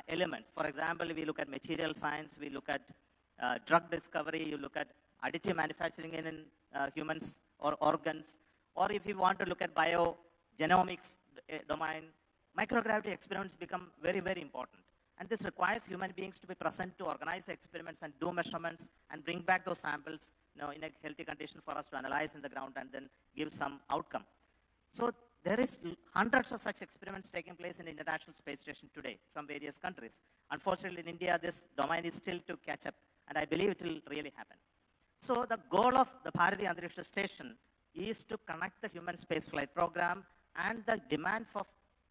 elements. For example, we look at material science, we look at drug discovery, you look at additive manufacturing in humans or organs, or if you want to look at biogenomics domain, microgravity experiments become very, very important. And this requires human beings to be present to organize experiments and do measurements and bring back those samples, in a healthy condition for us to analyze in the ground and then give some outcome. So there is hundreds of such experiments taking place in the International Space Station today from various countries. Unfortunately, in India, this domain is still to catch up, and I believe it will really happen. So the goal of the Bharati Antarikshya Station is to connect the human spaceflight program and the demand for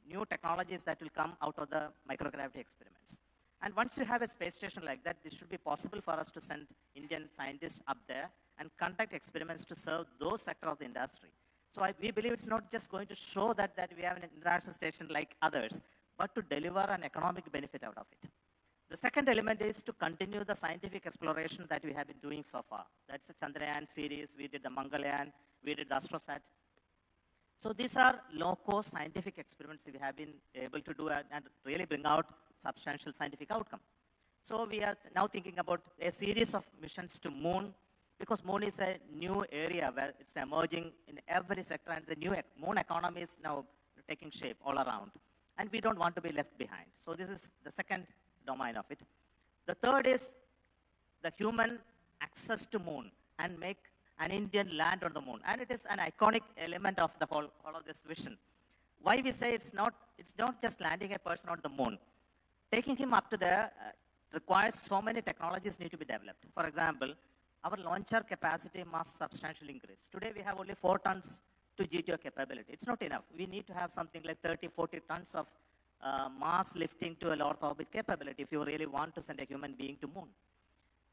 new technologies that will come out of the microgravity experiments. And once you have a space station like that, it should be possible for us to send Indian scientists up there and conduct experiments to serve those sectors of the industry. So we believe it's not just going to show that we have an international station like others, but to deliver an economic benefit out of it. The second element is to continue the scientific exploration that we have been doing so far. That's the Chandrayaan series, we did the Mangalyaan, we did the AstroSat. So these are low-cost scientific experiments that we have been able to do and really bring out substantial scientific outcome. So we are now thinking about a series of missions to Moon, because Moon is a new area where it's emerging in every sector, and the new Moon economy is now taking shape all around. And we don't want to be left behind. So this is the second domain of it. The third is the human access to Moon and make an Indian land on the Moon. And it is an iconic element of the whole of this vision. Why we say it's not just landing a person on the Moon. Taking him up to there requires so many technologies need to be developed. For example, our launcher capacity must substantially increase. Today we have only 4 tons to GTO capability. It's not enough. We need to have something like 30, 40 tons of mass lifting to a low Earth orbit capability if you really want to send a human being to Moon.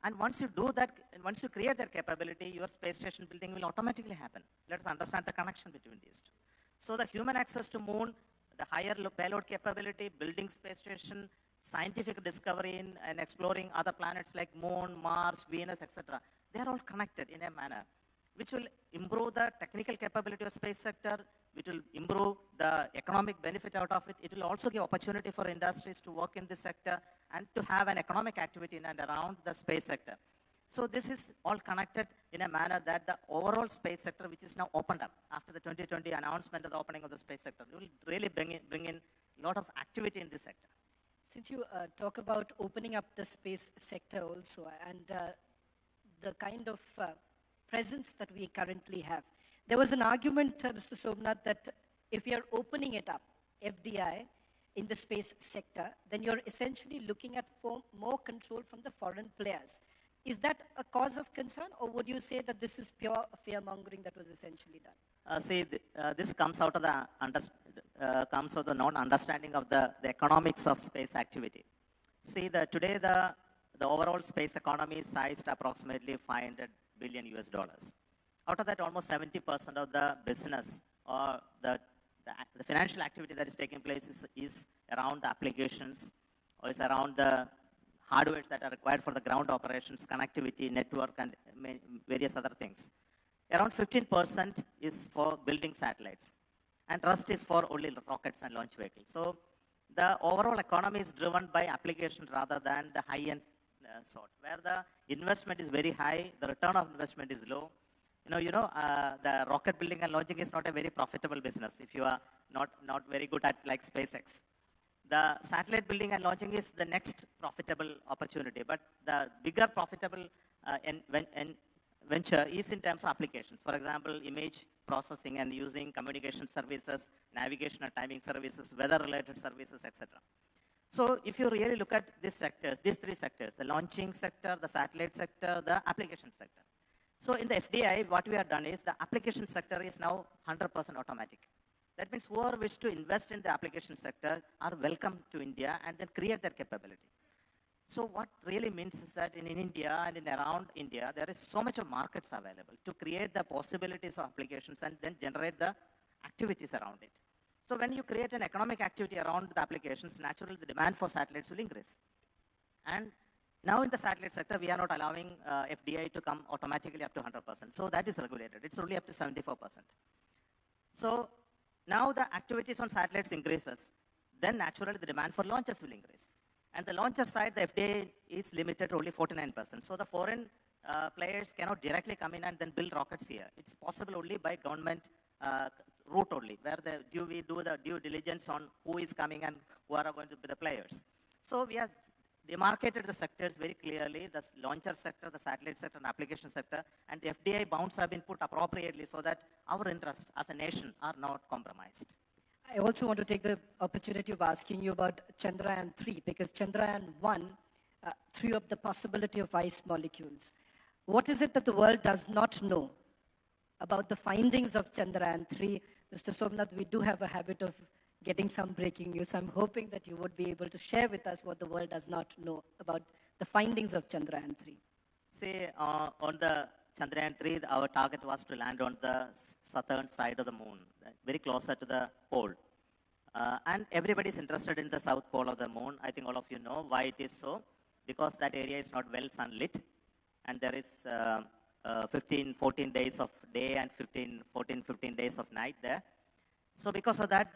And once you do that, once you create that capability, your space station building will automatically happen. Let's understand the connection between these two. So the human access to Moon, the higher payload capability, building space station, scientific discovery in and exploring other planets like Moon, Mars, Venus, etc. They are all connected in a manner which will improve the technical capability of space sector, which will improve the economic benefit out of it. It will also give opportunity for industries to work in this sector and to have an economic activity in and around the space sector. So this is all connected in a manner that the overall space sector, which is now opened up after the 2020 announcement of the opening of the space sector, will really bring in a lot of activity in this sector. Since you talk about opening up the space sector also, and the kind of presence that we currently have. There was an argument, Mr. Somnath, that if we are opening it up, FDI, in the space sector, then you're essentially looking at more control from the foreign players. Is that a cause of concern, or would you say that this is pure fear-mongering that was essentially done? This comes out of the non-understanding of the economics of space activity. Today the overall space economy is sized approximately $500 billion US. Out of that, almost 70% of the business or the financial activity that is taking place is around the applications, or is around the hardware that are required for the ground operations, connectivity, network, and various other things. Around 15% is for building satellites, and rest is for only rockets and launch vehicles. So the overall economy is driven by application rather than the high-end sort, where the investment is very high, the return of investment is low. The rocket building and launching is not a very profitable business if you are not very good at like SpaceX. The satellite building and launching is the next profitable opportunity, but the bigger profitable venture is in terms of applications. For example, image processing and using communication services, navigation and timing services, weather-related services, etc. So if you really look at these three sectors, the launching sector, the satellite sector, the application sector. So in the FDI, what we have done is the application sector is now 100% automatic. That means whoever wish to invest in the application sector are welcome to India and then create their capability. So what really means is that in India and in around India, there is so much of markets available to create the possibilities of applications and then generate the activities around it. So when you create an economic activity around the applications, naturally the demand for satellites will increase. And now in the satellite sector, we are not allowing FDI to come automatically up to 100%. So that is regulated. It's only up to 74%. So now the activities on satellites increases. then naturally the demand for launches will increase. And the launcher side, the FDA is limited to only 49%. So the foreign players cannot directly come in and then build rockets here. It's possible only by government route only, where we do the due diligence on who is coming and who are going to be the players. So we have demarcated the sectors very clearly, the launcher sector, the satellite sector, and application sector, and the FDI bounds have been put appropriately so that our interests as a nation are not compromised. I also want to take the opportunity of asking you about Chandrayaan-3, because Chandrayaan-1 threw up the possibility of ice molecules. What is it that the world does not know about the findings of Chandrayaan-3? Mr. Somnath, we do have a habit of getting some breaking news. I'm hoping that you would be able to share with us what the world does not know about the findings of Chandrayaan-3. See, on the Chandrayaan-3, our target was to land on the southern side of the moon, very closer to the pole. And everybody is interested in the south pole of the moon. I think all of you know why it is so, because that area is not well sunlit, and there is 14 days of day and 15 days of night there. So because of that,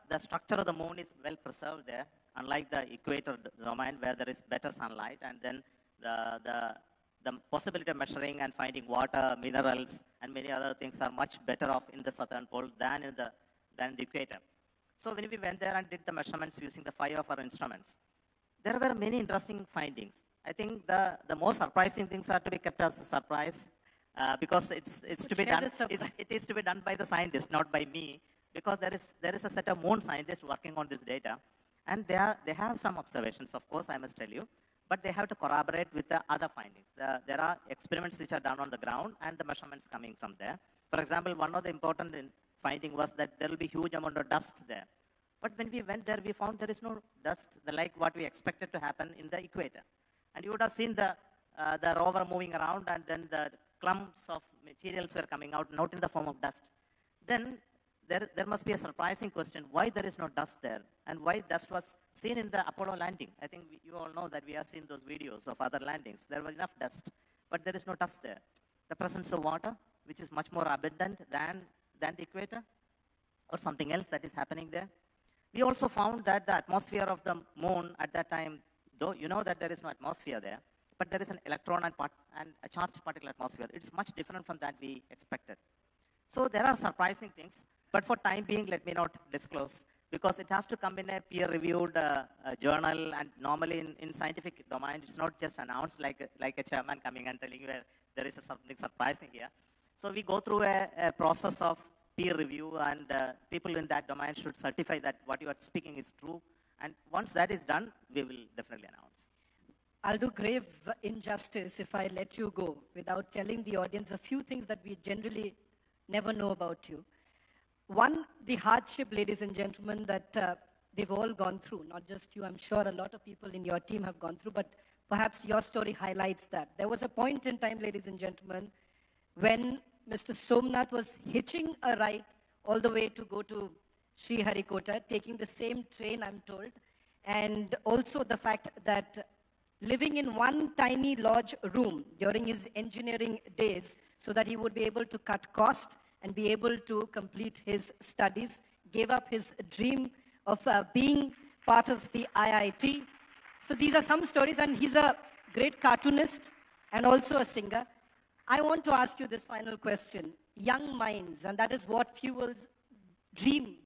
the structure of the moon is well preserved there, unlike the equator domain where there is better sunlight, and then the possibility of measuring and finding water, minerals, and many other things are much better off in the southern pole than in the equator. So when we went there and did the measurements using the 5 of our instruments, there were many interesting findings. I think the most surprising things are to be kept as a surprise because it's to be done. It is to be done by the scientists, not by me, because there is a set of moon scientists working on this data, and they have some observations, of course, I must tell you, but they have to corroborate with the other findings. There are experiments which are done on the ground and the measurements coming from there. For example, one of the important finding was that there will be huge amount of dust there. But when we went there, we found there is no dust like what we expected to happen in the equator. And you would have seen the rover moving around, and then the clumps of materials were coming out, not in the form of dust. Then there must be a surprising question, why there is no dust there, and why dust was seen in the Apollo landing. I think you all know that we have seen those videos of other landings. There was enough dust, but there is no dust there. The presence of water, which is much more abundant than the equator, or something else that is happening there. We also found that the atmosphere of the moon at that time, though you know that there is no atmosphere there, but there is an electron and a charged particle atmosphere. It's much different from that we expected. So there are surprising things, but for time being, let me not disclose, because it has to come in a peer-reviewed journal, and normally in scientific domain, it's not just announced like a chairman coming and telling you there is something surprising here. So we go through a process of peer review, and people in that domain should certify that what you are speaking is true. And once that is done, we will definitely announce. I'll do grave injustice if I let you go without telling the audience a few things that we generally never know about you. One, the hardship, ladies and gentlemen, that they've all gone through, not just you. I'm sure a lot of people in your team have gone through, but perhaps your story highlights that. There was a point in time, ladies and gentlemen, when Mr. Somnath was hitching a ride all the way to go to Sriharikota, taking the same train, I'm told, and also the fact that living in one tiny lodge room during his engineering days so that he would be able to cut cost and be able to complete his studies, gave up his dream of being part of the IIT. So these are some stories, and he's a great cartoonist and also a singer. I want to ask you this final question. Young minds, and that is what fuels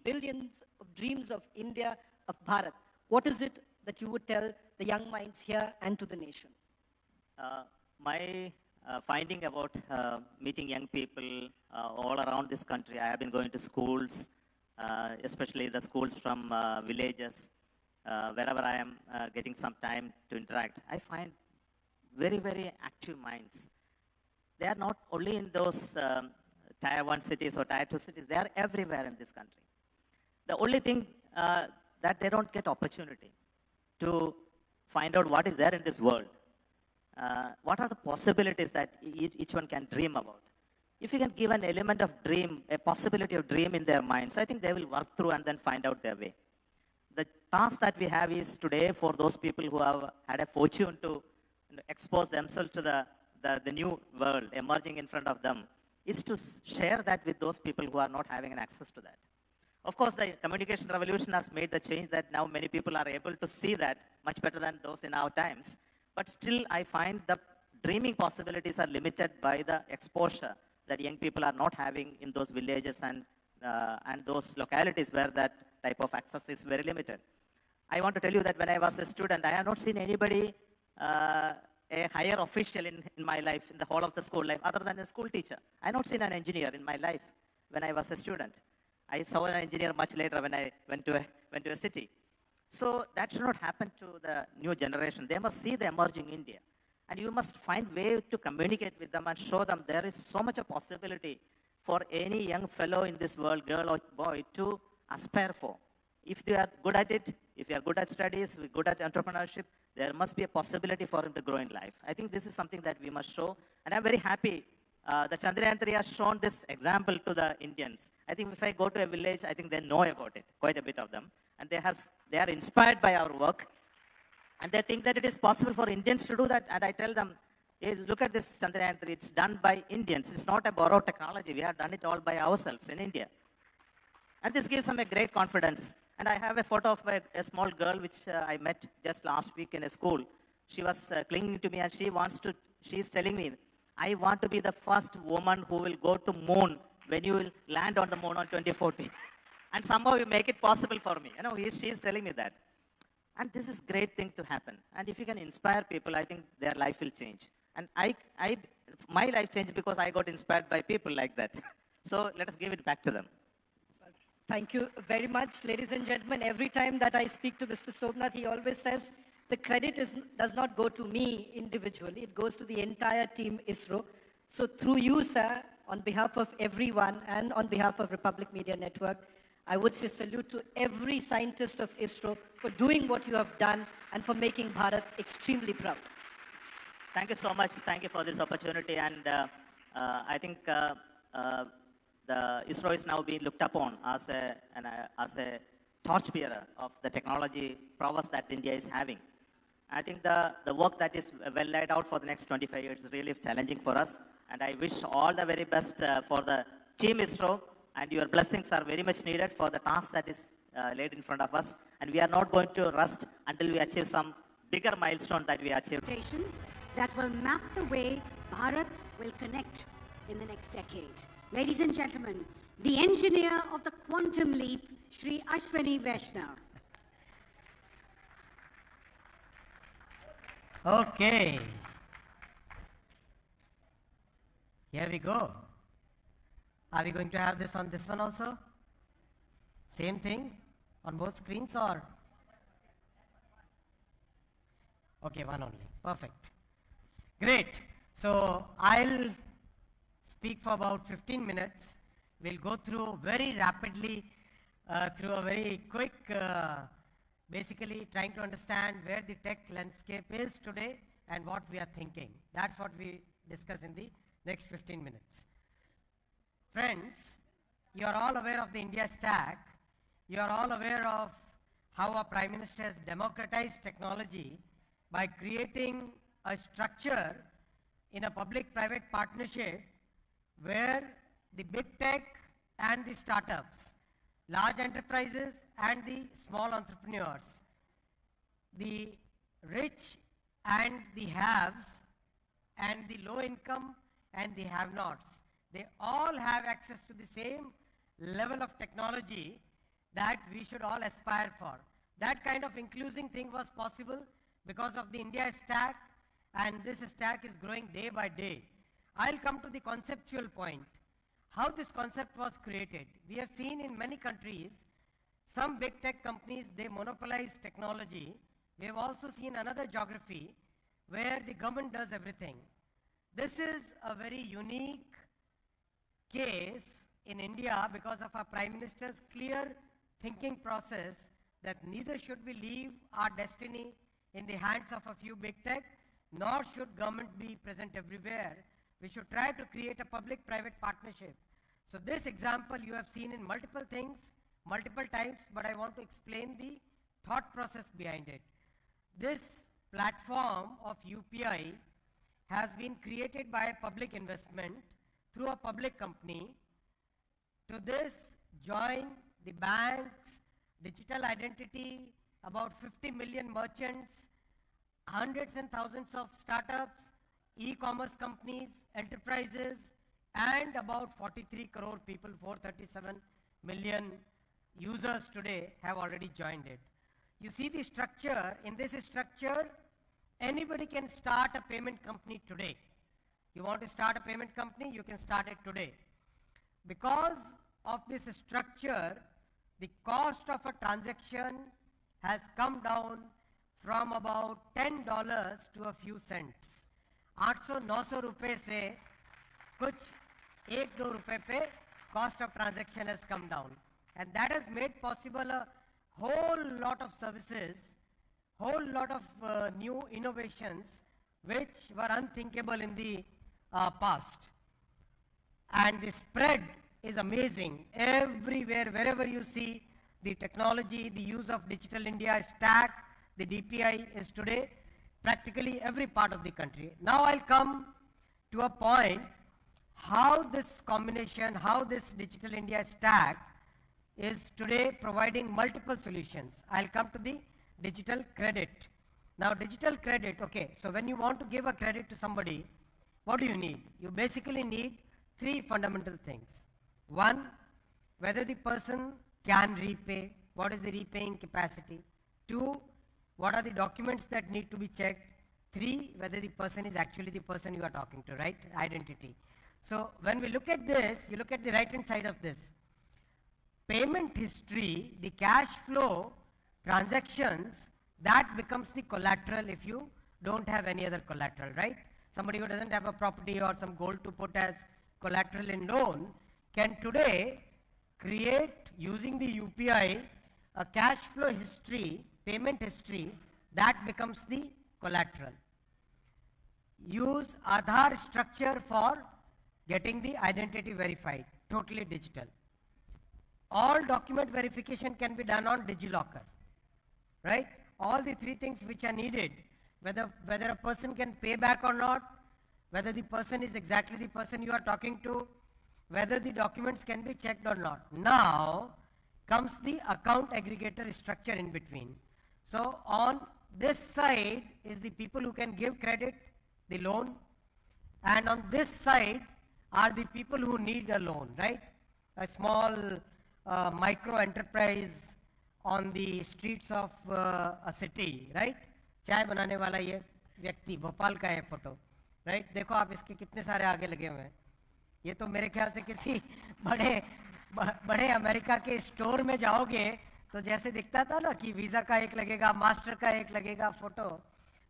billions of dreams of India, of Bharat. What is it that you would tell the young minds here and to the nation? My finding about meeting young people all around this country, I have been going to schools, especially the schools from villages, wherever I am getting some time to interact. I find very, very active minds. They are not only in those Tier 1 cities or Tier 2 cities, they are everywhere in this country. The only thing that they don't get opportunity to find out what is there in this world. What are the possibilities that each one can dream about? If you can give an element of dream, a possibility of dream in their minds, I think they will work through and then find out their way. The task that we have is today for those people who have had a fortune to expose themselves to the new world emerging in front of them, is to share that with those people who are not having an access to that. Of course, the communication revolution has made the change that now many people are able to see that much better than those in our times. But still, I find the dreaming possibilities are limited by the exposure that young people are not having in those villages and those localities where that type of access is very limited. I want to tell you that when I was a student, I have not seen anybody, a higher official in my life, in the whole of the school life, other than a school teacher. I have not seen an engineer in my life when I was a student. I saw an engineer much later when I went to a city. So that should not happen to the new generation. They must see the emerging India. And you must find way to communicate with them and show them there is so much a possibility for any young fellow in this world, girl or boy, to aspire for. If they are good at it, if you are good at studies, good at entrepreneurship, there must be a possibility for him to grow in life. I think this is something that we must show. And I'm very happy the Chandrayaan 3 has shown this example to the Indians. I think if I go to a village, I think they know about it, quite a bit of them. And they are inspired by our work. And they think that it is possible for Indians to do that. And I tell them, hey, look at this Chandrayaan 3. It's done by Indians. It's not a borrowed technology. We have done it all by ourselves in India. And this gives them a great confidence. And I have a photo of a small girl which I met just last week in a school. She was clinging to me and she is telling me, I want to be the first woman who will go to moon when you will land on the moon on 2040. And somehow you make it possible for me. She is telling me that. And this is a great thing to happen. And if you can inspire people, I think their life will change. And my life changed because I got inspired by people like that. So let us give it back to them. Thank you very much, ladies and gentlemen. Every time that I speak to Mr. Somnath, he always says, the credit does not go to me individually, it goes to the entire team ISRO. So through you, sir, on behalf of everyone and on behalf of Republic Media Network, I would say salute to every scientist of ISRO for doing what you have done and for making Bharat extremely proud. Thank you so much. Thank you for this opportunity. And I think the ISRO is now being looked upon as a torchbearer of the technology prowess that India is having. I think the work that is well laid out for the next 25 years is really challenging for us. And I wish all the very best for the team ISRO. And your blessings are very much needed for the task that is laid in front of us. And we are not going to rest until we achieve some bigger milestone that we achieve. That will map the way Bharat will connect in the next decade. Ladies and gentlemen, the engineer of the quantum leap, Shri Ashwini Vaishnav. Okay. Here we go. Are we going to have this on this one also? Same thing on both screens or? Okay, one only. Perfect. Great. So I'll speak for about 15 minutes. We'll go through very rapidly, through a very quick, basically trying to understand where the tech landscape is today and what we are thinking. That's what we discuss in the next 15 minutes. Friends, you are all aware of the India stack. You are all aware of how our Prime Minister has democratized technology by creating a structure in a public-private partnership where the big tech and the startups, large enterprises and the small entrepreneurs, the rich and the haves, and the low income and the have-nots, they all have access to the same level of technology that we should all aspire for. That kind of inclusive thing was possible because of the India stack, and this stack is growing day by day. I'll come to the conceptual point. How this concept was created. We have seen in many countries, some big tech companies, they monopolize technology. We have also seen another geography where the government does everything. This is a very unique case in India because of our Prime Minister's clear thinking process that neither should we leave our destiny in the hands of a few big tech, nor should government be present everywhere. We should try to create a public-private partnership. So this example you have seen in multiple things, multiple types, but I want to explain the thought process behind it. This platform of UPI has been created by public investment through a public company. To this join the banks, digital identity, about 50 million merchants, hundreds and thousands of startups, e-commerce companies, enterprises, and about 43 crore people, 437 million users today have already joined it. You see the structure. In this structure, anybody can start a payment company today. You want to start a payment company, you can start it today. Because of this structure, the cost of a transaction has come down from about $10 to a few cents. 800-900 रुपए से कुछ 1-2 रुपए पे cost of transaction has come down. And that has made possible a whole lot of services, whole lot of new innovations which were unthinkable in the past. And the spread is amazing. Everywhere, wherever you see the technology, the use of Digital India stack, the DPI is today practically every part of the country. Now I'll come to a point how this combination, how this Digital India stack is today providing multiple solutions. I'll come to the digital credit. Now digital credit, okay, so when you want to give a credit to somebody, what do you need? You basically need 3 fundamental things. 1, whether the person can repay, what is the repaying capacity. 2, what are the documents that need to be checked. 3, whether the person is actually the person you are talking to, right? Identity. So when we look at this, you look at the right hand side of this. Payment history, the cash flow, transactions, that becomes the collateral if you don't have any other collateral, right? Somebody who doesn't have a property or some gold to put as collateral in loan can today create, using the UPI, a cash flow history, payment history, that becomes the collateral. Use Aadhaar structure for getting the identity verified, totally digital. All document verification can be done on DigiLocker, right? All the 3 things which are needed, whether a person can pay back or not, whether the person is exactly the person you are talking to, whether the documents can be checked or not. Now comes the account aggregator structure in between. So on this side is the people who can give credit, the loan, and on this side are the people who need a loan, right? A small micro enterprise on the streets of a city, right? चाय बनाने वाला ये व्यक्ति, भोपाल का है photo, right? देखो आप इसके कितने सारे आगे लगे हुए हैं. ये तो मेरे ख्याल से किसी बड़े अमेरिका के स्टोर में जाओगे तो जैसे दिखता था ना कि वीजा का एक लगेगा, मास्टर का एक लगेगा फोटो,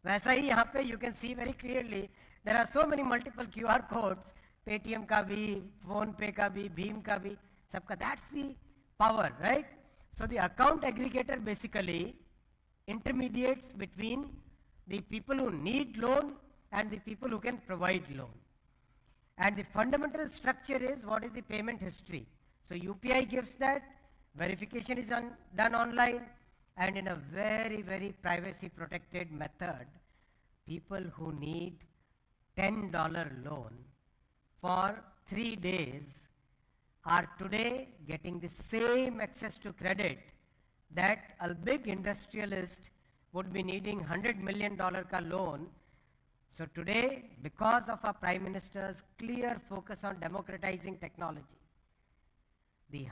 वैसा ही यहाँ पे you can see very clearly there are so many multiple QR codes, Paytm का भी, फोन पे का भी, भीम का भी, सबका. That's the power, right? So the account aggregator basically intermediates between the people who need loan and the people who can provide loan. And the fundamental structure is what is the payment history. So UPI gives that, verification is done online, and in a very, very privacy protected method, people who need $10 loan for 3 days are today getting the same access to credit that a big industrialist would be needing $100 million ka loan. So today, because of our Prime Minister's clear focus on democratizing technology, the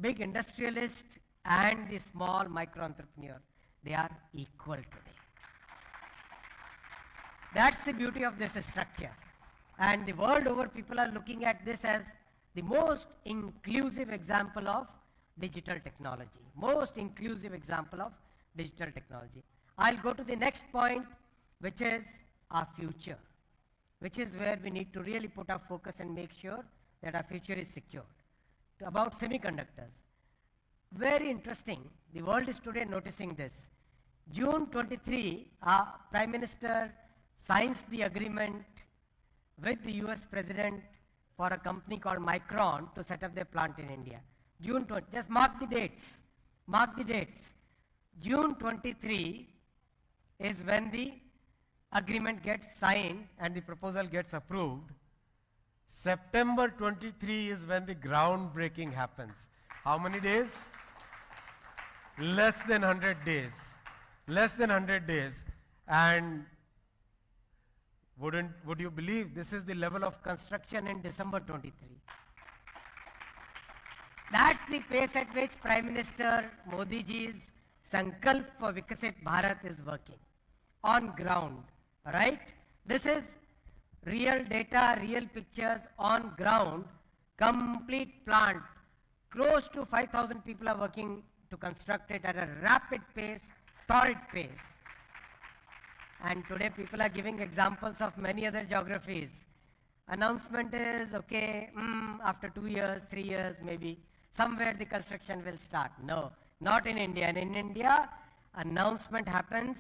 big industrialist and the small micro entrepreneur, they are equal today. That's the beauty of this structure. And the world over, people are looking at this as the most inclusive example of digital technology. Most inclusive example of digital technology. I'll go to the next point, which is our future, which is where we need to really put our focus and make sure that our future is secured. About semiconductors. Very interesting. The world is today noticing this. June 23, our Prime Minister signs the agreement with the US President for a company called Micron to set up their plant in India. June 20, just mark the dates. Mark the dates. June 23 is when the agreement gets signed and the proposal gets approved. September 23 is when the groundbreaking happens. How many days? less than 100 days. Less than 100 days. And would you believe this is the level of construction in December 23? That's the pace at which Prime Minister Modi ji's Sankalp for Viksit Bharat is working on ground, right? This is real data, real pictures on ground, complete plant. Close to 5,000 people are working to construct it at a rapid pace, torrid pace. And today people are giving examples of many other geographies. Announcement is, okay, after 2 years, 3 years, maybe, somewhere the construction will start. No, not in India. And in India, announcement happens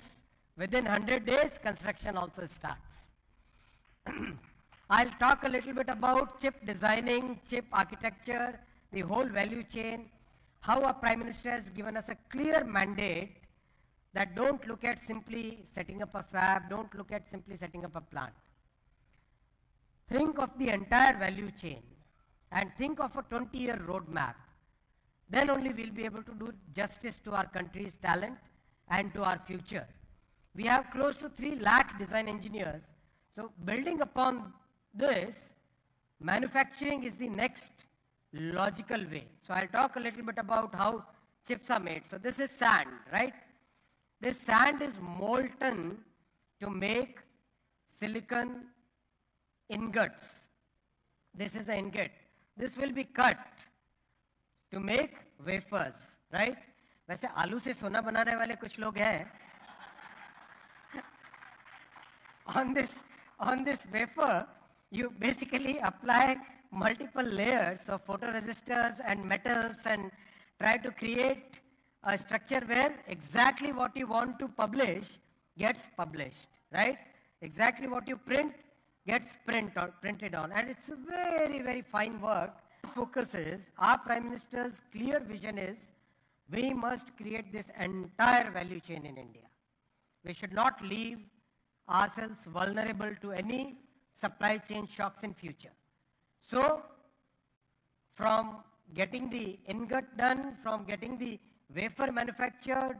within 100 days, construction also starts. I'll talk a little bit about chip designing, chip architecture, the whole value chain, how our Prime Minister has given us a clear mandate that don't look at simply setting up a fab, don't look at simply setting up a plant. Think of the entire value chain and think of a 20-year roadmap. Then only we'll be able to do justice to our country's talent and to our future. We have close to 3 lakh design engineers. So building upon this, manufacturing is the next logical way. So I'll talk a little bit about how chips are made. So this is sand, right? This sand is molten to make silicon ingots. This is an ingot. This will be cut to make wafers, right? वैसे आलू से सोना बनाने वाले कुछ लोग हैं. On this wafer, you basically apply multiple layers of photoresistors and metals and try to create a structure where exactly what you want to publish gets published, right? Exactly what you print gets printed on. And it's a very, very fine work. Focus is, our Prime Minister's clear vision is, we must create this entire value chain in India. We should not leave ourselves vulnerable to any supply chain shocks in future. So, from getting the ingot done, from getting the wafer manufactured,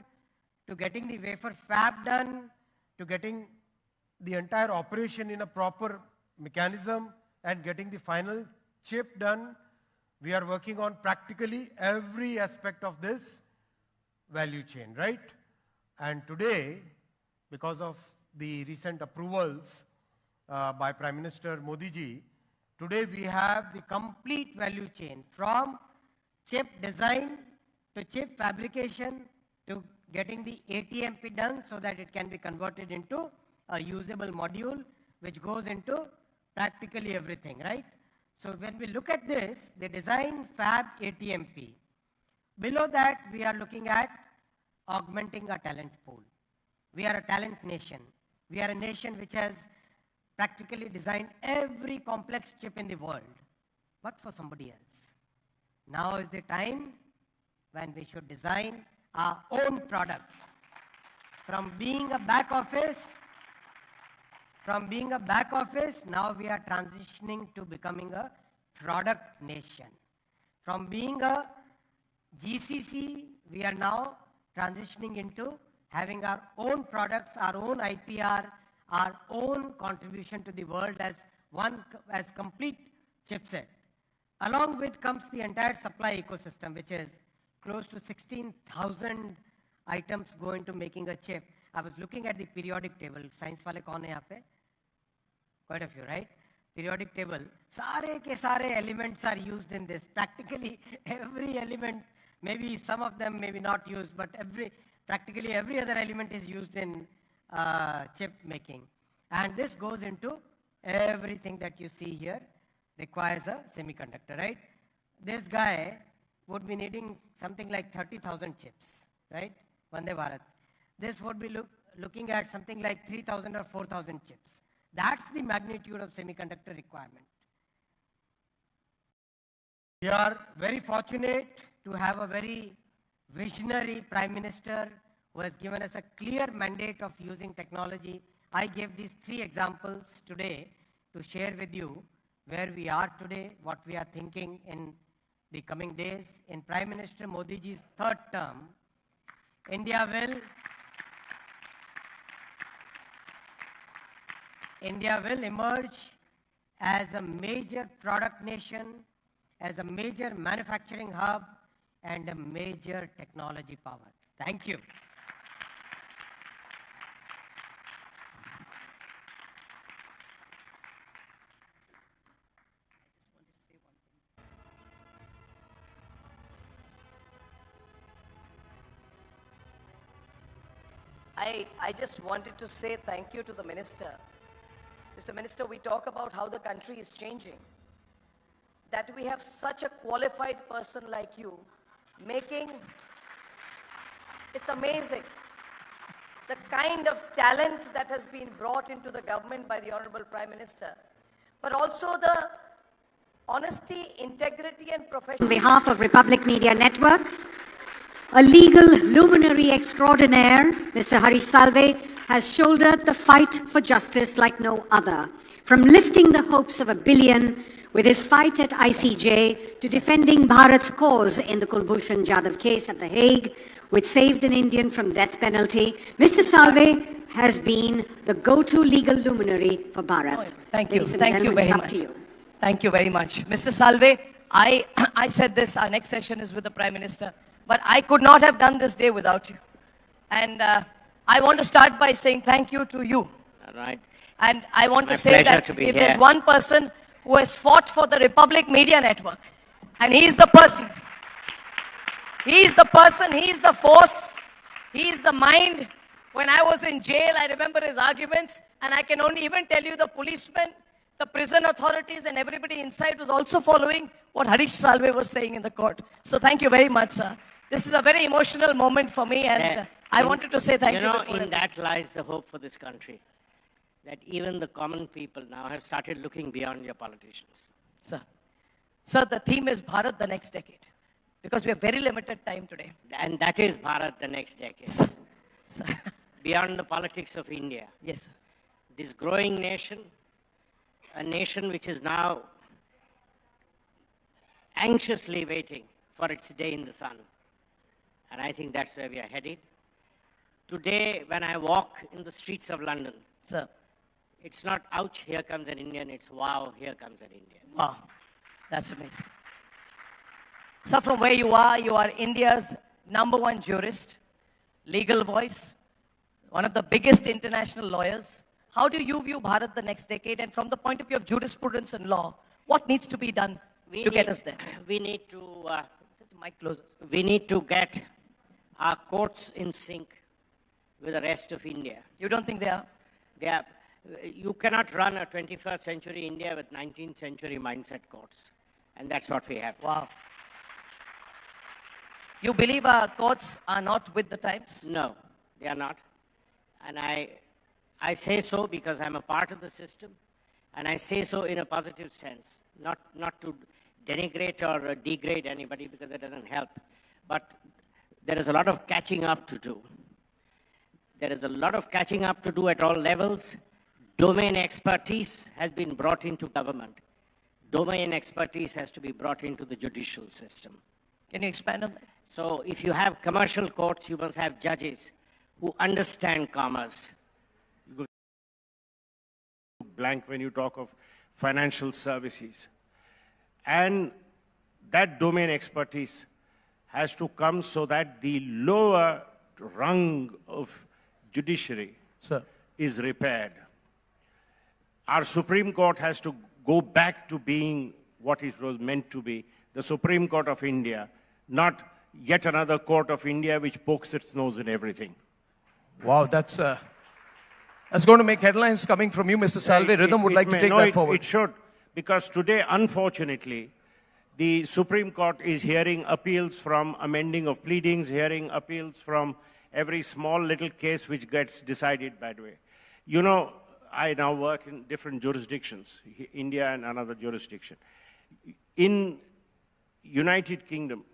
to getting the wafer fab done, to getting the entire operation in a proper mechanism and getting the final chip done, we are working on practically every aspect of this value chain, right? And today, because of the recent approvals by Prime Minister Modi ji, today we have the complete value chain from chip design to chip fabrication to getting the ATMP done so that it can be converted into a usable module which goes into practically everything, right? So when we look at this, the design, fab, ATMP, below that we are looking at augmenting our talent pool. We are a talent nation. We are a nation which has practically designed every complex chip in the world, but for somebody else. Now is the time when we should design our own products. From being a back office, now we are transitioning to becoming a product nation. From being a GCC, we are now transitioning into having our own products, our own IPR, our own contribution to the world as complete chipset. Along with comes the entire supply ecosystem, which is close to 16,000 items go into making a chip. I was looking at the periodic table. Science wale kaun hai yahan pe? Quite a few, right? Periodic table. Sare ke sare elements are used in this. Practically every element, maybe some of them may be not used, but practically every other element is used in chip making. And this goes into everything that you see here requires a semiconductor, right? This guy would be needing something like 30,000 chips, right? Vande Bharat. This would be looking at something like 3,000 or 4,000 chips. That's the magnitude of semiconductor requirement. We are very fortunate to have a very visionary Prime Minister who has given us a clear mandate of using technology. I gave these 3 examples today to share with you where we are today, what we are thinking in the coming days. In Prime Minister Modi ji's 3rd term, India will emerge as a major product nation, as a major manufacturing hub, and a major technology power. Thank you. I just wanted to say thank you to the Minister. Mr. Minister, we talk about how the country is changing. That we have such a qualified person like you making, it's amazing. The kind of talent that has been brought into the government by the Honorable Prime Minister, but also the honesty, integrity and professionalism. On behalf of Republic Media Network, a legal luminary extraordinaire, Mr. Harish Salve, has shouldered the fight for justice like no other. From lifting the hopes of 1 billion with his fight at ICJ to defending Bharat's cause in the Kulbhushan Jadhav case at The Hague, which saved an Indian from death penalty, Mr. Salve has been the go-to legal luminary for Bharat. Thank you. Ladies and Thank you gentlemen, very it's up much. to you. Thank you very much. Mr. Salve, I said this, our next session is with the Prime Minister, but I could not have done this day without you. And I want to start by saying thank you to you. All right. And I want My to say that pleasure to be if here. there's one person who has fought for the Republic Media Network, and he's the person, he's the person, he's the force, he's the mind. When I was in jail, I remember his arguments, and I can only even tell you the policemen, the prison authorities, and everybody inside was also following what Harish Salve was saying in the court. So thank you very much, sir. This is a very emotional moment for me, and I wanted to say thank you. You know, before in everything. that lies the hope for this country, that even the common people now have started looking beyond your politicians. Sir, the theme is Bharat the next decade, because we have very limited time today. And that is Bharat the next decade. Beyond the politics of India. Yes, sir. This growing nation, a nation which is now anxiously waiting for its day in the sun. And I think that's where we are headed. Today, when I walk in the streets of London, Sir. It's not, ouch, here comes an Indian, it's wow, here comes an Indian. Wow, that's amazing. So from where you are India's #1 jurist, legal voice, one of the biggest international lawyers. How do you view Bharat the next decade? And from the point of view of jurisprudence and law, what needs to be done to get us there? We need to, mic closes. We need to get our courts in sync with the rest of India. You don't think they are? They are. You cannot run a 21st century India with 19th century mindset courts. And that's what we have. Wow. You believe our courts are not with the times? No, they are not. And I say so because I'm a part of the system. And I say so in a positive sense, not to denigrate or degrade anybody because that doesn't help. But there is a lot of catching up to do. There is a lot of catching up to do at all levels. Domain expertise has been brought into government. Domain expertise has to be brought into the judicial system. Can you expand on that? So if you have commercial courts, you must have judges who understand commerce. Blank when you talk of financial services. And that domain expertise has to come so that the lower rung of judiciary is repaired. Our Supreme Court has to go back to being what it was meant to be, the Supreme Court of India, not yet another court of India which pokes its nose in everything. Wow, that's going to make headlines coming from you, Mr. Salve. Rhythm would like to take that forward. It should, because today, unfortunately, the Supreme Court is hearing appeals from amending of pleadings, hearing appeals from every small little case which gets decided that way. You know, I now work in different jurisdictions, India and another jurisdiction. In United Kingdom,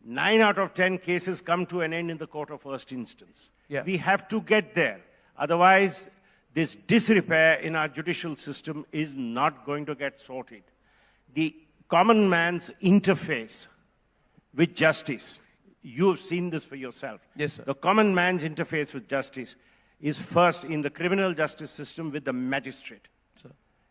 9 out of 10 cases come to an end in the court of first instance. Yeah. We have to get there. Otherwise, this disrepair in our judicial system is not going to get sorted. The common man's interface with justice You have seen this for yourself. Yes, sir. The common man's interface with justice is first in the criminal justice system with the magistrate, Sir.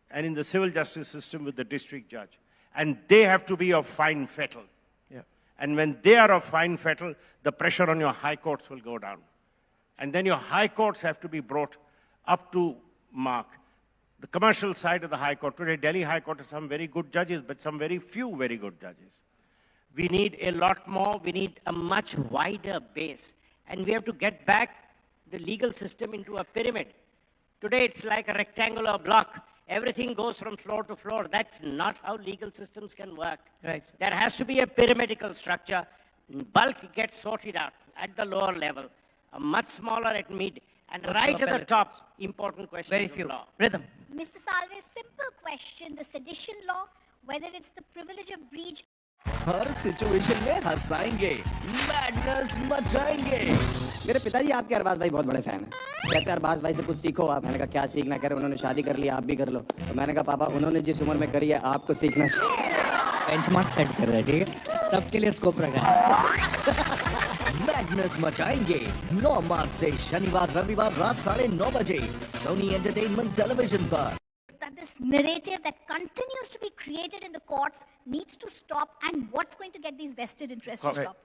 and in the civil justice system with the district judge. And they have to be of fine fettle. Yeah. And when they are of fine fettle, the pressure on your high courts will go down. And then your high courts have to be brought up to mark. The commercial side of the high court, today Delhi High Court has some very good judges, but some very few very good judges. We need a lot more. We need a much wider base. And we have to get back the legal system into a pyramid. Today it's like a rectangular block. Everything goes from floor to floor. That's not how legal systems can work. Right. There has to be a pyramidical structure. Bulk gets sorted out at the lower level, a much smaller at mid, and right at the top, important questions Very of few. law. Rhythm. Mr. Salve, simple question. The sedition law, whether it's the privilege of breach. Her situation में हंसाएंगे, madness मचाएंगे। मेरे पिताजी आपके अरबाज भाई बहुत बड़े fan हैं। कहते हैं अरबाज भाई से कुछ सीखो आप। मैंने कहा क्या सीखना, कह रहे उन्होंने शादी कर ली, आप भी कर लो। तो मैंने कहा पापा उन्होंने जिस उम्र में करी है आपको सीखना चाहिए। बेंचमार्क सेट कर रहे हैं, ठीक है? सबके लिए स्कोप रखा है। मैडनेस मचाएंगे 9 मार्च से शनिवार रविवार रात 9:30 बजे सोनी एंटरटेनमेंट टेलीविजन पर। That this narrative that continues to be created in the courts needs to stop, and what's going to get these vested interests to stop?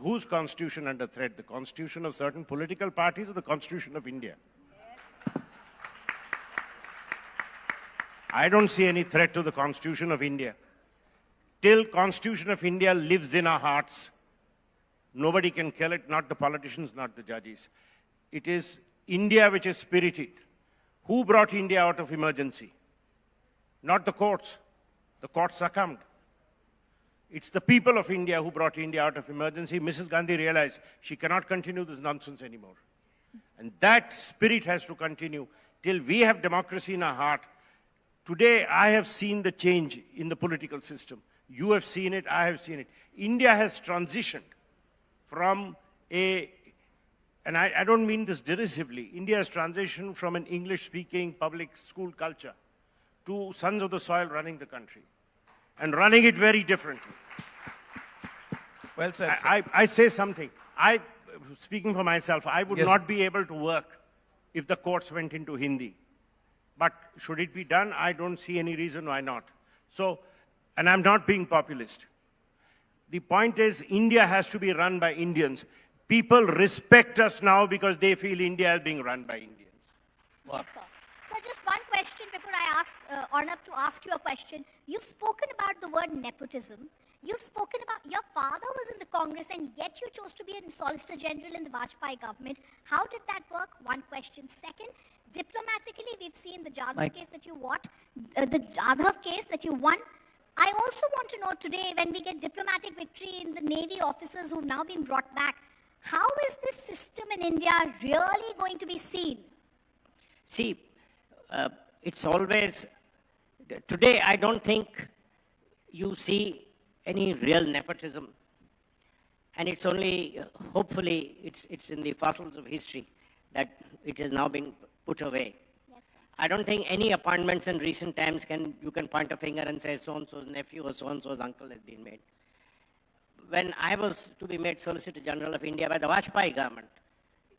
Whose constitution under threat? The constitution of certain political parties or the constitution of India? I don't see any threat to the constitution of India. Till constitution of India lives in our hearts, nobody can kill it, not the politicians, not the judges. It is India which is spirited. Who brought India out of emergency? Not the courts. The courts succumbed. It's the people of India who brought India out of emergency. Mrs. Gandhi realized she cannot continue this nonsense anymore. And that spirit has to continue till we have democracy in our heart. Today, I have seen the change in the political system. You have seen it, I have seen it. India has transitioned from and I don't mean this derisively, India has transitioned from an English-speaking public school culture to sons of the soil running the country, and running it very differently. Well said, sir. I say something. Speaking for myself, I would not be able to work if the courts went into Hindi. But should it be done? I don't see any reason why not. So, and I'm not being populist. The point is, India has to be run by Indians. People respect us now because they feel India is being run by Indians. Yes, sir. Sir, just one question before I ask Arnab to ask you a question. You've spoken about the word nepotism. You've spoken about your father was in the Congress and yet you chose to be a Solicitor General in the Vajpayee government. How did that work? One question. Second, diplomatically, we've seen the Jadhav case that you won. I also want to know today, when we get diplomatic victory in the Navy officers who've now been brought back, how is this system in India really going to be seen? See, it's always, today I don't think you see any real nepotism. And it's only, hopefully, it's in the fossils of history that it has now been put away. I don't think any appointments in recent times you can point a finger and say so-and-so's nephew or so-and-so's uncle has been made. When I was to be made Solicitor General of India by the Vajpayee government,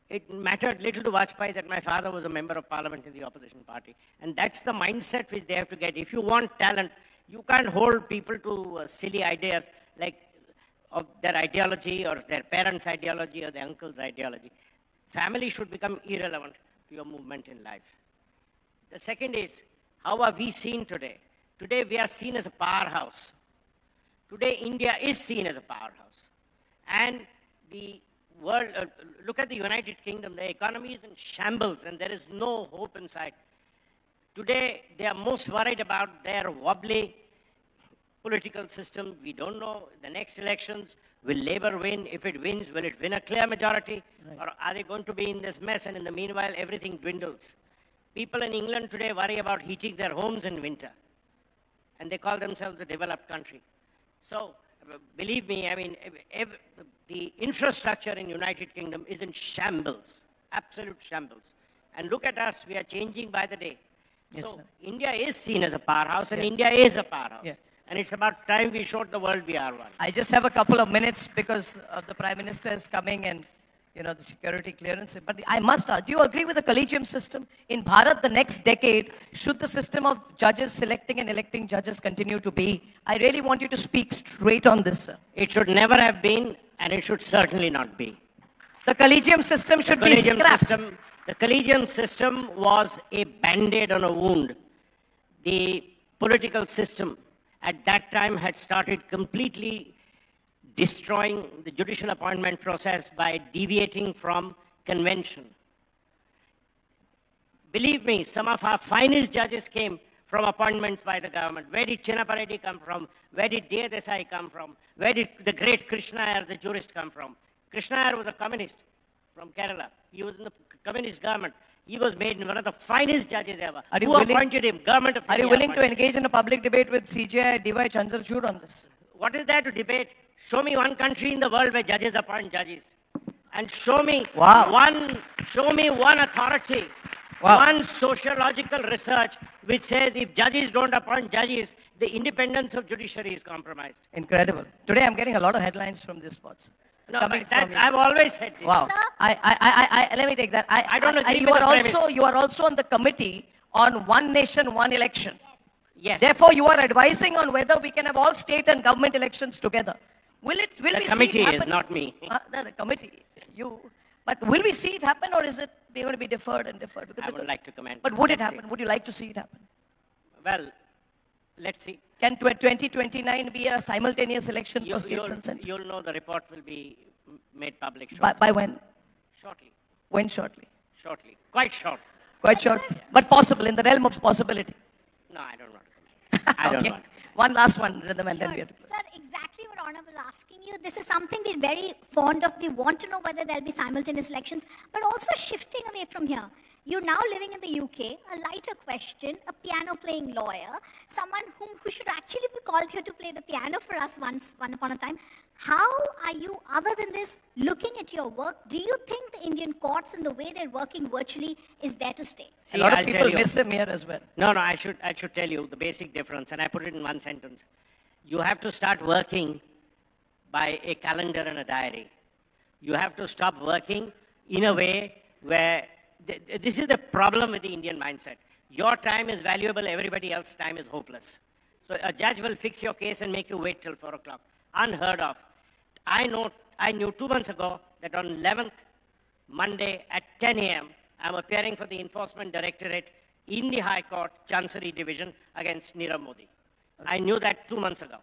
it mattered little to Vajpayee that my father was a member of parliament in the opposition party. And that's the mindset which they have to get. If you want talent, you can't hold people to silly ideas like of their ideology or their parents' ideology or their uncle's ideology. Family should become irrelevant to your movement in life. The second is, how are we seen today? Today we are seen as a powerhouse. Today India is seen as a powerhouse. And the world, look at the United Kingdom, the economy is in shambles and there is no hope in sight. Today they are most worried about their wobbly political system. We don't know the next elections. Will Labour win? If it wins, will it win a clear majority? Right. Or are they going to be in this mess and in the meanwhile everything dwindles? People in England today worry about heating their homes in winter. And they call themselves a developed country. So, believe me, I mean, the infrastructure in United Kingdom is in shambles, absolute shambles. And look at us, we are changing by the day. Yes, so, sir. India is seen as a powerhouse and India is a powerhouse. And it's about time we showed the world we are one. I just have a couple of minutes because the Prime Minister is coming and, the security clearance. But I must ask, do you agree with the Collegium system? In Bharat, the next decade, should the system of judges selecting and electing judges continue to be? I really want you to speak straight on this, sir. It should never have been, and it should certainly not be. The Collegium system should be scrapped. The Collegium system was a band-aid on a wound. The political system at that time had started completely destroying the judicial appointment process by deviating from convention. Believe me, some of our finest judges came from appointments by the government. Where did Chinnappa Reddy come from? Where did D. Desai come from? Where did the great Krishna Iyer, the jurist, come from? Krishna Iyer was a communist from Kerala. He was in the communist government. He was made one of the finest judges ever. Who appointed him? Government of India. Are you willing to engage in a public debate with CJI D.Y. Chandrachud on this? What is there to debate? Show me one country in the world where judges appoint judges. And show me one authority, one sociological research which says if judges don't appoint judges, the independence of judiciary is compromised. Incredible. Today I'm getting a lot of headlines from this spots. No, I've always said this. Wow. Let me take that. I don't agree with the premise. You are also on the committee on One Nation, One Election. Yes. Therefore, you are advising on whether we can have all state and government elections together. Will we see it happen? The committee is, not me. The committee, you. But will we see it happen, or is it going to be deferred and deferred? Because I would like to comment. But would it Let's see. happen? Would you like to see it happen? Well, let's see. Can 2029 be a simultaneous election for states and central? You'll know the report will be made public shortly. By when? Shortly. When shortly? Shortly. Quite short. Quite short. But possible, in the realm of possibility. No, I don't want to comment. I don't want to. One last one, Rhythm, and then we have to. Sir, exactly what Arnab was asking you. This is something we're very fond of. We want to know whether there'll be simultaneous elections, but also shifting away from here. You're now living in the UK, a lighter question, a piano-playing lawyer, someone who should actually be called here to play the piano for us once upon a time. How are you, other than this, looking at your work? Do you think the Indian courts and the way they're working virtually is there to stay? A lot of people miss him here as well. No, I should tell you the basic difference, and I put it in one sentence. You have to start working by a calendar and a diary. You have to stop working in a way where this is the problem with the Indian mindset. Your time is valuable, everybody else's time is hopeless. So a judge will fix your case and make you wait till 4 o'clock. Unheard of. I knew 2 months ago that on 11th, Monday at 10 a.m., I'm appearing for the Enforcement Directorate in the High Court, Chancery Division, against Nirav Modi. I knew that 2 months ago.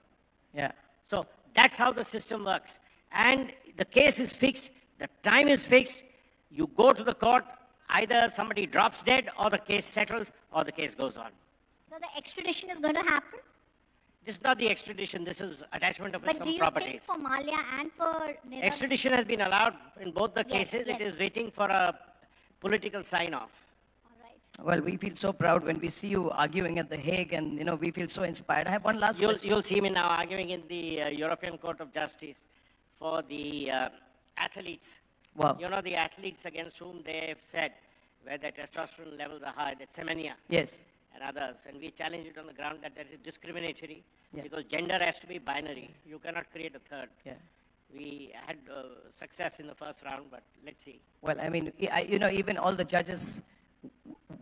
Yeah. So that's how the system works. And the case is fixed, the time is fixed, you go to the court, either somebody drops dead or the case settles or the case goes on. So the extradition is going to happen? This is not the extradition, this is attachment of But some do you properties. think for Malia and for Nirav? Extradition has been allowed in both the Yes, cases. yes. It is waiting for a political sign-off. Well, we feel so proud when we see you arguing at The Hague, and we feel so inspired. I have one last question. You'll see me now arguing in the European Court of Justice for the athletes. Wow. You know, the athletes against whom they've said where their testosterone levels are high, that Semenya Yes. and others. And we challenge it on the ground that is discriminatory Yeah. because gender has to be binary. You cannot create a third. Yeah. We had success in the first round, but let's see. Well, I mean, even all the judges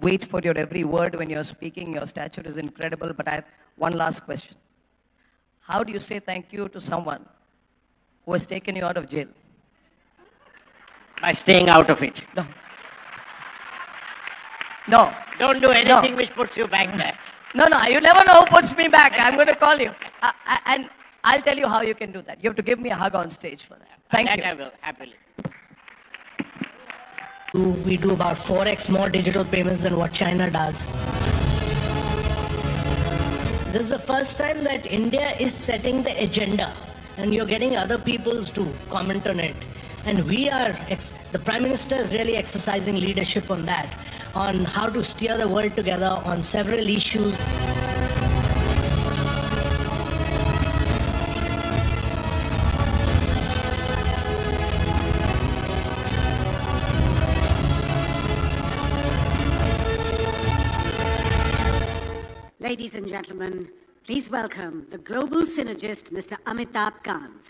wait for your every word when you're speaking. Your stature is incredible. But I have one last question. How do you say thank you to someone who has taken you out of jail? By staying out of it. No. Don't do anything which puts you back there. No, you never know who puts me back. I'm going to call you. And I'll tell you how you can do that. You have to give me a hug on stage for that. Thank you. That I will, happily. We do about 4x more digital payments than what China does. This is the first time that India is setting the agenda, and you're getting other peoples to comment on it. And the Prime Minister is really exercising leadership on that, on how to steer the world together on several issues. Ladies and gentlemen, Please welcome the global synergist, Mr. Amitabh Kant.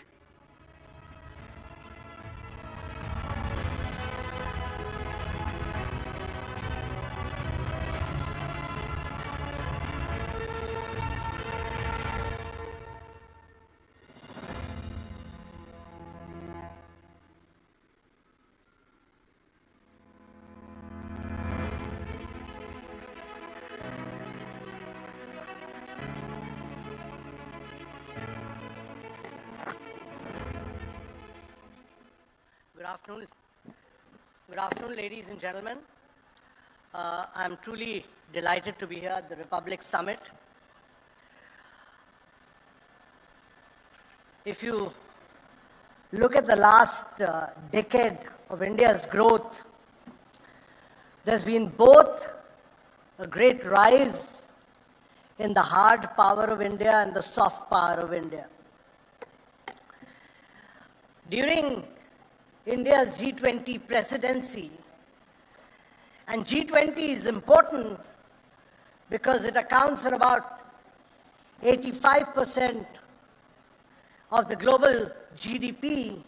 Good afternoon, ladies and gentlemen. I'm truly delighted to be here at the Republic Summit. If you look at the last decade of India's growth, there's been both a great rise in the hard power of India and the soft power of India. During India's G20 presidency, and G20 is important because it accounts for about 85% of the global GDP.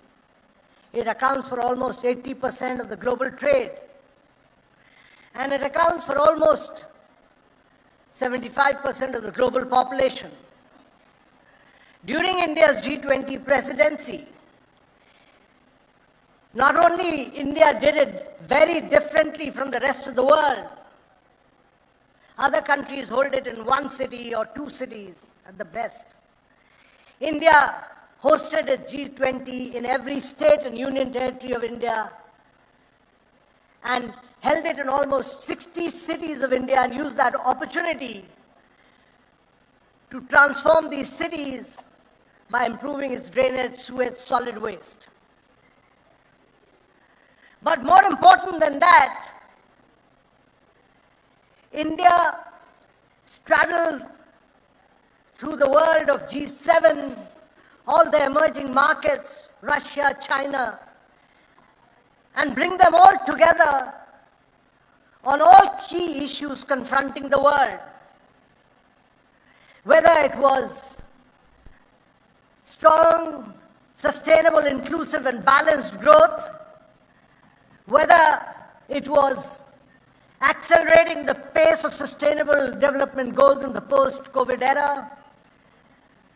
It accounts for almost 80% of the global trade. And it accounts for almost 75% of the global population. During India's G20 presidency, not only India did it very differently from the rest of the world, other countries hold it in one city or two cities at the best. India hosted a G20 in every state and union territory of India and held it in almost 60 cities of India and used that opportunity to transform these cities by improving its drainage, sewage, solid waste. But more important than that, India straddled through the world of G7, all the emerging markets, Russia, China, and bring them all together on all key issues confronting the world. Whether it was strong, sustainable, inclusive, and balanced growth, whether it was accelerating the pace of sustainable development goals in the post-COVID era,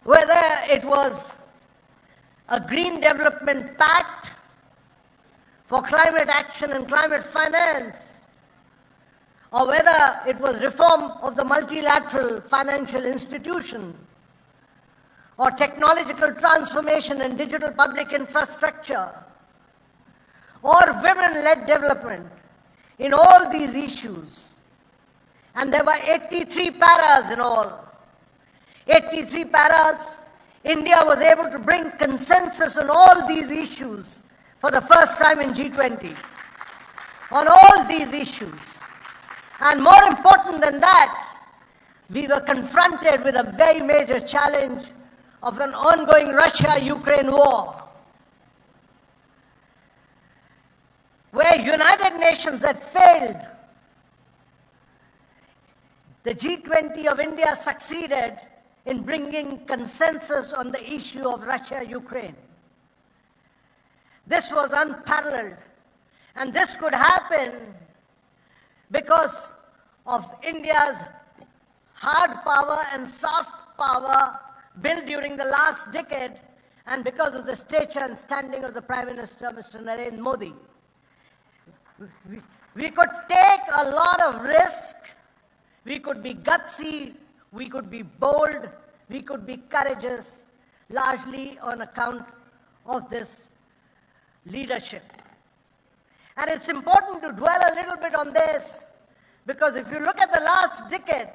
whether it was a green development pact for climate action and climate finance, or whether it was reform of the multilateral financial institution, or technological transformation and digital public infrastructure, or women-led development, in all these issues. And there were 83 paras in all. 83 paras, India was able to bring consensus on all these issues for the first time in G20. On all these issues. And more important than that, we were confronted with a very major challenge of an ongoing Russia-Ukraine war, where United Nations had failed. The G20 of India succeeded in bringing consensus on the issue of Russia-Ukraine. This was unparalleled, and this could happen because of India's hard power and soft power built during the last decade, and because of the stature and standing of the Prime Minister, Mr. Narendra Modi. We could take a lot of risk, we could be gutsy, we could be bold, we could be courageous, largely on account of this leadership. And it's important to dwell a little bit on this, because if you look at the last decade,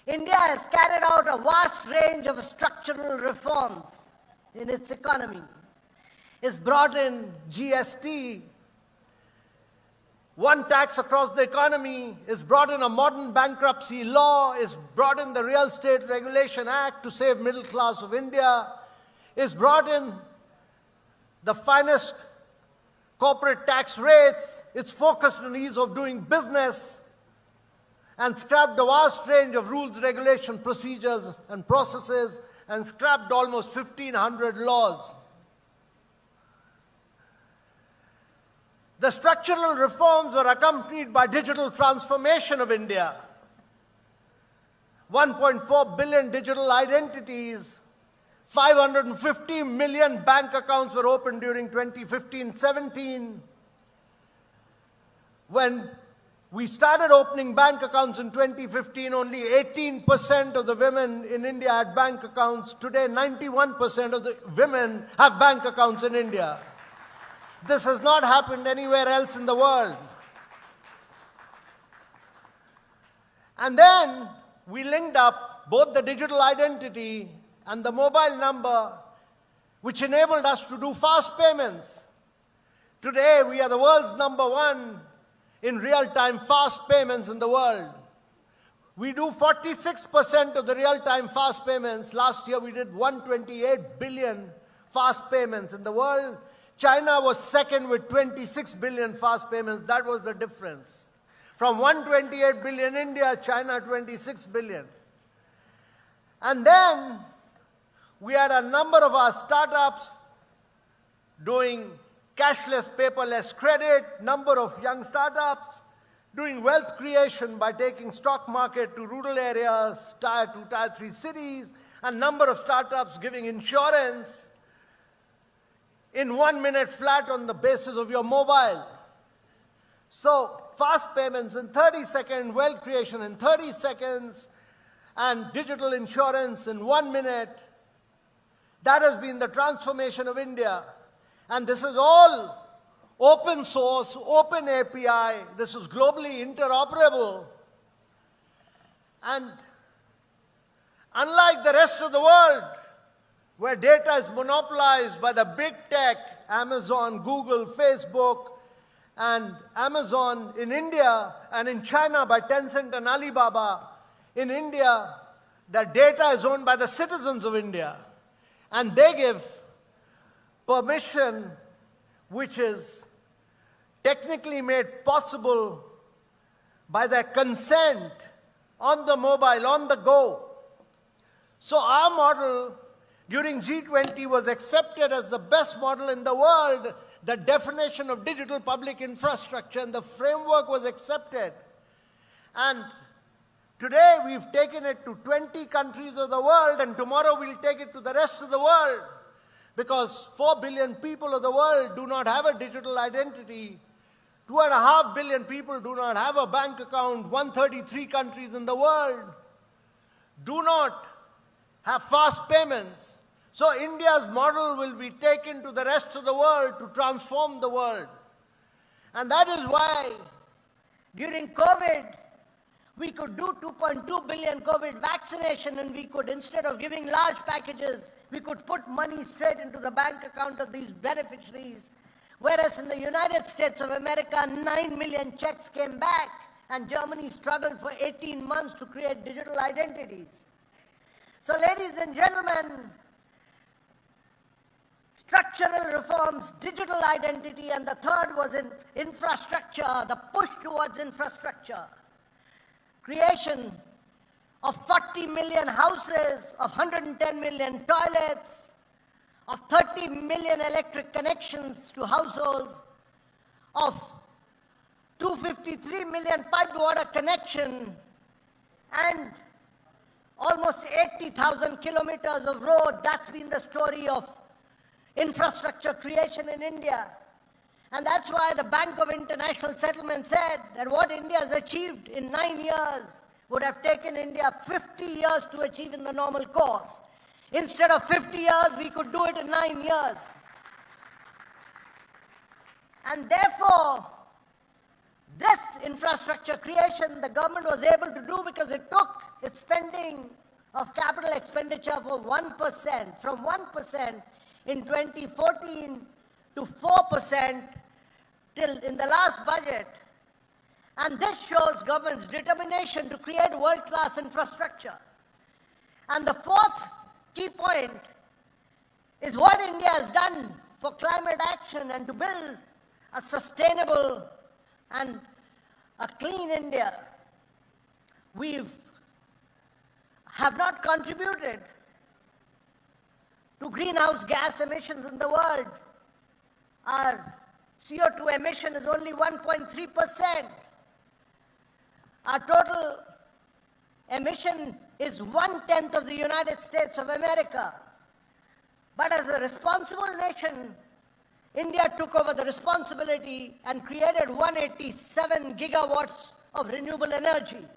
India has carried out a vast range of structural reforms in its economy. It's brought in GST, one tax across the economy, is brought in a modern bankruptcy law, is brought in the Real Estate Regulation Act to save middle class of India, is brought in the finest corporate tax rates, it's focused on ease of doing business, and scrapped a vast range of rules, regulation, procedures, and processes, and scrapped almost 1,500 laws. The structural reforms were accompanied by digital transformation of India. 1.4 billion digital identities, 550 million bank accounts were opened during 2015-17. When we started opening bank accounts in 2015, only 18% of the women in India had bank accounts. Today, 91% of the women have bank accounts in India. This has not happened anywhere else in the world. And then we linked up both the digital identity and the mobile number, which enabled us to do fast payments. Today, we are the world's #1 in real-time fast payments in the world. We do 46% of the real-time fast payments. Last year, we did 128 billion fast payments in the world. China was second with 26 billion fast payments. That was the difference. From 128 billion India, China 26 billion. And then we had a number of our startups doing cashless, paperless credit, number of young startups doing wealth creation by taking stock market to rural areas, tier 2, tier 3 cities, a number of startups giving insurance in 1 minute flat on the basis of your mobile. So fast payments in 30 seconds, wealth creation in 30 seconds, and digital insurance in 1 minute. That has been the transformation of India. And this is all open source, open API. This is globally interoperable. And unlike the rest of the world, where data is monopolized by the big tech, Amazon, Google, Facebook, and Amazon in India, and in China by Tencent and Alibaba, in India, the data is owned by the citizens of India. And they give permission, which is technically made possible by their consent on the mobile, on the go. So our model during G20 was accepted as the best model in the world. The definition of digital public infrastructure and the framework was accepted. And today we've taken it to 20 countries of the world, and tomorrow we'll take it to the rest of the world, because 4 billion people of the world do not have a digital identity. 2.5 billion people do not have a bank account. 133 countries in the world do not have fast payments. So India's model will be taken to the rest of the world to transform the world. And that is why During COVID, we could do 2.2 billion COVID vaccination, and we could, instead of giving large packages, we could put money straight into the bank account of these beneficiaries. Whereas in the United States of America, 9 million checks came back, and Germany struggled for 18 months to create digital identities. So ladies and gentlemen, structural reforms, digital identity, and the third was in infrastructure, the push towards infrastructure. Creation of 40 million houses, of 110 million toilets, of 30 million electric connections to households, of 253 million piped water connection, and almost 80,000 kilometers of road. That's been the story of infrastructure creation in India. And that's why the Bank of International Settlement said that what India has achieved in 9 years would have taken India 50 years to achieve in the normal course. Instead of 50 years, we could do it in 9 years. And therefore, this infrastructure creation the government was able to do because it took its spending of capital expenditure for 1%, from 1% in 2014 to 4% till in the last budget. And this shows government's determination to create world-class infrastructure. And the fourth key point is what India has done for climate action and to build a sustainable and a clean India. we have not contributed to greenhouse gas emissions in the world. Our CO2 emission is only 1.3%. Our total emission is 1/10 of the United States of America. But as a responsible nation, India took over the responsibility and created 187 gigawatts of renewable energy.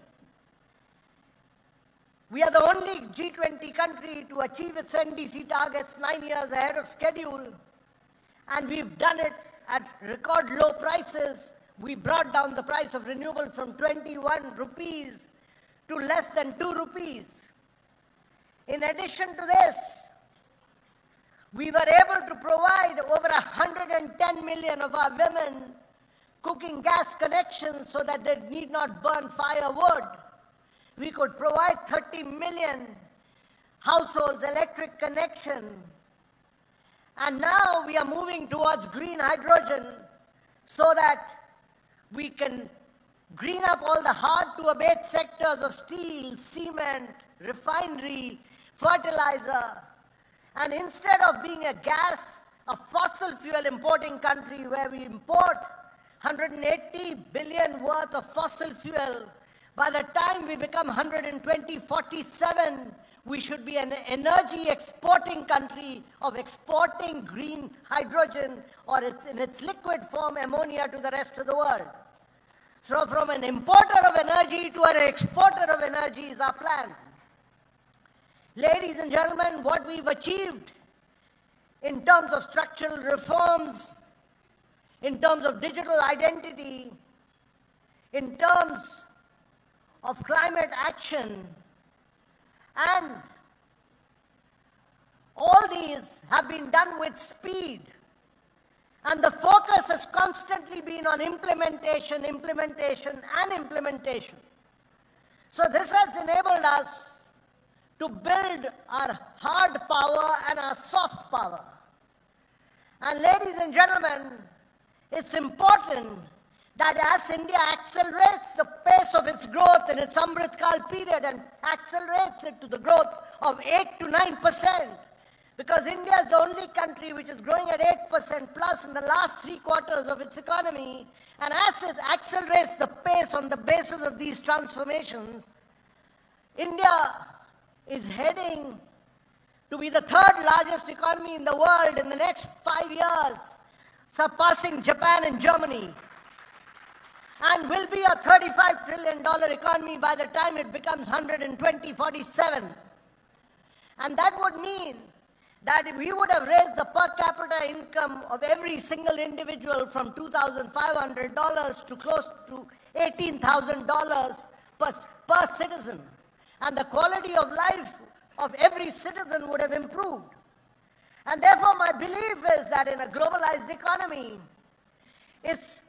We are the only G20 country to achieve its NDC targets 9 years ahead of schedule, and we've done it at record low prices. We brought down the price of renewable from 21 rupees to less than 2 rupees. In addition to this, we were able to provide over 110 million of our women cooking gas connections so that they need not burn firewood. We could provide 30 million households electric connection. And now we are moving towards green hydrogen so that we can green up all the hard-to-abate sectors of steel, cement, refinery, fertilizer. And instead of being a fossil fuel importing country where we import 180 billion worth of fossil fuel, by the time we become 147, we should be an energy exporting country of exporting green hydrogen or in its liquid form ammonia to the rest of the world. So from an importer of energy to an exporter of energy is our plan. Ladies and gentlemen, what we've achieved in terms of structural reforms, in terms of digital identity, in terms of climate action, and all these have been done with speed. And the focus has constantly been on implementation, implementation, and implementation. So this has enabled us to build our hard power and our soft power. And ladies and gentlemen, it's important that as India accelerates the pace of its growth in its Amrit Kal period and accelerates it to the growth of 8 to 9%, because India is the only country which is growing at 8% plus in the last 3 quarters of its economy, and as it accelerates the pace on the basis of these transformations, India is heading to be the 3rd largest economy in the world in the next 5 years, surpassing Japan and Germany, and will be a $35 trillion economy by the time it becomes 147. And that would mean that if we would have raised the per capita income of every single individual from $2,500 to close to $18,000 per citizen, and the quality of life of every citizen would have improved. And therefore my belief is that in a globalized economy, it's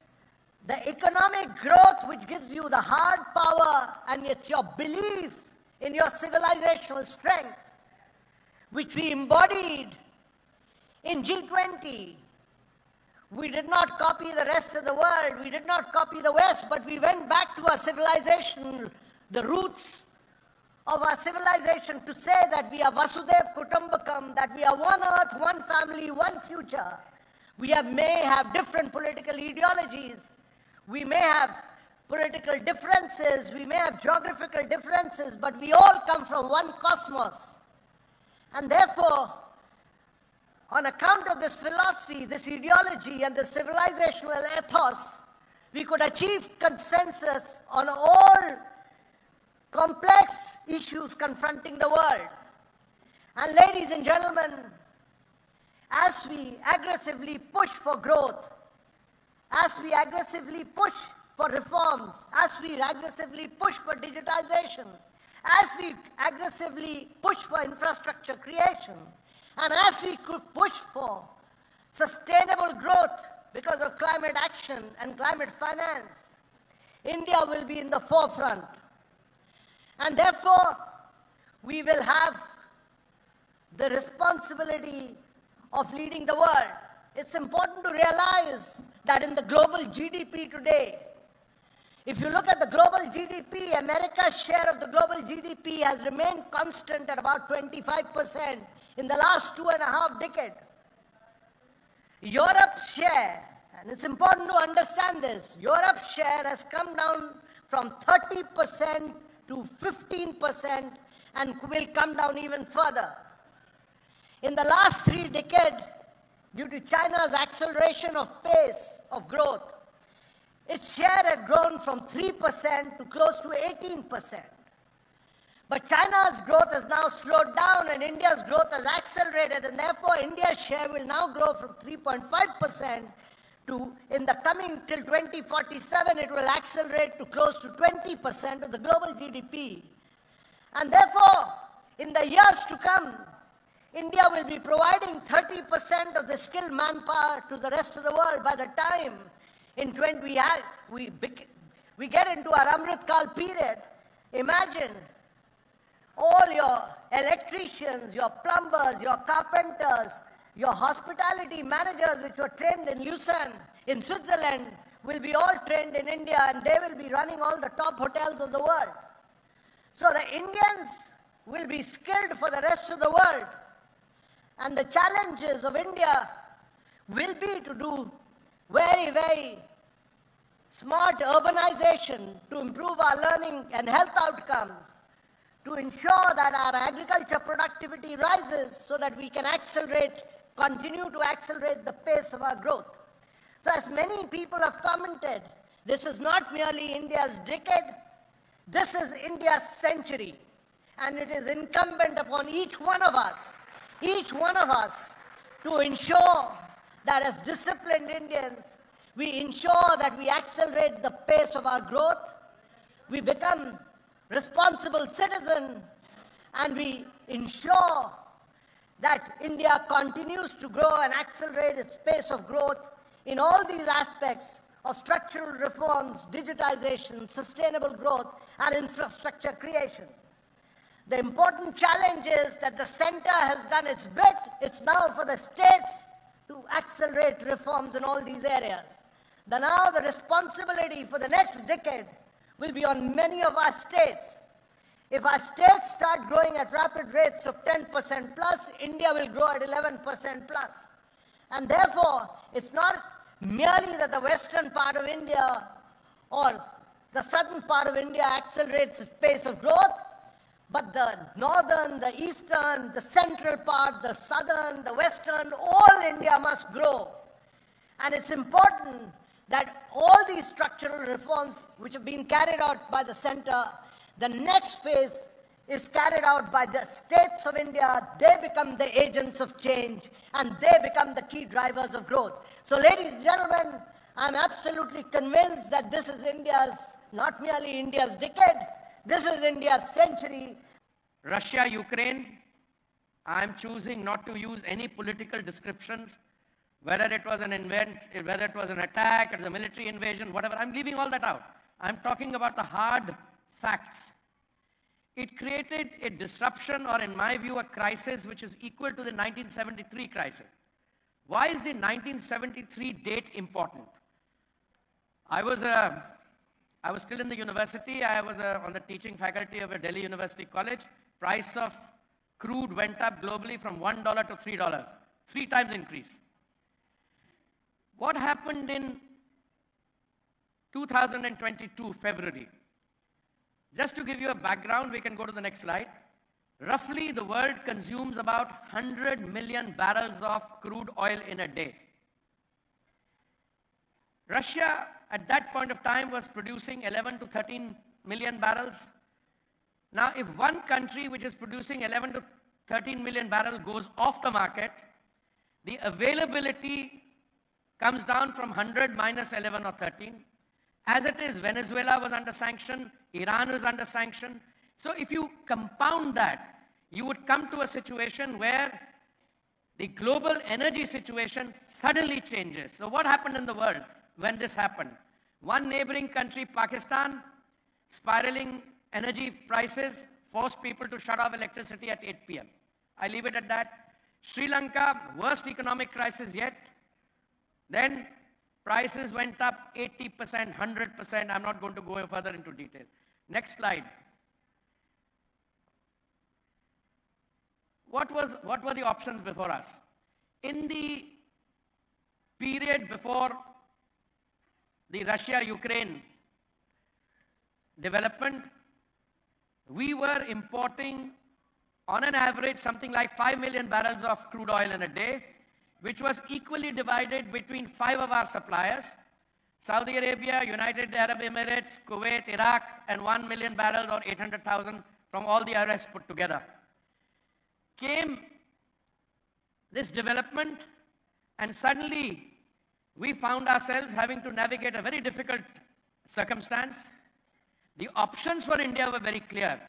the economic growth which gives you the hard power, and it's your belief in your civilizational strength, which we embodied in G20. We did not copy the rest of the world, we did not copy the West, but we went back to our civilization, the roots of our civilization, to say that we are Vasudev Kutumbakam, that we are one earth, one family, one future. We may have different political ideologies, we may have political differences, we may have geographical differences, but we all come from one cosmos. And therefore, on account of this philosophy, this ideology, and this civilizational ethos, we could achieve consensus on all complex issues confronting the world. And ladies and gentlemen, as we aggressively push for growth, as we aggressively push for reforms, as we aggressively push for digitization, as we aggressively push for infrastructure creation, and as we could push for sustainable growth because of climate action and climate finance, India will be in the forefront. And therefore, we will have the responsibility of leading the world. It's important to realize that in the global GDP today, If you look at the global GDP, America's share of the global GDP has remained constant at about 25% in the last 2.5 decades. Europe's share, and it's important to understand this, Europe's share has come down from 30% to 15% and will come down even further. In the last 3 decades, due to China's acceleration of pace of growth, its share had grown from 3% to close to 18%. But China's growth has now slowed down and India's growth has accelerated, and therefore India's share will now grow from 3.5% to, in the coming till 2047, it will accelerate to close to 20% of the global GDP. And therefore, in the years to come, India will be providing 30% of the skilled manpower to the rest of the world by the time we get into our Amrit Kal period. Imagine all your electricians, your plumbers, your carpenters, your hospitality managers which were trained in Lucerne in Switzerland will be all trained in India, and they will be running all the top hotels of the world. So the Indians will be skilled for the rest of the world. And the challenges of India will be to do very, very smart urbanization to improve our learning and health outcomes, to ensure that our agriculture productivity rises so that we can continue to accelerate the pace of our growth. So as many people have commented, this is not merely India's decade, this is India's century. And it is incumbent upon each one of us to ensure that as disciplined Indians, we ensure that we accelerate the pace of our growth, we become responsible citizens, and we ensure that India continues to grow and accelerate its pace of growth in all these aspects of structural reforms, digitization, sustainable growth, and infrastructure creation. The important challenge is that the center has done its bit. It's now for the states to accelerate reforms in all these areas. Now the responsibility for the next decade will be on many of our states. If our states start growing at rapid rates of 10% plus, India will grow at 11% plus. And therefore, it's not merely that the western part of India or the southern part of India accelerates its pace of growth, but the northern, the eastern, the central part, the southern, the western, all India must grow. And it's important that all these structural reforms which have been carried out by the center, the next phase is carried out by the states of India. They become the agents of change and they become the key drivers of growth. So ladies and gentlemen, I'm absolutely convinced that this is not merely India's decade, this is India's century. Russia, Ukraine, I'm choosing not to use any political descriptions, whether it was an attack, or the military invasion, whatever. I'm leaving all that out. I'm talking about the hard facts. It created a disruption, or in my view, a crisis which is equal to the 1973 crisis. Why is the 1973 date important? I was still in the university. I was on the teaching faculty of a Delhi University college. Price of crude went up globally from $1 to $3, 3 times increase. What happened in 2022, February? Just to give you a background, we can go to the next slide. Roughly, the world consumes about 100 million barrels of crude oil in a day. Russia, at that point of time, was producing 11 to 13 million barrels. Now, if one country which is producing 11 to 13 million barrels goes off the market, the availability comes down from 100 minus 11 or 13. As it is, Venezuela was under sanction, Iran was under sanction. So if you compound that, you would come to a situation where the global energy situation suddenly changes. So what happened in the world when this happened? One neighboring country, Pakistan, spiraling energy prices, forced people to shut off electricity at 8 p.m. I leave it at that. Sri Lanka, worst economic crisis yet. Then prices went up 80%, 100%. I'm not going to go further into detail. Next slide. What were the options before us? In the period before the Russia-Ukraine development, we were importing on an average something like 5 million barrels of crude oil in a day, which was equally divided between 5 of our suppliers: Saudi Arabia, United Arab Emirates, Kuwait, Iraq, and 1 million barrels or 800,000 from all the rest put together. Came this development, and suddenly we found ourselves having to navigate a very difficult circumstance. The options for India were very clear.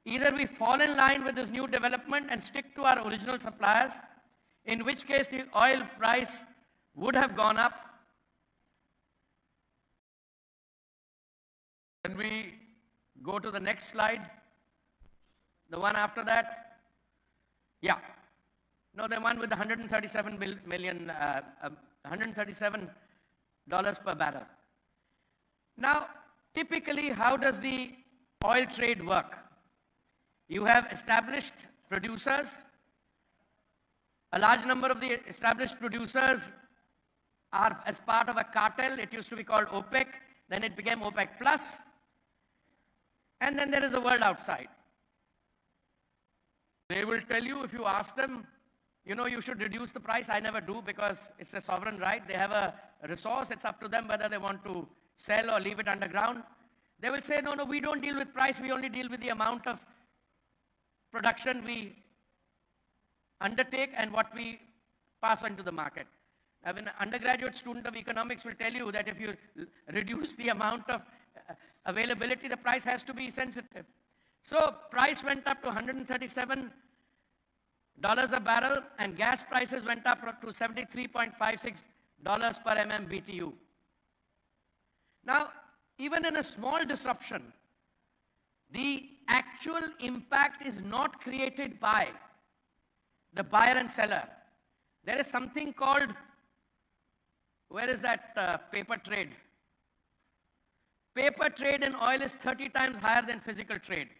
Either we fall in line with this new development and stick to our original suppliers, in which case the oil price would have gone up. Can we go to the next slide? The one after that? Yeah. No, the one with the $137 per barrel. Now, typically, how does the oil trade work? You have established producers. A large number of the established producers are as part of a cartel. It used to be called OPEC, then it became OPEC Plus, and then there is the world outside. They will tell you, if you ask them, you know, you should reduce the price. I never do, because it's a sovereign right. They have a resource. It's up to them whether they want to sell or leave it underground. They will say, no, we don't deal with price. We only deal with the amount of production we undertake and what we pass on to the market. I mean, an undergraduate student of economics will tell you that if you reduce the amount of availability, the price has to be sensitive. So price went up to $137 a barrel, and gas prices went up to $73.56 per MMBTU. Now, even in a small disruption, the actual impact is not created by the buyer and seller. There is something called, where is that paper trade? Paper trade in oil is 30 times higher than physical trade.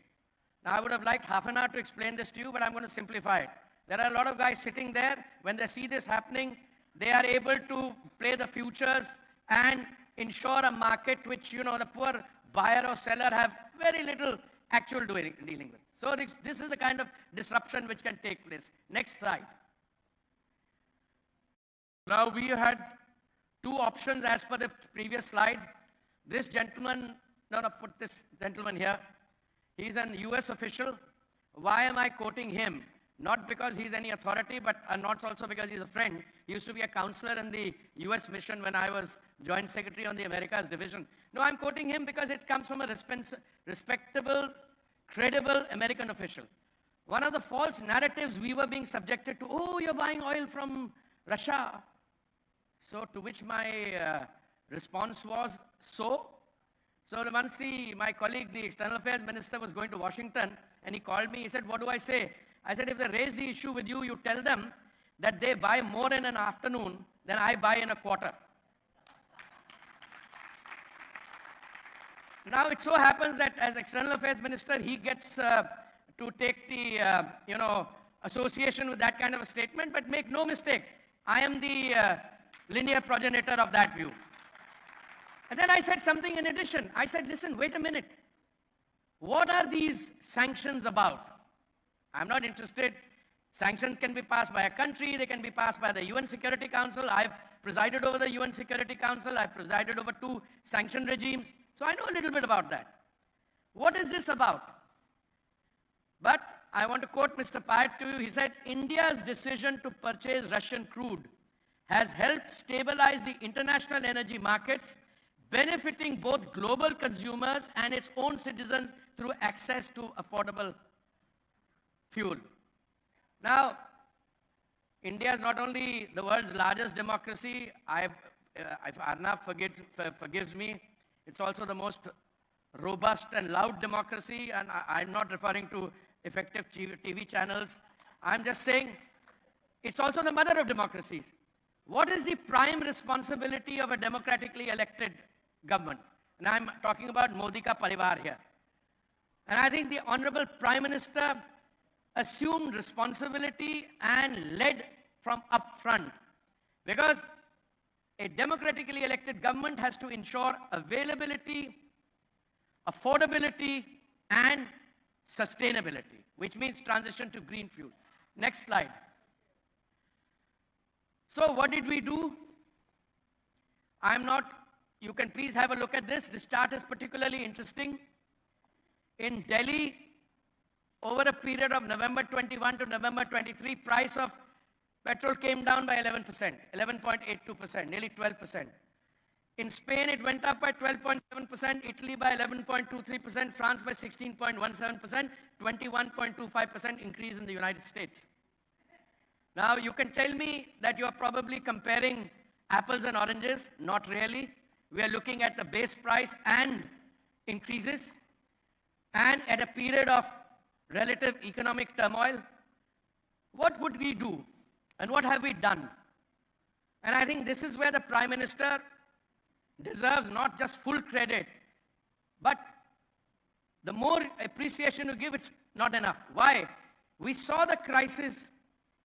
Now, I would have liked half an hour to explain this to you, but I'm going to simplify it. There are a lot of guys sitting there. When they see this happening, they are able to play the futures and ensure a market which, you know, the poor buyer or seller have very little actual dealing with. So this is the kind of disruption which can take place. Next slide. Now, we had 2 options as per the previous slide. This gentleman, put this gentleman here. He's an US official. Why am I quoting him? Not because he's any authority, but not also because he's a friend. He used to be a counselor in the US mission when I was Joint Secretary on the Americas Division. No, I'm quoting him because it comes from a respectable, credible American official. One of the false narratives we were being subjected to, oh, you're buying oil from Russia. So to which my response was, so? So once my colleague, the External Affairs Minister, was going to Washington, and he called me, he said, what do I say? I said, if they raise the issue with you, you tell them that they buy more in an afternoon than I buy in a quarter. Now, it so happens that as External Affairs Minister, he gets to take the, association with that kind of a statement, but make no mistake, I am the linear progenitor of that view. And then I said something in addition. I said, listen, wait a minute. What are these sanctions about? I'm not interested. Sanctions can be passed by a country. They can be passed by the UN Security Council. I've presided over the UN Security Council. I've presided over 2 sanction regimes. So I know a little bit about that. What is this about? But I want to quote Mr. Payat to you. He said, India's decision to purchase Russian crude has helped stabilize the international energy markets, benefiting both global consumers and its own citizens through access to affordable fuel. Now, India is not only the world's largest democracy, if Arnab forgives me, it's also the most robust and loud democracy, and I'm not referring to effective TV channels. I'm just saying it's also the mother of democracies. What is the prime responsibility of a democratically elected government? And I'm talking about Modi ka parivar here. And I think the Honorable Prime Minister assumed responsibility and led from up front. Because a democratically elected government has to ensure availability, affordability, and sustainability, which means transition to green fuel. Next slide. So what did we do? You can please have a look at this. This chart is particularly interesting. In Delhi, over a period of November 21 to November 23, price of petrol came down by 11%, 11.82%, nearly 12%. In Spain, it went up by 12.7%, Italy by 11.23%, France by 16.17%, 21.25% increase in the United States. Now, you can tell me that you are probably comparing apples and oranges. Not really. We are looking at the base price and increases, and at a period of relative economic turmoil. What would we do? And what have we done? And I think this is where the Prime Minister deserves not just full credit, but the more appreciation you give, it's not enough. Why? We saw the crisis.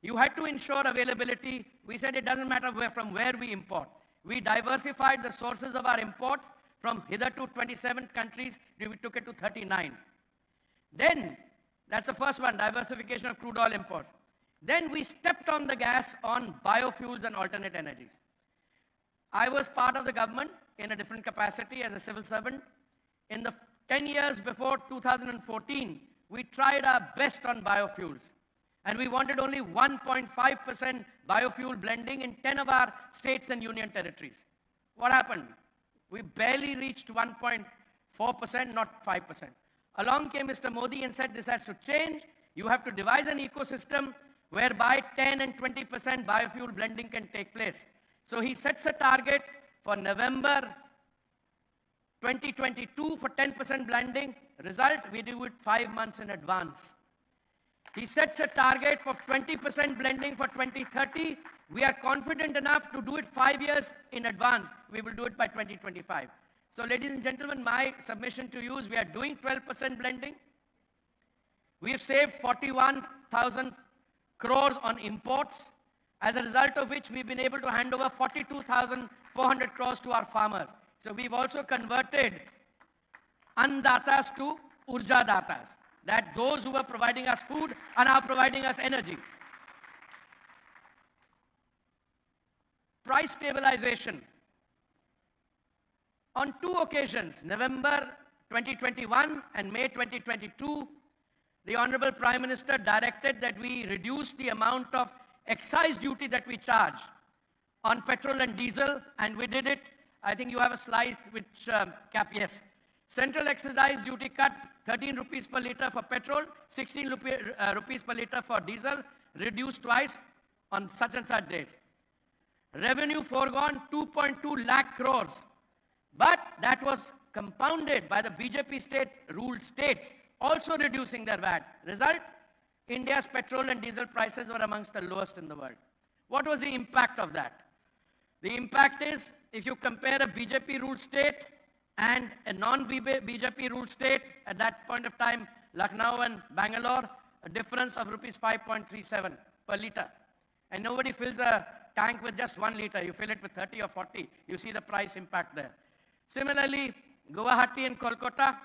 You had to ensure availability. We said it doesn't matter from where we import. We diversified the sources of our imports from hitherto 27 countries, we took it to 39. Then, that's the first one, diversification of crude oil imports. Then we stepped on the gas on biofuels and alternate energies. I was part of the government in a different capacity as a civil servant. In the 10 years before 2014, we tried our best on biofuels. And we wanted only 1.5% biofuel blending in 10 of our states and union territories. What happened? We barely reached 1.4%, not 5%. Along came Mr. Modi and said, this has to change. You have to devise an ecosystem whereby 10 and 20% biofuel blending can take place. So he sets a target for November 2022 for 10% blending. Result, we do it 5 months in advance. He sets a target for 20% blending for 2030. We are confident enough to do it 5 years in advance. We will do it by 2025. So ladies and gentlemen, my submission to you is we are doing 12% blending. We have saved 41,000 crores on imports, as a result of which we've been able to hand over 42,400 crores to our farmers. So we've also converted Andatas to Urja Datas, that those who were providing us food are now providing us energy. Price stabilization. On 2 occasions, November 2021 and May 2022, the Honorable Prime Minister directed that we reduce the amount of excise duty that we charge on petrol and diesel, and we did it. I think you have a slide which, yes. Central excise duty cut 13 rupees per litre for petrol, 16 rupees per litre for diesel, reduced twice on such and such dates. Revenue foregone 2.2 lakh crores. But that was compounded by the BJP state-ruled states also reducing their VAT. Result, India's petrol and diesel prices were amongst the lowest in the world. What was the impact of that? The impact is, if you compare a BJP-ruled state and a non-BJP ruled state, at that point of time, Lucknow and Bangalore, a difference of rupees 5.37 per litre. And nobody fills a tank with just 1 litre. You fill it with 30 or 40. You see the price impact there. Similarly, Guwahati and Kolkata,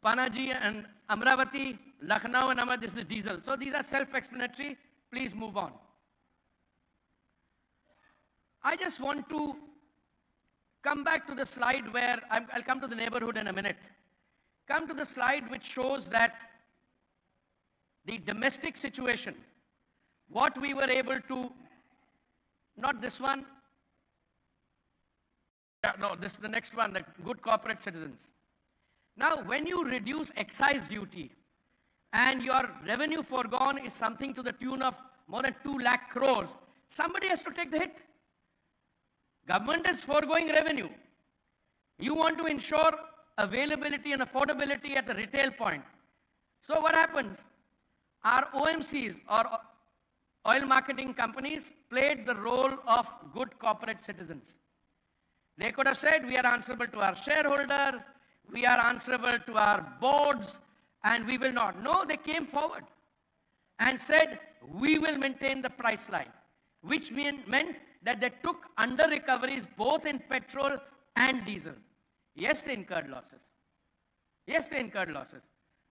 Panaji and Amravati, Lucknow and Ahmedabad, this is diesel. So these are self-explanatory. Please move on. I just want to come back to the slide where, I'll come to the neighborhood in a minute. Come to the slide which shows that the domestic situation, what we were able to, not this one, no, this is the next one, the good corporate citizens. Now, when you reduce excise duty and your revenue foregone is something to the tune of more than 2 lakh crores, somebody has to take the hit. Government is foregoing revenue. You want to ensure availability and affordability at the retail point. So what happens? Our OMCs, or oil marketing companies played the role of good corporate citizens. They could have said, we are answerable to our shareholder, we are answerable to our boards, and we will not. No, they came forward and said, we will maintain the price line, which meant that they took under recoveries both in petrol and diesel. Yes, they incurred losses. Yes, they incurred losses.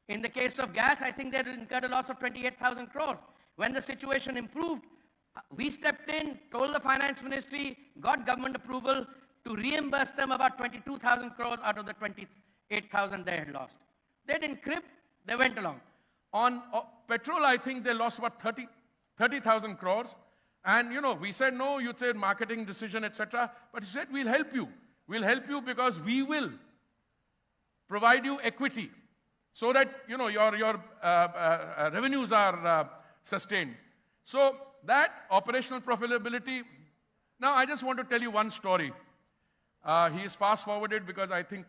In the case of gas, I think they incurred a loss of 28,000 crores. When the situation improved, we stepped in, told the finance ministry, got government approval to reimburse them about 22,000 crores out of the 28,000 they had lost. They didn't crib, they went along. On petrol, I think they lost about 30,000 crores. And, you know, we said, no, you said marketing decision, etc. But he said, we'll help you. We'll help you because we will provide you equity so that, you know, your revenues are sustained. So that operational profitability. Now, I just want to tell you one story. He is fast-forwarded because I think,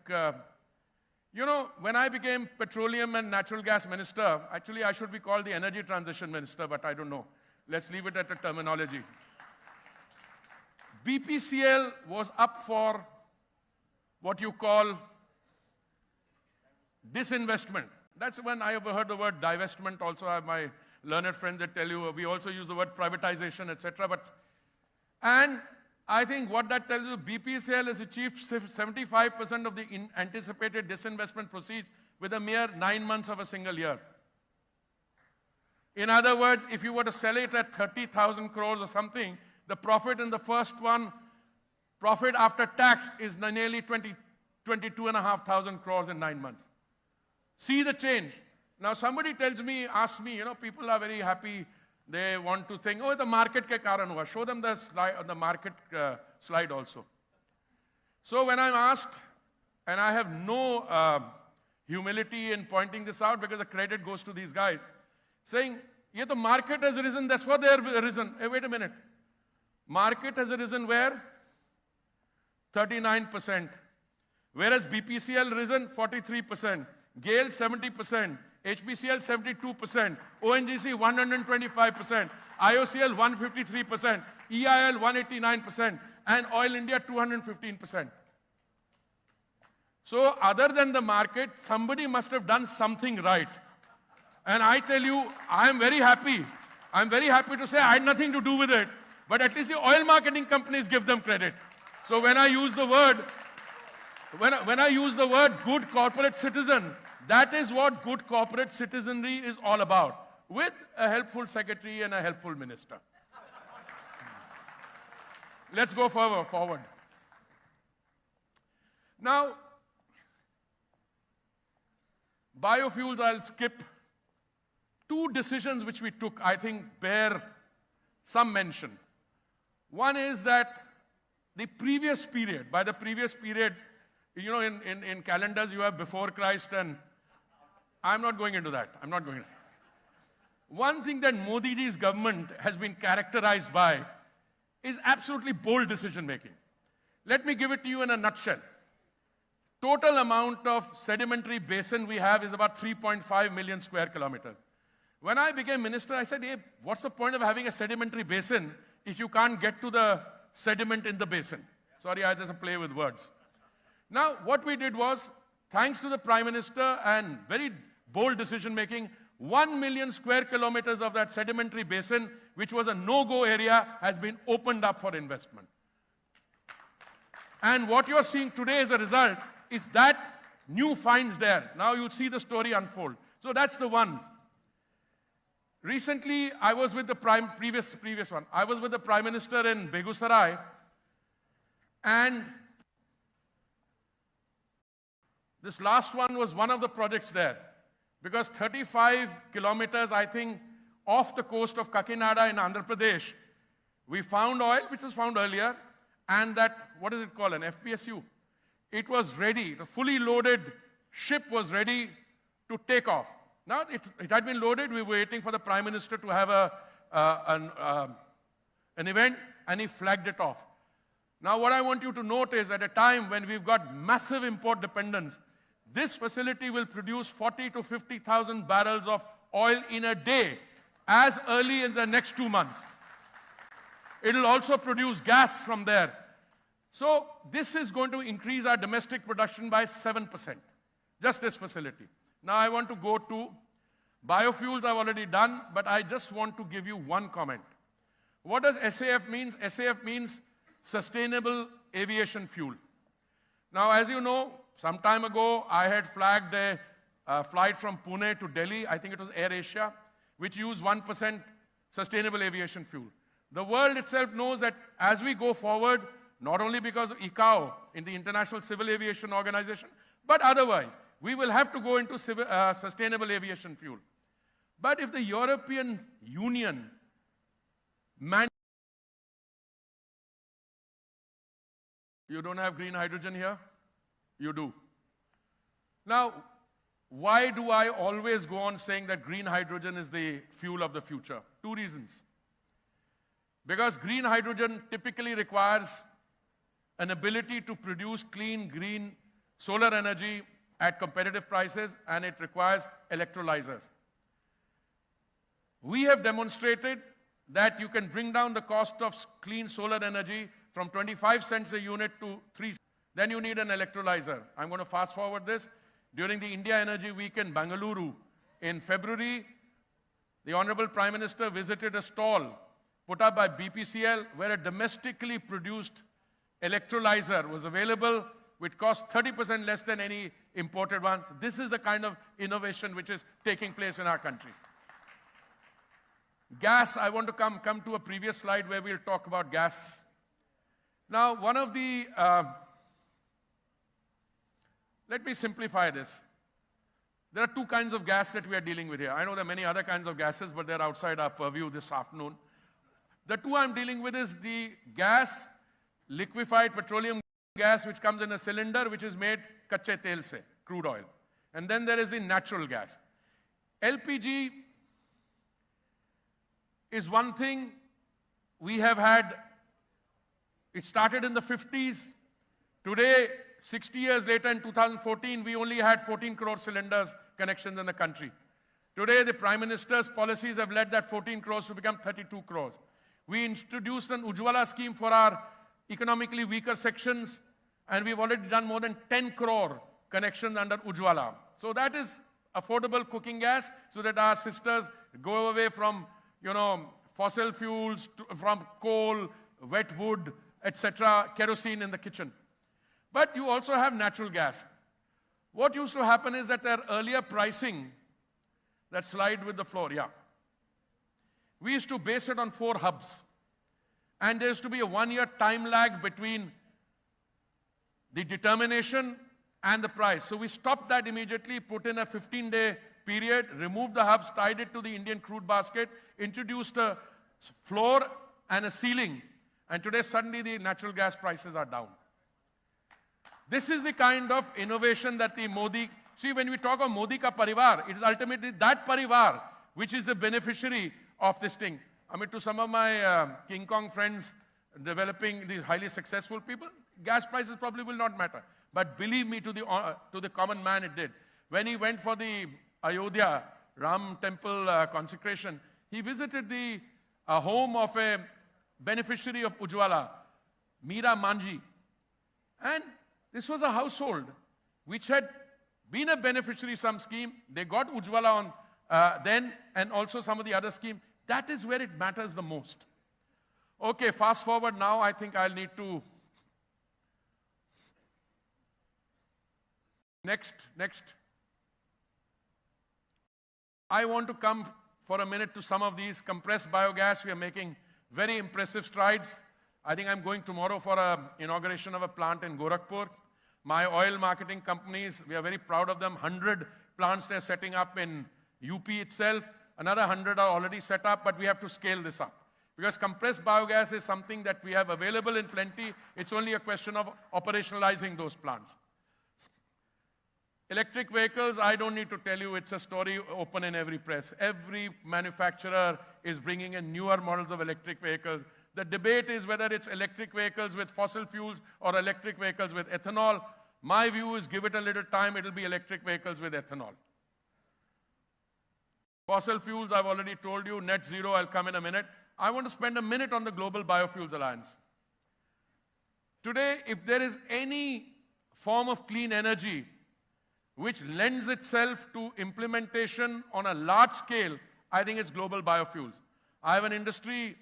you know, when I became petroleum and natural gas minister, actually I should be called the energy transition minister, but I don't know. Let's leave it at a terminology. BPCL was up for what you call disinvestment. That's when I ever heard the word divestment. Also, I have my learned friends that tell you we also use the word privatization, etc. And I think what that tells you, BPCL has achieved 75% of the anticipated disinvestment proceeds with a mere 9 months of a single year. In other words, if you were to sell it at 30,000 crores or something, the profit in the first one, profit after tax, is nearly 22,500 crores in 9 months. See the change. Now somebody tells me, asks me, you know, people are very happy. They want to think, oh, the market ke karan hua. Show them the slide, the market slide also. So when I'm asked, and I have no humility in pointing this out because the credit goes to these guys, saying, yeah, the market has risen, that's what they have risen. Hey, wait a minute. Market has risen where? 39%. Whereas BPCL risen 43%. GAIL 70%. HPCL 72%. ONGC 125%. IOCL 153%. EIL 189%. And Oil India 215%. So other than the market, somebody must have done something right. And I tell you, I am very happy. I'm very happy to say I had nothing to do with it. But at least the oil marketing companies give them credit. So when I use the word, when I use the word good corporate citizen, that is what good corporate citizenry is all about, with a helpful secretary and a helpful minister. Let's go forward. Now, biofuels, I'll skip. Two decisions which we took, I think, bear some mention. One is that the previous period, by the previous period, you know, in calendars you have before Christ, and I'm not going into that. I'm not going into that. One thing that Modi ji's government has been characterized by is absolutely bold decision making. Let me give it to you in a nutshell. Total amount of sedimentary basin we have is about 3.5 million square kilometers. When I became minister, I said, hey, what's the point of having a sedimentary basin if you can't get to the sediment in the basin? Sorry, I just play with words. Now, what we did was, thanks to the Prime Minister and very bold decision making, 1 million square kilometers of that sedimentary basin, which was a no-go area, has been opened up for investment. And what you're seeing today as a result is that new finds there. Now you'll see the story unfold. So that's the one. Recently, I was with the previous one. I was with the Prime Minister in Begusarai, and this last one was one of the projects there, because 35 kilometers, I think, off the coast of Kakinada in Andhra Pradesh, we found oil, which was found earlier, and that, what is it called, an FPSU? It was ready, the fully loaded ship was ready to take off. Now, it had been loaded, we were waiting for the Prime Minister to have an event, and he flagged it off. Now, what I want you to note is, at a time when we've got massive import dependence, this facility will produce 40 to 50,000 barrels of oil in a day. as early as the next 2 months. It will also produce gas from there. So this is going to increase our domestic production by 7%, just this facility. Now I want to go to biofuels. I've already done, but I just want to give you one comment. What does SAF mean? SAF means Sustainable Aviation Fuel. Now, as you know, some time ago, I had flagged a flight from Pune to Delhi. I think it was Air Asia, which used 1% sustainable aviation fuel. The world itself knows that as we go forward, not only because of ICAO in the International Civil Aviation Organization, but otherwise, we will have to go into sustainable aviation fuel. But if the European Union You don't have green hydrogen here? You do. Now, why do I always go on saying that green hydrogen is the fuel of the future? 2 reasons. Because green hydrogen typically requires an ability to produce clean, green solar energy at competitive prices, and it requires electrolyzers. We have demonstrated that you can bring down the cost of clean solar energy from 25 cents a unit to 3 cents. Then you need an electrolyzer. I'm going to fast forward this. During the India Energy Week in Bengaluru in February, the Honorable Prime Minister visited a stall put up by BPCL where a domestically produced electrolyzer was available, which cost 30% less than any imported ones. This is the kind of innovation which is taking place in our country. Gas, I want to come to a previous slide where we'll talk about gas. Now, one of the, let me simplify this. There are 2 kinds of gas that we are dealing with here. I know there are many other kinds of gases, but they're outside our purview this afternoon. The 2 I'm dealing with is the gas, liquefied petroleum gas, which comes in a cylinder, which is made kache tel se, crude oil. And then there is the natural gas. LPG is one thing we have had. It started in the 50s. Today, 60 years later, in 2014, we only had 14 crore cylinders connections in the country. Today, the Prime Minister's policies have led that 14 crores to become 32 crores. We introduced an Ujjwala scheme for our economically weaker sections, and we've already done more than 10 crore connections under Ujjwala. So that is affordable cooking gas, so that our sisters go away from, fossil fuels, from coal, wet wood, etc., kerosene in the kitchen. But you also have natural gas. What used to happen is that their earlier pricing, that slide with the floor, we used to base it on 4 hubs. And there used to be a 1-year time lag between the determination and the price. So we stopped that immediately, put in a 15-day period, removed the hubs, tied it to the Indian crude basket, introduced a floor and a ceiling. And today, suddenly, the natural gas prices are down. This is the kind of innovation that the Modi... See, when we talk of Modi ka parivar, it is ultimately that parivar which is the beneficiary of this thing. I mean, to some of my King Kong friends developing these highly successful people, gas prices probably will not matter. But believe me, to the common man, it did. When he went for the Ayodhya Ram temple consecration, he visited the home of a beneficiary of Ujjwala, Meera Manji. And this was a household which had been a beneficiary of some scheme. They got Ujjwala on then, and also some of the other scheme. That is where it matters the most. Okay, fast forward now. I think I'll need to... Next. I want to come for a minute to some of these. Compressed biogas, we are making very impressive strides. I think I'm going tomorrow for an inauguration of a plant in Gorakhpur. My oil marketing companies, we are very proud of them. 100 plants they're setting up in UP itself. Another 100 are already set up, but we have to scale this up. Because compressed biogas is something that we have available in plenty. It's only a question of operationalizing those plants. Electric vehicles, I don't need to tell you, it's a story open in every press. Every manufacturer is bringing in newer models of electric vehicles. The debate is whether it's electric vehicles with fossil fuels or electric vehicles with ethanol. My view is give it a little time, it'll be electric vehicles with ethanol. Fossil fuels, I've already told you. Net zero, I'll come in a minute. I want to spend a minute on the Global Biofuels Alliance. Today, if there is any form of clean energy which lends itself to implementation on a large scale, I think it's global biofuels. I have an industry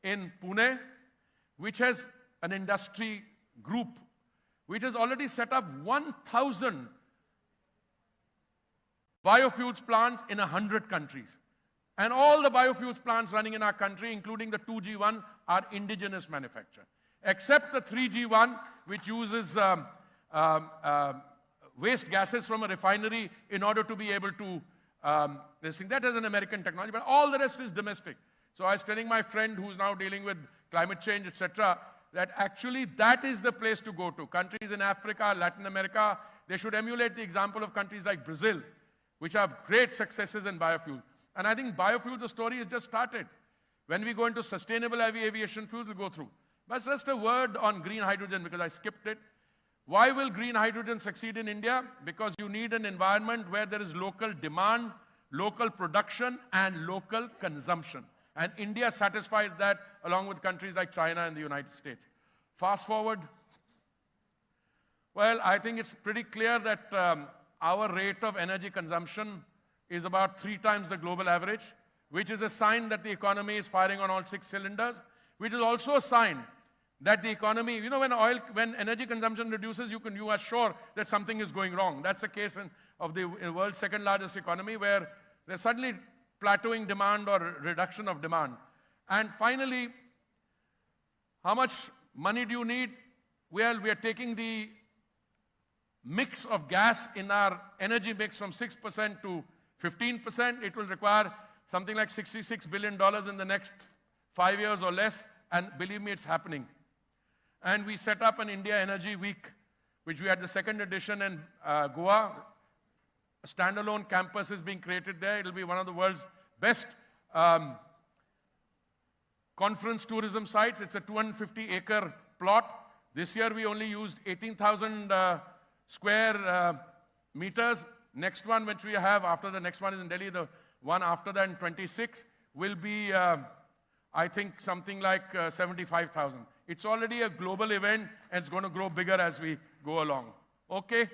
in Pune which has an industry group which has already set up 1,000 biofuels plants in 100 countries. And all the biofuels plants running in our country, including the 2G1, are indigenous manufacture. Except the 3G1, which uses waste gases from a refinery in order to be able to, that is an American technology, but all the rest is domestic. So I was telling my friend who's now dealing with climate change, etc., that actually that is the place to go to. Countries in Africa, Latin America, they should emulate the example of countries like Brazil, which have great successes in biofuels. And I think biofuels, the story has just started. When we go into sustainable aviation fuels, we'll go through. But just a word on green hydrogen, because I skipped it. Why will green hydrogen succeed in India? Because you need an environment where there is local demand, local production, and local consumption. And India satisfies that along with countries like China and the United States. Fast forward. Well, I think it's pretty clear that our rate of energy consumption is about 3 times the global average, which is a sign that the economy is firing on all 6 cylinders, which is also a sign that the economy, you know, when energy consumption reduces, you are sure that something is going wrong. That's the case of the world's second largest economy, where there's suddenly plateauing demand or reduction of demand. And finally, how much money do you need? Well, we are taking the mix of gas in our energy mix from 6% to 15%. It will require something like $66 billion in the next 5 years or less, and believe me, it's happening. And we set up an India Energy Week, which we had the 2nd edition in Goa. A standalone campus is being created there. It'll be one of the world's best conference tourism sites. It's a 250-acre plot. This year we only used 18,000 square meters. Next one, which we have after the next one is in Delhi, the one after that in 26, will be, I think, something like 75,000. It's already a global event, and it's going to grow bigger as we go along. Okay?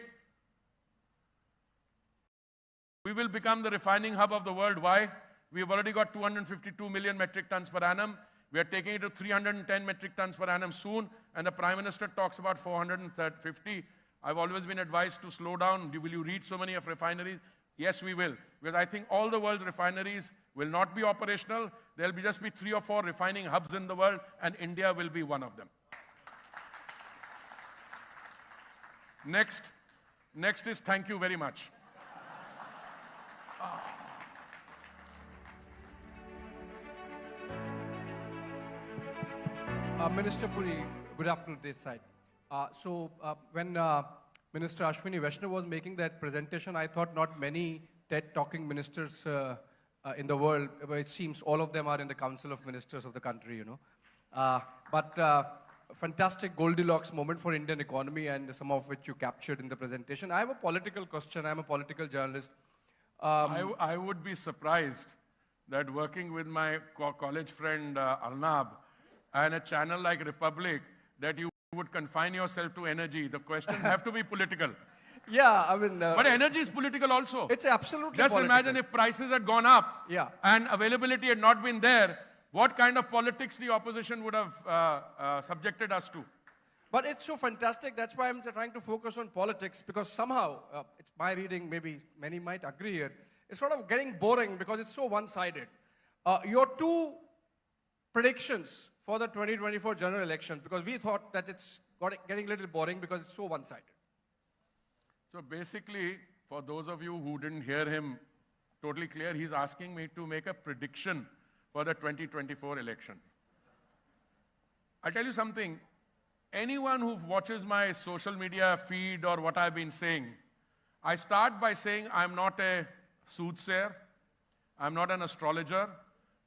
We will become the refining hub of the world. Why? We've already got 252 million metric tons per annum. We are taking it to 310 metric tons per annum soon, and the Prime Minister talks about 450. I've always been advised to slow down. Will you read so many of refineries? Yes, we will. Because I think all the world's refineries will not be operational. There'll just be 3 or 4 refining hubs in the world, and India will be one of them. Next is thank you very much. Minister Puri, good afternoon this side. When Minister Ashwini Vaishnav was making that presentation, I thought not many TED-talking ministers in the world, but it seems all of them are in the Council of Ministers of the country, you know. Fantastic Goldilocks moment for Indian economy, and some of which you captured in the presentation. I have a political question. I'm a political journalist. I would be surprised that working with my college friend Arnab and a channel like Republic, that you would confine yourself to energy. The questions have to be political. Yeah, I mean... but energy is political also. It's absolutely Just political. imagine if prices had gone up and availability had not been there, what kind of politics the opposition would have subjected us to. But it's so fantastic. That's why I'm trying to focus on politics, because somehow, it's my reading, maybe many might agree here, it's sort of getting boring because it's so one-sided. Your 2 predictions for the 2024 general elections, because we thought that it's getting a little boring because it's so one-sided. So basically, for those of you who didn't hear him totally clear, he's asking me to make a prediction for the 2024 election. I'll tell you something. Anyone who watches my social media feed or what I've been saying, I start by saying I'm not a soothsayer, I'm not an astrologer,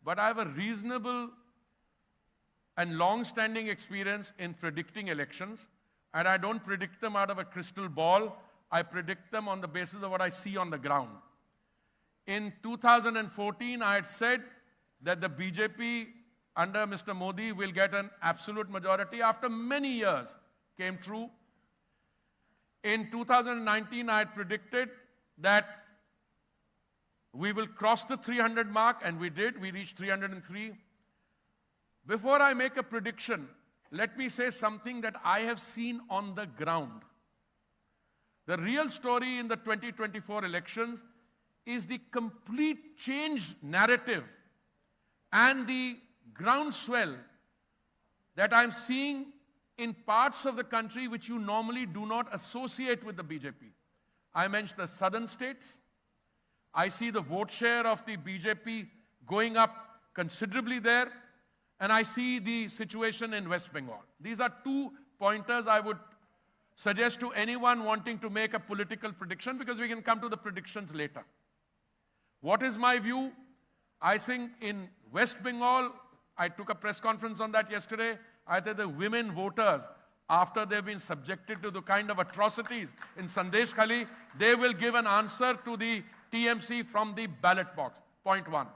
but I have a reasonable and long-standing experience in predicting elections, and I don't predict them out of a crystal ball. I predict them on the basis of what I see on the ground. In 2014, I had said that the BJP under Mr. Modi will get an absolute majority. After many years, came true. In 2019, I had predicted that we will cross the 300 mark, and we did. We reached 303. Before I make a prediction, let me say something that I have seen on the ground. The real story in the 2024 elections is the complete change narrative and the groundswell that I'm seeing in parts of the country which you normally do not associate with the BJP. I mentioned the southern states. I see the vote share of the BJP going up considerably there, and I see the situation in West Bengal. These are 2 pointers I would suggest to anyone wanting to make a political prediction, because we can come to the predictions later. What is my view? I think in West Bengal, I took a press conference on that yesterday, I think the women voters, after they've been subjected to the kind of atrocities in Sandesh Khali, they will give an answer to the TMC from the ballot box. Point 1.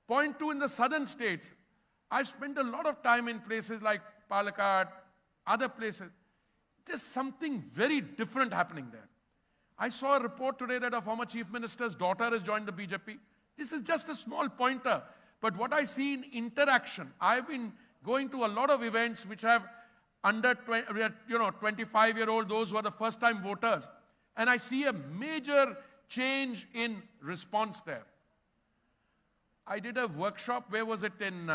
Point 2, in the southern states, I've spent a lot of time in places like Palakkad, other places. There's something very different happening there. I saw a report today that a former chief minister's daughter has joined the BJP. This is just a small pointer. But what I see in interaction, I've been going to a lot of events which have under 25-year-old, those who are the first-time voters. And I see a major change in response there. I did a workshop, where was it, in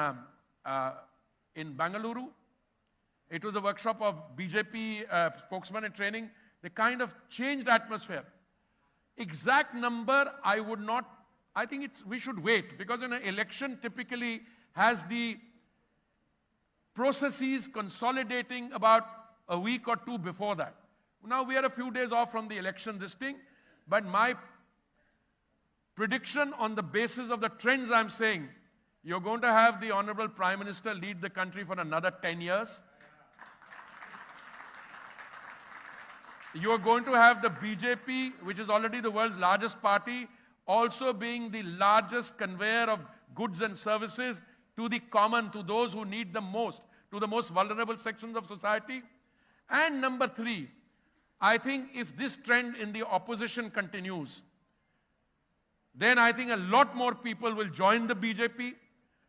Bengaluru. It was a workshop of BJP spokesman in training. The kind of changed atmosphere. Exact number, I would not, I think we should wait, because an election typically has the processes consolidating about a week or 2 before that. Now we are a few days off from the election, but my prediction on the basis of the trends I'm saying, you're going to have the Honorable Prime Minister lead the country for another 10 years. You're going to have the BJP, which is already the world's largest party, also being the largest conveyor of goods and services to the common, to those who need them most, to the most vulnerable sections of society. And number 3, I think if this trend in the opposition continues, then I think a lot more people will join the BJP.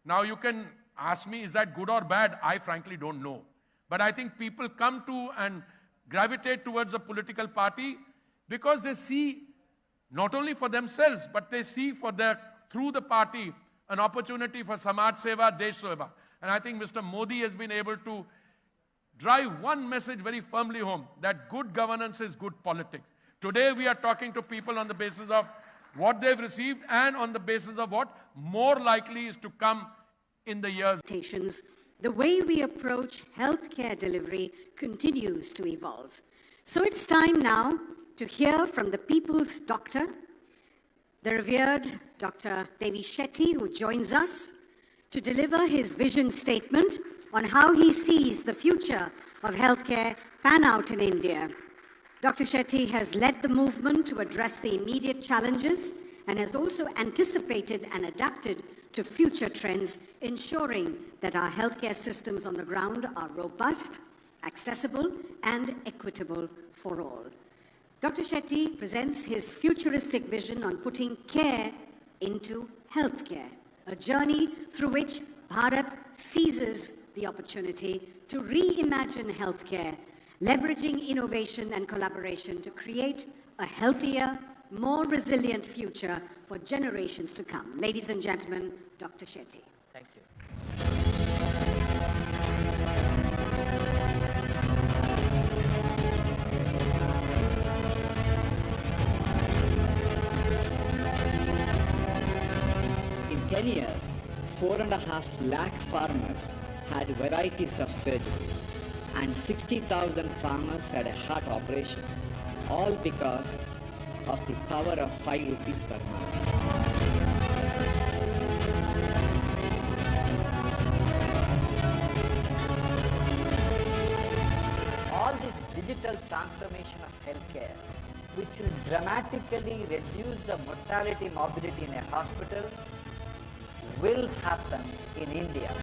Now you can ask me, is that good or bad? I frankly don't know. But I think people come to and gravitate towards a political party because they see, not only for themselves, but they see through the party, an opportunity for Samaj Seva, Desh Seva. And I think Mr. Modi has been able to drive one message very firmly home, that good governance is good politics. Today we are talking to people on the basis of what they've received and on the basis of what more likely is to come in the years. The way we approach healthcare delivery continues to evolve. So it's time now to hear from the people's doctor, the revered Dr. Devi Shetty, who joins us to deliver his vision statement on how he sees the future of healthcare pan out in India. Dr. Shetty has led the movement to address the immediate challenges and has also anticipated and adapted to future trends, ensuring that our healthcare systems on the ground are robust, accessible, and equitable for all. Dr. Shetty presents his futuristic vision on putting care into healthcare, a journey through which Bharat seizes the opportunity to reimagine healthcare, leveraging innovation and collaboration to create a healthier, more resilient future for generations to come. Ladies and gentlemen, Dr. Shetty. Thank you. In 10 years, 4.5 lakh farmers had varieties of surgeries, and 60,000 farmers had a heart operation, all because of the power of 5 rupees per month. All this digital transformation of healthcare which will dramatically reduce the mortality morbidity in a hospital will happen in India.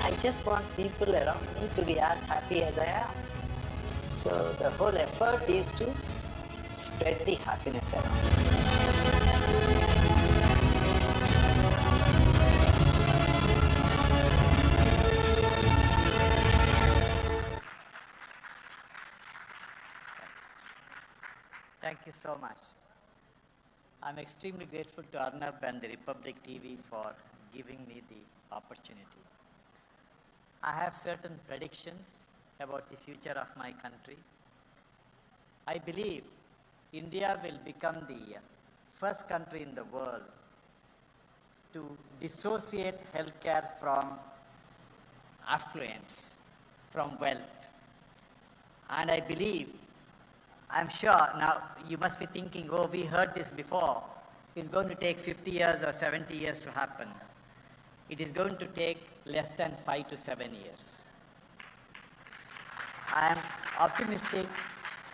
I just want people around me to be as happy as I am. So the whole effort is to spread the happiness around. Thank you so much. I'm extremely grateful to Arnab and the Republic TV for giving me the opportunity. I have certain predictions about the future of my country. I believe India will become the first country in the world to dissociate healthcare from affluence, from wealth. And I believe, I'm sure, now you must be thinking, oh, we heard this before. It's going to take 50 years or 70 years to happen. It is going to take less than 5 to 7 years. I am optimistic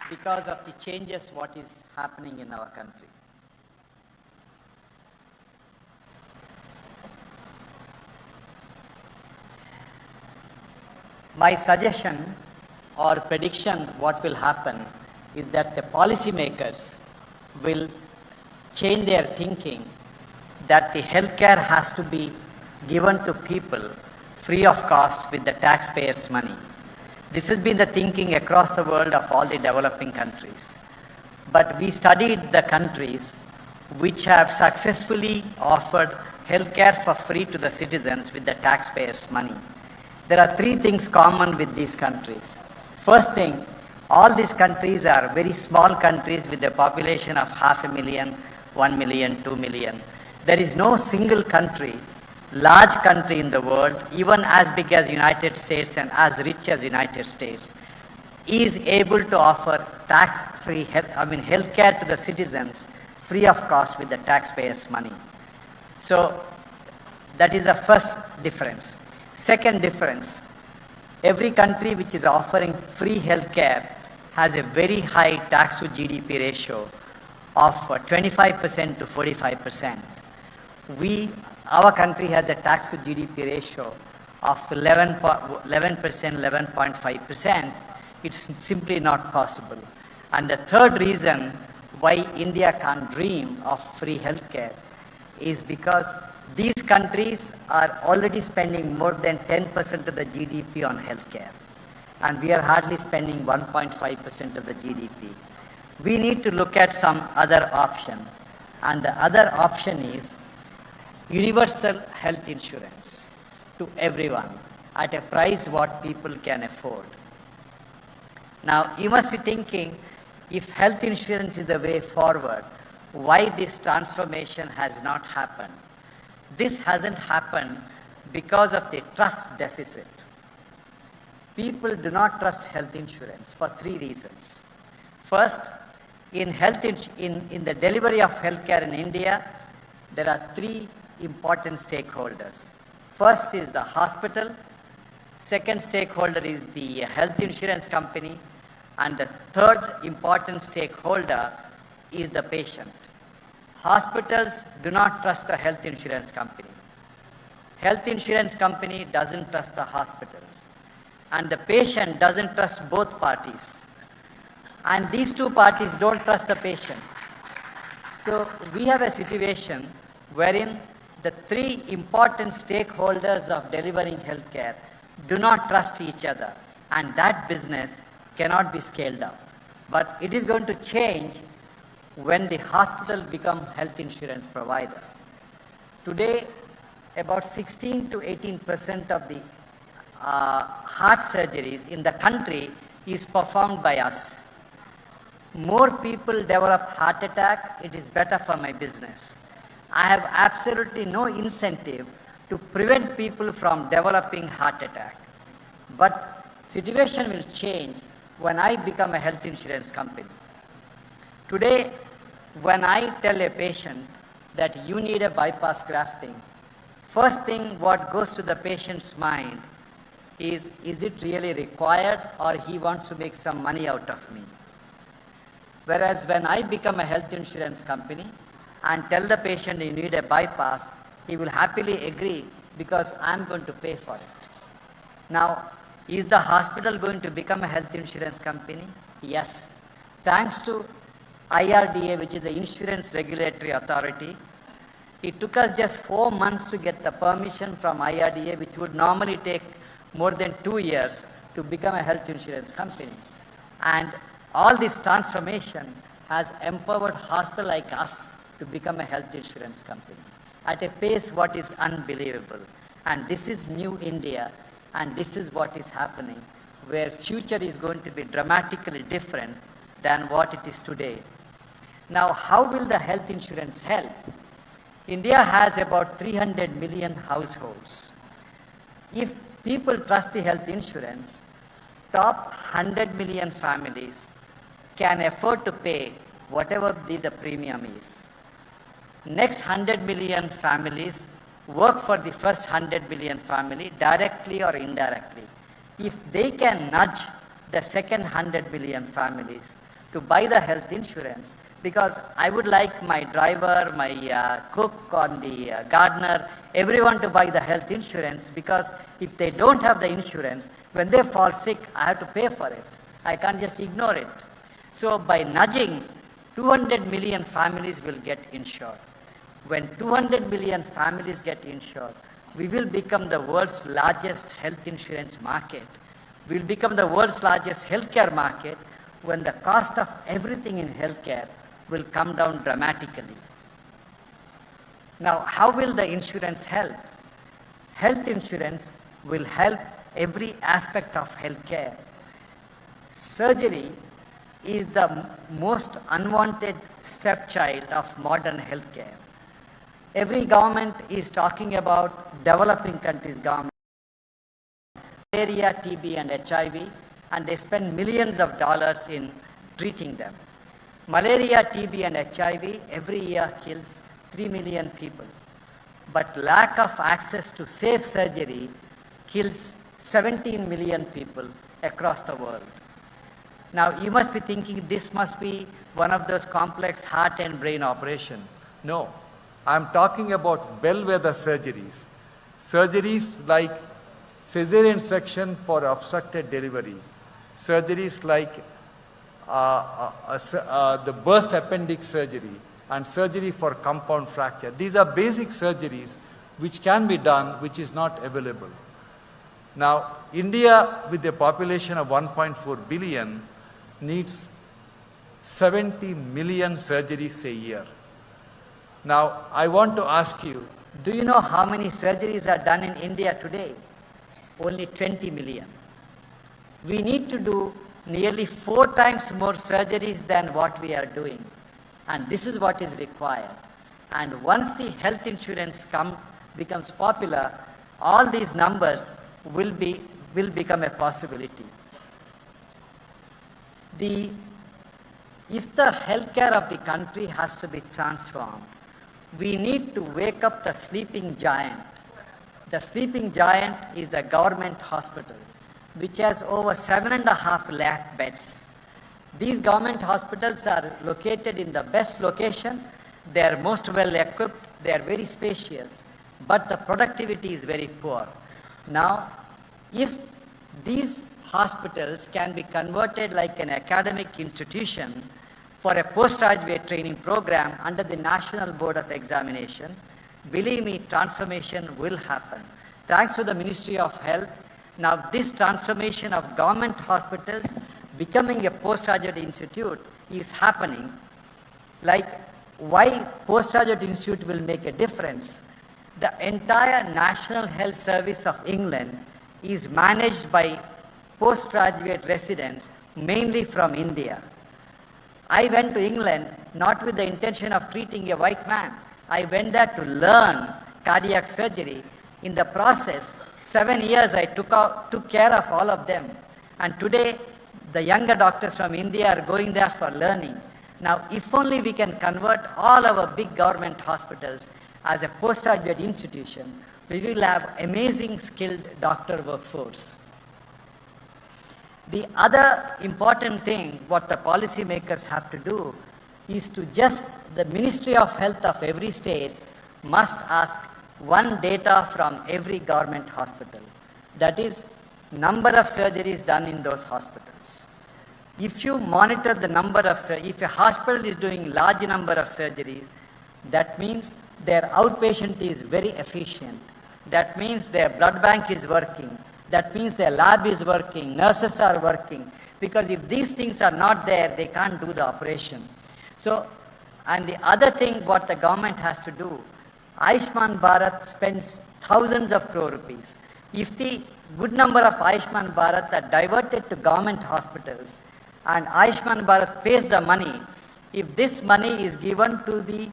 because of the changes what is happening in our country. My suggestion or prediction what will happen is that the policymakers will change their thinking that the healthcare has to be given to people free of cost with the taxpayers' money. This has been the thinking across the world of all the developing countries. But we studied the countries which have successfully offered healthcare for free to the citizens with the taxpayers' money. There are three things common with these countries. First thing, all these countries are very small countries with a population of 500,000, 1 million, 2 million. There is no single country, large country in the world, even as big as United States and as rich as United States, is able to offer tax-free healthcare to the citizens free of cost with the taxpayers' money. So that is the first difference. Second difference, every country which is offering free healthcare has a very high tax to GDP ratio of 25% to 45%. Our country has a tax to GDP ratio of 11%, 11.5%. It's simply not possible. And the third reason why India can't dream of free healthcare is because these countries are already spending more than 10% of the GDP on healthcare. And we are hardly spending 1.5% of the GDP. We need to look at some other option. And the other option is universal health insurance to everyone at a price what people can afford. Now, you must be thinking, if health insurance is the way forward, why this transformation has not happened? This hasn't happened because of the trust deficit. People do not trust health insurance for three reasons. First, in the delivery of healthcare in India, there are three important stakeholders. First is the hospital, second stakeholder is the health insurance company, and the third important stakeholder is the patient. Hospitals do not trust the health insurance company. Health insurance company doesn't trust the hospitals. And the patient doesn't trust both parties. And these two parties don't trust the patient. So we have a situation wherein the three important stakeholders of delivering healthcare do not trust each other. And that business cannot be scaled up. But it is going to change when the hospital become health insurance provider. Today, about 16 to 18% of the heart surgeries in the country is performed by us. More people develop heart attack, it is better for my business. I have absolutely no incentive to prevent people from developing heart attack. But situation will change when I become a health insurance company. Today, when I tell a patient that you need a bypass grafting, first thing what goes to the patient's mind is it really required or he wants to make some money out of me? Whereas when I become a health insurance company and tell the patient you need a bypass, he will happily agree because I'm going to pay for it. Now, is the hospital going to become a health insurance company? Yes. Thanks to IRDA, which is the Insurance Regulatory Authority, it took us just 4 months to get the permission from IRDA, which would normally take more than 2 years to become a health insurance company. And all this transformation has empowered hospitals like us to become a health insurance company at a pace what is unbelievable. And this is new India, and this is what is happening, where future is going to be dramatically different than what it is today. Now, how will the health insurance help? India has about 300 million households. If people trust the health insurance, top 100 million families can afford to pay whatever the premium is. Next 100 million families work for the first 100 million family directly or indirectly. If they can nudge the second 100 million families to buy the health insurance, because I would like my driver, my cook or the gardener, everyone to buy the health insurance, because if they don't have the insurance, when they fall sick, I have to pay for it. I can't just ignore it. So by nudging, 200 million families will get insured. When 200 million families get insured, we will become the world's largest health insurance market. We will become the world's largest healthcare market when the cost of everything in healthcare will come down dramatically. Now, how will the insurance help? Health insurance will help every aspect of healthcare. Surgery is the most unwanted stepchild of modern healthcare. Every government is talking about developing countries' government, malaria, TB, and HIV, and they spend millions of dollars in treating them. Malaria, TB, and HIV every year kills 3 million people. But lack of access to safe surgery kills 17 million people across the world. Now, you must be thinking this must be one of those complex heart and brain operations. No, I'm talking about bellwether surgeries. Surgeries like cesarean section for obstructed delivery. Surgeries like the burst appendix surgery and surgery for compound fracture. These are basic surgeries which can be done, which is not available. Now, India with a population of 1.4 billion needs 70 million surgeries a year. Now, I want to ask you, do you know how many surgeries are done in India today? Only 20 million. We need to do nearly 4 times more surgeries than what we are doing. And this is what is required. And once the health insurance becomes popular, all these numbers will become a possibility. If the healthcare of the country has to be transformed, we need to wake up the sleeping giant. The sleeping giant is the government hospital, which has over 7.5 lakh beds. These government hospitals are located in the best location, they are most well equipped, they are very spacious, but the productivity is very poor. Now, if these hospitals can be converted like an academic institution for a postgraduate training program under the National Board of Examination, believe me, transformation will happen. Thanks to the Ministry of Health, now this transformation of government hospitals becoming a postgraduate institute is happening. Like, why postgraduate institute will make a difference? The entire National Health Service of England is managed by postgraduate residents, mainly from India. I went to England not with the intention of treating a white man. I went there to learn cardiac surgery. In the process, 7 years I took care of all of them. And today, the younger doctors from India are going there for learning. Now, if only we can convert all our big government hospitals as a postgraduate institution, we will have amazing skilled doctor workforce. The other important thing what the policymakers have to do is to the Ministry of Health of every state must ask one data from every government hospital. That is, number of surgeries done in those hospitals. If you monitor the number of if a hospital is doing large number of surgeries, that means their outpatient is very efficient. That means their blood bank is working. That means their lab is working, nurses are working. Because if these things are not there, they can't do the operation. So, and the other thing what the government has to do, Ayushman Bharat spends thousands of crore rupees. If the good number of Ayushman Bharat are diverted to government hospitals and Ayushman Bharat pays the money, if this money is given to the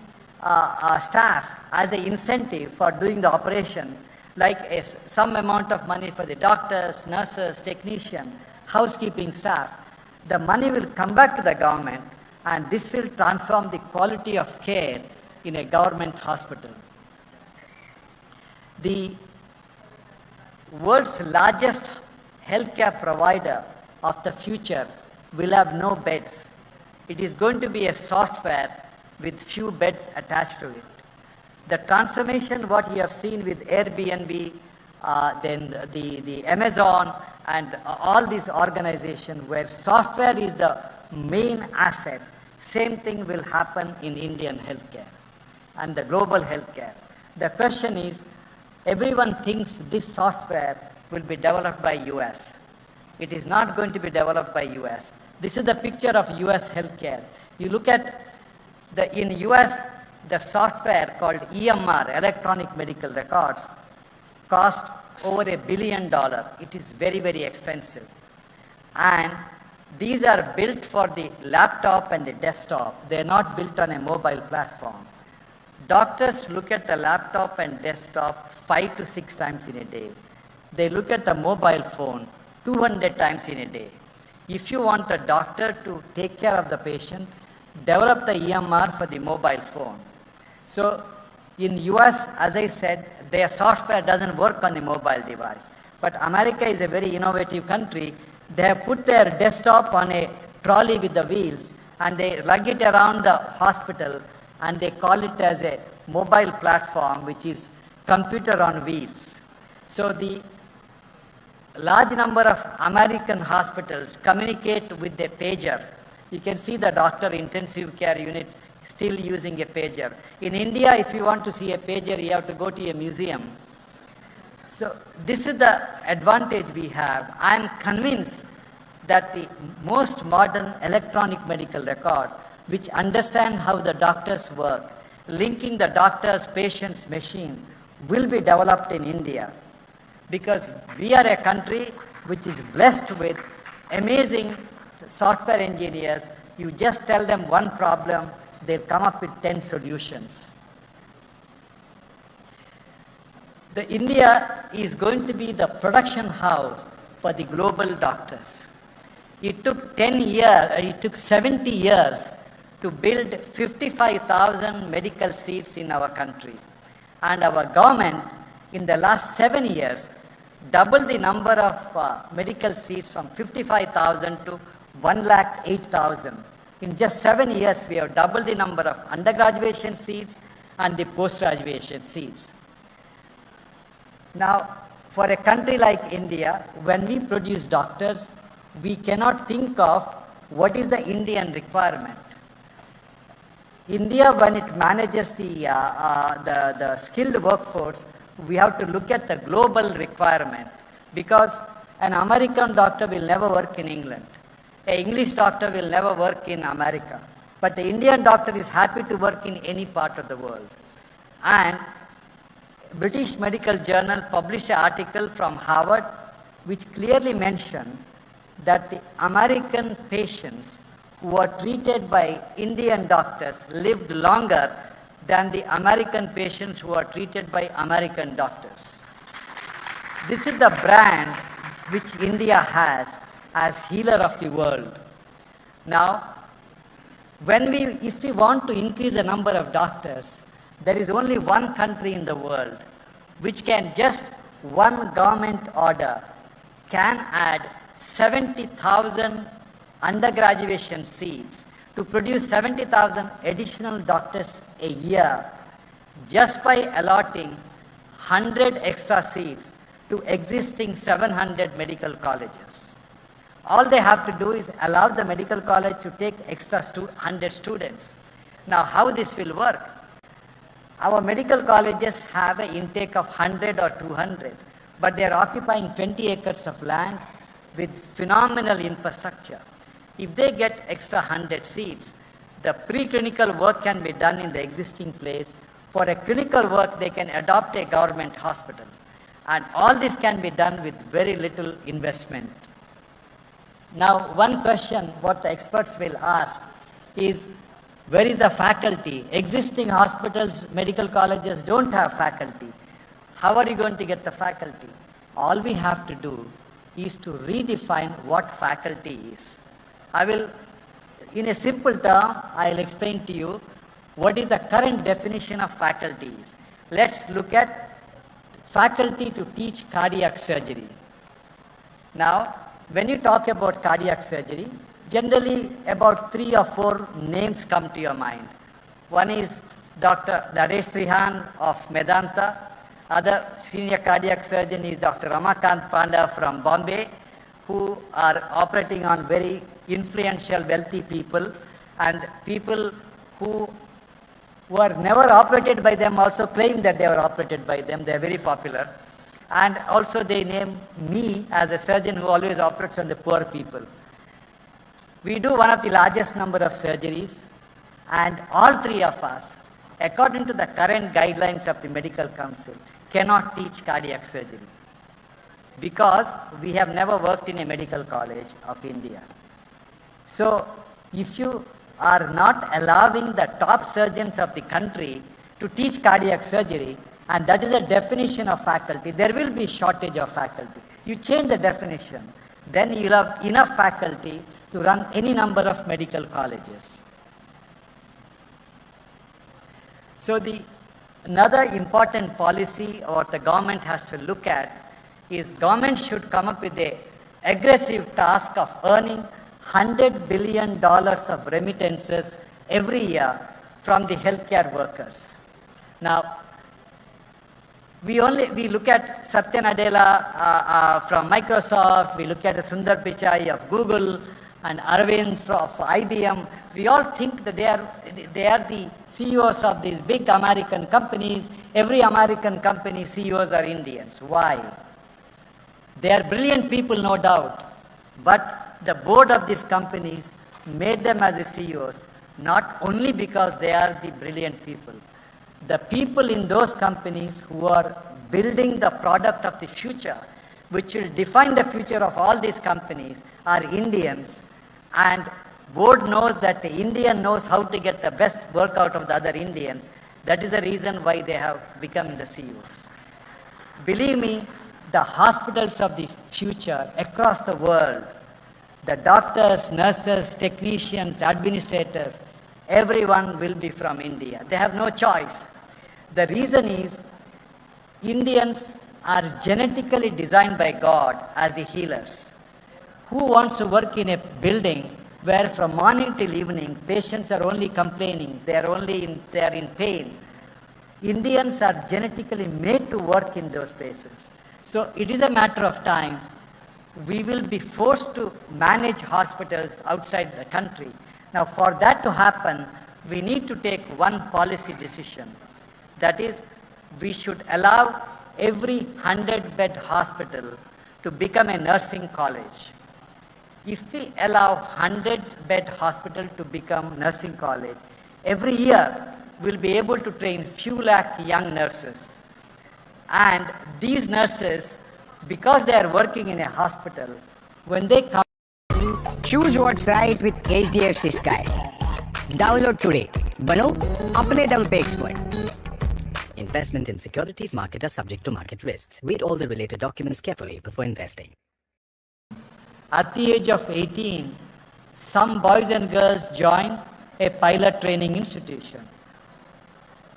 staff as an incentive for doing the operation, like some amount of money for the doctors, nurses, technicians, housekeeping staff, the money will come back to the government and this will transform the quality of care in a government hospital. The world's largest healthcare provider of the future will have no beds. It is going to be a software with few beds attached to it. The transformation what you have seen with Airbnb, then the Amazon and all these organizations where software is the main asset, same thing will happen in Indian healthcare and the global healthcare. The question is, everyone thinks this software will be developed by US. It is not going to be developed by US. This is the picture of US healthcare. You look at in US, the software called EMR, Electronic Medical Records, cost over $1 billion. It is very, very expensive. And these are built for the laptop and the desktop. They are not built on a mobile platform. Doctors look at the laptop and desktop 5 to 6 times in a day. They look at the mobile phone 200 times in a day. If you want a doctor to take care of the patient, develop the EMR for the mobile phone. So in US, as I said, their software doesn't work on a mobile device. But America is a very innovative country. They have put their desktop on a trolley with the wheels and they lug it around the hospital and they call it as a mobile platform, which is computer on wheels. So the large number of American hospitals communicate with a pager. You can see the doctor intensive care unit still using a pager. In India, if you want to see a pager, you have to go to a museum. So this is the advantage we have. I am convinced that the most modern electronic medical record, which understand how the doctors work, linking the doctor's patient's machine, will be developed in India. Because we are a country which is blessed with amazing software engineers. You just tell them one problem, they'll come up with 10 solutions. India is going to be the production house for the global doctors. It took 70 years to build 55,000 medical seats in our country. And our government, in the last 7 years, doubled the number of medical seats from 55,000 to 108,000. In just 7 years, we have doubled the number of undergraduation seats and the post-graduation seats. Now, for a country like India, when we produce doctors, we cannot think of what is the Indian requirement. India, when it manages the skilled workforce, we have to look at the global requirement, because an American doctor will never work in England. An English doctor will never work in America. But the Indian doctor is happy to work in any part of the world. And British Medical Journal published an article from Harvard which clearly mentioned that the American patients who are treated by Indian doctors lived longer than the American patients who are treated by American doctors. This is the brand which India has as healer of the world. Now, if we want to increase the number of doctors, There is only one country in the world which can just one government order can add 70,000 undergraduation seats to produce 70,000 additional doctors a year just by allotting 100 extra seats to existing 700 medical colleges. All they have to do is allow the medical college to take extra 100 students. Now, how this will work? Our medical colleges have an intake of 100 or 200, but they are occupying 20 acres of land with phenomenal infrastructure. If they get extra 100 seats, the preclinical work can be done in the existing place. For a clinical work, they can adopt a government hospital. And all this can be done with very little investment. Now, one question what the experts will ask is, where is the faculty? Existing hospitals, medical colleges don't have faculty. How are you going to get the faculty? All we have to do is to redefine what faculty is. I will, in a simple term, I'll explain to you what is the current definition of faculty is. Let's look at faculty to teach cardiac surgery. Now, when you talk about cardiac surgery, generally about 3 or 4 names come to your mind. One is Dr. Naresh Trihan of Medanta. Other senior cardiac surgeon is Dr. Ramakant Panda from Bombay, who are operating on very influential, wealthy people, and people who were never operated by them also claim that they were operated by them. They are very popular. And also they name me as a surgeon who always operates on the poor people. We do one of the largest number of surgeries, and all 3 of us, according to the current guidelines of the Medical Council, cannot teach cardiac surgery because we have never worked in a medical college of India. So, if you are not allowing the top surgeons of the country to teach cardiac surgery, and that is the definition of faculty, there will be shortage of faculty. You change the definition, then you'll have enough faculty to run any number of medical colleges. So another important policy or the government has to look at is government should come up with an aggressive task of earning $100 billion of remittances every year from the healthcare workers. Now, we look at Satya Nadella from Microsoft, we look at Sundar Pichai of Google, and Arvind of IBM. We all think that they are the CEOs of these big American companies. Every American company CEOs are Indians. Why? They are brilliant people, no doubt, but the board of these companies made them as the CEOs not only because they are the brilliant people. The people in those companies who are building the product of the future, which will define the future of all these companies, are Indians, and board knows that the Indian knows how to get the best work out of the other Indians. That is the reason why they have become the CEOs. Believe me, the hospitals of the future across the world, the doctors, nurses, technicians, administrators, everyone will be from India. They have no choice. The reason is Indians are genetically designed by God as the healers. Who wants to work in a building where from morning till evening patients are only complaining, they are in pain? Indians are genetically made to work in those places. So it is a matter of time. We will be forced to manage hospitals outside the country. Now, for that to happen, we need to take one policy decision. That is, we should allow every 100-bed hospital to become a nursing college. If we allow 100-bed hospital to become nursing college, every year we'll be able to train few lakh young nurses. And these nurses, because they are working in a hospital, when they come... Choose what's right with HDFC Sky. Download today. Bano apne dam pe expert. Investment in securities market are subject to market risks. Read all the related documents carefully before investing. At the age of 18, some boys and girls join a pilot training institution.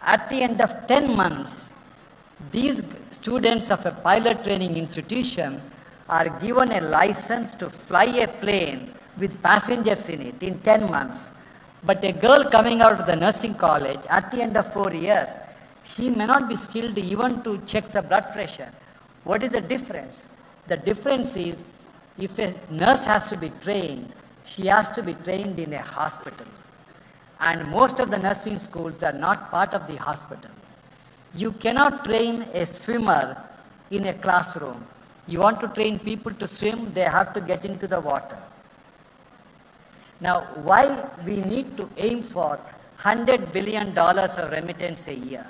at the end of 10 months, these students of a pilot training institution are given a license to fly a plane with passengers in it in 10 months. But a girl coming out of the nursing college at the end of 4 years, she may not be skilled even to check the blood pressure. What is the difference? The difference is, if a nurse has to be trained, she has to be trained in a hospital. And most of the nursing schools are not part of the hospital. You cannot train a swimmer in a classroom. You want to train people to swim, they have to get into the water. Now, why we need to aim for $100 billion of remittance a year?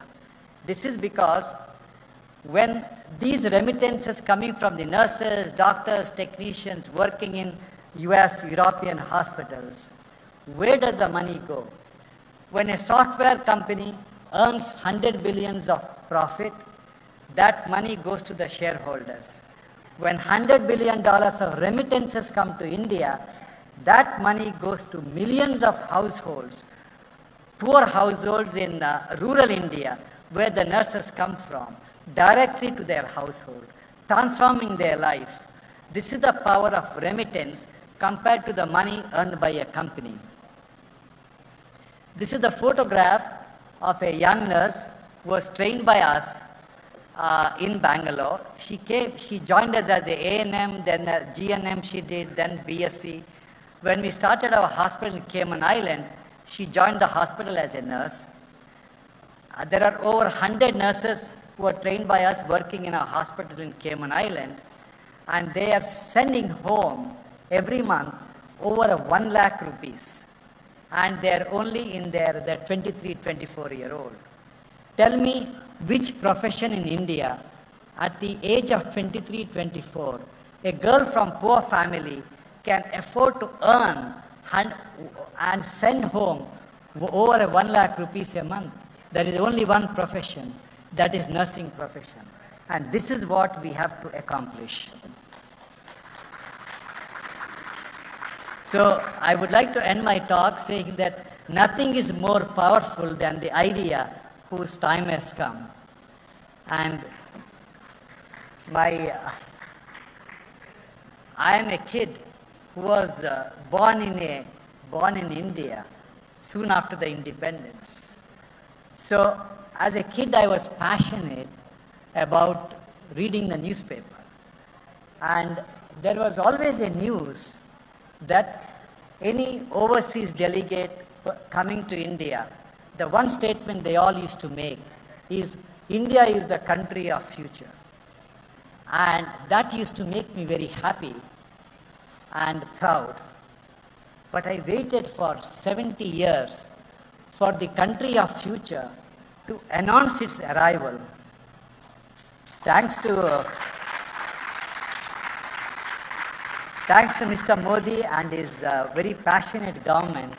This is because when these remittances coming from the nurses, doctors, technicians working in US, European hospitals, where does the money go? When a software company earns 100 billions of profit, that money goes to the shareholders. When $100 billion of remittances come to India, that money goes to millions of households, poor households in rural India, where the nurses come from, directly to their household, transforming their life. This is the power of remittance compared to the money earned by a company. This is the photograph of a young nurse who was trained by us in Bangalore. She joined us as a A&M, then a GNM she did, then BSc. When we started our hospital in Cayman Island, she joined the hospital as a nurse. There are over 100 nurses who are trained by us working in our hospital in Cayman Island, and they are sending home every month over 1 lakh rupees. And they are only in they're 23, 24-year-old. Tell me which profession in India, at the age of 23, 24, a girl from poor family can afford to earn and send home over 1 lakh rupees a month. There is only one profession, that is nursing profession. And this is what we have to accomplish. So I would like to end my talk saying that nothing is more powerful than the idea whose time has come. And I am a kid who was born in India soon after the independence. So as a kid, I was passionate about reading the newspaper. And there was always a news that any overseas delegate coming to India, the one statement they all used to make is, India is the country of future. And that used to make me very happy and proud. But I waited for 70 years for the country of future to announce its arrival. Thanks to Mr. Modi and his very passionate government,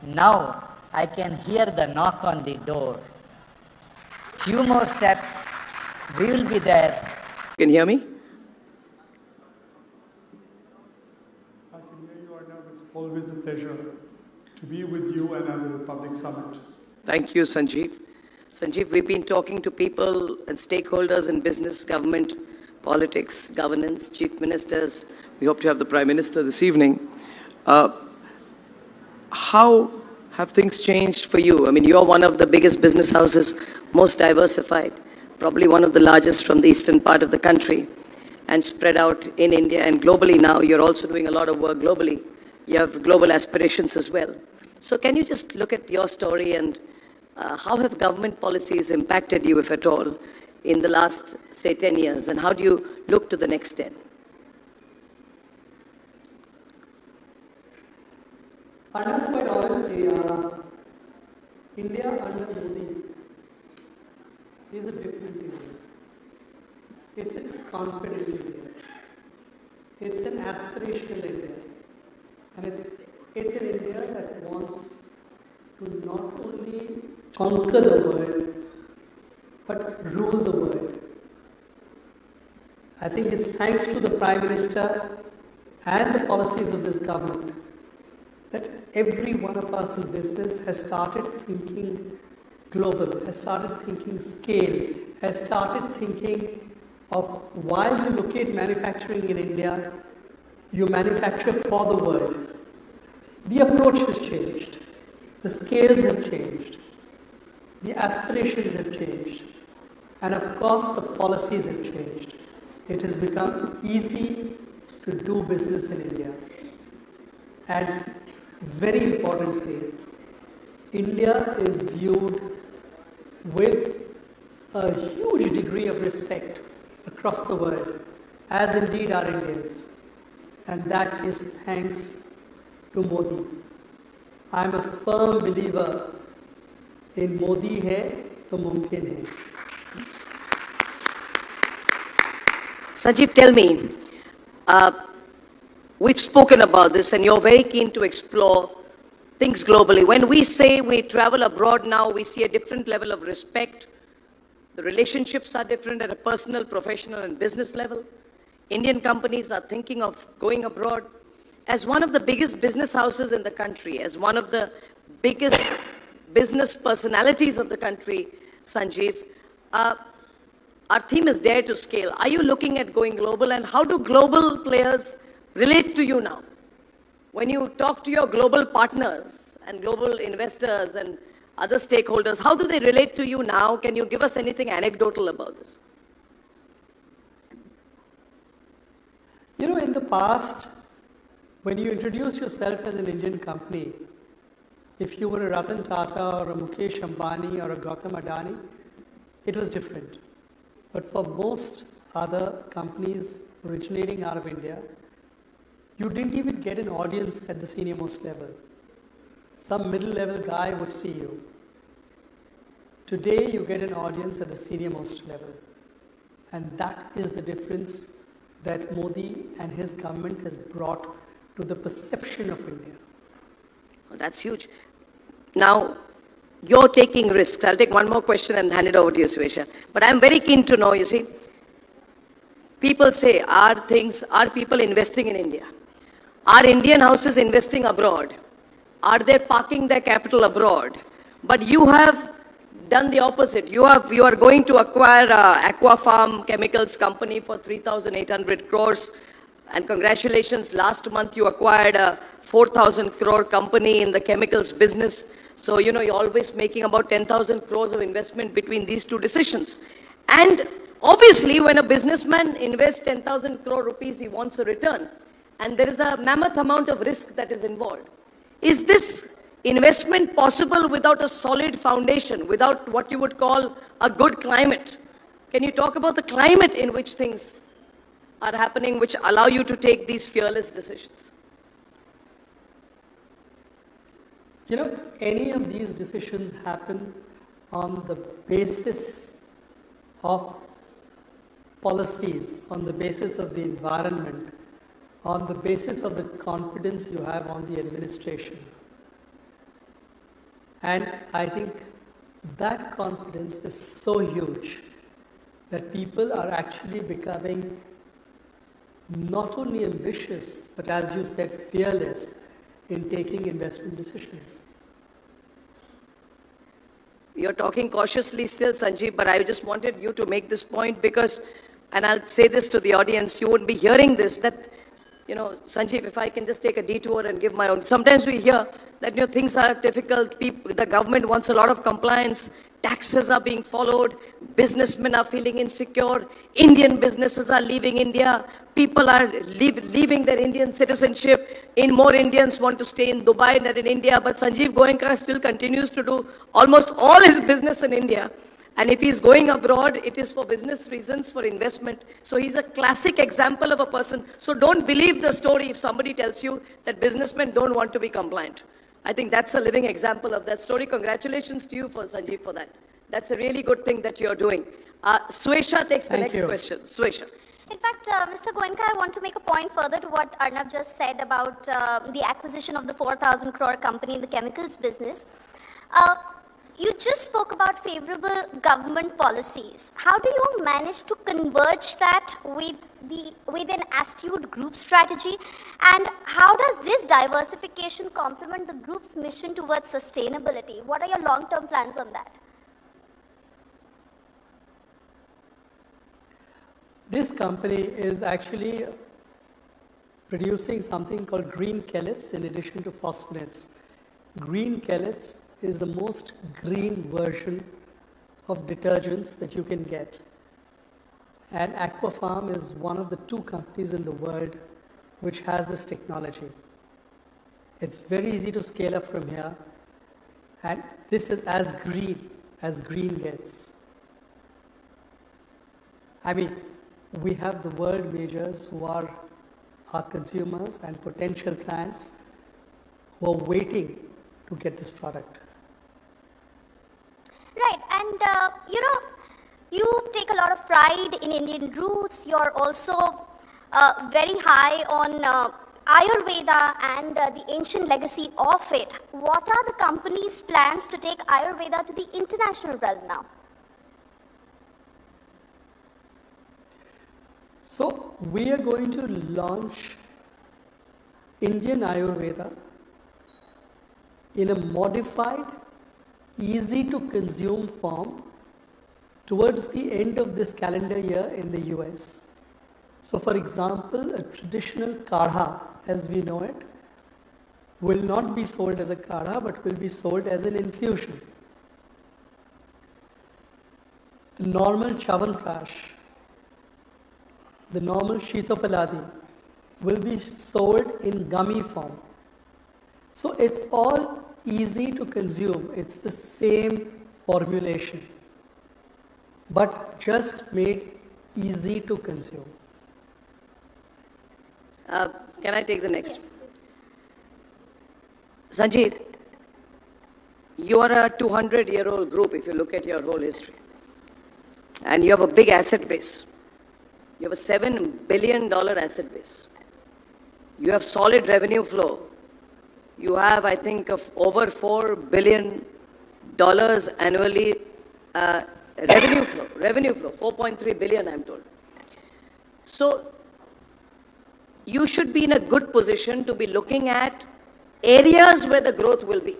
now I can hear the knock on the door. Few more steps, we will be there. Can you hear me? I can hear you, Arnab. It's always a pleasure to be with you and at the Republic Summit. Thank you, Sanjeev. Sanjeev, we've been talking to people and stakeholders in business, government, politics, governance, chief ministers. We hope to have the Prime Minister this evening. How have things changed for you? I mean, you're one of the biggest business houses, most diversified, probably one of the largest from the eastern part of the country, and spread out in India and globally now. You're also doing a lot of work globally. You have global aspirations as well. So can you just look at your story and how have government policies impacted you, if at all, in the last, say, 10 years? And how do you look to the next 10? Arnab, quite honestly, India under Modi is a different India. It's a confident India. It's an aspirational India. And it's an India that wants to not only conquer the world, but rule the world. I think it's thanks to the Prime Minister and the policies of this government that every one of us in business has started thinking global, has started thinking scale, has started thinking of while you locate manufacturing in India, you manufacture for the world. The approach has changed. The scales have changed. The aspirations have changed. And of course, the policies have changed. It has become easy to do business in India. And very importantly, India is viewed with a huge degree of respect across the world, as indeed are Indians. And that is thanks to Modi. I am a firm believer in Modi hai to mumkin hai. Sanjeev, tell me, we've spoken about this and you're very keen to explore things globally. When we say we travel abroad now, we see a different level of respect. The relationships are different at a personal, professional, and business level. Indian companies are thinking of going abroad. As one of the biggest business houses in the country, as one of the biggest business personalities of the country, Sanjeev, our theme is Dare to Scale. Are you looking at going global, and how do global players relate to you now? When you talk to your global partners and global investors and other stakeholders, how do they relate to you now? Can you give us anything anecdotal about this? You know, in the past, when you introduce yourself as an Indian company, if you were a Ratan Tata or a Mukesh Ambani or a Gautam Adani, it was different. But for most other companies originating out of India, you didn't even get an audience at the senior most level. Some middle level guy would see you. Today you get an audience at the senior most level. And that is the difference that Modi and his government has brought to the perception of India. Oh, that's huge. Now, you're taking risks. I'll take one more question and hand it over to you, Swesha. But I'm very keen to know, you see, people say, are people investing in India? Are Indian houses investing abroad? Are they parking their capital abroad? But you have done the opposite. You are going to acquire Aquafarm Chemicals company for 3,800 crores. And congratulations, last month you acquired a 4,000 crore company in the chemicals business. So, you know, you're always making about 10,000 crores of investment between these two decisions. And obviously, when a businessman invests 10,000 crore rupees, he wants a return. And there is a mammoth amount of risk that is involved. Is this investment possible without a solid foundation, without what you would call a good climate? Can you talk about the climate in which things are happening which allow you to take these fearless decisions? You know, any of these decisions happen on the basis of policies, on the basis of the environment, on the basis of the confidence you have on the administration. And I think that confidence is so huge that people are actually becoming not only ambitious, but as you said, fearless in taking investment decisions. You're talking cautiously still, Sanjeev, but I just wanted you to make this point because, and I'll say this to the audience, you wouldn't be hearing this, that, you know, Sanjeev, if I can just take a detour and give my own. Sometimes we hear that, you know, things are difficult, the government wants a lot of compliance, taxes are being followed, businessmen are feeling insecure, Indian businesses are leaving India, people are leaving their Indian citizenship, more Indians want to stay in Dubai than in India, but Sanjeev Goenka still continues to do almost all his business in India. And if he's going abroad, it is for business reasons, for investment. So he's a classic example of a person. So don't believe the story if somebody tells you that businessmen don't want to be compliant. I think that's a living example of that story. Congratulations to you, Sanjeev, for that. That's a really good thing that you're doing. Swesha takes the next question. Swesha. In fact, Mr. Goenka, I want to make a point further to what Arnab just said about the acquisition of the 4,000 crore company in the chemicals business. You just spoke about favorable government policies. How do you manage to converge that with an astute group strategy? And how does this diversification complement the group's mission towards sustainability? What are your long-term plans on that? This company is actually producing something called green pellets in addition to phosphonates. Green pellets is the most green version of detergents that you can get. And Aquafarm is one of the 2 companies in the world which has this technology. It's very easy to scale up from here, and this is as green gets. I mean, we have the world majors who are our consumers and potential clients who are waiting to get this product. Right, and you take a lot of pride in Indian roots. You're also very high on Ayurveda and the ancient legacy of it. What are the company's plans to take Ayurveda to the international realm now? So we are going to launch Indian Ayurveda in a modified, easy to consume form towards the end of this calendar year in the US. So for example, a traditional kadha, as we know it, will not be sold as a kadha but will be sold as an infusion. The normal chavanprash, the normal shitopaladi will be sold in gummy form. So it's all easy to consume. It's the same formulation, but just made easy to consume. Can I take the next? Sanjeev, you are a 200-year-old group if you look at your whole history. And you have a big asset base. You have a $7 billion asset base. You have solid revenue flow. You have, I think, of over $4 billion annually revenue flow, 4.3 billion, I'm told. So you should be in a good position to be looking at areas where the growth will be.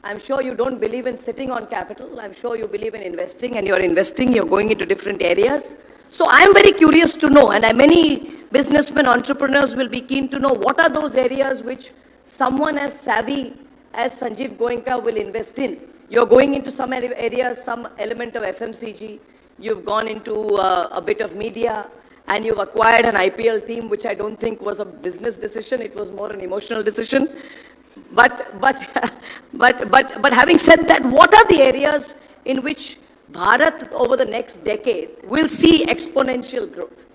I'm sure you don't believe in sitting on capital. I'm sure you believe in investing, and you're investing, you're going into different areas. So I'm very curious to know, and many businessmen, entrepreneurs will be keen to know what are those areas which someone as savvy as Sanjeev Goenka will invest in. You're going into some areas, some element of FMCG. You've gone into a bit of media, and you've acquired an IPL team, which I don't think was a business decision. It was more an emotional decision. But having said that, what are the areas in which Bharat over the next decade will see exponential growth?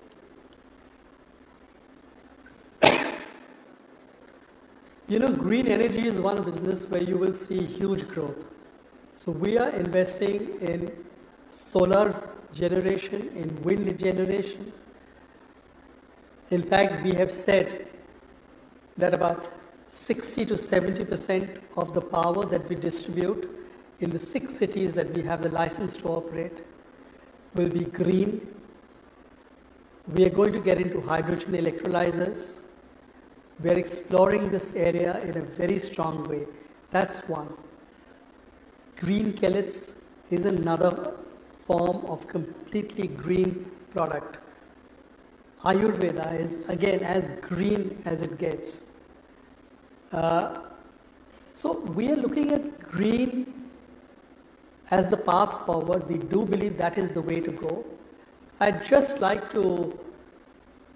You know, green energy is one business where you will see huge growth. So we are investing in solar generation, in wind generation. In fact, we have said that about 60 to 70% of the power that we distribute in the 6 cities that we have the license to operate will be green. We are going to get into hydrogen electrolyzers. We are exploring this area in a very strong way. That's one. Green pellets is another form of completely green product. Ayurveda is, again, as green as it gets. So we are looking at green as the path forward. We do believe that is the way to go. I'd just like to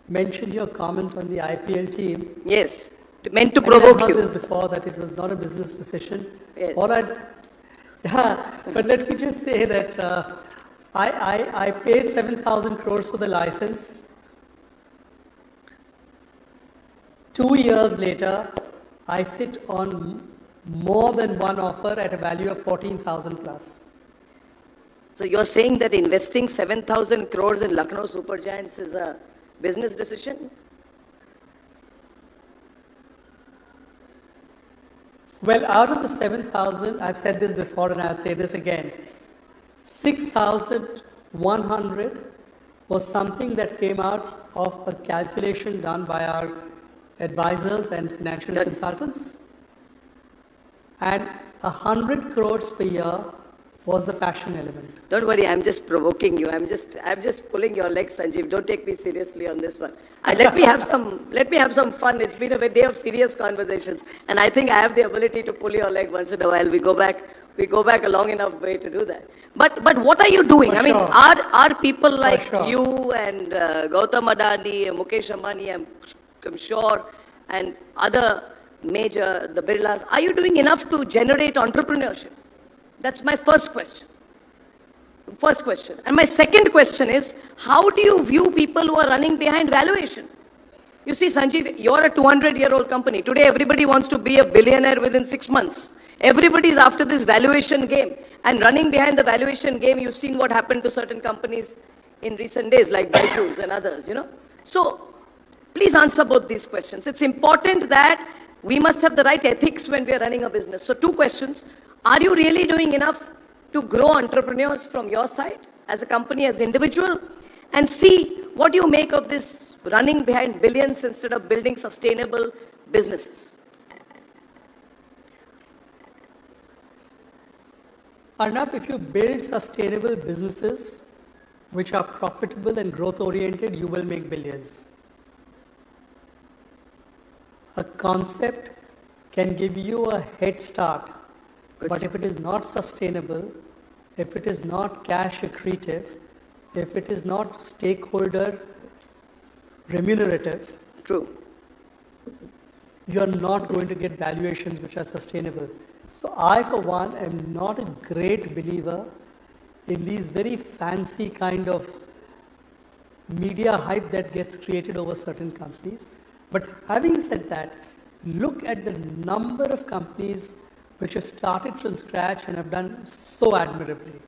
mention your comment on the IPL team. Yes, meant to provoke you. I've heard this before, that it was not a business decision. Yes. But let me just say that I paid 7,000 crores for the license. 2 years later, I sit on more than one offer at a value of 14,000 plus. So you're saying that investing 7,000 crores in Lucknow Super Giants is a business decision? Well, out of the 7,000, I've said this before and I'll say this again, 6,100 was something that came out of a calculation done by our advisors and financial consultants. And 100 crores per year was the passion element. Don't worry, I'm just provoking you. I'm just pulling your legs, Sanjeev. Don't take me seriously on this one. Let me have some fun. It's been a day of serious conversations, and I think I have the ability to pull your leg once in a while. We go back a long enough way to do that. But what are you doing? For I mean, sure. are people like sure. you and Gautam Adani, Mukesh Ambani, I'm sure, and other major, the Birlas, are you doing enough to generate entrepreneurship? That's my first question. And my second question is, how do you view people who are running behind valuation? You see, Sanjeev, you're a 200-year-old company. Today, everybody wants to be a billionaire within 6 months. Everybody is after this valuation game. And running behind the valuation game, you've seen what happened to certain companies in recent days, like Byju's and others, So, please answer both these questions. It's important that we must have the right ethics when we are running a business. So, 2 questions. Are you really doing enough to grow entrepreneurs from your side as a company, as an individual? And C, what do you make of this running behind billions instead of building sustainable businesses? Arnab, if you build sustainable businesses which are profitable and growth oriented, you will make billions. A concept can give you a head start, but if it is not sustainable, if it is not cash accretive, if it is not stakeholder remunerative, true, you are not going to get valuations which are sustainable. So I, for one, am not a great believer in these very fancy kind of media hype that gets created over certain companies. But having said that, look at the number of companies which have started from scratch and have done so admirably.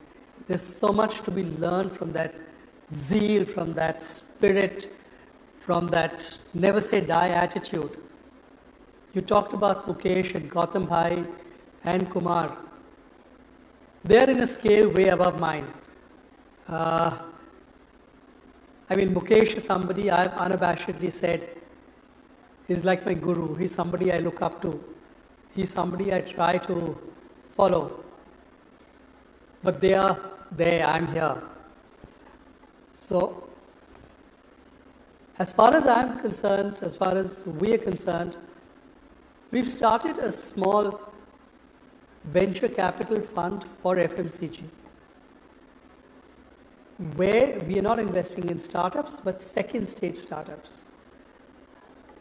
There's so much to be learned from that zeal, from that spirit, from that never say die attitude. You talked about Mukesh and Gautam Bhai and Kumar. They are in a scale way above mine. Mukesh is somebody I've unabashedly said is like my guru. He's somebody I look up to. He's somebody I try to follow. But they are there, I'm here. So, as far as I'm concerned, as far as we are concerned, we've started a small venture capital fund for FMCG, where we are not investing in startups, but second stage startups.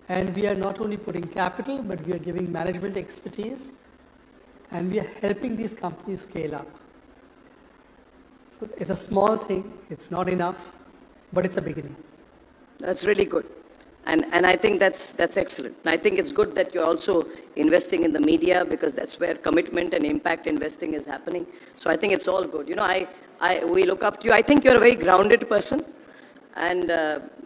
And we are not only putting capital, but we are giving management expertise, and we are helping these companies scale up. So it's a small thing, it's not enough, but it's a beginning. That's really good. And I think that's excellent. And I think it's good that you're also investing in the media, because that's where commitment and impact investing is happening. So I think it's all good. We look up to you. I think you're a very grounded person. And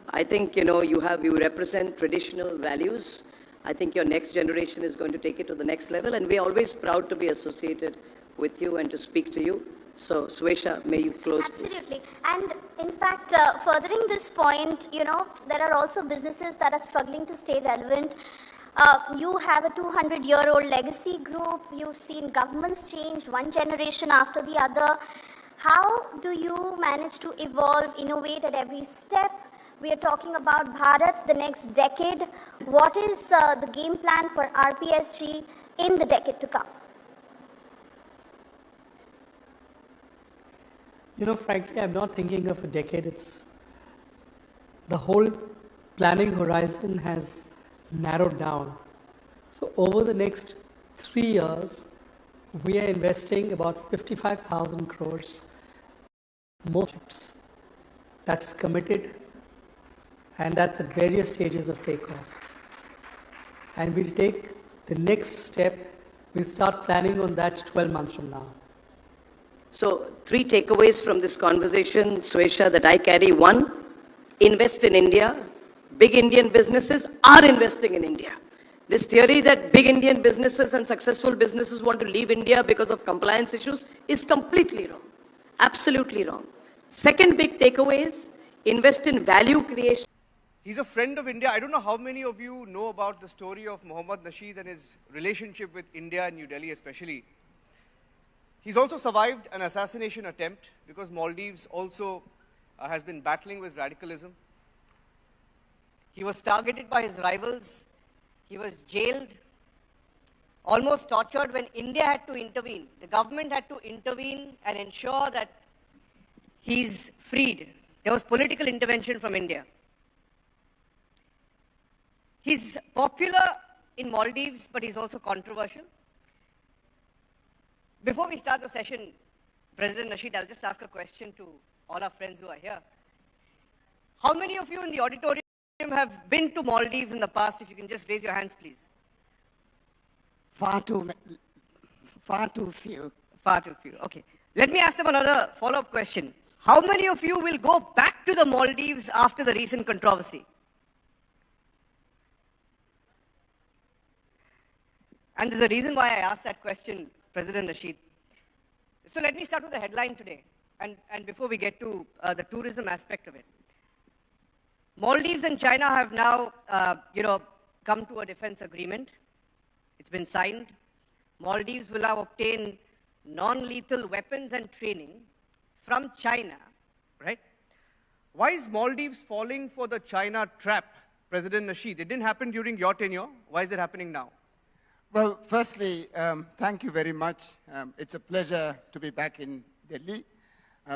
I think, you represent traditional values. I think your next generation is going to take it to the next level. And we're always proud to be associated with you and to speak to you. So, Swesha, may you close, Absolutely. Please. And in fact, furthering this point, there are also businesses that are struggling to stay relevant. You have a 200-year-old legacy group. You've seen governments change one generation after the other. How do you manage to evolve, innovate at every step? We are talking about Bharat, the next decade. What is the game plan for RPSG in the decade to come? Frankly, I'm not thinking of a decade. It's the whole planning horizon has narrowed down. So over the next 3 years, we are investing about 55,000 crores more. That's committed, and that's at various stages of takeoff. And we'll take the next step. We'll start planning on that 12 months from now. So, 3 takeaways from this conversation, Swesha, that I carry. 1, invest in India. Big Indian businesses are investing in India. This theory that big Indian businesses and successful businesses want to leave India because of compliance issues is completely wrong. Absolutely wrong. Second big takeaway is invest in value creation. He's a friend of India. I don't know how many of you know about the story of Mohammad Nasheed and his relationship with India and New Delhi especially. He's also survived an assassination attempt because Maldives also has been battling with radicalism. He was targeted by his rivals. He was jailed, almost tortured when India had to intervene. The government had to intervene and ensure that he's freed. There was political intervention from India. He's popular in Maldives, but he's also controversial. Before we start the session, President Nasheed, I'll just ask a question to all our friends who are here. How many of you in the auditorium have been to Maldives in the past? If you can just raise your hands, please. Far too few. Far too few. Okay. Let me ask them another follow-up question. How many of you will go back to the Maldives after the recent controversy? And there's a reason why I asked that question, President Nasheed. So let me start with the headline today, and before we get to the tourism aspect of it. Maldives and China have now, come to a defense agreement. It's been signed. Maldives will now obtain non-lethal weapons and training from China, right? Why is Maldives falling for the China trap, President Nasheed? It didn't happen during your tenure. Why is it happening now? Well, firstly, thank you very much. It's a pleasure to be back in Delhi,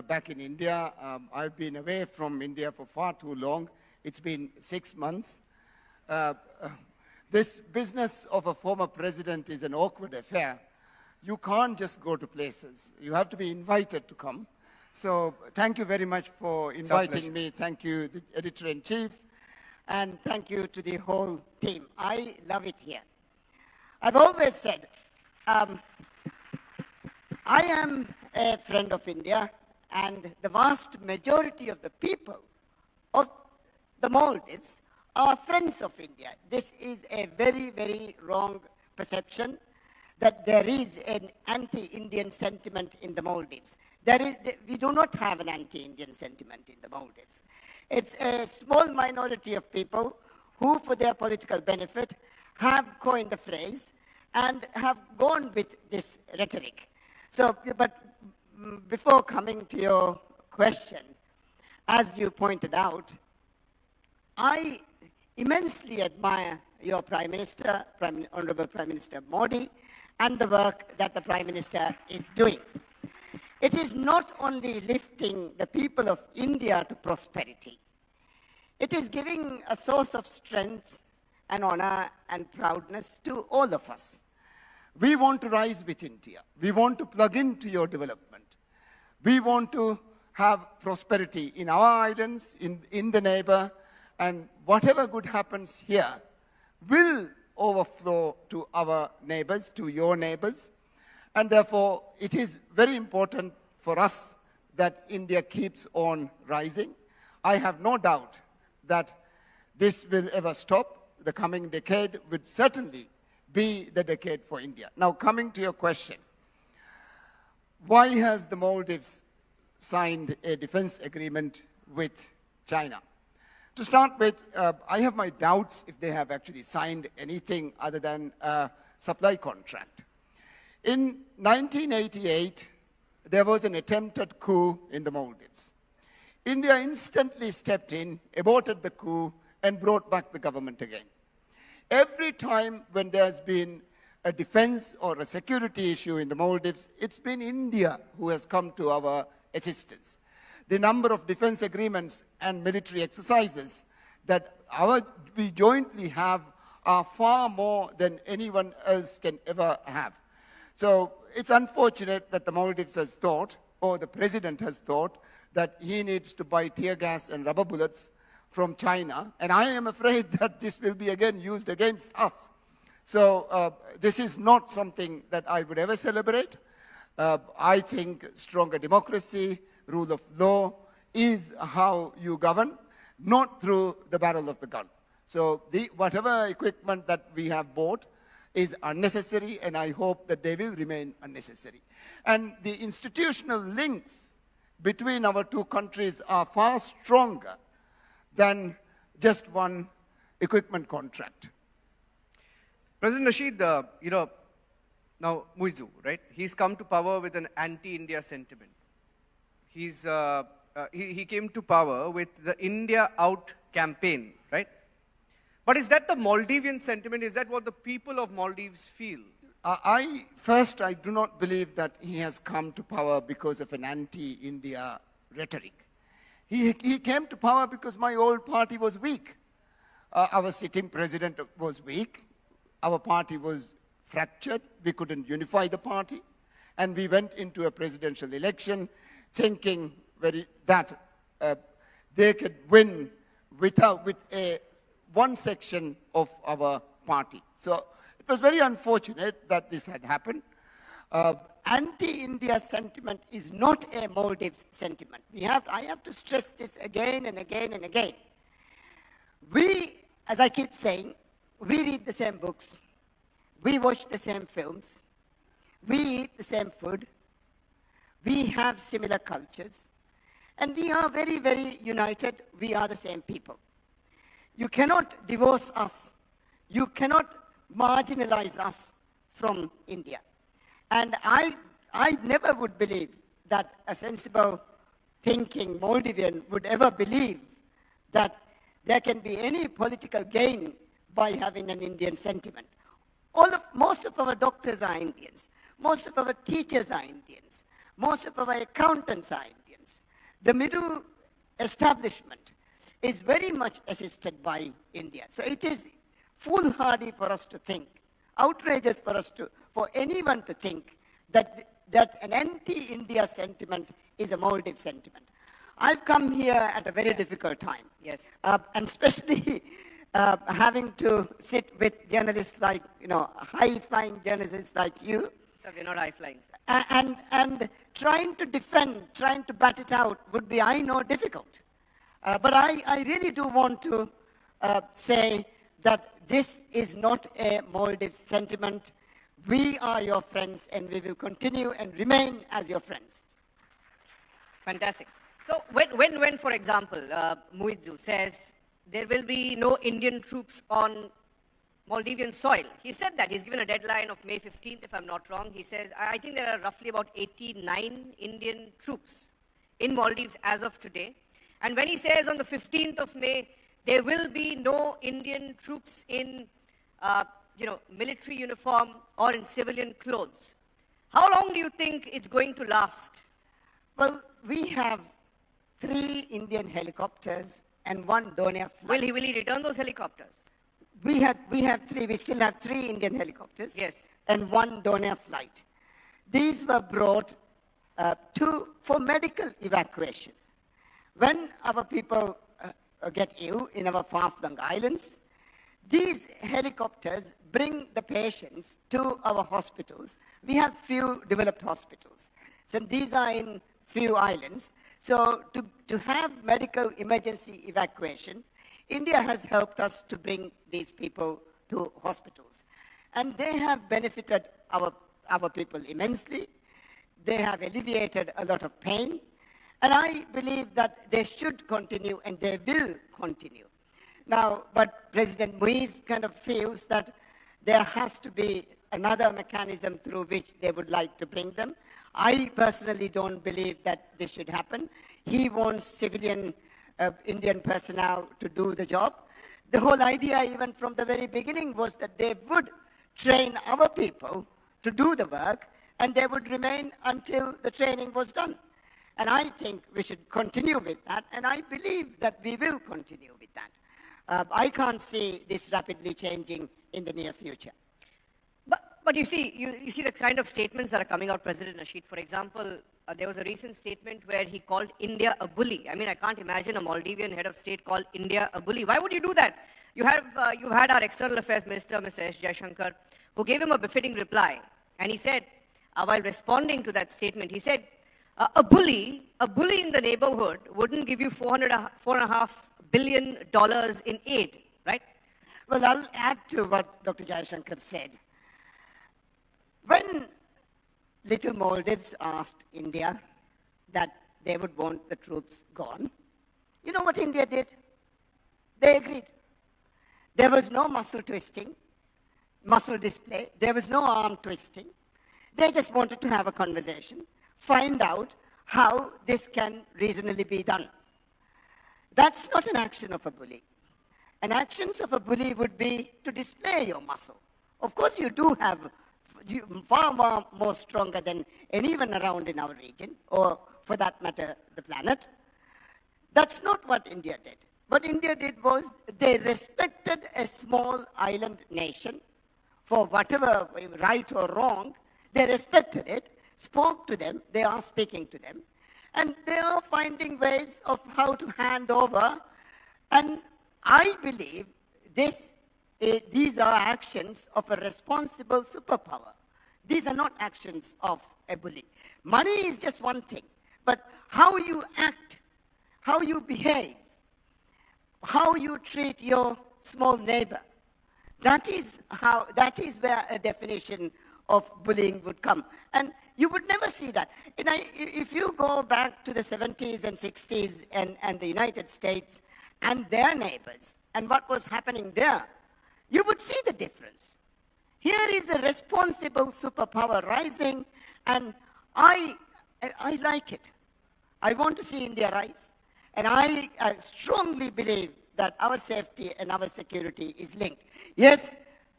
back in India. I've been away from India for far too long. It's been 6 months. This business of a former president is an awkward affair. You can't just go to places. You have to be invited to come. So thank you very much for inviting me. Thank you, the editor-in-chief. And thank you to the whole team. I love it here. I've always said, I am a friend of India, and the vast majority of the people of the Maldives are friends of India. This is a very, very wrong perception that there is an anti-Indian sentiment in the Maldives. We do not have an anti-Indian sentiment in the Maldives. It's a small minority of people who, for their political benefit, have coined a phrase and have gone with this rhetoric. So, but before coming to your question, as you pointed out, I immensely admire your Prime Minister, Honorable Prime Minister Modi, and the work that the Prime Minister is doing. It is not only lifting the people of India to prosperity, it is giving a source of strength and honor and proudness to all of us. We want to rise with India. We want to plug into your development. We want to have prosperity in our islands, in the neighbor, and whatever good happens here will overflow to our neighbors, to your neighbors. And therefore, it is very important for us that India keeps on rising. I have no doubt that this will ever stop. The coming decade would certainly be the decade for India. Now, coming to your question, why has the Maldives signed a defense agreement with China? To start with, I have my doubts if they have actually signed anything other than a supply contract. In 1988, there was an attempted coup in the Maldives. India instantly stepped in, aborted the coup, and brought back the government again. Every time when there's been a defense or a security issue in the Maldives, it's been India who has come to our assistance. The number of defense agreements and military exercises that we jointly have are far more than anyone else can ever have. So it's unfortunate that the Maldives has thought, or the president has thought, that he needs to buy tear gas and rubber bullets from China, and I am afraid that this will be again used against us. So this is not something that I would ever celebrate. I think stronger democracy, rule of law is how you govern, not through the barrel of the gun. So whatever equipment that we have bought is unnecessary, and I hope that they will remain unnecessary. And the institutional links between our two countries are far stronger than just one equipment contract. President Nasheed, Now, Muizu, right? He's come to power with an anti-India sentiment. He came to power with the India Out campaign, right? But is that the Maldivian sentiment? Is that what the people of Maldives feel? I do not believe that he has come to power because of an anti-India rhetoric. He came to power because my old party was weak. Our sitting president was weak. Our party was fractured. We couldn't unify the party. And we went into a presidential election thinking that they could win with one section of our party. So it was very unfortunate that this had happened. Anti-India sentiment is not a Maldives sentiment. I have to stress this again and again and again. We, as I keep saying, we read the same books, we watch the same films, we eat the same food, we have similar cultures, and we are very, very united. We are the same people. You cannot divorce us. You cannot marginalize us from India. And I never would believe that a sensible thinking Maldivian would ever believe that there can be any political gain by having an Indian sentiment. Most of our doctors are Indians. Most of our teachers are Indians. Most of our accountants are Indians. The middle establishment is very much assisted by India. So it is foolhardy for us to think, outrageous for anyone to think that an anti-India sentiment is a Maldives sentiment. I've come here at a very difficult time. Yes. And especially having to sit with journalists like, high-flying journalists like you. So we're not high-flying, sir. And trying to defend, trying to bat it out would be, I know, difficult. But I really do want to say that this is not a Maldives sentiment. We are your friends, and we will continue and remain as your friends. Fantastic. So when for example, Muizu says there will be no Indian troops on Maldivian soil, he said that. He's given a deadline of May 15th, if I'm not wrong. He says, I think there are roughly about 89 Indian troops in Maldives as of today. And when he says on the 15th of May, there will be no Indian troops in military uniform or in civilian clothes, how long do you think it's going to last? Well, we have 3 Indian helicopters and 1 Donia flight. Will he return those helicopters? We have 3. We still have 3 Indian helicopters. Yes. And 1 Donia flight. These were brought for medical evacuation. When our people get ill in our far-flung islands, these helicopters bring the patients to our hospitals. We have few developed hospitals. So these are in few islands. So to have medical emergency evacuation, India has helped us to bring these people to hospitals. And they have benefited our people immensely. They have alleviated a lot of pain. And I believe that they should continue and they will continue. Now, but President Muiz kind of feels that there has to be another mechanism through which they would like to bring them. I personally don't believe that this should happen. He wants civilian Indian personnel to do the job. The whole idea, even from the very beginning, was that they would train our people to do the work, and they would remain until the training was done. And I think we should continue with that, and I believe that we will continue with that. I can't see this rapidly changing in the near future. But you see the kind of statements that are coming out, President Nasheed. For example, there was a recent statement where he called India a bully. I mean, I can't imagine a Maldivian head of state call India a bully. Why would you do that? You had our External Affairs Minister, Mr. S. Jaishankar, who gave him a befitting reply. And he said, while responding to that statement, he said, a bully in the neighborhood wouldn't give you $4.5 billion in aid, right? Well, I'll add to what Dr. Jaishankar said. When Little Maldives asked India that they would want the troops gone, you know what India did? They agreed. There was no muscle twisting, muscle display. There was no arm twisting. They just wanted to have a conversation, find out how this can reasonably be done. That's not an action of a bully. An action of a bully would be to display your muscle. Of course, you do have far more stronger than anyone around in our region, or for that matter, the planet. That's not what India did. What India did was they respected a small island nation for whatever, right or wrong. They respected it, spoke to them, they are speaking to them, and they are finding ways of how to hand over. And I believe these are actions of a responsible superpower. These are not actions of a bully. Money is just one thing, but how you act, how you behave, how you treat your small neighbor, that is where a definition of bullying would come. And you would never see that. If you go back to the 70s and 60s and the United States and their neighbors and what was happening there, you would see the difference. Here is a responsible superpower rising, and I like it. I want to see India rise, and I strongly believe that our safety and our security is linked. Yes,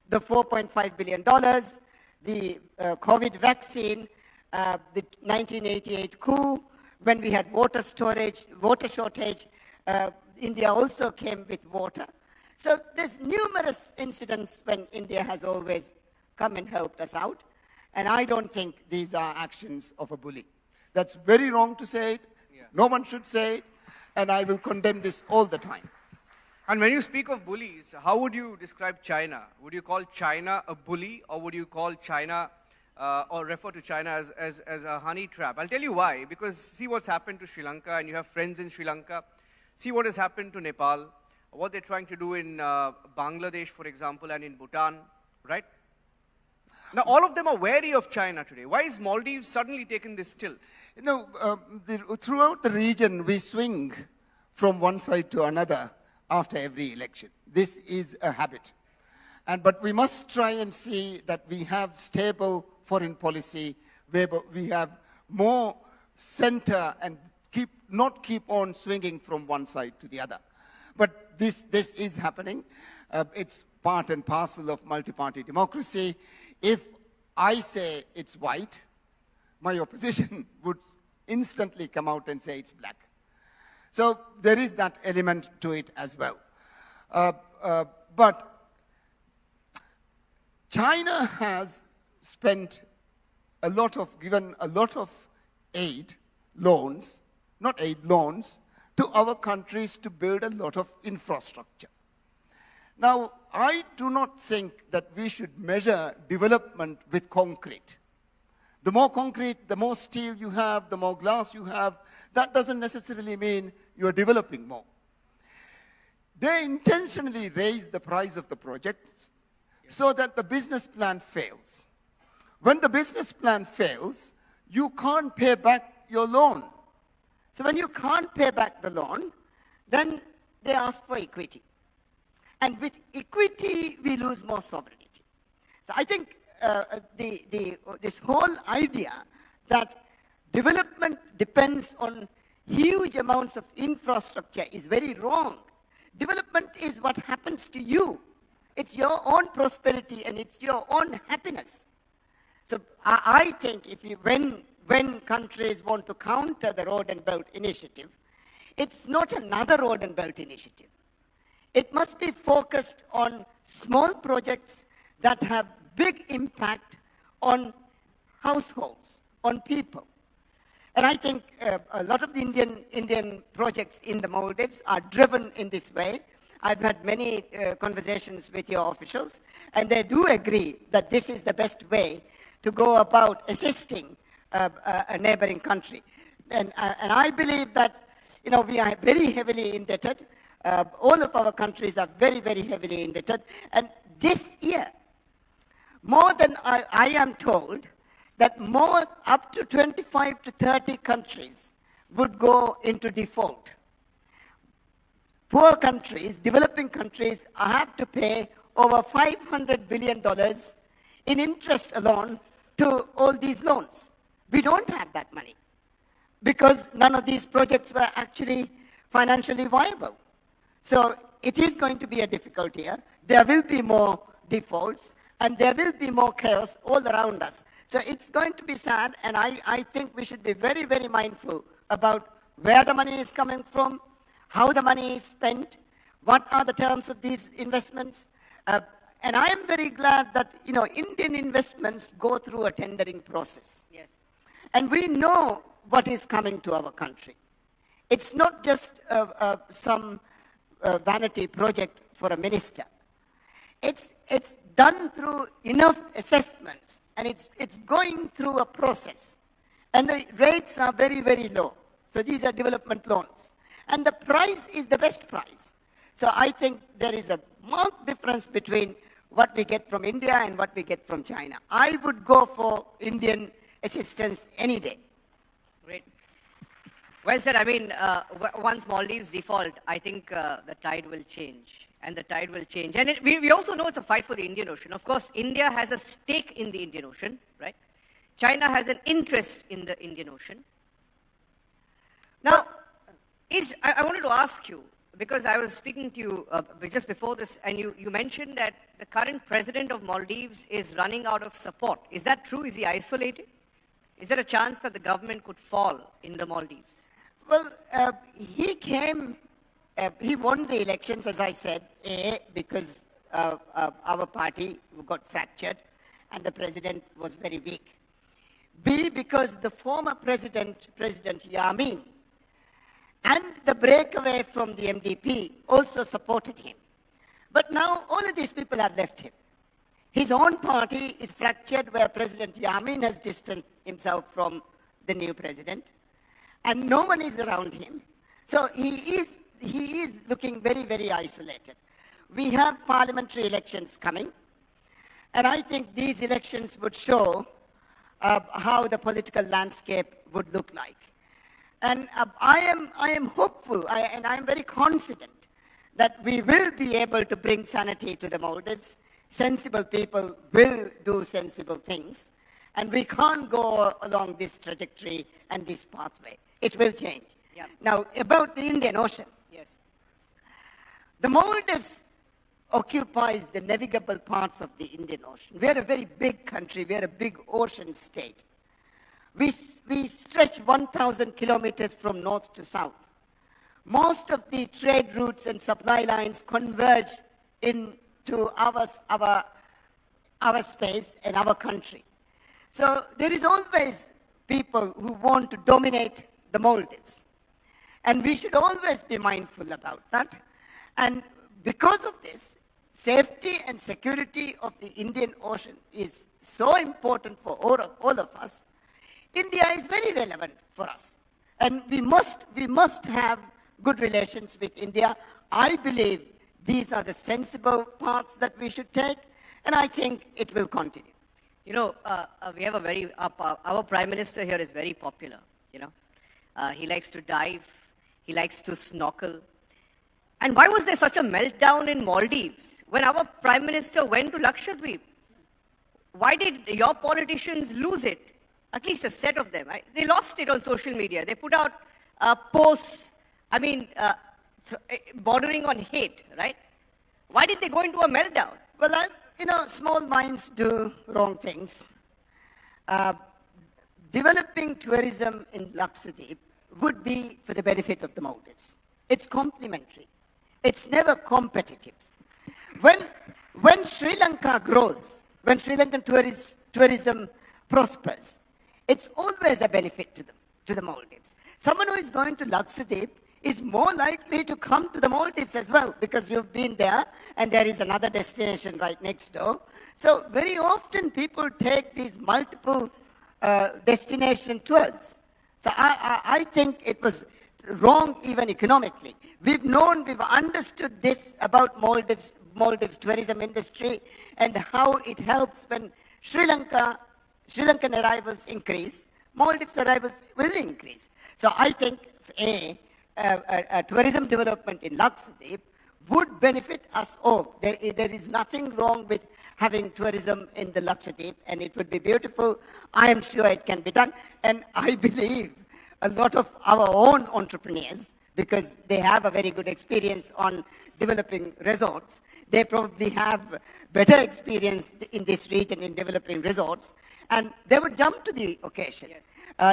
the $4.5 billion, the COVID vaccine, the 1988 coup, when we had water shortage, India also came with water. So there's numerous incidents when India has always come and helped us out, and I don't think these are actions of a bully. That's very wrong to say it. Yeah. No one should say it, and I will condemn this all the time. And when you speak of bullies, how would you describe China? Would you call China a bully, or would you call China or refer to China as a honey trap? I'll tell you why. Because see what's happened to Sri Lanka, and you have friends in Sri Lanka. See what has happened to Nepal, what they're trying to do in Bangladesh, for example, and in Bhutan, right? Now, all of them are wary of China today. Why is Maldives suddenly taken this still? You know, throughout the region, we swing from one side to another after every election. This is a habit. But we must try and see that we have stable foreign policy, where we have more center and not keep on swinging from one side to the other. But this is happening. It's part and parcel of multi-party democracy. If I say it's white, my opposition would instantly come out and say it's black. So there is that element to it as well. But China has spent given a lot of aid, loans, not aid, loans, to our countries to build a lot of infrastructure. Now, I do not think that we should measure development with concrete. The more concrete, the more steel you have, the more glass you have, that doesn't necessarily mean you're developing more. They intentionally raise the price of the projects so that the business plan fails. When the business plan fails, you can't pay back your loan. So when you can't pay back the loan, then they ask for equity. And with equity, we lose more sovereignty. So I think this whole idea that development depends on huge amounts of infrastructure is very wrong. Development is what happens to you. It's your own prosperity and it's your own happiness. So I think when countries want to counter the Road and Belt Initiative, it's not another Road and Belt Initiative. It must be focused on small projects that have big impact on households, on people. And I think a lot of the Indian projects in the Maldives are driven in this way. I've had many conversations with your officials, and they do agree that this is the best way to go about assisting a neighboring country. And I believe that, you know, we are very heavily indebted. All of our countries are very, very heavily indebted. And this year, more than I am told, that up to 25 to 30 countries would go into default. Poor countries, developing countries, have to pay over $500 billion in interest alone to all these loans. We don't have that money because none of these projects were actually financially viable. So it is going to be a difficult year. There will be more defaults and there will be more chaos all around us. So it's going to be sad, and I think we should be very, very mindful about where the money is coming from, how the money is spent, what are the terms of these investments. And I am very glad that, Indian investments go through a tendering process. Yes. And we know what is coming to our country. It's not just some vanity project for a minister. It's done through enough assessments, and it's going through a process. And the rates are very, very low. So these are development loans. And the price is the best price. So I think there is a marked difference between what we get from India and what we get from China. I would go for Indian assistance any day. Great. Well said. I mean, once Maldives default, I think the tide will change. And the tide will change. And we also know it's a fight for the Indian Ocean. Of course, India has a stake in the Indian Ocean, right? China has an interest in the Indian Ocean. Now, I wanted to ask you, because I was speaking to you just before this, and you mentioned that the current president of Maldives is running out of support. Is that true? Is he isolated? Is there a chance that the government could fall in the Maldives? Well, he won the elections, as I said, A, because our party got fractured and the president was very weak. B, because the former President Yamin, and the breakaway from the MDP also supported him. But now all of these people have left him. His own party is fractured, where President Yamin has distanced himself from the new president, and no one is around him. So he is looking very, very isolated. We have parliamentary elections coming, and I think these elections would show how the political landscape would look like. And I am hopeful, and I am very confident that we will be able to bring sanity to the Maldives. Sensible people will do sensible things, and we can't go along this trajectory and this pathway. It will change. Yeah. Now, about the Indian Ocean. Yes. The Maldives occupies the navigable parts of the Indian Ocean. We are a very big country. We are a big ocean state. We stretch 1,000 kilometers from north to south. Most of the trade routes and supply lines converge into our space and our country. So there is always people who want to dominate the Maldives. And we should always be mindful about that. And because of this, safety and security of the Indian Ocean is so important for all of us. India is very relevant for us. And we must have good relations with India. I believe these are the sensible paths that we should take, and I think it will continue. You know, we have our Prime Minister here is very popular, you know. He likes to dive, he likes to snorkel. And why was there such a meltdown in Maldives when our Prime Minister went to Lakshadweep? Why did your politicians lose it? At least a set of them. Right? They lost it on social media. They put out posts, bordering on hate, right? Why did they go into a meltdown? Well, small minds do wrong things. Developing tourism in Lakshadweep would be for the benefit of the Maldives. It's complementary. It's never competitive. When Sri Lanka grows, when Sri Lankan tourism prospers, it's always a benefit to the Maldives. Someone who is going to Lakshadweep is more likely to come to the Maldives as well, because you've been there and there is another destination right next door. So very often people take these multiple destination tours. So I think it was wrong even economically. We've understood this about Maldives tourism industry and how it helps when Sri Lankan arrivals increase, Maldives arrivals will increase. So I think a tourism development in Lakshadweep would benefit us all. There is nothing wrong with having tourism in the Lakshadweep, and it would be beautiful. I am sure it can be done. And I believe a lot of our own entrepreneurs, because they have a very good experience on developing resorts, they probably have better experience in this region in developing resorts, and they would jump to the occasion. Yes.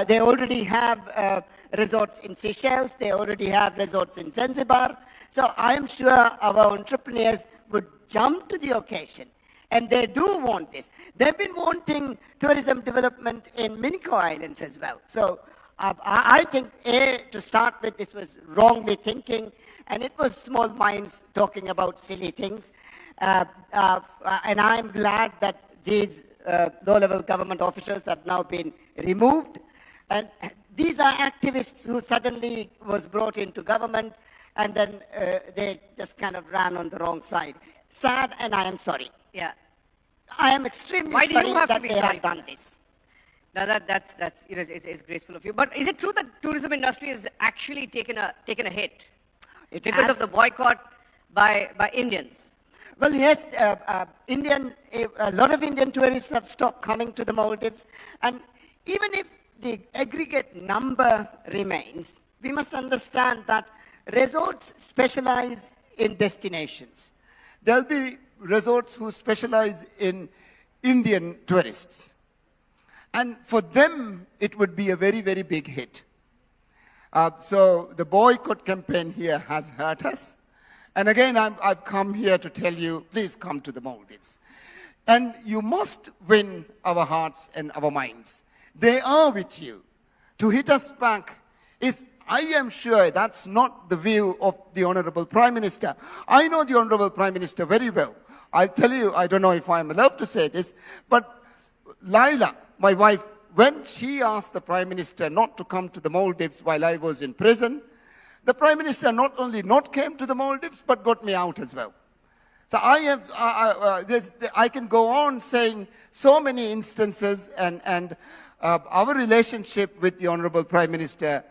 They already have resorts in Seychelles, they already have resorts in Zanzibar, so I am sure our entrepreneurs would jump to the occasion, and they do want this. They've been wanting tourism development in Minico Islands as well. So I think, to start with, this was wrongly thinking, and it was small minds talking about silly things. And I'm glad that these low-level government officials have now been removed. And these are activists who suddenly was brought into government, and then they just kind of ran on the wrong side. Sad, and I am sorry. Yeah. I am extremely sorry that they have done this. Now that's it's graceful of you. But is it true that tourism industry has actually taken a hit because of the boycott by Indians? Well, yes, a lot of Indian tourists have stopped coming to the Maldives, and even if the aggregate number remains, we must understand that resorts specialize in destinations. There'll be resorts who specialize in Indian tourists. And for them, it would be a very, very big hit. So the boycott campaign here has hurt us. And again, I've come here to tell you, please come to the Maldives. And you must win our hearts and our minds. They are with you. To hit us back is, I am sure that's not the view of the Honorable Prime Minister. I know the Honorable Prime Minister very well. I'll tell you, I don't know if I'm allowed to say this, but Laila, my wife, when she asked the Prime Minister not to come to the Maldives while I was in prison, the Prime Minister not only not came to the Maldives, but got me out as well. So I can go on saying so many instances, and our relationship with the Honorable Prime Minister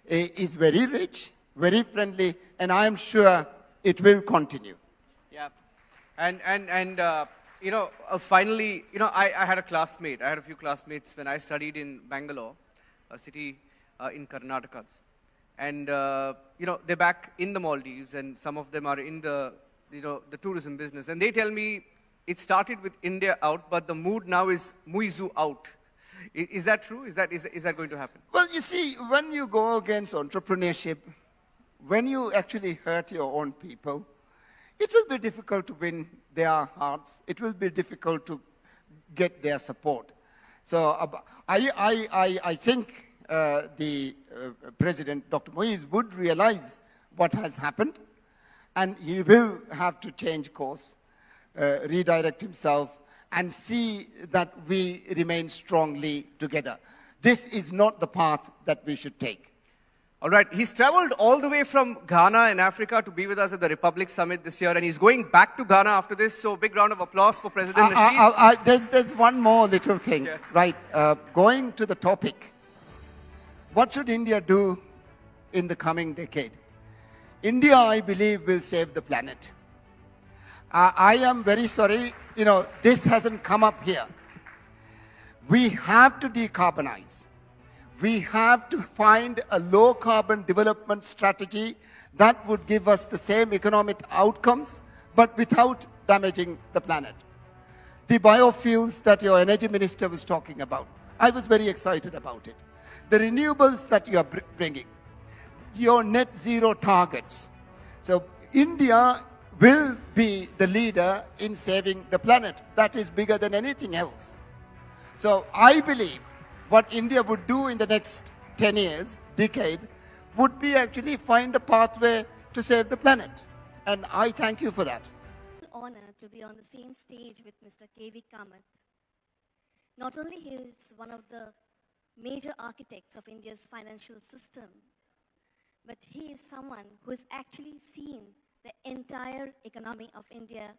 is very rich, very friendly, and I am sure it will continue. Yeah, and finally, I had a classmate. I had a few classmates when I studied in Bangalore, a city in Karnataka. And, they're back in the Maldives, and some of them are in the tourism business. And they tell me it started with India out, but the mood now is Muizu out. Is that true? Is that going to happen? Well, you see, when you go against entrepreneurship, when you actually hurt your own people, it will be difficult to win their hearts. It will be difficult to get their support. So I think the President, Dr. Moise, would realize what has happened, and he will have to change course, redirect himself, and see that we remain strongly together. This is not the path that we should take. All right, he's traveled all the way from Ghana in Africa to be with us at the Republic Summit this year, and he's going back to Ghana after this, so big round of applause for President Nasheed. There's one more little thing, yeah. Right? Going to the topic, what should India do in the coming decade? India, I believe, will save the planet. I am very sorry, this hasn't come up here. We have to decarbonize. We have to find a low-carbon development strategy that would give us the same economic outcomes, but without damaging the planet. The biofuels that your energy minister was talking about, I was very excited about it. The renewables that you are bringing, your net zero targets. So India will be the leader in saving the planet. That is bigger than anything else. So I believe what India would do in the next 10 years, decade, would be actually find a pathway to save the planet. And I thank you for that. Honor to be on the same stage with Mr. K.V. Kamath. Not only he is one of the major architects of India's financial system, but he is someone who has actually seen the entire economy of India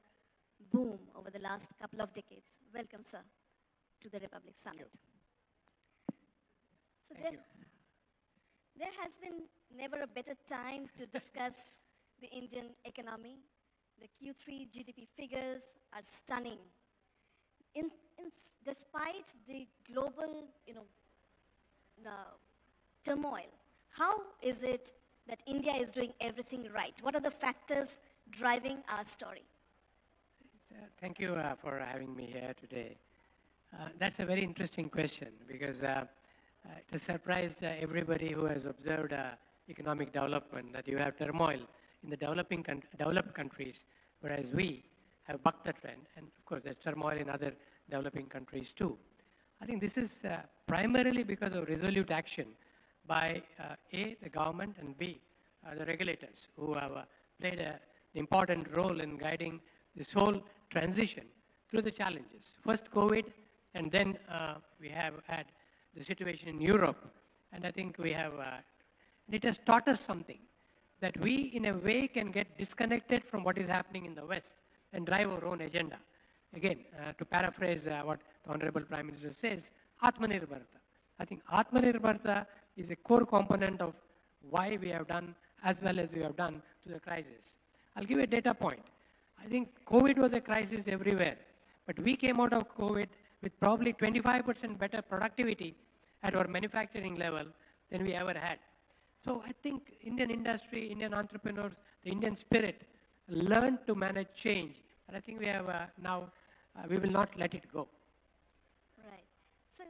boom over the last couple of decades. Welcome, sir, to the Republic Summit. So there has been never a better time to discuss the Indian economy. The Q3 GDP figures are stunning. Despite the global, turmoil, how is it that India is doing everything right? What are the factors driving our story? Thank you for having me here today. That's a very interesting question because it has surprised everybody who has observed economic development that you have turmoil in the developed countries, whereas we have bucked the trend. And of course, there's turmoil in other developing countries too. I think this is primarily because of resolute action by A, the government, and B, the regulators who have played an important role in guiding this whole transition through the challenges. First COVID, and then we have had the situation in Europe. And I think we have, it has taught us something, that we in a way can get disconnected from what is happening in the West and drive our own agenda. Again, to paraphrase what the Honorable Prime Minister says, Atmanirbharta. I think Atmanirbharta is a core component of why we have done as well as we have done to the crisis. I'll give a data point. I think COVID was a crisis everywhere, but we came out of COVID with probably 25% better productivity at our manufacturing level than we ever had. So I think Indian industry, Indian entrepreneurs, the Indian spirit learned to manage change. And I think we have now, we will not let it go. Right. So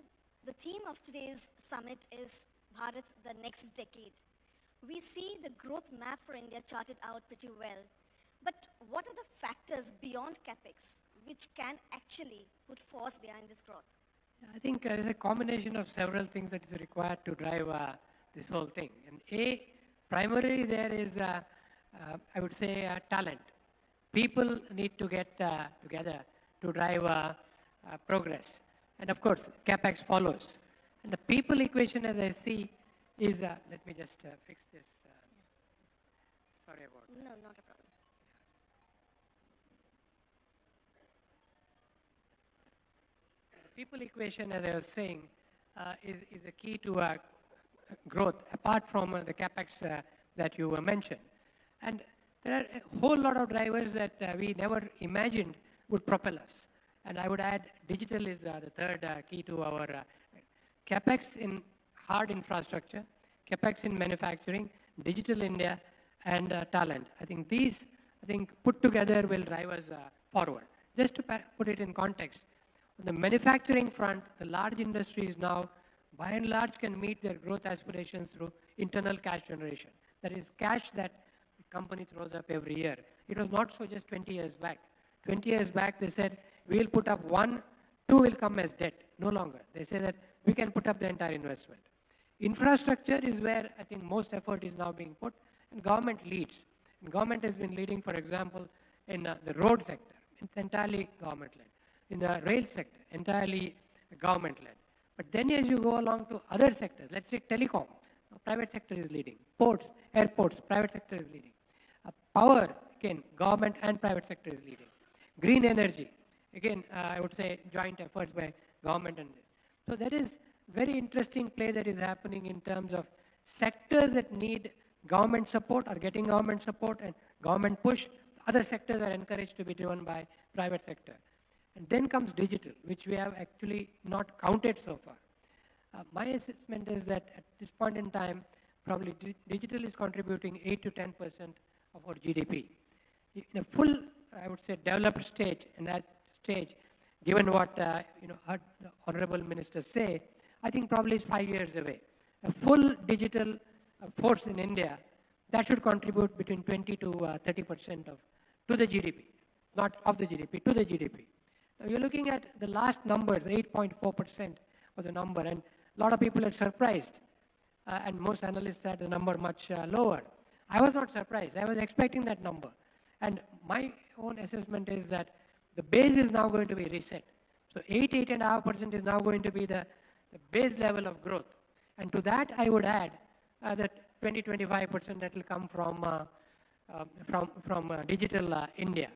the theme of today's summit is Bharat, the next decade. We see the growth map for India charted out pretty well. But what are the factors beyond capex which can actually put force behind this growth? I think there's a combination of several things that is required to drive this whole thing. And A, primarily there is, I would say, talent. People need to get together to drive progress. And of course, capex follows. And the people equation, as I see, is, let me just fix this. Sorry about that. No, not a problem. People equation, as I was saying, is the key to growth, apart from the capex that you mentioned. And there are a whole lot of drivers that we never imagined would propel us. And I would add, digital is the third key to our capex in hard infrastructure, capex in manufacturing, digital India, and talent. I think these, put together will drive us forward. Just to put it in context, on the manufacturing front, the large industries now, by and large, can meet their growth aspirations through internal cash generation. That is cash that the company throws up every year. It was not so just 20 years back. 20 years back, they said, we'll put up 1, 2 will come as debt. No longer. They say that we can put up the entire investment. Infrastructure is where I think most effort is now being put, and government leads. And government has been leading, for example, in the road sector. It's entirely government-led. In the rail sector, entirely government-led. But then as you go along to other sectors, let's say telecom, private sector is leading. Ports, airports, private sector is leading. Power, again, government and private sector is leading. Green energy, again, I would say joint efforts by government and this. So there is very interesting play that is happening in terms of sectors that need government support are getting government support and government push. Other sectors are encouraged to be driven by private sector. And then comes digital, which we have actually not counted so far. My assessment is that at this point in time, probably digital is contributing 8 to 10% of our GDP. In a full, I would say, developed stage, in that stage, given what heard the honorable ministers say, I think probably it's 5 years away. A full digital force in India, that should contribute between 20 to 30% to the GDP, not of the GDP, to the GDP. Now you're looking at the last numbers, 8.4% was the number, and a lot of people are surprised, and most analysts had the number much lower. I was not surprised. I was expecting that number. And my own assessment is that the base is now going to be reset. So 8.5% is now going to be the base level of growth. And to that, I would add that 20-25% that will come from digital India.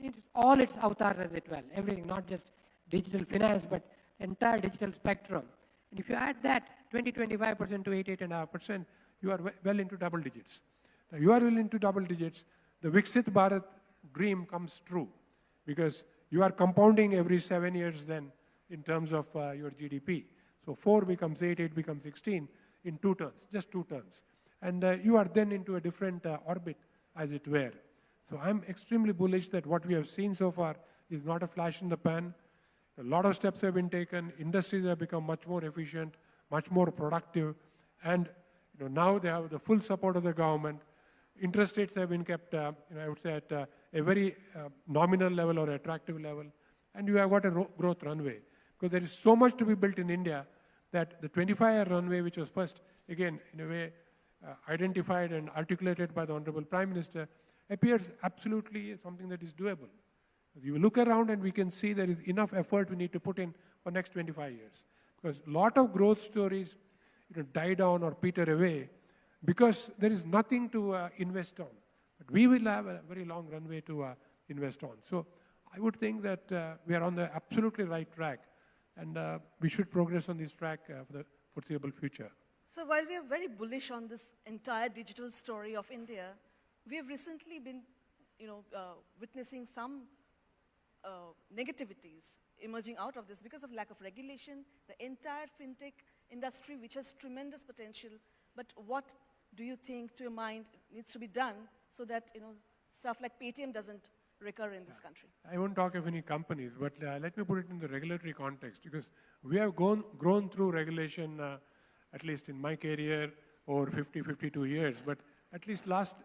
It's all its avatars as it well. Everything, not just digital finance, but the entire digital spectrum. And if you add that 20-25% to 8.5%, you are well into double digits. You are well into double digits. The Viksit Bharat dream comes true because you are compounding every 7 years then in terms of your GDP. So 4 becomes 8, 8 becomes 16 in 2 turns, just 2 turns. And you are then into a different orbit, as it were. So I'm extremely bullish that what we have seen so far is not a flash in the pan. A lot of steps have been taken. Industries have become much more efficient, much more productive. And now they have the full support of the government. Interest rates have been kept, I would say, at a very nominal level or attractive level. And you have got a growth runway. Because there is so much to be built in India that the 25-year runway, which was first, again, in a way, identified and articulated by the Honorable Prime Minister, appears absolutely something that is doable. You look around and we can see there is enough effort we need to put in for next 25 years. Because a lot of growth stories die down or peter away because there is nothing to invest on. But we will have a very long runway to invest on. So I would think that we are on the absolutely right track and we should progress on this track for the foreseeable future. So while we are very bullish on this entire digital story of India, we have recently been, witnessing some negativities emerging out of this because of lack of regulation, the entire fintech industry, which has tremendous potential. But what do you think, to your mind, needs to be done so that stuff like Paytm doesn't recur in this country? I won't talk of any companies, but let me put it in the regulatory context because we have grown through regulation, at least in my career, over 50, 52 years. But at least last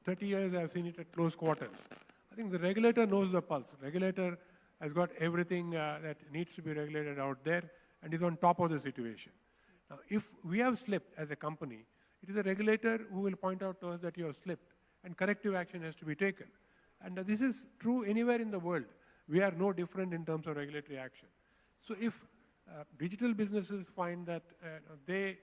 30 years, I've seen it at close quarters. I think the regulator knows the pulse. The regulator has got everything that needs to be regulated out there and is on top of the situation. Now, if we have slipped as a company, it is a regulator who will point out to us that you have slipped and corrective action has to be taken. And this is true anywhere in the world. We are no different in terms of regulatory action. So if digital businesses find that they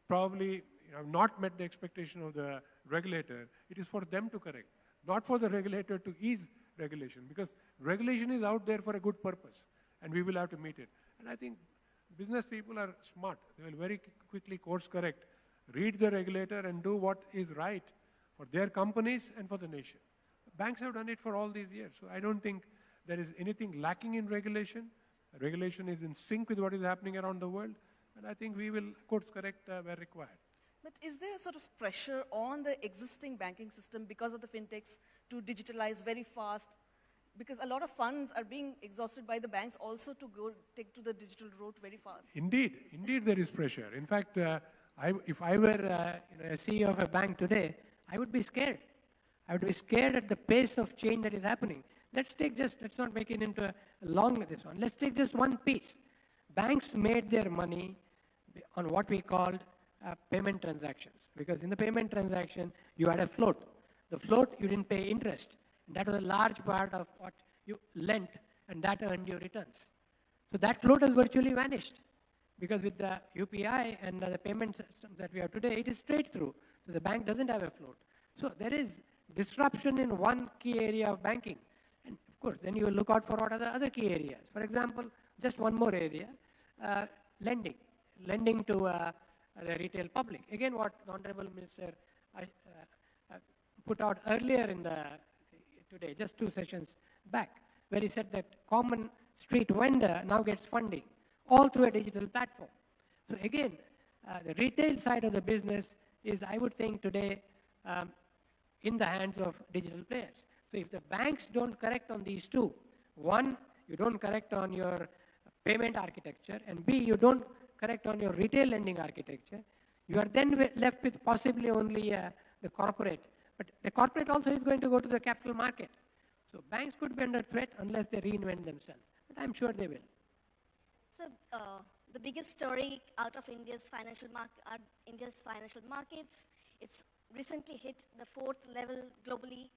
probably have not met the expectation of the regulator, it is for them to correct, not for the regulator to ease regulation, because regulation is out there for a good purpose, and we will have to meet it. And I think business people are smart. They will very quickly course correct, read the regulator, and do what is right for their companies and for the nation. Banks have done it for all these years, so I don't think there is anything lacking in regulation. Regulation is in sync with what is happening around the world, and I think we will course correct where required. But is there a sort of pressure on the existing banking system because of the fintechs to digitalize very fast? Because a lot of funds are being exhausted by the banks also to take to the digital road very fast. Indeed there is pressure. In fact, if I were a CEO of a bank today, I would be scared. I would be scared at the pace of change that is happening. Let's not make it into a long this one. Let's take just one piece. Banks made their money on what we called payment transactions, because in the payment transaction, you had a float. The float, you didn't pay interest. And that was a large part of what you lent, and that earned you returns. So that float has virtually vanished, because with the UPI and the payment systems that we have today, it is straight through. So the bank doesn't have a float. So there is disruption in one key area of banking. And of course, then you look out for what are the other key areas. For example, just one more area, lending to the retail public. Again, what the Honorable Minister put out earlier today, just 2 sessions back, where he said that common street vendor now gets funding, all through a digital platform. So again, the retail side of the business is, I would think today, in the hands of digital players. So if the banks don't correct on these two, one, you don't correct on your payment architecture, and B, you don't correct on your retail lending architecture, you are then left with possibly only the corporate. But the corporate also is going to go to the capital market. So banks could be under threat unless they reinvent themselves. But I'm sure they will. So the biggest story out of India's financial markets, it's recently hit the 4th level globally.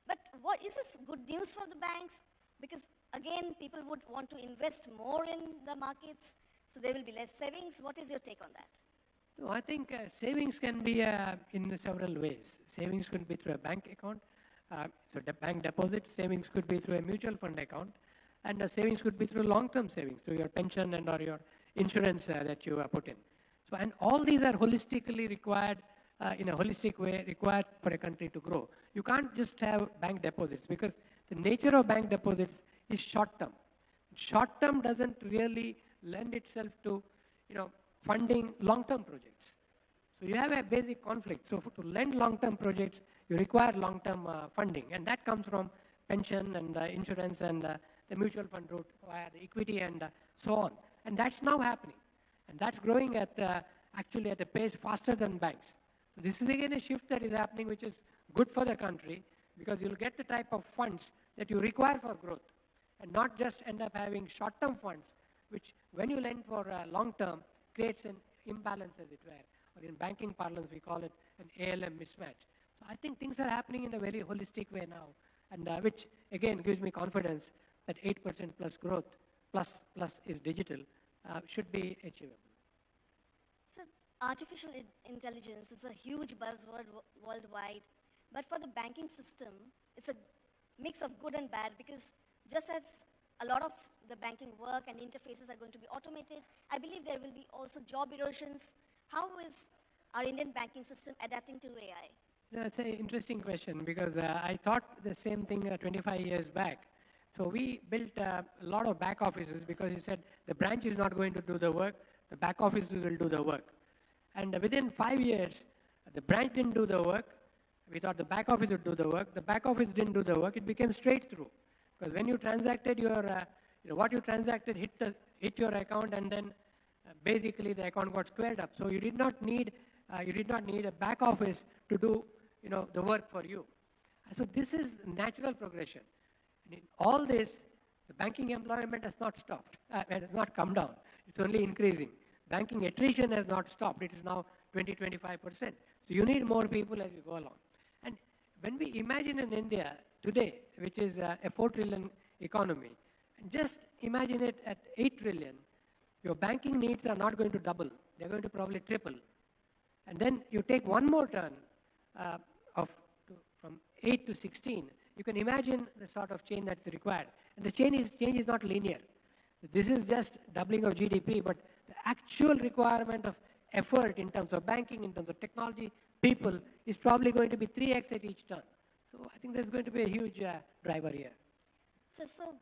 But what is this good news for the banks? Because again, people would want to invest more in the markets, so there will be less savings. What is your take on that? No, I think savings can be in several ways. Savings could be through a bank account. So the bank deposit savings could be through a mutual fund account. And savings could be through long-term savings, through your pension and or your insurance that you put in. So, and all these are holistically required in a holistic way required for a country to grow. You can't just have bank deposits because the nature of bank deposits is short-term. Short-term doesn't really lend itself to, funding long-term projects. So you have a basic conflict. So to lend long-term projects, you require long-term funding, and that comes from pension and insurance and the mutual fund route via the equity and so on. And that's now happening. And that's growing at actually at a pace faster than banks. So this is again a shift that is happening, which is good for the country because you'll get the type of funds that you require for growth and not just end up having short-term funds, which when you lend for long-term creates an imbalance, as it were. Or in banking parlance, we call it an ALM mismatch. So I think things are happening in a very holistic way now, and which again gives me confidence that 8% plus growth, plus is digital, should be achievable. So artificial intelligence is a huge buzzword worldwide, but for the banking system, it's a mix of good and bad because just as a lot of the banking work and interfaces are going to be automated, I believe there will be also job erosions. How is our Indian banking system adapting to AI? That's an interesting question because I thought the same thing 25 years back. So we built a lot of back offices because you said the branch is not going to do the work, the back offices will do the work. And within 5 years, the branch didn't do the work. We thought the back office would do the work. The back office didn't do the work. It became straight through. Because when you transacted your, what you transacted hit your account, and then basically the account got squared up. So you did not need a back office to do the work for you. So this is natural progression. And in all this, the banking employment has not stopped. It has not come down. It's only increasing. Banking attrition has not stopped. It is now 20-25%. So you need more people as you go along. And when we imagine in India today, which is a 4 trillion economy, and just imagine it at 8 trillion, your banking needs are not going to double. They're going to probably triple. And then you take one more turn from 8 to 16. You can imagine the sort of change that's required. And the change is not linear. This is just doubling of GDP, but the actual requirement of effort in terms of banking, in terms of technology, people, is probably going to be 3x at each turn. So I think there's going to be a huge driver here. So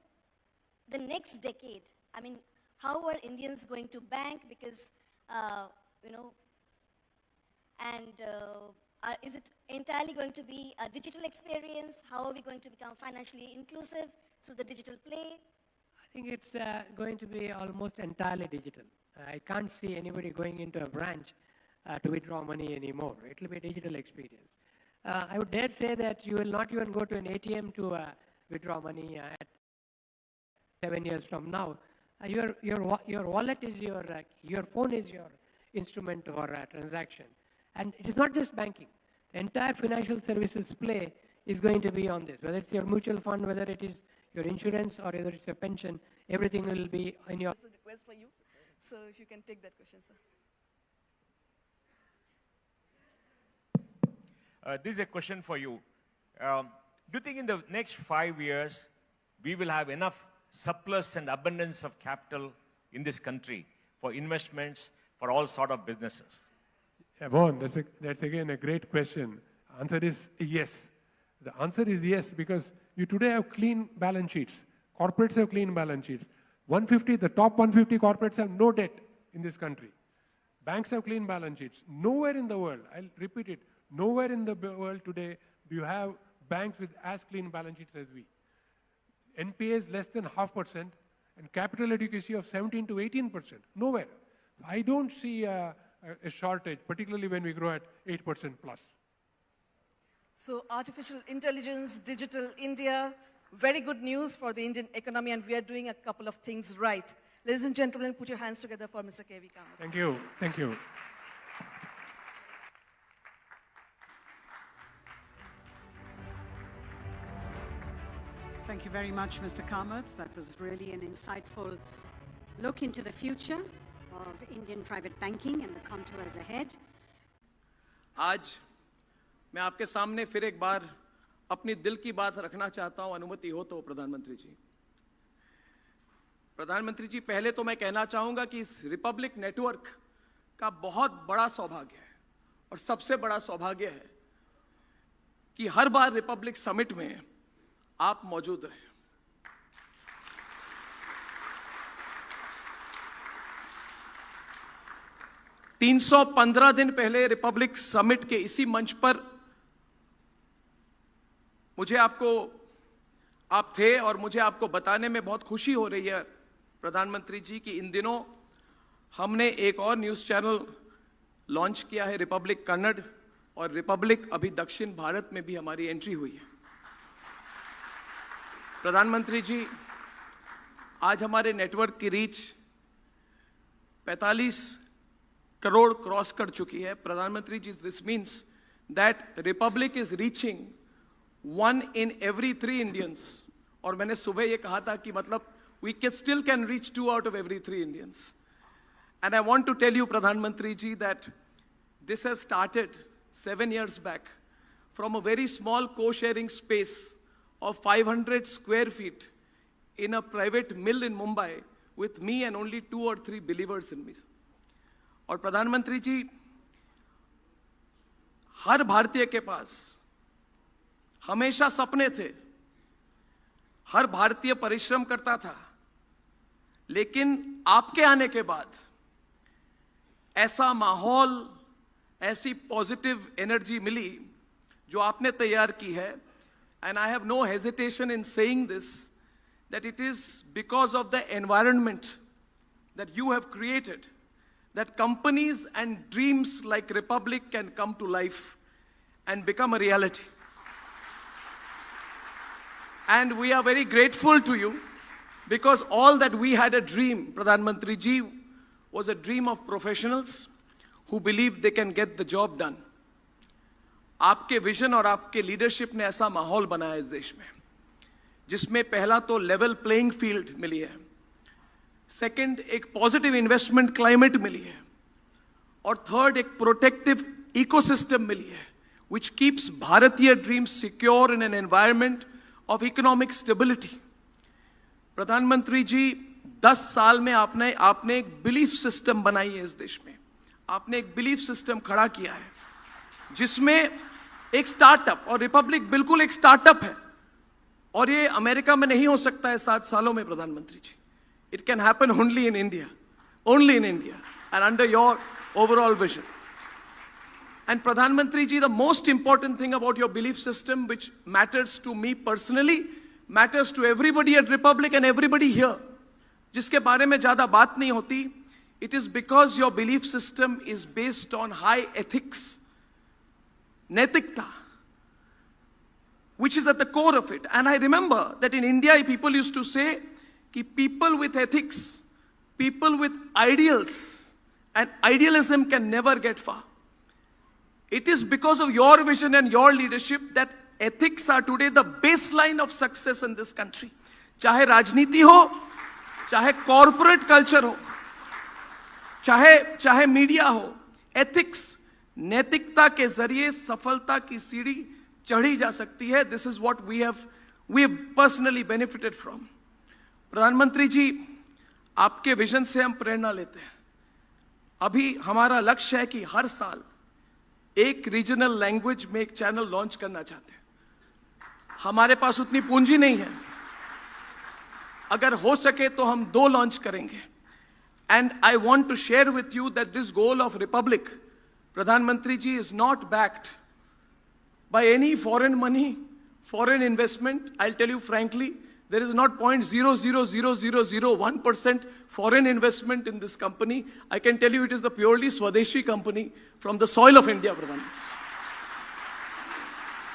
the next decade, I mean, how are Indians going to bank? Because, is it entirely going to be a digital experience? How are we going to become financially inclusive through the digital play? I think it's going to be almost entirely digital. I can't see anybody going into a branch to withdraw money anymore. It will be a digital experience. I would dare say that you will not even go to an ATM to withdraw money at 7 years from now. Your wallet is your phone is your instrument for transaction. And it is not just banking. The entire financial services play is going to be on this. Whether it's your mutual fund, whether it is your insurance, or whether it's your pension, everything will be in your... It's a request for you. So if you can take that question, sir. This is a question for you. Do you think in the next 5 years, we will have enough surplus and abundance of capital in this country for investments, for all sort of businesses? Yvonne, that's again a great question. Answer is yes. The answer is yes because you today have clean balance sheets. Corporates have clean balance sheets. The top 150 corporates have no debt in this country. Banks have clean balance sheets. Nowhere in the world, I'll repeat it, nowhere in the world today do you have banks with as clean balance sheets as we. NPAs less than 0.5% and capital adequacy of 17 to 18%. Nowhere. I don't see a shortage, particularly when we grow at 8% plus. So artificial intelligence, digital India, very good news for the Indian economy, and we are doing a couple of things right. Ladies and gentlemen, put your hands together for Mr. K.V. Kamath. Thank you. Thank you. Thank you very much, Mr. Kamath. That was really an insightful look into the future of Indian private banking and the contours ahead. आज मैं आपके सामने फिर एक बार अपनी दिल की बात रखना चाहता हूं, अनुमति हो तो प्रधानमंत्री जी। प्रधानमंत्री जी, पहले तो मैं कहना चाहूंगा कि इस रिपब्लिक नेटवर्क का बहुत बड़ा सौभाग्य है और सबसे बड़ा सौभाग्य है कि हर बार रिपब्लिक समिट में आप मौजूद रहे। तीन 315 दिन पहले रिपब्लिक समिट के इसी मंच पर आप थे और मुझे आपको बताने में बहुत खुशी हो रही है प्रधानमंत्री जी कि इन दिनों हमने एक और न्यूज़ चैनल लॉन्च किया है, रिपब्लिक कन्नड़, और रिपब्लिक अभी दक्षिण भारत में भी हमारी एंट्री हुई है। प्रधानमंत्री जी, आज हमारे नेटवर्क की रीच 45 करोड़ क्रॉस कर चुकी है। प्रधानमंत्री ji, this means that Republic is reaching 1 in every 3 Indians। और मैंने सुबह ये कहा था कि मतलब we still can reach 2 out of every 3 Indians। And I want to tell you, Pradhanmantri ji, that this has started 7 years back from a very small co-sharing space of 500 square feet in a private mill in Mumbai with me and only 2 or 3 believers in me। और प्रधानमंत्री जी, हर भारतीय के पास हमेशा सपने थे, हर भारतीय परिश्रम करता था, लेकिन आपके आने के बाद ऐसा माहौल, ऐसी पॉजिटिव एनर्जी मिली जो आपने तैयार की है। And I have no hesitation in saying this that it is because of the environment that you have created that companies and dreams like Republic can come to life and become a reality. And we are very grateful to you because all that we had a dream, Pradhan Mantri ji, was a dream of professionals who believe they can get the job done. आपके vision और आपके leadership ने ऐसा माहौल बनाया इस देश में जिसमें पहला तो लेवल प्लेइंग फील्ड मिली है, सेकंड एक पॉजिटिव इन्वेस्टमेंट क्लाइमेट मिली है, और थर्ड एक प्रोटेक्टिव इकोसिस्टम मिली है विच कीप्स भारतीय dreams secure in an environment of economic stability. प्रधानमंत्री जी, 10 साल में आपने एक बिलीफ सिस्टम बनाई है इस देश में, आपने एक बिलीफ सिस्टम खड़ा किया है जिसमें एक स्टार्टअप, और रिपब्लिक बिल्कुल एक स्टार्टअप है, और ये अमेरिका में नहीं हो सकता है 7 सालों में प्रधानमंत्री जी। It can happen only in India, and under your overall vision. And Pradhan Mantri ji, the most important thing about your belief system, which matters to me personally, matters to everybody at Republic and everybody here, जिसके बारे में ज़्यादा बात नहीं होती, it is because your belief system is based on high ethics, नैतिकता, which is at the core of it. And I remember that in India, people used to say, कि people with ethics, people with ideals and idealism can never get far. It is because of your vision and your leadership that ethics are today the baseline of success in this country. चाहे राजनीति हो, चाहे corporate culture हो, चाहे media हो, ethics, नैतिकता के जरिए सफलता की सीढ़ी चढ़ी जा सकती है। This is what we have personally benefited from. प्रधानमंत्री जी, आपके विजन से हम प्रेरणा लेते हैं। अभी हमारा लक्ष्य है कि हर साल एक रीजनल लैंग्वेज में एक चैनल लॉन्च करना चाहते हैं। हमारे पास उतनी पूंजी नहीं है, अगर हो सके तो हम 2 लॉन्च करेंगे। And I want to share with you that this goal of Republic, प्रधानमंत्री ji, is not backed by any foreign money, foreign investment. I tell you frankly, there is not 0.00001% foreign investment in this company. I can tell you it is the purely Swadeshi company from the soil of India, Pradhan.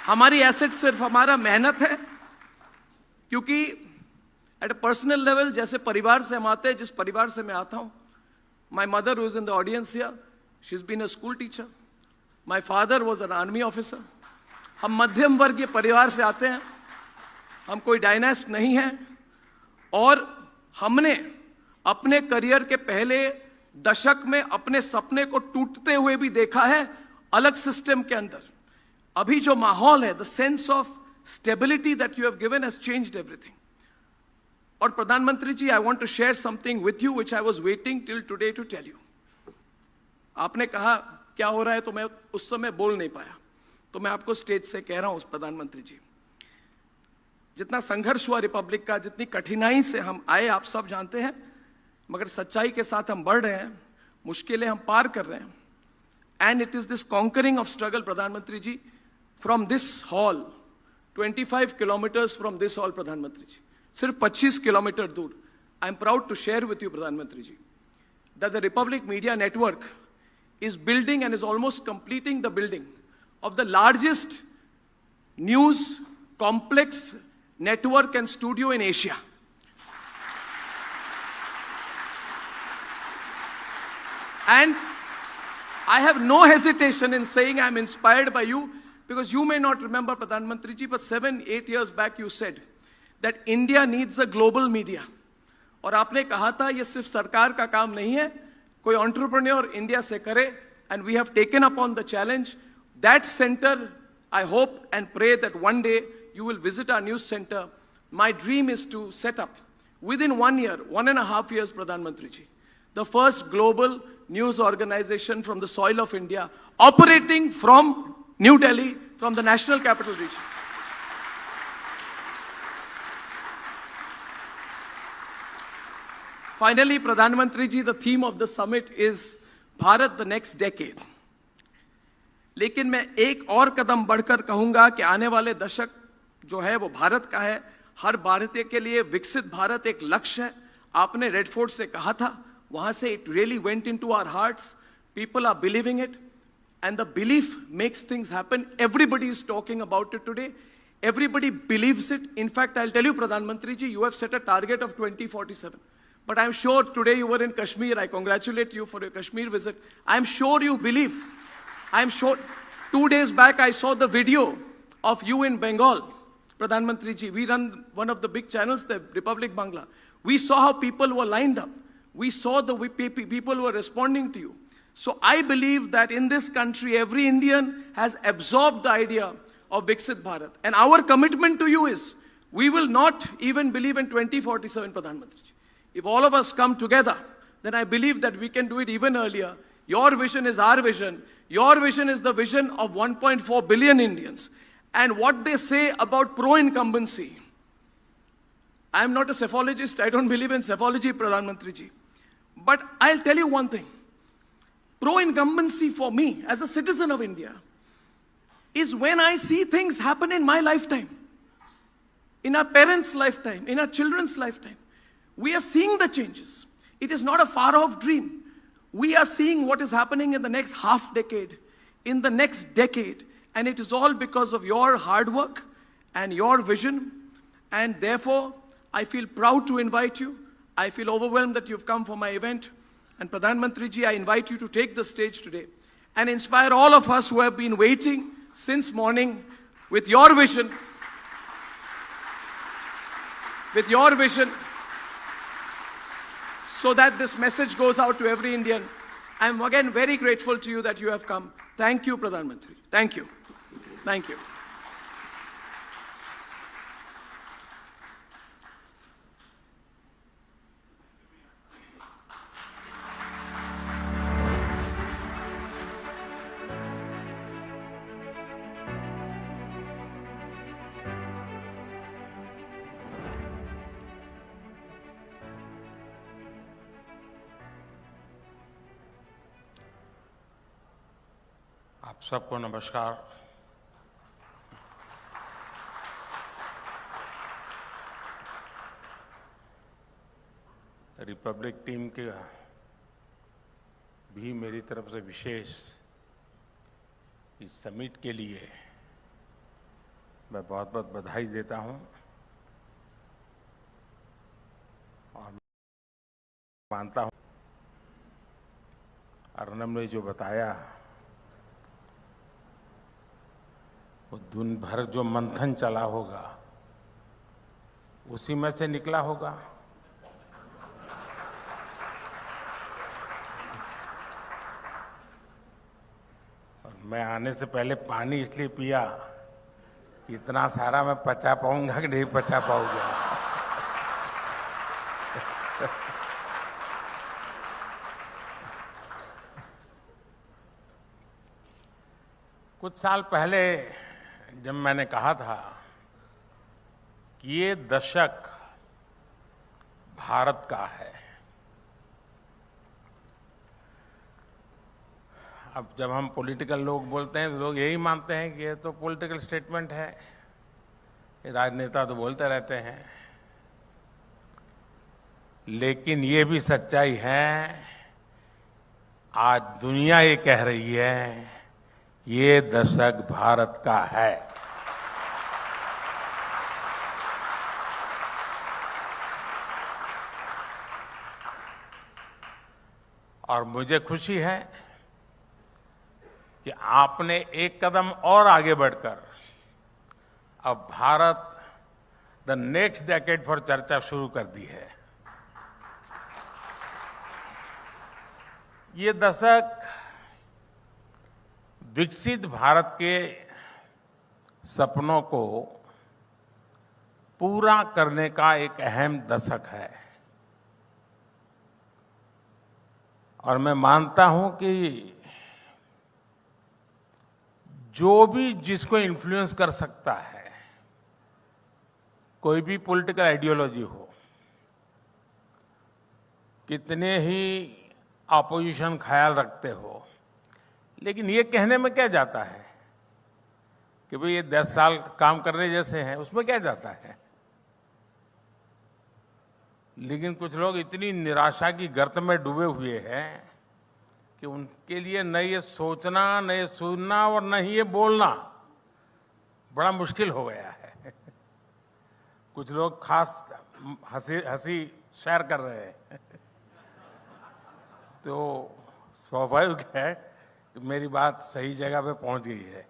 हमारी asset सिर्फ हमारा मेहनत है, क्योंकि at a personal level जैसे परिवार से हम आते हैं, जिस परिवार से मैं आता हूँ, my mother who is in the audience here, she's been a school teacher. My father was an army officer. हम मध्यम वर्गीय परिवार से आते हैं, हम कोई डायनेस्ट नहीं है, और हमने अपने करियर के पहले दशक में अपने सपने को टूटते हुए भी देखा है अलग सिस्टम के अंदर। अभी जो माहौल है, the sense of stability that you have given has changed everything. और प्रधानमंत्री ji, I want to share something with you which I was waiting till today to tell you. आपने कहा क्या हो रहा है, तो मैं उस समय बोल नहीं पाया। तो मैं आपको स्टेज से कह रहा हूं प्रधानमंत्री जी, जितना संघर्ष हुआ रिपब्लिक का, जितनी कठिनाई से हम आए आप सब जानते हैं, मगर सच्चाई के साथ हम बढ़ रहे हैं, मुश्किलें हम पार कर रहे हैं। And it is this conquering of struggle प्रधानमंत्री ji, from this hall 25 kilometres from this hall प्रधानमंत्री जी, सिर्फ 25 किलोमीटर दूर, I am proud to share with you प्रधानमंत्री ji that the Republic Media Network is building and is almost completing the building of the largest news complex network and studio in Asia. And I have no hesitation in saying I am inspired by you, because you may not remember, Pradhan Mantri ji, but 7-8 years back you said that India needs a global media. और आपने कहा था ये सिर्फ सरकार का काम नहीं है, कोई एंटरप्रेन्योर इंडिया से करे, and we have taken upon the challenge. That centre, I hope and pray that one day you will visit our news center. My dream is to set up within 1 year, 1.5 years, Pradhan Mantri ji, the first global news organization from the soil of India, operating from New Delhi, from the National Capital Region. Finally, Pradhan Mantri ji, the theme of the summit is Bharat the next decade. लेकिन मैं एक और कदम बढ़कर कहूंगा कि आने वाले दशक जो है वो भारत का है, हर भारतीय के लिए विकसित भारत एक लक्ष्य है। आपने रेड फोर्ट से कहा था, वहां से it really went into our hearts, people are believing it, and the belief makes things happen. Everybody is talking about it today, everybody believes it. In fact, I'll tell you, Pradhan Mantri ji, you have set a target of 2047. But I'm sure today you were in Kashmir. I congratulate you for your Kashmir visit. I'm sure you believe. I'm sure. 2 days back, I saw the video of you in Bengal, Pradhan Mantri ji. We run one of the big channels, the Republic Bangla. We saw how people were lined up. We saw the people were responding to you. So I believe that in this country, every Indian has absorbed the idea of Viksit Bharat. And our commitment to you is, we will not even believe in 2047, Pradhan Mantri ji. If all of us come together, then I believe that we can do it even earlier. Your vision is our vision. Your vision is the vision of 1.4 billion Indians. And what they say about pro-incumbency, I am not a psephologist. I don't believe in psephology, Pradhan Mantri ji. But I'll tell you one thing. Pro-incumbency for me, as a citizen of India, is when I see things happen in my lifetime, in our parents' lifetime, in our children's lifetime. We are seeing the changes. It is not a far-off dream. We are seeing what is happening in the next half decade, in the next decade, and it is all because of your hard work and your vision. And therefore, I feel proud to invite you. I feel overwhelmed that you've come for my event. And Pradhan Mantri ji, I invite you to take the stage today and inspire all of us who have been waiting since morning with your vision, so that this message goes out to every Indian. I am again very grateful to you that you have come. Thank you, Pradhan Mantri. Thank you. Thank you. आप सबको नमस्कार। Republic team के भी मेरी तरफ से विशेष इस summit के लिए मैं बहुत बहुत बधाई देता हूं और मानता हूं अर्नब ने जो बताया वो दिन भर जो मंथन चला होगा उसी में से निकला होगा। और मैं आने से पहले पानी इसलिए पिया, इतना सारा मैं पचा पाऊंगा कि नहीं पचा पाऊंगा। कुछ साल पहले जब मैंने कहा था कि ये दशक भारत का है, अब जब हम पॉलिटिकल लोग बोलते हैं तो लोग यही मानते हैं कि ये तो पॉलिटिकल स्टेटमेंट है, ये राजनेता तो बोलते रहते हैं। लेकिन ये भी सच्चाई है, आज दुनिया ये कह रही है ये दशक भारत का है। और मुझे खुशी है कि आपने एक कदम और आगे बढ़कर अब भारत द नेक्स्ट डेकेड पर चर्चा शुरू कर दी है। ये दशक विकसित भारत के सपनों को पूरा करने का एक अहम दशक है और मैं मानता हूं कि जो भी जिसको इन्फ्लुएंस कर सकता है, कोई भी पॉलिटिकल आइडियोलॉजी हो, कितने ही ऑपोजिशन ख्याल रखते हो, लेकिन ये कहने में क्या जाता है कि भाई ये 10 साल काम करने जैसे हैं, उसमें क्या जाता है। लेकिन कुछ लोग इतनी निराशा की गर्त में डूबे हुए हैं कि उनके लिए न ये सोचना, न ये सुनना और न ही ये बोलना बड़ा मुश्किल हो गया है। कुछ लोग खास हंसी शेयर कर रहे हैं तो स्वाभाविक है कि मेरी बात सही जगह पे पहुंच गई है।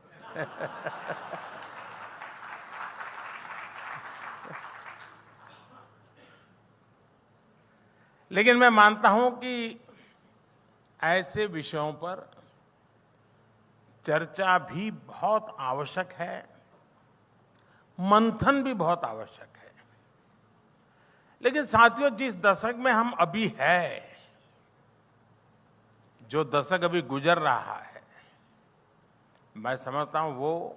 लेकिन मैं मानता हूं कि ऐसे विषयों पर चर्चा भी बहुत आवश्यक है, मंथन भी बहुत आवश्यक है। लेकिन साथियों, जिस दशक में हम अभी हैं, जो दशक अभी गुजर रहा है, मैं समझता हूं वो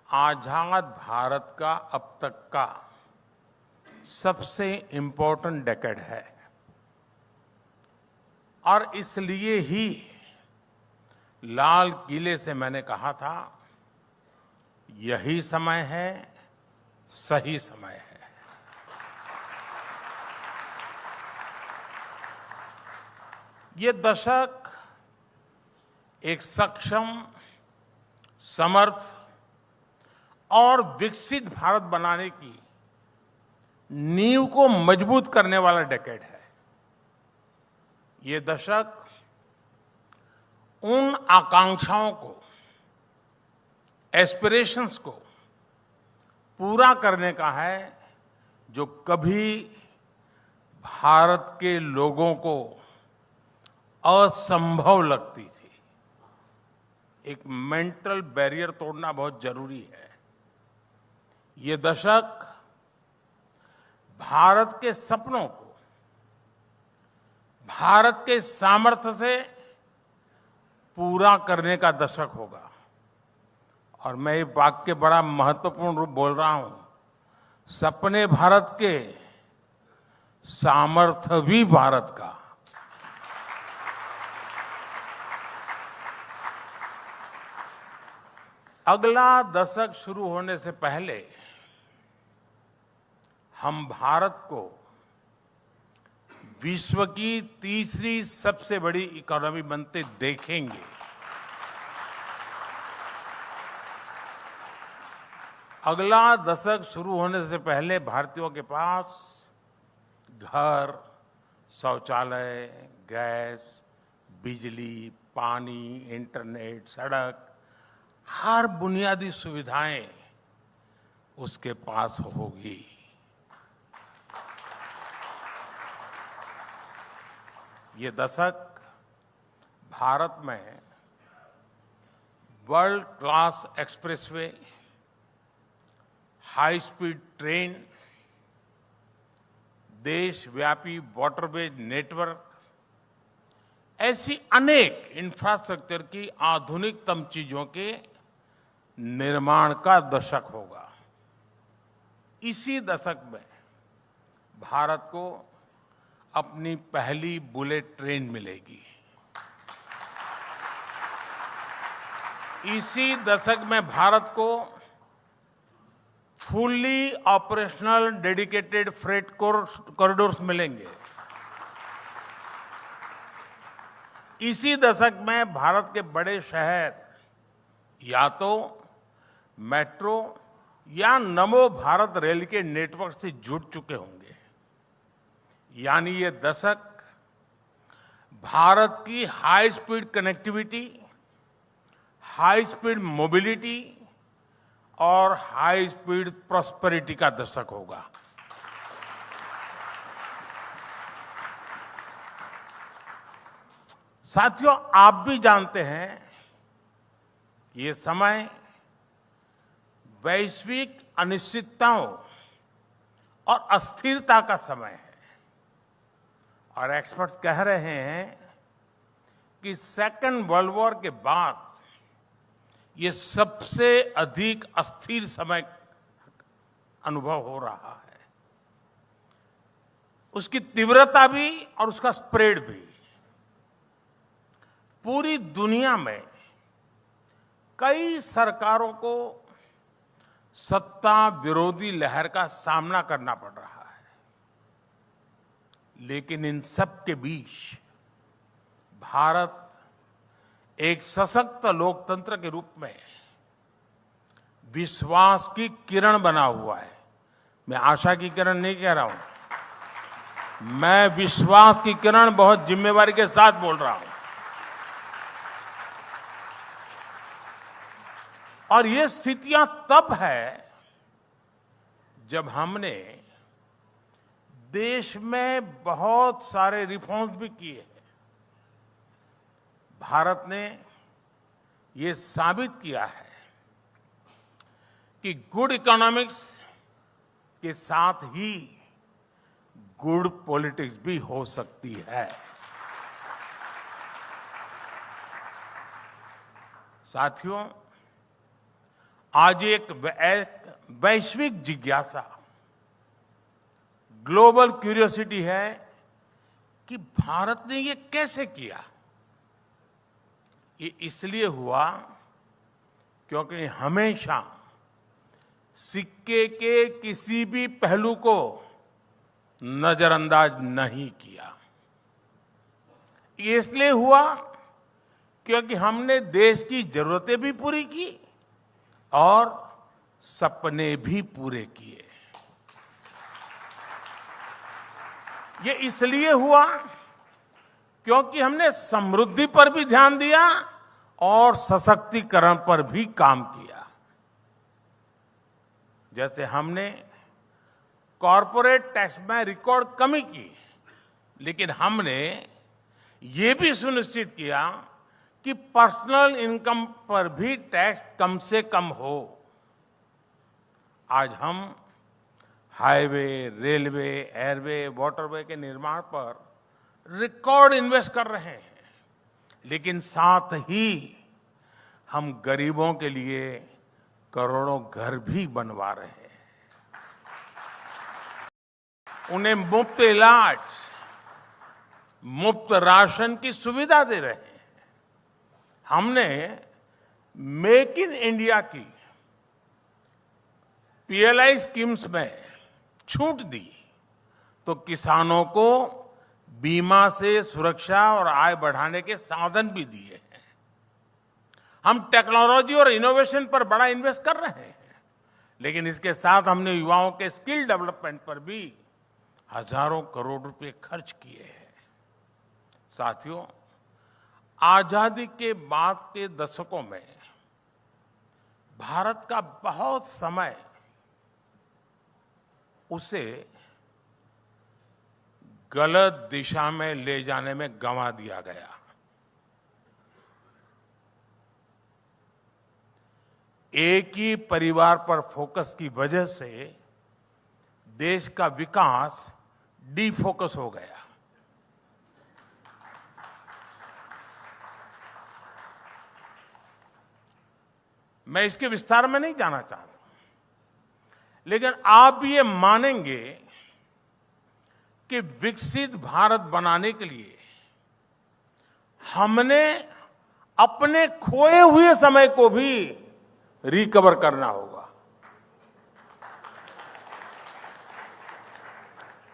आजाद भारत का अब तक का सबसे इंपॉर्टेंट डेकेड है। और इसलिए ही लाल किले से मैंने कहा था, यही समय है, सही समय है। ये दशक एक सक्षम, समर्थ और विकसित भारत बनाने की नींव को मजबूत करने वाला डेकेड है। ये दशक उन आकांक्षाओं को, एस्पिरेशंस को पूरा करने का है जो कभी भारत के लोगों को असंभव लगती थी। एक मेंटल बैरियर तोड़ना बहुत जरूरी है। ये दशक भारत के सपनों को, भारत के सामर्थ्य से पूरा करने का दशक होगा। और मैं ये वाक्य बड़ा महत्वपूर्ण रूप बोल रहा हूं, सपने भारत के, सामर्थ्य भी भारत का। अगला दशक शुरू होने से पहले हम भारत को विश्व की तीसरी सबसे बड़ी इकोनॉमी बनते देखेंगे। अगला दशक शुरू होने से पहले भारतीयों के पास घर, शौचालय, गैस, बिजली, पानी, इंटरनेट, सड़क, हर बुनियादी सुविधाएं उसके पास होगी। ये दशक भारत में world class expressway, high speed train, देशव्यापी वाटरवेज नेटवर्क, ऐसी अनेक इंफ्रास्ट्रक्चर की आधुनिकतम चीजों के निर्माण का दशक होगा। इसी दशक में भारत को अपनी पहली बुलेट ट्रेन मिलेगी। इसी दशक में भारत को fully operational dedicated freight corridors मिलेंगे। इसी दशक में भारत के बड़े शहर या तो मेट्रो या नमो भारत रेल के नेटवर्क से जुड़ चुके होंगे। यानी ये दशक भारत की high speed connectivity, high speed mobility और हाई स्पीड प्रॉस्पेरिटी का दशक होगा। साथियों, आप भी जानते हैं कि ये समय वैश्विक अनिश्चितताओं और अस्थिरता का समय है और एक्सपर्ट्स कह रहे हैं कि सेकेंड वर्ल्ड वॉर के बाद ये सबसे अधिक अस्थिर समय अनुभव हो रहा है। उसकी तीव्रता भी और उसका स्प्रेड भी। पूरी दुनिया में कई सरकारों को सत्ता विरोधी लहर का सामना करना पड़ रहा है, लेकिन इन सब के बीच भारत एक सशक्त लोकतंत्र के रूप में विश्वास की किरण बना हुआ है। मैं आशा की किरण नहीं कह रहा हूं, मैं विश्वास की किरण बहुत जिम्मेवारी के साथ बोल रहा हूं। और ये स्थितियां तब है जब हमने देश में बहुत सारे रिफॉर्म्स भी किए हैं। भारत ने ये साबित किया है कि गुड इकोनॉमिक्स के साथ ही गुड पॉलिटिक्स भी हो सकती है। साथियों, आज एक वैश्विक जिज्ञासा, ग्लोबल क्यूरियोसिटी है कि भारत ने ये कैसे किया। ये इसलिए हुआ क्योंकि हमेशा सिक्के के किसी भी पहलू को नजरअंदाज नहीं किया। ये इसलिए हुआ क्योंकि हमने देश की जरूरतें भी पूरी की और सपने भी पूरे किए। ये इसलिए हुआ क्योंकि हमने समृद्धि पर भी ध्यान दिया और सशक्तिकरण पर भी काम किया। जैसे हमने कॉरपोरेट टैक्स में रिकॉर्ड कमी की, लेकिन हमने ये भी सुनिश्चित किया कि पर्सनल इनकम पर भी टैक्स कम से कम हो। आज हम हाईवे, रेलवे, एयरवे, वाटरवे के निर्माण पर रिकॉर्ड इन्वेस्ट कर रहे हैं, लेकिन साथ ही हम गरीबों के लिए करोड़ों घर भी बनवा रहे हैं। उन्हें मुफ्त इलाज, मुफ्त राशन की सुविधा दे रहे हैं। हमने मेक इन इंडिया की पीएलआई स्कीम्स में छूट दी तो किसानों को बीमा से सुरक्षा और आय बढ़ाने के साधन भी दिए हैं। हम टेक्नोलॉजी और इनोवेशन पर बड़ा इन्वेस्ट कर रहे हैं, लेकिन इसके साथ हमने युवाओं के स्किल डेवलपमेंट पर भी हजारों करोड़ रुपए खर्च किए हैं। साथियों, आजादी के बाद के दशकों में भारत का बहुत समय उसे गलत दिशा में ले जाने में गंवा दिया गया। एक ही परिवार पर फोकस की वजह से देश का विकास डिफोकस हो गया। मैं इसके विस्तार में नहीं जाना चाहता, लेकिन आप भी ये मानेंगे कि विकसित भारत बनाने के लिए हमने अपने खोए हुए समय को भी रिकवर करना होगा।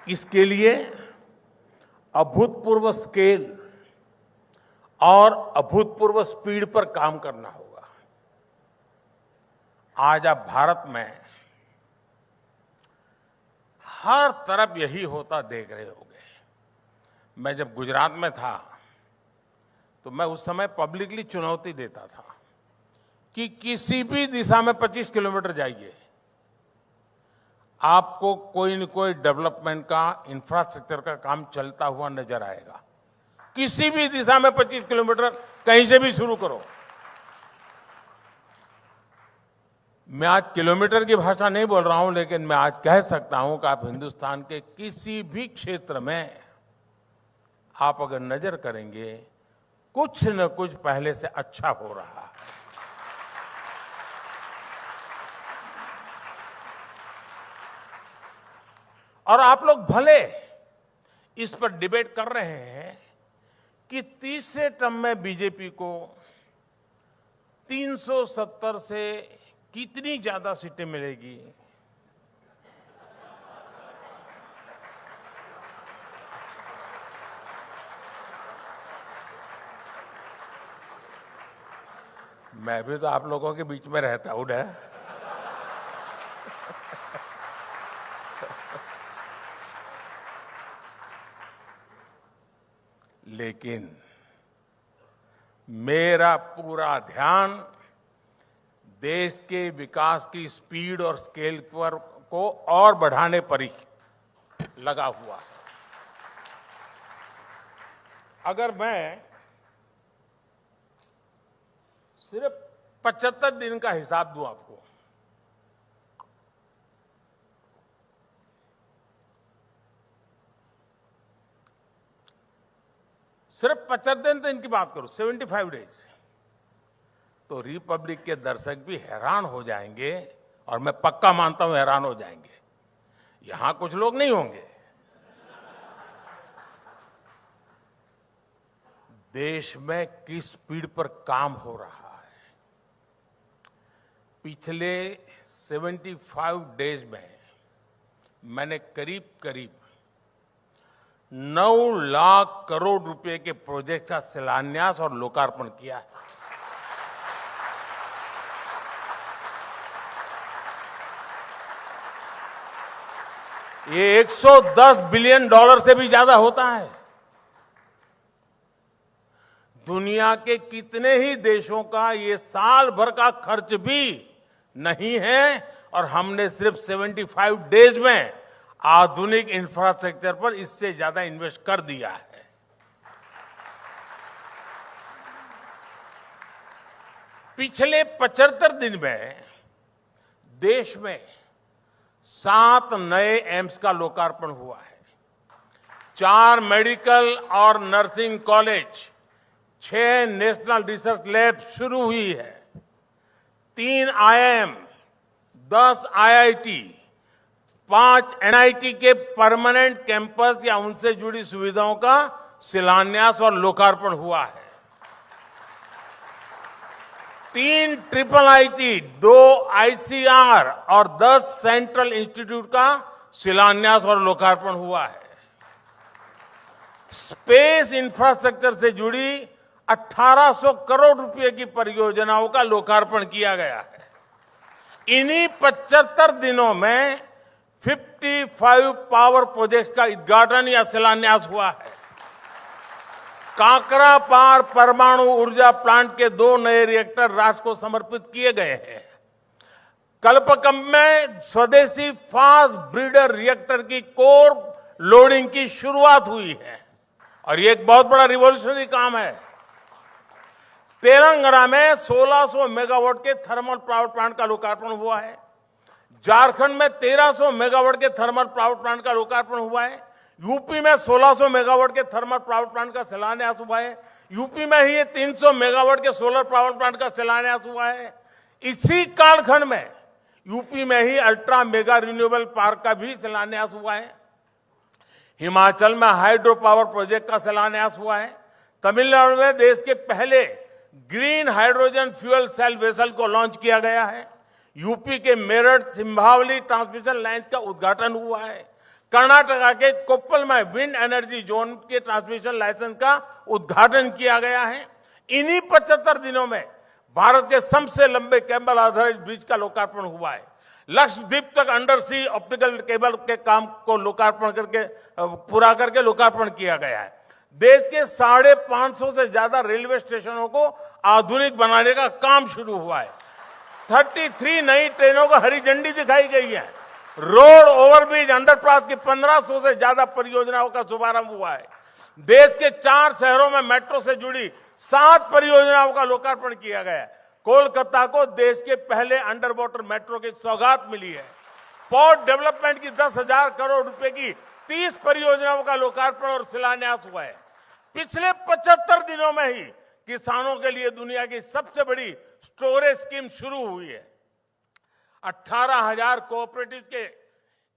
इसके लिए अभूतपूर्व स्केल और अभूतपूर्व स्पीड पर काम करना होगा। आज आप भारत में हर तरफ यही होता देख रहे होंगे। मैं जब गुजरात में था तो मैं उस समय पब्लिकली चुनौती देता था कि किसी भी दिशा में 25 किलोमीटर जाइए, आपको कोई न कोई डेवलपमेंट का, इंफ्रास्ट्रक्चर का काम चलता हुआ नजर आएगा। किसी भी दिशा में 25 किलोमीटर कहीं से भी शुरू करो। मैं आज किलोमीटर की भाषा नहीं बोल रहा हूं, लेकिन मैं आज कह सकता हूं कि आप हिंदुस्तान के किसी भी क्षेत्र में आप अगर नजर करेंगे, कुछ न कुछ पहले से अच्छा हो रहा है। और आप लोग भले इस पर डिबेट कर रहे हैं कि तीसरे टर्म में बीजेपी को 370 से कितनी ज्यादा सीटें मिलेगी। मैं भी तो आप लोगों के बीच में रहता हूं ना। लेकिन मेरा पूरा ध्यान देश के विकास की स्पीड और स्केल पर को और बढ़ाने पर ही लगा हुआ है। अगर मैं सिर्फ 75 दिन का हिसाब दूं आपको, सिर्फ 75 दिन की बात करूं, 75 डेज, तो रिपब्लिक के दर्शक भी हैरान हो जाएंगे, और मैं पक्का मानता हूं हैरान हो जाएंगे। यहां कुछ लोग नहीं होंगे। देश में किस स्पीड पर काम हो रहा है। पिछले 75 डेज में मैंने करीब करीब 9 लाख करोड़ रुपए के प्रोजेक्ट का शिलान्यास और लोकार्पण किया है। ये $110 बिलियन से भी ज्यादा होता है। दुनिया के कितने ही देशों का ये साल भर का खर्च भी नहीं है, और हमने सिर्फ 75 डेज में आधुनिक इंफ्रास्ट्रक्चर पर इससे ज्यादा इन्वेस्ट कर दिया है। पिछले 75 दिन में देश में 7 नए एम्स का लोकार्पण हुआ है, 4 मेडिकल और nursing college, 6 national research lab शुरू हुई है, 3 IIM, 10 IIT, 5 NIT के परमानेंट कैंपस या उनसे जुड़ी सुविधाओं का शिलान्यास और लोकार्पण हुआ है, 3 IIIT, 2 ICR और 10 सेंट्रल इंस्टीट्यूट का शिलान्यास और लोकार्पण हुआ है। स्पेस इंफ्रास्ट्रक्चर से जुड़ी 1800 करोड़ रुपए की परियोजनाओं का लोकार्पण किया गया है। इन्हीं 75 दिनों में 55 पावर प्रोजेक्ट्स का उद्घाटन या शिलान्यास हुआ है। काकरा पार परमाणु ऊर्जा प्लांट के 2 नए रिएक्टर राष्ट्र को समर्पित किए गए हैं। कल्पकम में स्वदेशी फास्ट ब्रीडर रिएक्टर की कोर लोडिंग की शुरुआत हुई है, और ये एक बहुत बड़ा रिवॉल्यूशनरी काम है। तेलंगाना में 1600 मेगावाट के थर्मल पावर प्लांट का लोकार्पण हुआ है। झारखंड में 1300 मेगावाट के थर्मल पावर प्लांट का लोकार्पण हुआ है। यूपी में 1600 मेगावाट के थर्मल पावर प्लांट का शिलान्यास हुआ है। यूपी में ही 300 मेगावाट के सोलर पावर प्लांट का शिलान्यास हुआ है। इसी कालखंड में यूपी में ही अल्ट्रा मेगा रिन्यूएबल पार्क का भी शिलान्यास हुआ है। हिमाचल में हाइड्रो पावर प्रोजेक्ट का शिलान्यास हुआ है। तमिलनाडु में देश के पहले green hydrogen fuel cell vessel को लॉन्च किया गया है। यूपी के मेरठ सिंभावली ट्रांसमिशन लाइन्स का उद्घाटन हुआ है। कर्नाटका के कोप्पल में विंड एनर्जी जोन के ट्रांसमिशन लाइसेंस का उद्घाटन किया गया है। इन्हीं 75 दिनों में भारत के सबसे लंबे केबल आधारित ब्रिज का लोकार्पण हुआ है। लक्षद्वीप तक अंडर सी ऑप्टिकल केबल के काम को लोकार्पण करके पूरा करके लोकार्पण किया गया है। देश के 550 से ज्यादा रेलवे स्टेशनों को आधुनिक बनाने का काम शुरू हुआ है। 33 नई ट्रेनों को हरी झंडी दिखाई गई है। रोड ओवरब्रिज अंडरपास की 1500 से ज्यादा परियोजनाओं का शुभारंभ हुआ है। देश के 4 शहरों में मेट्रो से जुड़ी 7 परियोजनाओं का लोकार्पण किया गया है। कोलकाता को देश के पहले अंडर वाटर मेट्रो की सौगात मिली है। पोर्ट डेवलपमेंट की 10,000 करोड़ रुपए की 30 परियोजनाओं का लोकार्पण और शिलान्यास हुआ है। पिछले 75 दिनों में ही किसानों के लिए दुनिया की सबसे बड़ी स्टोरेज स्कीम शुरू हुई है। 18,000 कोऑपरेटिव के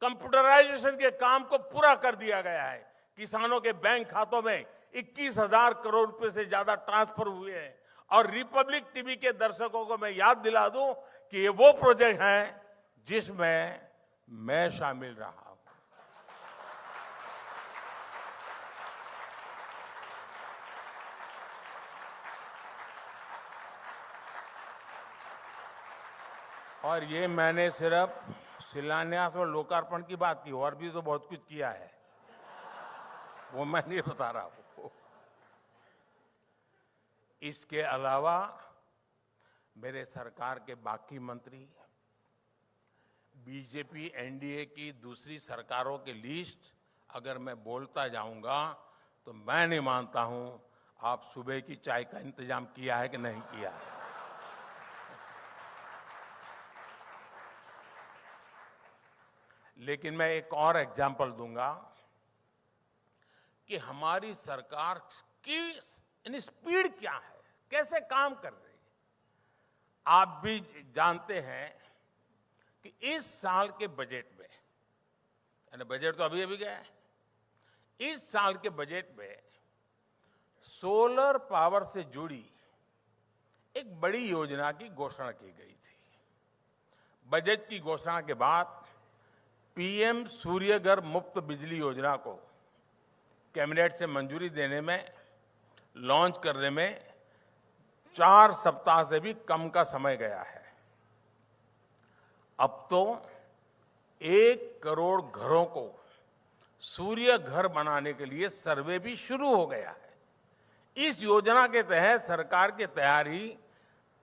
कंप्यूटराइजेशन के काम को पूरा कर दिया गया है। किसानों के बैंक खातों में 21,000 करोड़ रुपए से ज्यादा ट्रांसफर हुए हैं। और रिपब्लिक टीवी के दर्शकों को मैं याद दिला दूं कि ये वो प्रोजेक्ट हैं जिसमें मैं शामिल रहा हूं। और ये मैंने सिर्फ शिलान्यास और लोकार्पण की बात की, और भी तो बहुत कुछ किया है, वो मैं नहीं बता रहा हूं। इसके अलावा मेरे सरकार के बाकी मंत्री, बीजेपी एनडीए की दूसरी सरकारों की लिस्ट अगर मैं बोलता जाऊंगा तो मैं नहीं मानता हूं आप सुबह की चाय का इंतजाम किया है कि नहीं किया है। लेकिन मैं एक और एग्जाम्पल दूंगा कि हमारी सरकार की स्पीड क्या है, कैसे काम कर रही है। आप भी जानते हैं कि इस साल के बजट में, यानी बजट तो अभी गया है, इस साल के बजट में सोलर पावर से जुड़ी एक बड़ी योजना की घोषणा की गई थी। बजट की घोषणा के बाद पीएम सूर्यघर मुफ्त बिजली योजना को कैबिनेट से मंजूरी देने में, लॉन्च करने में 4 सप्ताह से भी कम का समय गया है। अब तो 1 करोड़ घरों को सूर्य घर बनाने के लिए सर्वे भी शुरू हो गया है। इस योजना के तहत सरकार की तैयारी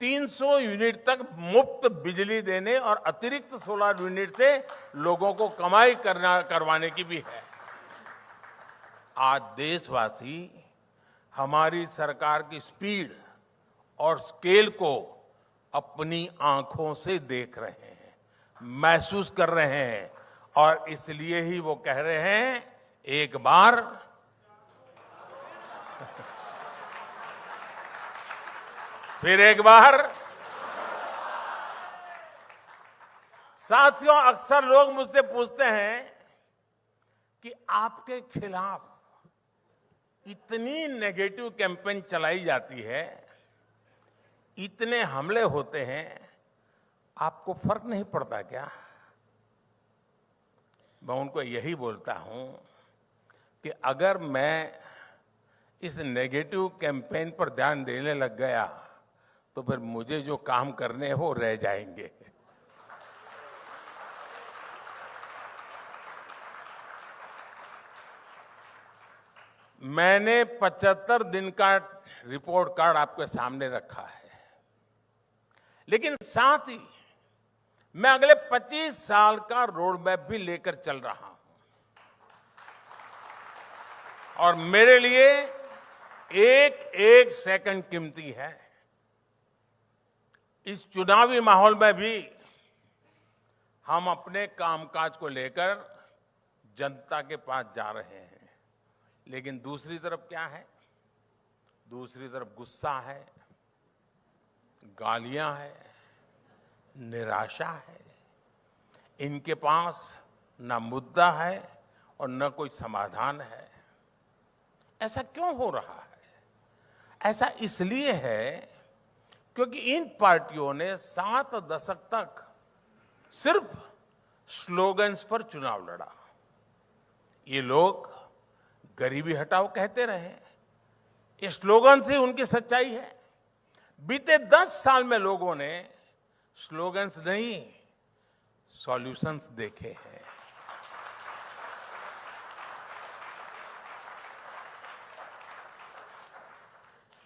300 यूनिट तक मुफ्त बिजली देने और अतिरिक्त सोलर यूनिट से लोगों को कमाई करवाने की भी है। आज देशवासी हमारी सरकार की स्पीड और स्केल को अपनी आंखों से देख रहे हैं, महसूस कर रहे हैं, और इसलिए ही वो कह रहे हैं एक बार फिर एक बार। साथियों, अक्सर लोग मुझसे पूछते हैं कि आपके खिलाफ इतनी नेगेटिव कैंपेन चलाई जाती है, इतने हमले होते हैं, आपको फर्क नहीं पड़ता क्या? मैं उनको यही बोलता हूं कि अगर मैं इस नेगेटिव कैंपेन पर ध्यान देने लग गया तो फिर मुझे जो काम करने हैं वो रह जाएंगे। मैंने 75 दिन का रिपोर्ट कार्ड आपके सामने रखा है, लेकिन साथ ही मैं अगले 25 साल का रोड मैप भी लेकर चल रहा हूं। और मेरे लिए एक एक सेकंड कीमती है। इस चुनावी माहौल में भी हम अपने कामकाज को लेकर जनता के पास जा रहे हैं, लेकिन दूसरी तरफ क्या है? दूसरी तरफ गुस्सा है, गालियां हैं, निराशा है। इनके पास न मुद्दा है और न कोई समाधान है। ऐसा क्यों हो रहा है? ऐसा इसलिए है क्योंकि इन पार्टियों ने 7 दशक तक सिर्फ स्लोगन्स पर चुनाव लड़ा। ये लोग गरीबी हटाओ कहते रहे, ये स्लोगन से उनकी सच्चाई है। बीते 10 साल में लोगों ने स्लोगन्स नहीं, सॉल्यूशंस देखे हैं।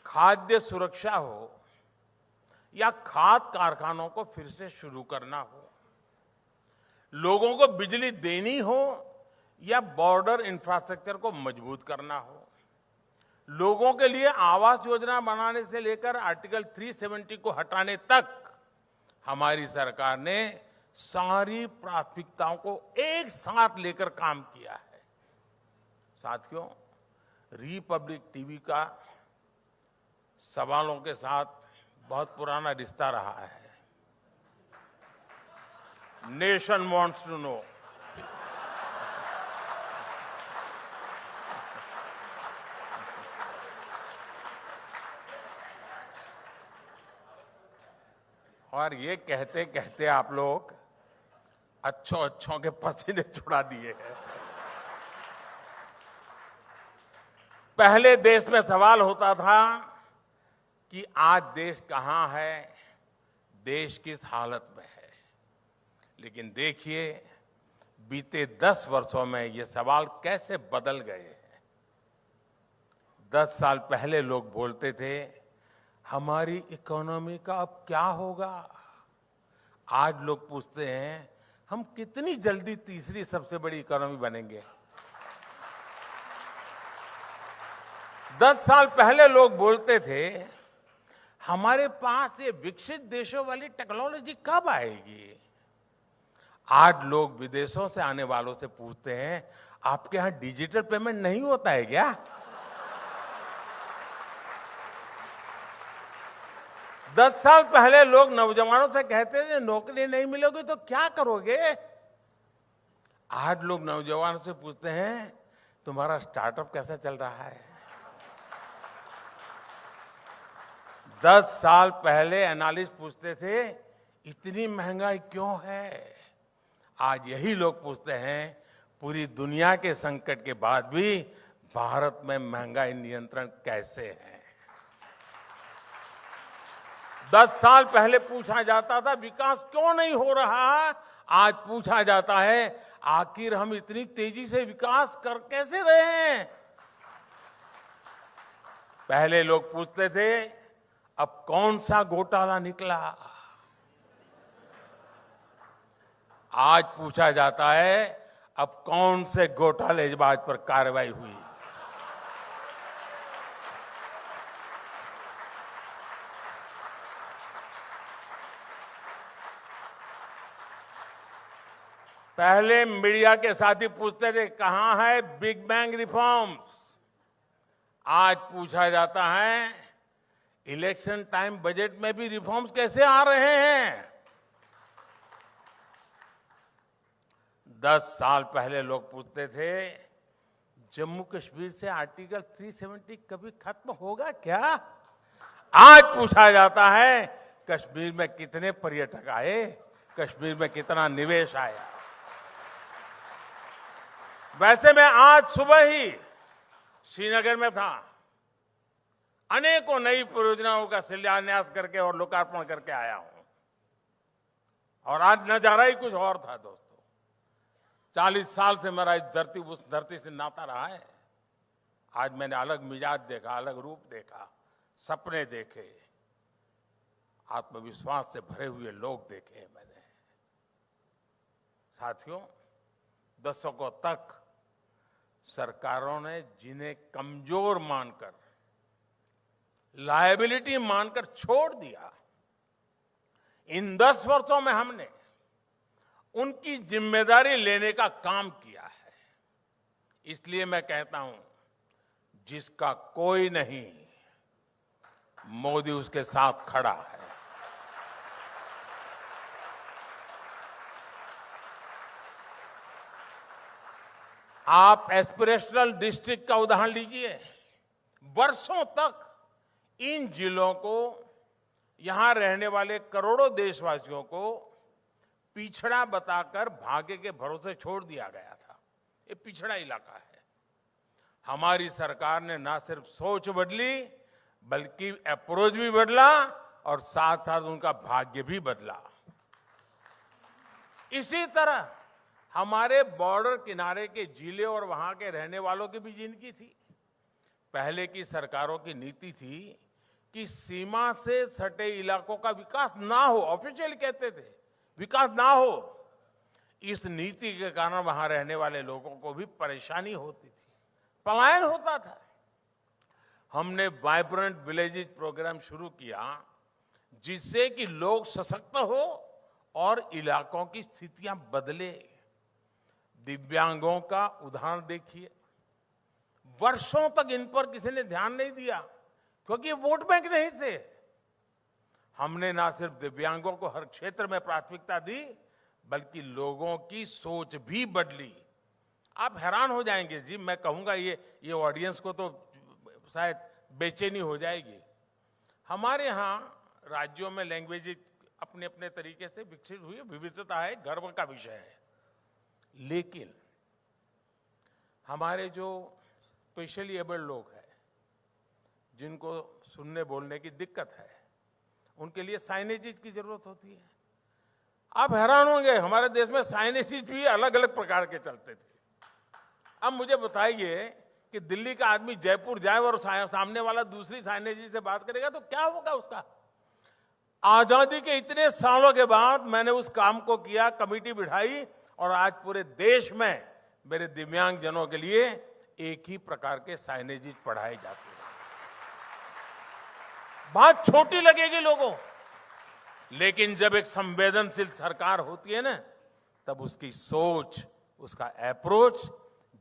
खाद्य सुरक्षा हो या खाद कारखानों को फिर से शुरू करना हो, लोगों को बिजली देनी हो या बॉर्डर इंफ्रास्ट्रक्चर को मजबूत करना हो, लोगों के लिए आवास योजना बनाने से लेकर आर्टिकल 370 को हटाने तक हमारी सरकार ने सारी प्राथमिकताओं को एक साथ लेकर काम किया है। साथियों, रिपब्लिक टीवी का सवालों के साथ बहुत पुराना रिश्ता रहा है। Nation wants to know. और ये कहते कहते आप लोग अच्छों के पसीने छुड़ा दिए हैं। पहले देश में सवाल होता था कि आज देश कहां है, देश किस हालत में है। लेकिन देखिए, बीते 10 वर्षों में ये सवाल कैसे बदल गए हैं। 10 साल पहले लोग बोलते थे, हमारी इकोनॉमी का अब क्या होगा। आज लोग पूछते हैं, हम कितनी जल्दी तीसरी सबसे बड़ी इकोनॉमी बनेंगे। 10 साल पहले लोग बोलते थे, हमारे पास ये विकसित देशों वाली टेक्नोलॉजी कब आएगी। आज लोग विदेशों से आने वालों से पूछते हैं, आपके यहां डिजिटल पेमेंट नहीं होता है क्या। 10 साल पहले लोग नौजवानों से कहते थे, नौकरी नहीं मिलेगी तो क्या करोगे। आज लोग नौजवानों से पूछते हैं, तुम्हारा स्टार्टअप कैसा चल रहा है। 10 साल पहले एनालिस्ट पूछते थे, इतनी महंगाई क्यों है। आज यही लोग पूछते हैं, पूरी दुनिया के संकट के बाद भी भारत में महंगाई नियंत्रण कैसे है। 10 साल पहले पूछा जाता था, विकास क्यों नहीं हो रहा। आज पूछा जाता है, आखिर हम इतनी तेजी से विकास कर कैसे रहे हैं। पहले लोग पूछते थे, अब कौन सा घोटाला निकला। आज पूछा जाता है, अब कौन से घोटालेबाज पर कार्रवाई हुई। पहले मीडिया के साथी पूछते थे, कहां है बिग बैंग रिफॉर्म्स। आज पूछा जाता है, इलेक्शन टाइम बजट में भी रिफॉर्म्स कैसे आ रहे हैं। 10 साल पहले लोग पूछते थे, जम्मू कश्मीर से आर्टिकल 370 कभी खत्म होगा क्या। आज पूछा जाता है, कश्मीर में कितने पर्यटक आए, कश्मीर में कितना निवेश आया। वैसे मैं आज सुबह ही श्रीनगर में था, अनेकों नई परियोजनाओं का शिलान्यास करके और लोकार्पण करके आया हूं। और आज नजारा ही कुछ और था दोस्तों। 40 साल से मेरा उस धरती से नाता रहा है। आज मैंने अलग मिजाज देखा, अलग रूप देखा, सपने देखे, आत्मविश्वास से भरे हुए लोग देखे मैंने। साथियों, दशकों तक सरकारों ने जिन्हें कमजोर मानकर, लायबिलिटी मानकर छोड़ दिया, इन 10 वर्षों में हमने उनकी जिम्मेदारी लेने का काम किया है। इसलिए मैं कहता हूं, जिसका कोई नहीं, मोदी उसके साथ खड़ा है। आप एस्पिरेशनल डिस्ट्रिक्ट का उदाहरण लीजिए। वर्षों तक इन जिलों को, यहां रहने वाले करोड़ों देशवासियों को पिछड़ा बताकर भाग्य के भरोसे छोड़ दिया गया था। ये पिछड़ा इलाका है। हमारी सरकार ने ना सिर्फ सोच बदली, बल्कि अप्रोच भी बदला और साथ साथ उनका भाग्य भी बदला। इसी तरह हमारे बॉर्डर किनारे के जिले और वहां के रहने वालों की भी जिंदगी थी। पहले की सरकारों की नीति थी कि सीमा से सटे इलाकों का विकास ना हो, ऑफिशियल कहते थे विकास ना हो। इस नीति के कारण वहां रहने वाले लोगों को भी परेशानी होती थी, पलायन होता था। हमने वाइब्रेंट विलेजेस प्रोग्राम शुरू किया, जिससे कि लोग सशक्त हो और इलाकों की स्थितियां बदले। दिव्यांगों का उदाहरण देखिए, वर्षों तक इन पर किसी ने ध्यान नहीं दिया क्योंकि वोट बैंक नहीं थे। हमने ना सिर्फ दिव्यांगों को हर क्षेत्र में प्राथमिकता दी, बल्कि लोगों की सोच भी बदली। आप हैरान हो जाएंगे जी, मैं कहूंगा ये ऑडियंस को तो शायद बेचैनी हो जाएगी। हमारे यहाँ राज्यों में लैंग्वेज अपने अपने तरीके से विकसित हुई, विविधता है, गर्व का विषय है। लेकिन हमारे जो स्पेशली एबल्ड लोग हैं, जिनको सुनने बोलने की दिक्कत है, उनके लिए साइनेजेस की जरूरत होती है। आप हैरान होंगे, हमारे देश में साइनेजेस भी अलग अलग प्रकार के चलते थे। अब मुझे बताइए कि दिल्ली का आदमी जयपुर जाए और सामने वाला दूसरी साइनेजेस से बात करेगा तो क्या होगा उसका? आजादी के इतने सालों के बाद मैंने उस काम को किया, कमेटी बिठाई और आज पूरे देश में मेरे दिव्यांग जनों के लिए एक ही प्रकार के साइनेजेस पढ़ाए जाते हैं। बात छोटी लगेगी लोगों, लेकिन जब एक संवेदनशील सरकार होती है ना, तब उसकी सोच, उसका अप्रोच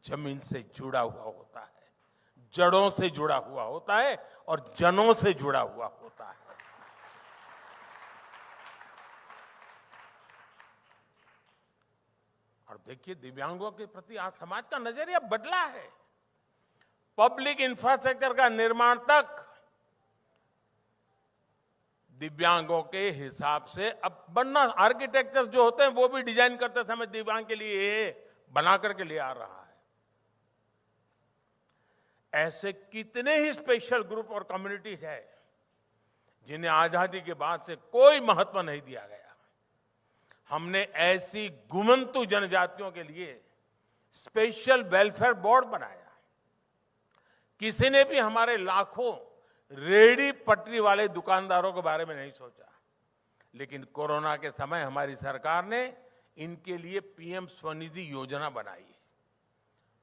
जमीन से जुड़ा हुआ होता है, जड़ों से जुड़ा हुआ होता है और जनों से जुड़ा हुआ होता है। और देखिए, दिव्यांगों के प्रति आज समाज का नजरिया बदला है। पब्लिक इंफ्रास्ट्रक्चर का निर्माण तक दिव्यांगों के हिसाब से अब बनना, आर्किटेक्चर जो होते हैं वो भी डिजाइन करते समय दिव्यांग के लिए बना करके ले आ रहा है। ऐसे कितने ही स्पेशल ग्रुप और कम्युनिटीज है जिन्हें आजादी के बाद से कोई महत्व नहीं दिया गया। हमने ऐसी गुमंतु जनजातियों के लिए स्पेशल वेलफेयर बोर्ड बनाया। किसी ने भी हमारे लाखों रेडी पटरी वाले दुकानदारों के बारे में नहीं सोचा, लेकिन कोरोना के समय हमारी सरकार ने इनके लिए पीएम स्वनिधि योजना बनाई।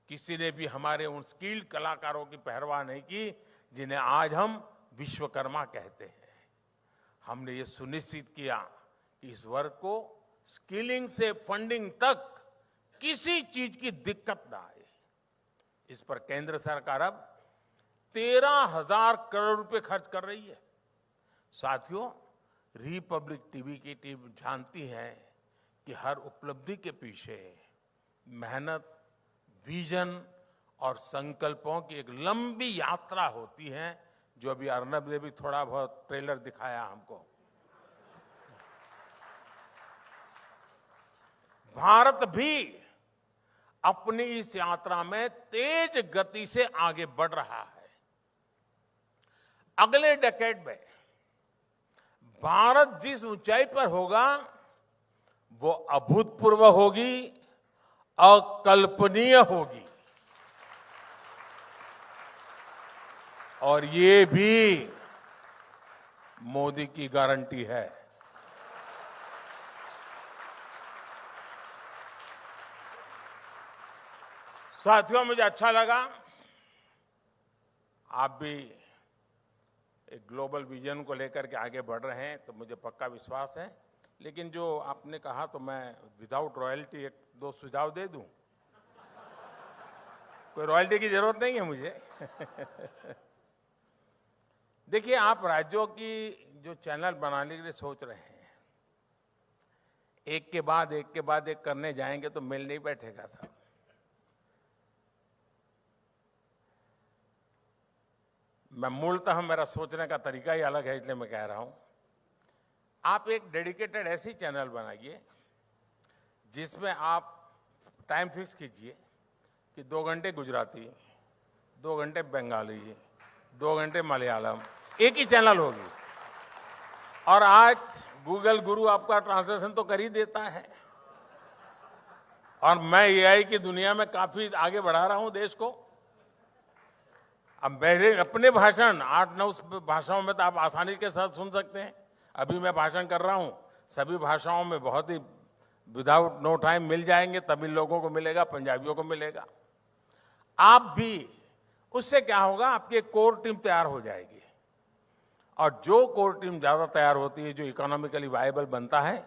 किसी ने भी हमारे उन स्किल्ड कलाकारों की परवाह नहीं की जिन्हें आज हम विश्वकर्मा कहते हैं। हमने ये सुनिश्चित किया कि इस वर्ग को स्किलिंग से फंडिंग तक किसी चीज की दिक्कत ना आए। इस पर केंद्र सरकार अब 13,000 करोड़ रुपए खर्च कर रही है। साथियों, रिपब्लिक टीवी की टीम जानती है कि हर उपलब्धि के पीछे मेहनत, विजन और संकल्पों की एक लंबी यात्रा होती है, जो अभी अर्नब ने भी थोड़ा बहुत ट्रेलर दिखाया हमको। भारत भी अपनी इस यात्रा में तेज गति से आगे बढ़ रहा है। अगले डेकेड में भारत जिस ऊंचाई पर होगा वो अभूतपूर्व होगी, अकल्पनीय होगी। और ये भी मोदी की गारंटी है। साथियों, मुझे अच्छा लगा आप भी एक ग्लोबल विजन को लेकर के आगे बढ़ रहे हैं, तो मुझे पक्का विश्वास है। लेकिन जो आपने कहा, तो मैं विदाउट रॉयल्टी एक दो सुझाव दे दूं। कोई रॉयल्टी की जरूरत नहीं है मुझे। देखिए, आप राज्यों की जो चैनल बनाने के लिए सोच रहे हैं, एक के बाद एक करने जाएंगे तो मेल नहीं बैठेगा साहब। मैं मूलतः मेरा सोचने का तरीका ही अलग है, इसलिए मैं कह रहा हूं, आप एक डेडिकेटेड ऐसी चैनल बनाइए जिसमें आप टाइम फिक्स कीजिए कि 2 घंटे गुजराती, 2 घंटे बंगाली, 2 घंटे मलयालम, एक ही चैनल होगी। और आज गूगल गुरु आपका ट्रांसलेशन तो कर ही देता है, और मैं एआई की दुनिया में काफी आगे बढ़ा रहा हूं देश को। अब मेरे अपने भाषण 8-9 भाषाओं में तो आप आसानी के साथ सुन सकते हैं। अभी मैं भाषण कर रहा हूं, सभी भाषाओं में बहुत ही विदाउट नो टाइम मिल जाएंगे। तमिल लोगों को मिलेगा, पंजाबियों को मिलेगा। आप भी, उससे क्या होगा, आपकी एक कोर टीम तैयार हो जाएगी, और जो कोर टीम ज्यादा तैयार होती है, जो इकोनॉमिकली वायबल बनता है,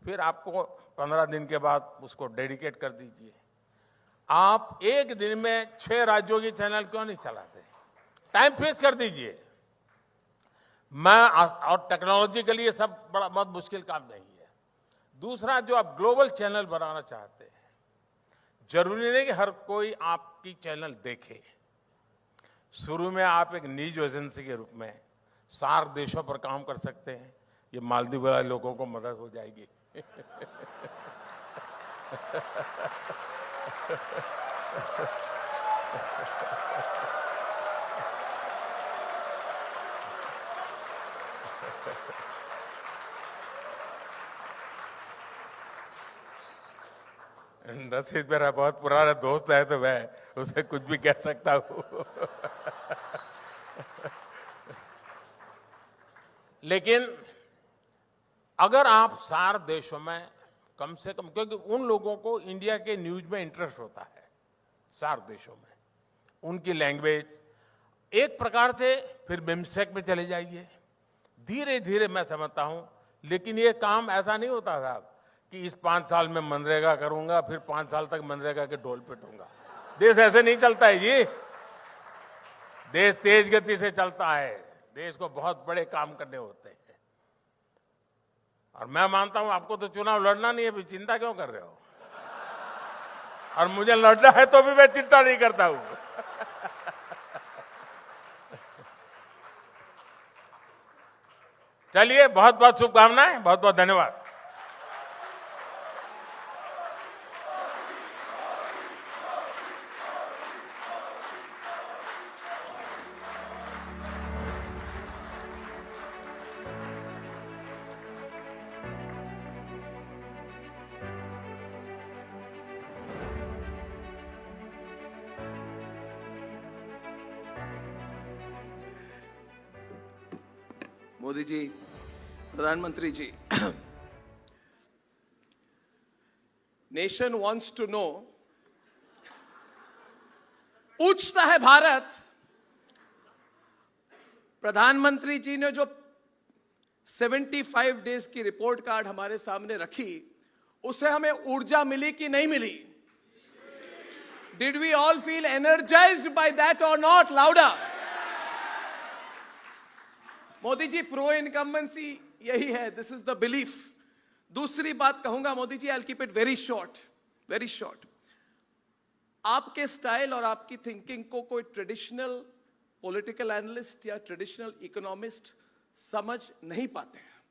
फिर आपको 15 दिन के बाद उसको डेडिकेट कर दीजिए। आप एक दिन में 6 राज्यों की चैनल क्यों नहीं चलाते? टाइम फिक्स कर दीजिए। और टेक्नोलॉजिकली ये सब बड़ा बहुत मुश्किल काम नहीं है। दूसरा, जो आप ग्लोबल चैनल बनाना चाहते हैं, जरूरी नहीं कि हर कोई आपकी चैनल देखे। शुरू में आप एक न्यूज एजेंसी के रूप में 4 देशों पर काम कर सकते हैं। ये मालदीव वाले लोगों को मदद हो जाएगी। रशीद मेरा बहुत पुराना दोस्त है, तो मैं उसे कुछ भी कह सकता हूं। लेकिन अगर आप 4 देशों में कम से कम, क्योंकि उन लोगों को इंडिया के न्यूज में इंटरेस्ट होता है 4 देशों में, उनकी लैंग्वेज एक प्रकार से, फिर बिम्स्टेक में चले जाइए। धीरे धीरे मैं समझता हूं, लेकिन ये काम ऐसा नहीं होता साहब कि इस 5 साल में मनरेगा करूंगा, फिर 5 साल तक मनरेगा के ढोल पिटूंगा। देश ऐसे नहीं चलता है जी। देश तेज गति से चलता है। देश को बहुत बड़े काम करने होते हैं। और मैं मानता हूं आपको तो चुनाव लड़ना नहीं है, भी चिंता क्यों कर रहे हो? और मुझे लड़ना है तो भी मैं चिंता नहीं करता हूं। चलिए, बहुत बहुत शुभकामनाएं, बहुत बहुत धन्यवाद। मोदी जी, प्रधानमंत्री जी, नेशन वॉन्ट्स टू नो, पूछता है भारत, प्रधानमंत्री जी ने जो 75 डेज की रिपोर्ट कार्ड हमारे सामने रखी, उसे हमें ऊर्जा मिली कि नहीं मिली? Did we all feel energised by that or not? Louder. Modi ji, pro incumbency यही है, दिस इज द बिलीफ। दूसरी बात कहूंगा Modi ji, I will keep it very short, very short. आपके स्टाइल और आपकी थिंकिंग को कोई ट्रेडिशनल पॉलिटिकल एनालिस्ट या ट्रेडिशनल इकोनॉमिस्ट समझ नहीं पाते हैं,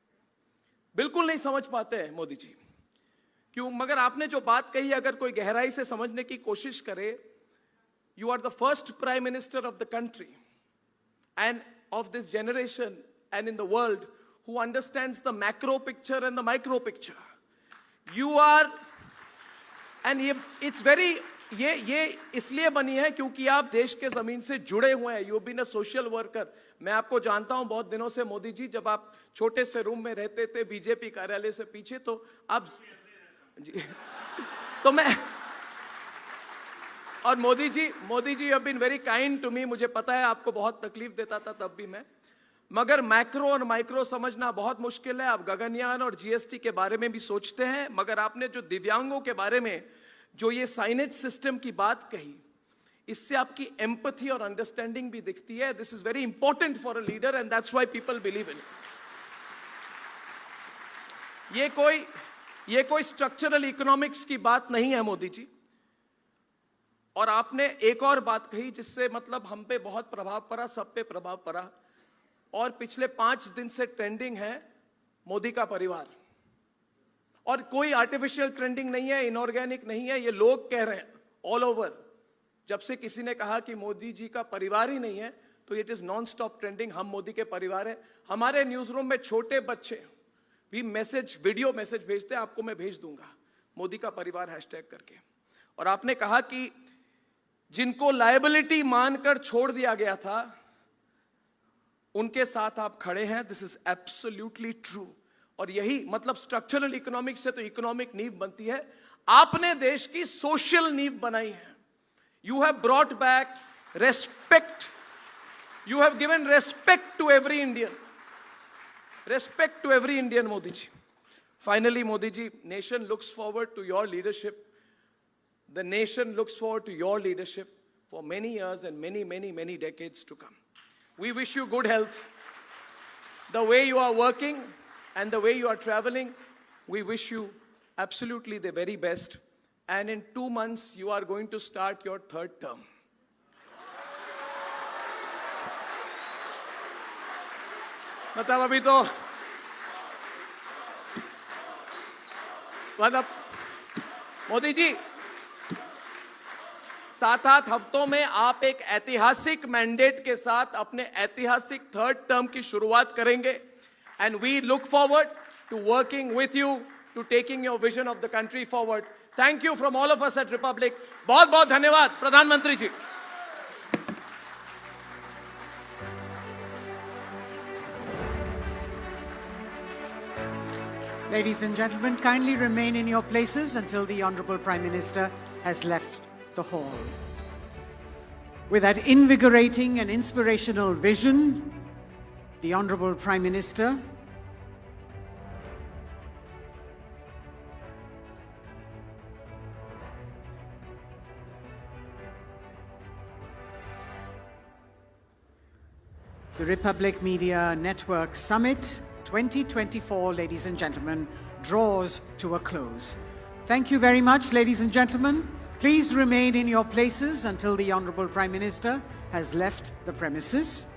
बिल्कुल नहीं समझ पाते हैं मोदी जी। क्यों? मगर आपने जो बात कही, अगर कोई गहराई से समझने की कोशिश करे, you are the first prime minister of the country and of this generation and in the world who understands the macro picture and the micro picture. You are, and it's very, ये इसलिए बनी है क्योंकि आप देश के जमीन से जुड़े हुए हैं। You been a social worker. मैं आपको जानता हूं बहुत दिनों से मोदी जी, जब आप छोटे से रूम में रहते थे बीजेपी कार्यालय से पीछे, तो आप जी तो मैं, और Modi ji have been very kind to me. मुझे पता है आपको बहुत तकलीफ देता था तब भी मैं, मगर मैक्रो और माइक्रो समझना बहुत मुश्किल है। आप गगनयान और जीएसटी के बारे में भी सोचते हैं, मगर आपने जो दिव्यांगों के बारे में जो ये साइनेज सिस्टम की बात कही, इससे आपकी एम्पैथी और अंडरस्टैंडिंग भी दिखती है। This is very important for a leader and that's why people believe in it. ये कोई स्ट्रक्चरल इकोनॉमिक्स की बात नहीं है मोदी जी। और आपने एक और बात कही जिससे मतलब हम पे बहुत प्रभाव पड़ा, सब पे प्रभाव पड़ा, और पिछले 5 दिन से ट्रेंडिंग है मोदी का परिवार। और कोई आर्टिफिशियल ट्रेंडिंग नहीं है, इनऑर्गेनिक नहीं है, ये लोग कह रहे हैं ऑल ओवर। जब से किसी ने कहा कि मोदी जी का परिवार ही नहीं है, तो it is non stop trending, हम मोदी के परिवार हैं। हमारे न्यूज रूम में छोटे बच्चे भी मैसेज, वीडियो मैसेज भेजते हैं, आपको मैं भेज दूंगा, मोदी का परिवार हैशटैग करके। और आपने कहा कि जिनको लायबिलिटी मानकर छोड़ दिया गया था उनके साथ आप खड़े हैं। This is absolutely true. और यही मतलब स्ट्रक्चरल इकोनॉमिक्स से तो इकोनॉमिक नींव बनती है, आपने देश की सोशल नींव बनाई है। You have brought back respect, you have given respect to every Indian, respect to every Indian, Modi ji. Finally Modi ji, nation looks forward to your leadership. The nation looks forward to your leadership for many years and many, many, many decades to come. We wish you good health. The way you are working and the way you are traveling, we wish you absolutely the very best. And in 2 months, you are going to start your 3rd term. मतलब अभी तो मतलब मोदी जी 7-8 हफ्तों में आप एक ऐतिहासिक mandate के साथ अपने ऐतिहासिक 3rd टर्म की शुरुआत करेंगे। And we look forward to working with you to taking your vision of the country forward. Thank you from all of us at Republic. बहुत बहुत धन्यवाद प्रधानमंत्री जी। Ladies and gentlemen, kindly remain in your places until the Honorable Prime Minister has left the hall. With that invigorating and inspirational vision, the Honorable Prime Minister the Republic Media Network Summit 2024, ladies and gentlemen, draws to a close. Thank you very much, ladies and gentlemen. Please remain in your places until the Honorable Prime Minister has left the premises.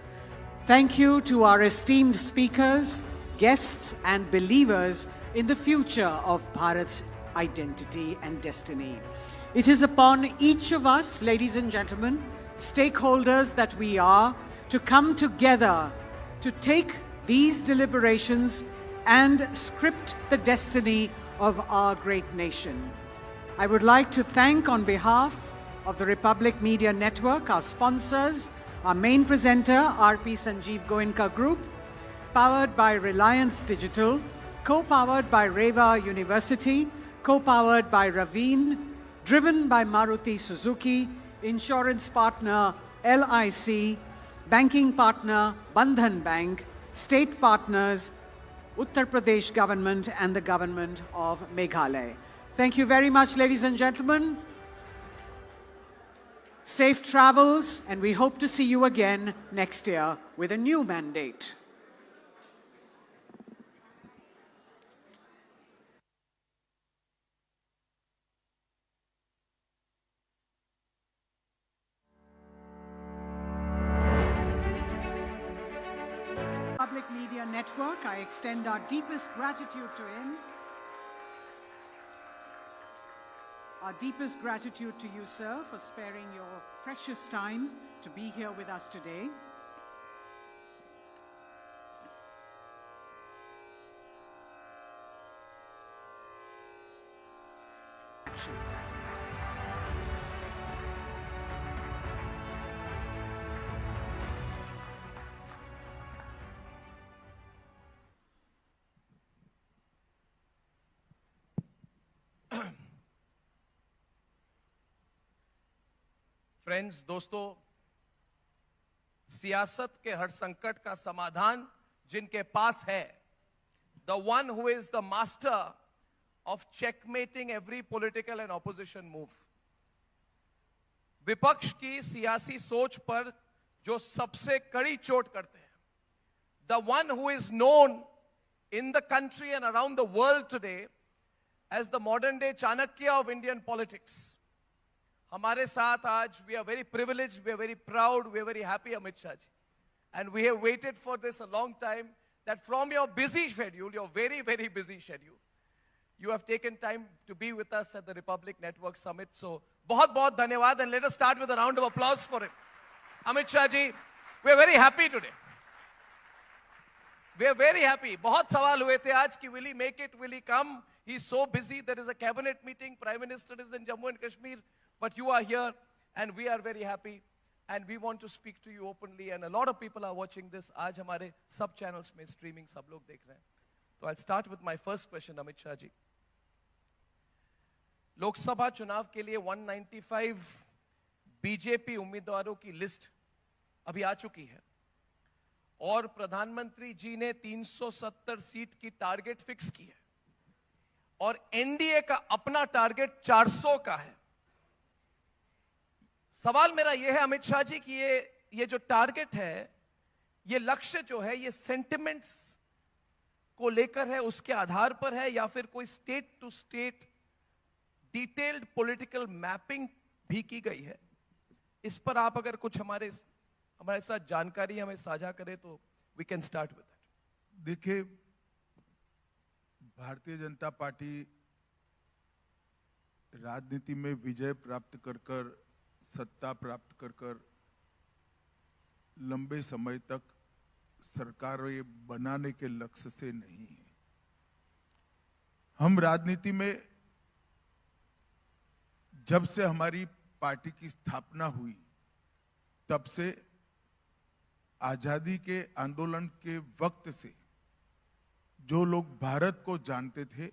Thank you to our esteemed speakers, guests, and believers in the future of Bharat's identity and destiny. It is upon each of us, ladies and gentlemen, stakeholders that we are, to come together to take these deliberations and script the destiny of our great nation. I would like to thank on behalf of the Republic Media Network, our sponsors, our main presenter, RP Sanjeev Goenka Group, powered by Reliance Digital, co-powered by Reva University, co-powered by Raveen, driven by Maruti Suzuki, insurance partner LIC, banking partner Bandhan Bank, state partners Uttar Pradesh government and the government of Meghalaya. Thank you very much, ladies and gentlemen. Safe travels, and we hope to see you again next year with a new mandate. Public Media Network, I extend our deepest gratitude to him. Our deepest gratitude to you, sir, for sparing your precious time to be here with us today. Friends, दोस्तों, सियासत के हर संकट का समाधान जिनके पास है, the one who is the master of checkmating every political and opposition move, विपक्ष की सियासी सोच पर जो सबसे कड़ी चोट करते हैं, the one who is known in the country and around the world today as the modern day Chanakya of Indian politics, हमारे साथ आज we are very privileged, we are very proud, we are very happy, Amit Shah ji. And we have waited for this a long time, that from your busy schedule, your very, very busy schedule, you have taken time to be with us at the Republic Network Summit. So, बहुत धन्यवाद, and let us start with a round of applause for him. Amit Shah ji, we are very happy today. We are very happy. बहुत सवाल हुए थे आज कि will he make it, will he come? He's so busy, there is a cabinet meeting, Prime Minister is in Jammu and Kashmir, but you are here, and we are very happy. And we want to speak to you openly, and a lot of people are watching this. आज हमारे सब channels में streaming सब लोग देख रहे हैं. So I'll start with my first question, Amit Shah ji. Lok Sabha चुनाव के लिए 195 बीजेपी उम्मीदवारों की लिस्ट अभी आ चुकी है, और प्रधानमंत्री जी ने 370 सीट की टारगेट फिक्स की है, और एनडीए का अपना टारगेट 400 का है. सवाल मेरा यह है अमित शाह जी कि ये जो टारगेट है, ये लक्ष्य जो है, ये सेंटिमेंट्स को लेकर है, उसके आधार पर है, या फिर कोई state to state detailed political mapping भी की गई है? इस पर आप अगर कुछ हमारे साथ जानकारी हमें साझा करें तो we can start with that. देखिए, भारतीय जनता पार्टी राजनीति में विजय प्राप्त कर सत्ता प्राप्त कर लंबे समय तक सरकारें बनाने के लक्ष्य से नहीं है. हम राजनीति में जब से हमारी पार्टी की स्थापना हुई, तब से आजादी के आंदोलन के वक्त से जो लोग भारत को जानते थे,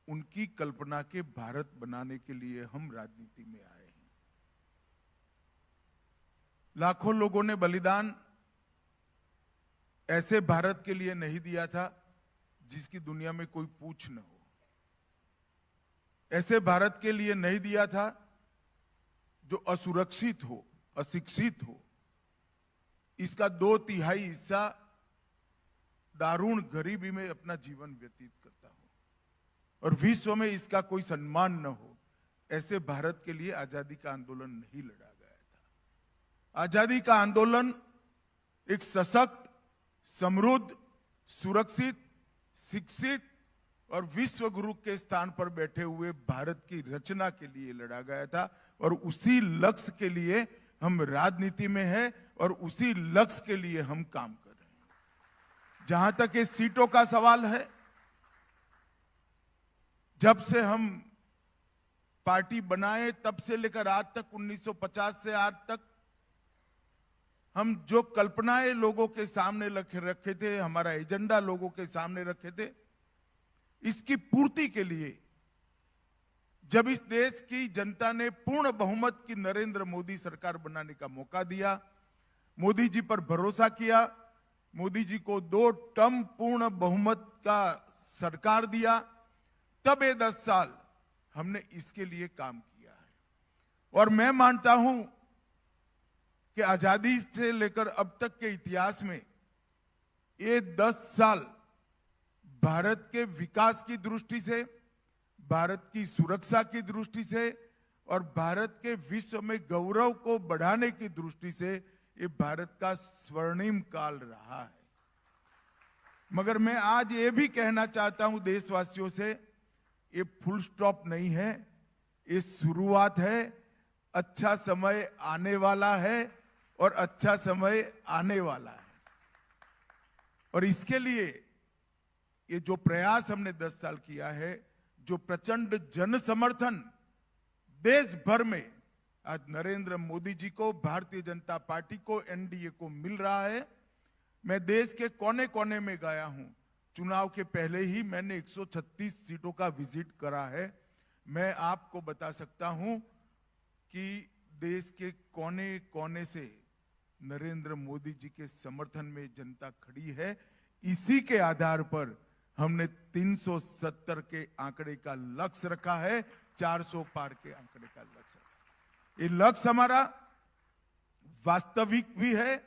उनकी कल्पना के भारत बनाने के लिए हम राजनीति में आए. लाखों लोगों ने बलिदान ऐसे भारत के लिए नहीं दिया था जिसकी दुनिया में कोई पूछ न हो. ऐसे भारत के लिए नहीं दिया था जो असुरक्षित हो, अशिक्षित हो, इसका 2/3 हिस्सा दारुण गरीबी में अपना जीवन व्यतीत करता हो, और विश्व में इसका कोई सम्मान न हो. ऐसे भारत के लिए आजादी का आंदोलन नहीं लड़ा. आजादी का आंदोलन एक सशक्त, समृद्ध, सुरक्षित, शिक्षित और विश्व गुरु के स्थान पर बैठे हुए भारत की रचना के लिए लड़ा गया था, और उसी लक्ष्य के लिए हम राजनीति में हैं, और उसी लक्ष्य के लिए हम काम कर रहे हैं. जहां तक ये सीटों का सवाल है, जब से हम पार्टी बनाए तब से लेकर आज तक, 1950 से आज तक, हम जो कल्पनाएं लोगों के सामने रखे थे, हमारा एजेंडा लोगों के सामने रखे थे, इसकी पूर्ति के लिए जब इस देश की जनता ने पूर्ण बहुमत की नरेंद्र मोदी सरकार बनाने का मौका दिया, मोदी जी पर भरोसा किया, मोदी जी को 2 टर्म पूर्ण बहुमत का सरकार दिया, तब ये 10 साल हमने इसके लिए काम किया है. और मैं मानता हूं कि आजादी से लेकर अब तक के इतिहास में ये 10 साल भारत के विकास की दृष्टि से, भारत की सुरक्षा की दृष्टि से, और भारत के विश्व में गौरव को बढ़ाने की दृष्टि से ये भारत का स्वर्णिम काल रहा है. मगर मैं आज ये भी कहना चाहता हूं देशवासियों से, ये फुल स्टॉप नहीं है, ये शुरुआत है. अच्छा समय आने वाला है, और अच्छा समय आने वाला है. और इसके लिए ये जो प्रयास हमने 10 साल किया है, जो प्रचंड जन समर्थन देश भर में आज नरेंद्र मोदी जी को, भारतीय जनता पार्टी को, एनडीए को मिल रहा है. मैं देश के कोने कोने में गया हूं. चुनाव के पहले ही मैंने 136 सीटों का विजिट करा है. मैं आपको बता सकता हूं कि देश के कोने कोने से नरेंद्र मोदी जी के समर्थन में जनता खड़ी है. इसी के आधार पर हमने 370 के आंकड़े का लक्ष्य रखा है, 400 पार के आंकड़े का लक्ष्य रखा. ये लक्ष्य हमारा वास्तविक भी है,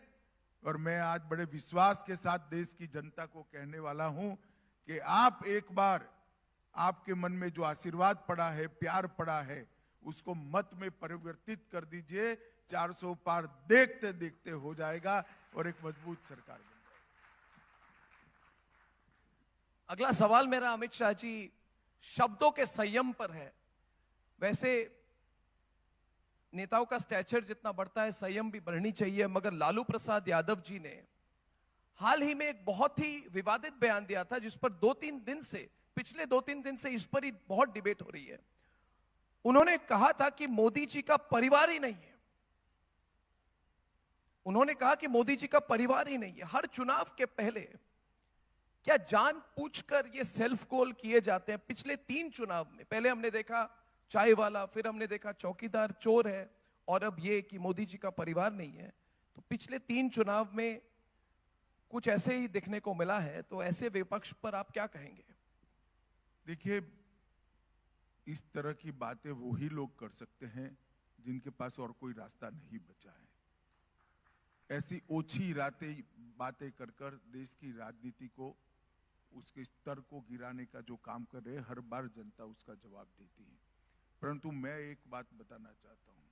और मैं आज बड़े विश्वास के साथ देश की जनता को कहने वाला हूं कि आप एक बार, आपके मन में जो आशीर्वाद पड़ा है, प्यार पड़ा है, उसको मत में परिवर्तित कर दीजिए, 400 पार देखते देखते हो जाएगा और एक मजबूत सरकार बन जाएगी। अगला सवाल मेरा अमित शाह जी शब्दों के संयम पर है। वैसे नेताओं का स्टैचर जितना बढ़ता है संयम भी बढ़नी चाहिए, मगर लालू प्रसाद यादव जी ने हाल ही में एक बहुत ही विवादित बयान दिया था जिस पर पिछले 2-3 दिन से इस पर ही बहुत डिबेट हो रही है। उन्होंने कहा था कि मोदी जी का परिवार ही नहीं है। उन्होंने कहा कि मोदी जी का परिवार ही नहीं है। हर चुनाव के पहले क्या जानबूझकर ये सेल्फ गोल किए जाते हैं? पिछले 3 चुनाव में पहले हमने देखा चाय वाला, फिर हमने देखा चौकीदार चोर है, और अब ये कि मोदी जी का परिवार नहीं है। तो पिछले 3 चुनाव में कुछ ऐसे ही दिखने को मिला है। तो ऐसे विपक्ष पर आप क्या कहेंगे? देखिए, इस तरह की बातें वही लोग कर सकते हैं जिनके पास और कोई रास्ता नहीं बचा है। ऐसी ओछी बातें कर कर देश की राजनीति को, उसके स्तर को गिराने का जो काम कर रहे हैं, हर बार जनता उसका जवाब देती है। परंतु मैं एक बात बताना चाहता हूं,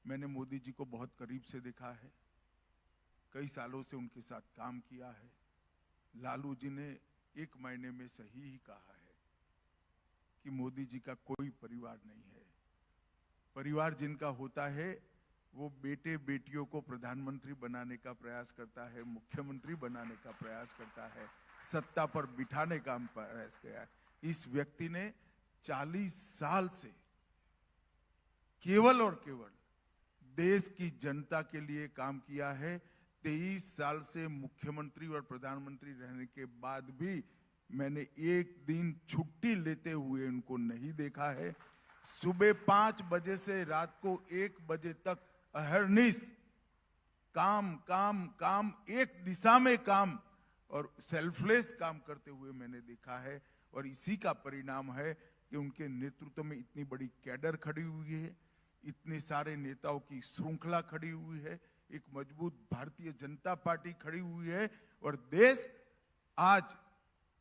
मैंने मोदी जी को बहुत करीब से देखा है, कई सालों से उनके साथ काम किया है। लालू जी ने एक महीने में सही ही कहा है कि मोदी जी का कोई परिवार नहीं है। परिवार जिनका होता है वो बेटे बेटियों को प्रधानमंत्री बनाने का प्रयास करता है, मुख्यमंत्री बनाने का प्रयास करता है, सत्ता पर बिठाने का प्रयास किया है। इस व्यक्ति ने 40 साल से केवल और केवल देश की जनता के लिए काम किया है। 23 साल से मुख्यमंत्री और प्रधानमंत्री रहने के बाद भी मैंने एक दिन छुट्टी लेते हुए उनको नहीं देखा है। सुबह 5 बजे से रात को 1 बजे तक अहर्निश काम काम काम, एक दिशा में काम और सेल्फलेस काम करते हुए मैंने देखा है। और इसी का परिणाम है कि उनके नेतृत्व में इतनी बड़ी कैडर खड़ी हुई है, इतने सारे नेताओं की श्रृंखला खड़ी हुई है, एक मजबूत भारतीय जनता पार्टी खड़ी हुई है, और देश आज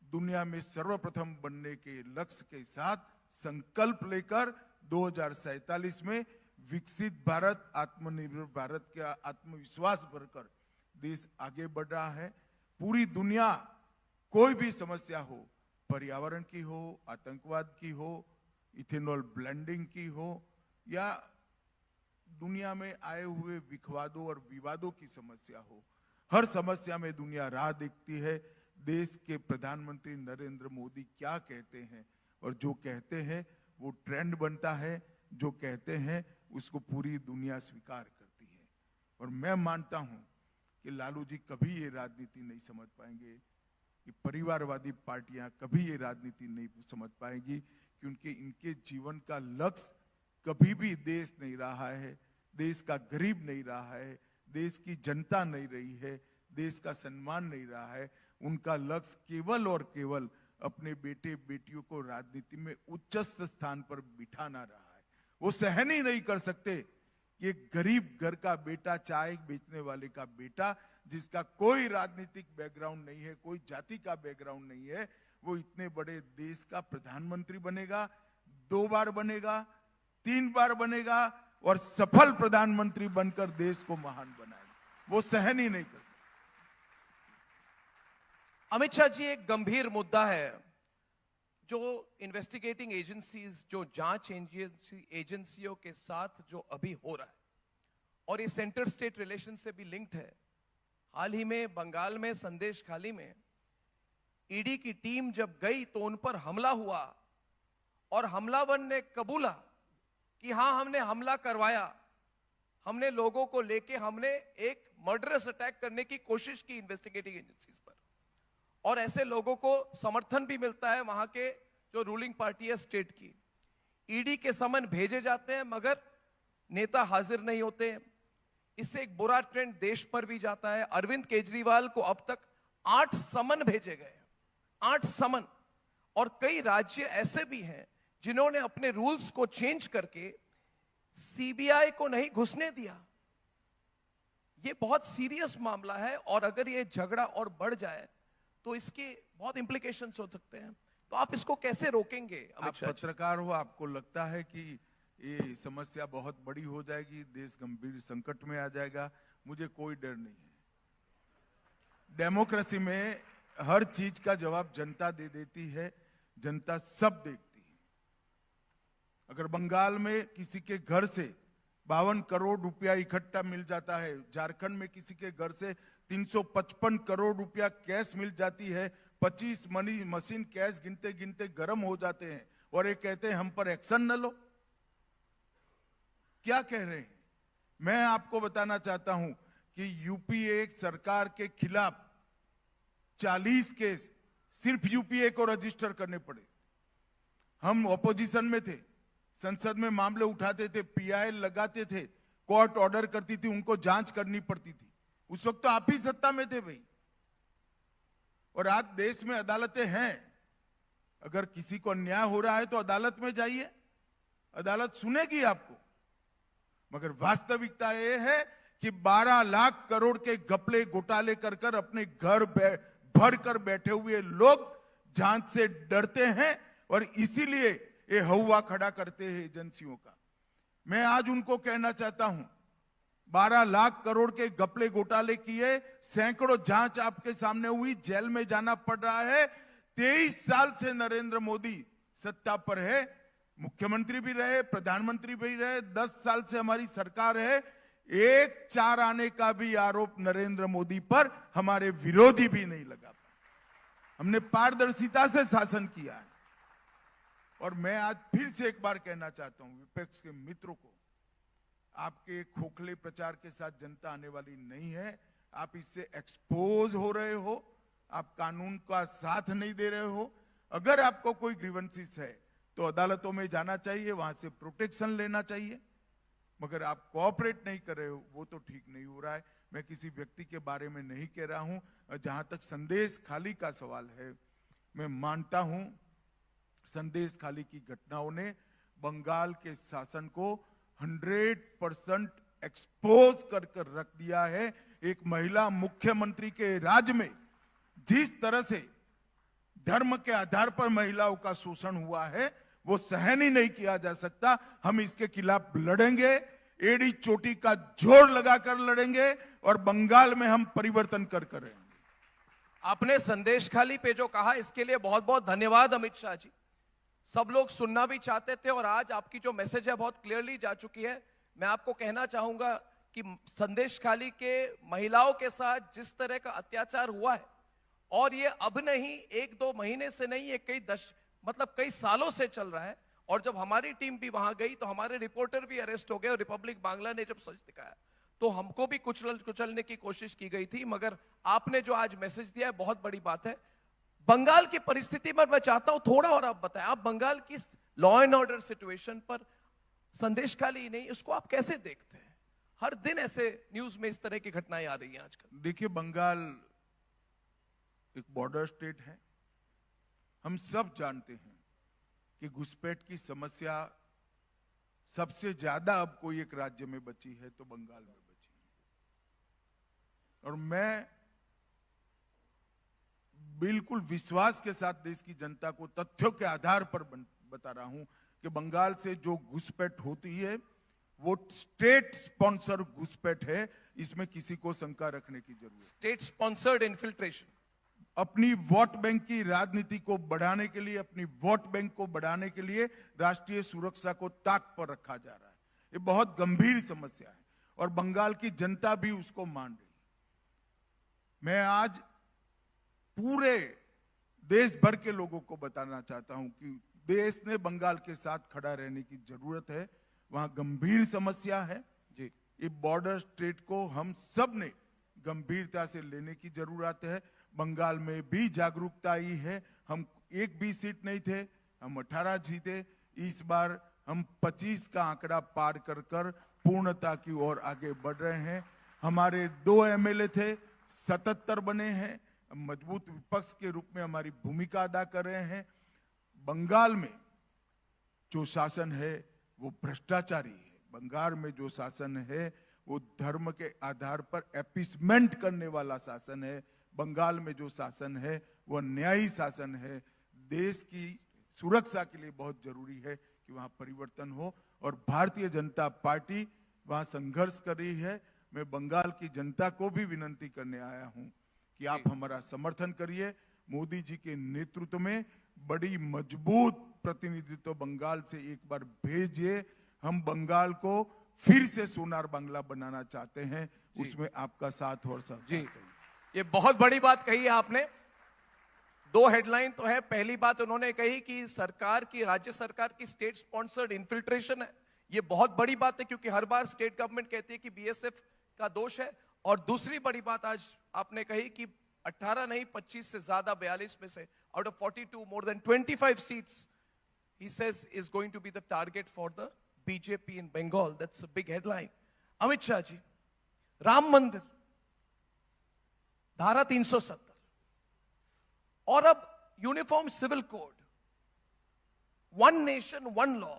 दुनिया में सर्वप्रथम बनने के लक्ष्य के साथ संकल्प लेकर 2047 में विकसित भारत, आत्मनिर्भर भारत का आत्मविश्वास भरकर देश आगे बढ़ रहा है। पूरी दुनिया कोई भी समस्या हो, पर्यावरण की हो, आतंकवाद की हो, इथेनॉल ब्लेंडिंग की हो, या दुनिया में आए हुए विवादों और विवादों की समस्या हो, हर समस्या में दुनिया राह देखती है। देश के प्रधानमंत्री नरेंद्र मोदी क्या कहते हैं, और जो कहते हैं वो ट्रेंड बनता है, जो कहते हैं उसको पूरी दुनिया स्वीकार करती है। और मैं मानता हूं कि लालू जी कभी ये राजनीति नहीं समझ पाएंगे, कि परिवारवादी पार्टियां कभी ये राजनीति नहीं समझ पाएंगी, क्योंकि इनके जीवन का लक्ष्य कभी भी देश नहीं रहा है, देश का गरीब नहीं रहा है, देश की जनता नहीं रही है, देश का सम्मान नहीं रहा है। उनका लक्ष्य केवल और केवल अपने बेटे बेटियों को राजनीति में उच्चस्थ स्थान पर बिठाना रहा है। वो सहन ही नहीं कर सकते कि एक गरीब घर का बेटा, चाय बेचने वाले का बेटा, जिसका कोई राजनीतिक बैकग्राउंड नहीं है, कोई जाति का बैकग्राउंड नहीं है, वो इतने बड़े देश का प्रधानमंत्री बनेगा, 2 बार बनेगा, 3 बार बनेगा, और सफल प्रधानमंत्री बनकर देश को महान बनाएगा। वो सहन ही नहीं कर सकते। अमित शाह जी, एक गंभीर मुद्दा है जो इन्वेस्टिगेटिंग एजेंसीज, जो जांच एजेंसियों के साथ जो अभी हो रहा है, और ये सेंटर स्टेट रिलेशन से भी लिंक्ड है। हाल ही में बंगाल में संदेश खाली में ईडी की टीम जब गई तो उन पर हमला हुआ, और हमलावर ने कबूला कि हां हमने हमला करवाया, हमने लोगों को लेके हमने एक मर्डरस अटैक करने की कोशिश की इन्वेस्टिगेटिंग एजेंसीज पर। और ऐसे लोगों को समर्थन भी मिलता है वहां के जो रूलिंग पार्टी है स्टेट की। ईडी के समन भेजे जाते हैं मगर नेता हाजिर नहीं होते। इससे एक बुरा ट्रेंड देश पर भी जाता है। अरविंद केजरीवाल को अब तक 8 समन भेजे गए, 8 समन। और कई राज्य ऐसे भी हैं जिन्होंने अपने रूल्स को चेंज करके सीबीआई को नहीं घुसने दिया। ये बहुत सीरियस मामला है, और अगर ये झगड़ा और बढ़ जाए तो इसके बहुत इंप्लीकेशंस हो सकते हैं। तो आप इसको कैसे रोकेंगे? आप पत्रकार हो, आपको लगता है कि ये समस्या बहुत बड़ी हो जाएगी, देश गंभीर संकट में आ जाएगा। मुझे कोई डर नहीं है। डेमोक्रेसी में हर चीज का जवाब जनता दे देती है, जनता सब देखती है। अगर बंगाल में किसी के घर से 52 करोड़ रुपया इकट्ठा मिल जाता है, झारखंड में किसी के घर से 355 करोड़ रुपया कैश मिल जाती है, 25 मनी मशीन कैश गिनते गिनते गर्म हो जाते हैं और ये कहते हैं हम पर एक्शन न लो। क्या कह रहे हैं? मैं आपको बताना चाहता हूं कि यूपीए सरकार के खिलाफ 40 केस सिर्फ यूपीए को रजिस्टर करने पड़े। हम ऑपोजिशन में थे, संसद में मामले उठाते थे, पीआई लगाते थे, कोर्ट ऑर्डर करती थी, उनको जांच करनी पड़ती थी। उस वक्त तो आप ही सत्ता में थे भाई। और आज देश में अदालतें हैं, अगर किसी को अन्याय हो रहा है तो अदालत में जाइए, अदालत सुनेगी आपको। मगर वास्तविकता यह है कि 12 लाख करोड़ के घपले घोटाले कर कर अपने घर भर कर बैठे हुए लोग जांच से डरते हैं और इसीलिए ये हवा खड़ा करते हैं एजेंसियों का। मैं आज उनको कहना चाहता हूं, 12 लाख करोड़ के घपले घोटाले किए, सैकड़ों जांच आपके सामने हुई, जेल में जाना पड़ रहा है। 23 साल से नरेंद्र मोदी सत्ता पर है, मुख्यमंत्री भी रहे, प्रधानमंत्री भी रहे, 10 साल से हमारी सरकार है। एक चार आने का भी आरोप नरेंद्र मोदी पर हमारे विरोधी भी नहीं लगा पाए। हमने पारदर्शिता से शासन किया है। और मैं आज फिर से एक बार कहना चाहता हूं विपक्ष के मित्रों को, आपके खोखले प्रचार के साथ जनता आने वाली नहीं है। आप इससे एक्सपोज हो रहे हो, आप कानून का साथ नहीं दे रहे हो। अगर आपको कोई ग्रीवेंसेस है तो अदालतों में जाना चाहिए, वहां से प्रोटेक्शन लेना चाहिए। मगर आप कोऑपरेट नहीं कर रहे हो, वो तो ठीक नहीं हो रहा है। मैं किसी व्यक्ति के बारे में नहीं कह रहा हूं। जहां तक संदेश खाली का सवाल है, मैं मानता हूं संदेश खाली की घटनाओं ने बंगाल के शासन को 100% एक्सपोज कर कर रख दिया है। एक महिला मुख्यमंत्री के राज्य में जिस तरह से धर्म के आधार पर महिलाओं का शोषण हुआ है, वो सहन ही नहीं किया जा सकता। हम इसके खिलाफ लड़ेंगे, एड़ी चोटी का जोर लगाकर लड़ेंगे और बंगाल में हम परिवर्तन कर रहेंगे। आपने संदेश खाली पे जो कहा, इसके लिए बहुत बहुत धन्यवाद अमित शाह जी। सब लोग सुनना भी चाहते थे और आज आपकी जो मैसेज है बहुत क्लियरली जा चुकी है। मैं आपको कहना चाहूंगा कि संदेश खाली के महिलाओं के साथ जिस तरह का अत्याचार हुआ है, और ये अब नहीं, 1-2 महीने से नहीं, ये कई सालों से चल रहा है। और जब हमारी टीम भी वहां गई तो हमारे रिपोर्टर भी अरेस्ट हो गए और रिपब्लिक बांग्ला ने जब सच दिखाया तो हमको भी कुचलने की कोशिश की गई थी। मगर आपने जो आज मैसेज दिया है बहुत बड़ी बात है। बंगाल की परिस्थिति पर मैं चाहता हूं थोड़ा और आप बताएं, आप बंगाल की लॉ एंड ऑर्डर सिचुएशन पर संदेश खाली ही नहीं, उसको आप कैसे देखते हैं? हर दिन ऐसे न्यूज में इस तरह की घटनाएं आ रही हैं आजकल। देखिए, बंगाल एक बॉर्डर स्टेट है। हम सब जानते हैं कि घुसपैठ की समस्या सबसे ज्यादा अब कोई एक राज्य में बची है तो बंगाल में बची है। और मैं बिल्कुल विश्वास के साथ देश की जनता को तथ्यों के आधार पर बता रहा हूं कि बंगाल से जो घुसपैठ होती है वो स्टेट स्पॉन्सर घुसपैठ है। इसमें किसी को शंका रखने की जरूरत। स्टेट स्पॉन्सर्ड इन्फिल्ट्रेशन, अपनी वोट बैंक की राजनीति को बढ़ाने के लिए, अपनी वोट बैंक को बढ़ाने के लिए राष्ट्रीय सुरक्षा को ताक पर रखा जा रहा है। ये बहुत गंभीर समस्या है और बंगाल की जनता भी उसको मान रही है। मैं आज पूरे देश भर के लोगों को बताना चाहता हूं कि देश ने बंगाल के साथ खड़ा रहने की जरूरत है। वहां गंभीर समस्या है जी। ये बॉर्डर स्टेट को हम सब ने गंभीरता से लेने की जरूरत है। बंगाल में भी जागरूकता आई है। हम एक भी सीट नहीं थे, हम 18 जीते। इस बार हम 25 का आंकड़ा पार कर कर पूर्णता की ओर आगे बढ़ रहे हैं। हमारे 2 एमएलए थे, 77 बने हैं। मजबूत विपक्ष के रूप में हमारी भूमिका अदा कर रहे हैं। बंगाल में जो शासन है वो भ्रष्टाचारी है। बंगाल में जो शासन है वो धर्म के आधार पर एपीसमेंट करने वाला शासन है। बंगाल में जो शासन है वो न्यायी शासन है। देश की सुरक्षा के लिए बहुत जरूरी है कि वहां परिवर्तन हो और भारतीय जनता पार्टी वहां संघर्ष कर रही है। मैं बंगाल की जनता को भी विनती करने आया हूं कि आप हमारा समर्थन करिए। मोदी जी के नेतृत्व में बड़ी मजबूत प्रतिनिधित्व बंगाल से एक बार भेजिए। हम बंगाल को फिर से सोनार बांग्ला बनाना चाहते हैं, उसमें आपका साथ और साथ जी। ये बहुत बड़ी बात कही है आपने। दो हेडलाइन तो है। पहली बात उन्होंने कही कि सरकार की, राज्य सरकार की स्टेट स्पॉन्सर्ड इन्फिल्ट्रेशन है। ये बहुत बड़ी बात है क्योंकि हर बार स्टेट गवर्नमेंट कहती है कि बीएसएफ का दोष है। और दूसरी बड़ी बात आज आपने कही कि 18 नहीं 25 से ज्यादा 42 में से out of 42 more than 25 seats he says is going to be the target for the BJP in Bengal. That's a big headline. Amit Shah ji, Ram Mandir, धारा 370 और अब uniform civil code, one nation one law,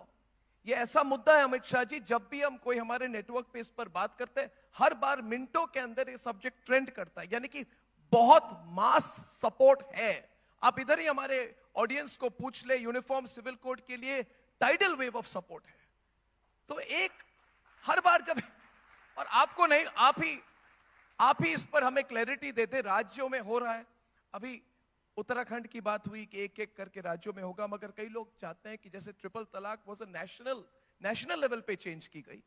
ये ऐसा मुद्दा है अमित शाह जी, जब भी हम कोई हमारे नेटवर्क पे इस पर बात करते हैं हर बार मिनटों के अंदर ये सब्जेक्ट ट्रेंड करता है, यानी कि बहुत मास सपोर्ट है। आप इधर ही हमारे ऑडियंस को पूछ ले, यूनिफॉर्म सिविल कोड के लिए टाइडल वेव ऑफ सपोर्ट है। तो एक हर बार जब, और आपको नहीं, आप ही इस पर हमें क्लैरिटी दे दे। राज्यों में हो रहा है, अभी उत्तराखंड की बात हुई कि एक एक करके राज्यों में होगा, मगर कई लोग चाहते हैं कि जैसे ट्रिपल तलाक वाज अ नेशनल लेवल पे चेंज की गई,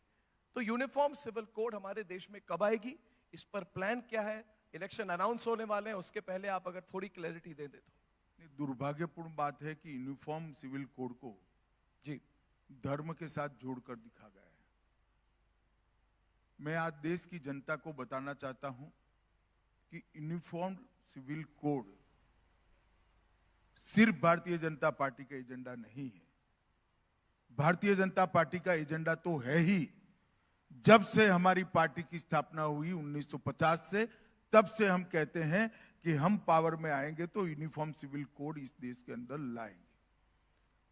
तो यूनिफॉर्म सिविल कोड हमारे देश में कब आएगी, इस पर प्लान क्या है? इलेक्शन अनाउंस होने वाले हैं, उसके पहले आप अगर थोड़ी क्लैरिटी दे दे तो। दुर्भाग्यपूर्ण बात है कि यूनिफॉर्म सिविल कोड को जी धर्म के साथ जोड़कर दिखा गया है। मैं आज देश की जनता को बताना चाहता हूं कि यूनिफॉर्म सिविल कोड सिर्फ भारतीय जनता पार्टी का एजेंडा नहीं है। भारतीय जनता पार्टी का एजेंडा तो है ही। जब से हमारी पार्टी की स्थापना हुई 1950 से, तब से हम कहते हैं कि हम पावर में आएंगे तो यूनिफॉर्म सिविल कोड इस देश के अंदर लाएंगे।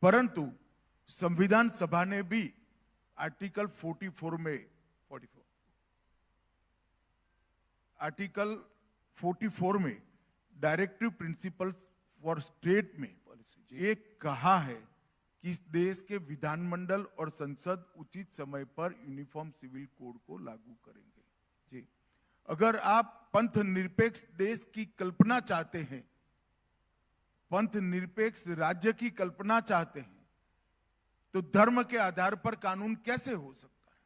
परंतु संविधान सभा ने भी आर्टिकल 44 में आर्टिकल 44 में डायरेक्टिव प्रिंसिपल्स फॉर स्टेट में एक कहा है कि इस देश के विधानमंडल और संसद उचित समय पर यूनिफॉर्म सिविल कोड को लागू करेंगे। जी, अगर आप पंथ निरपेक्ष देश की कल्पना चाहते हैं, पंथ निरपेक्ष राज्य की कल्पना चाहते हैं, तो धर्म के आधार पर कानून कैसे हो सकता है?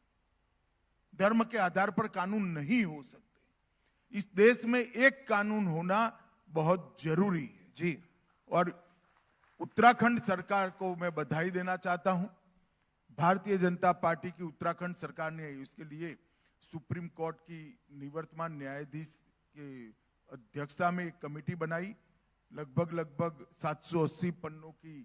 धर्म के आधार पर कानून नहीं हो सकते। इस देश में एक कानून होना बहुत जरूरी है। जी, और उत्तराखंड सरकार को मैं बधाई देना चाहता हूं। भारतीय जनता पार्टी की उत्तराखंड सरकार ने इसके लिए सुप्रीम कोर्ट की निवर्तमान न्यायाधीश के अध्यक्षता में एक कमेटी बनाई। लगभग 780 पन्नों की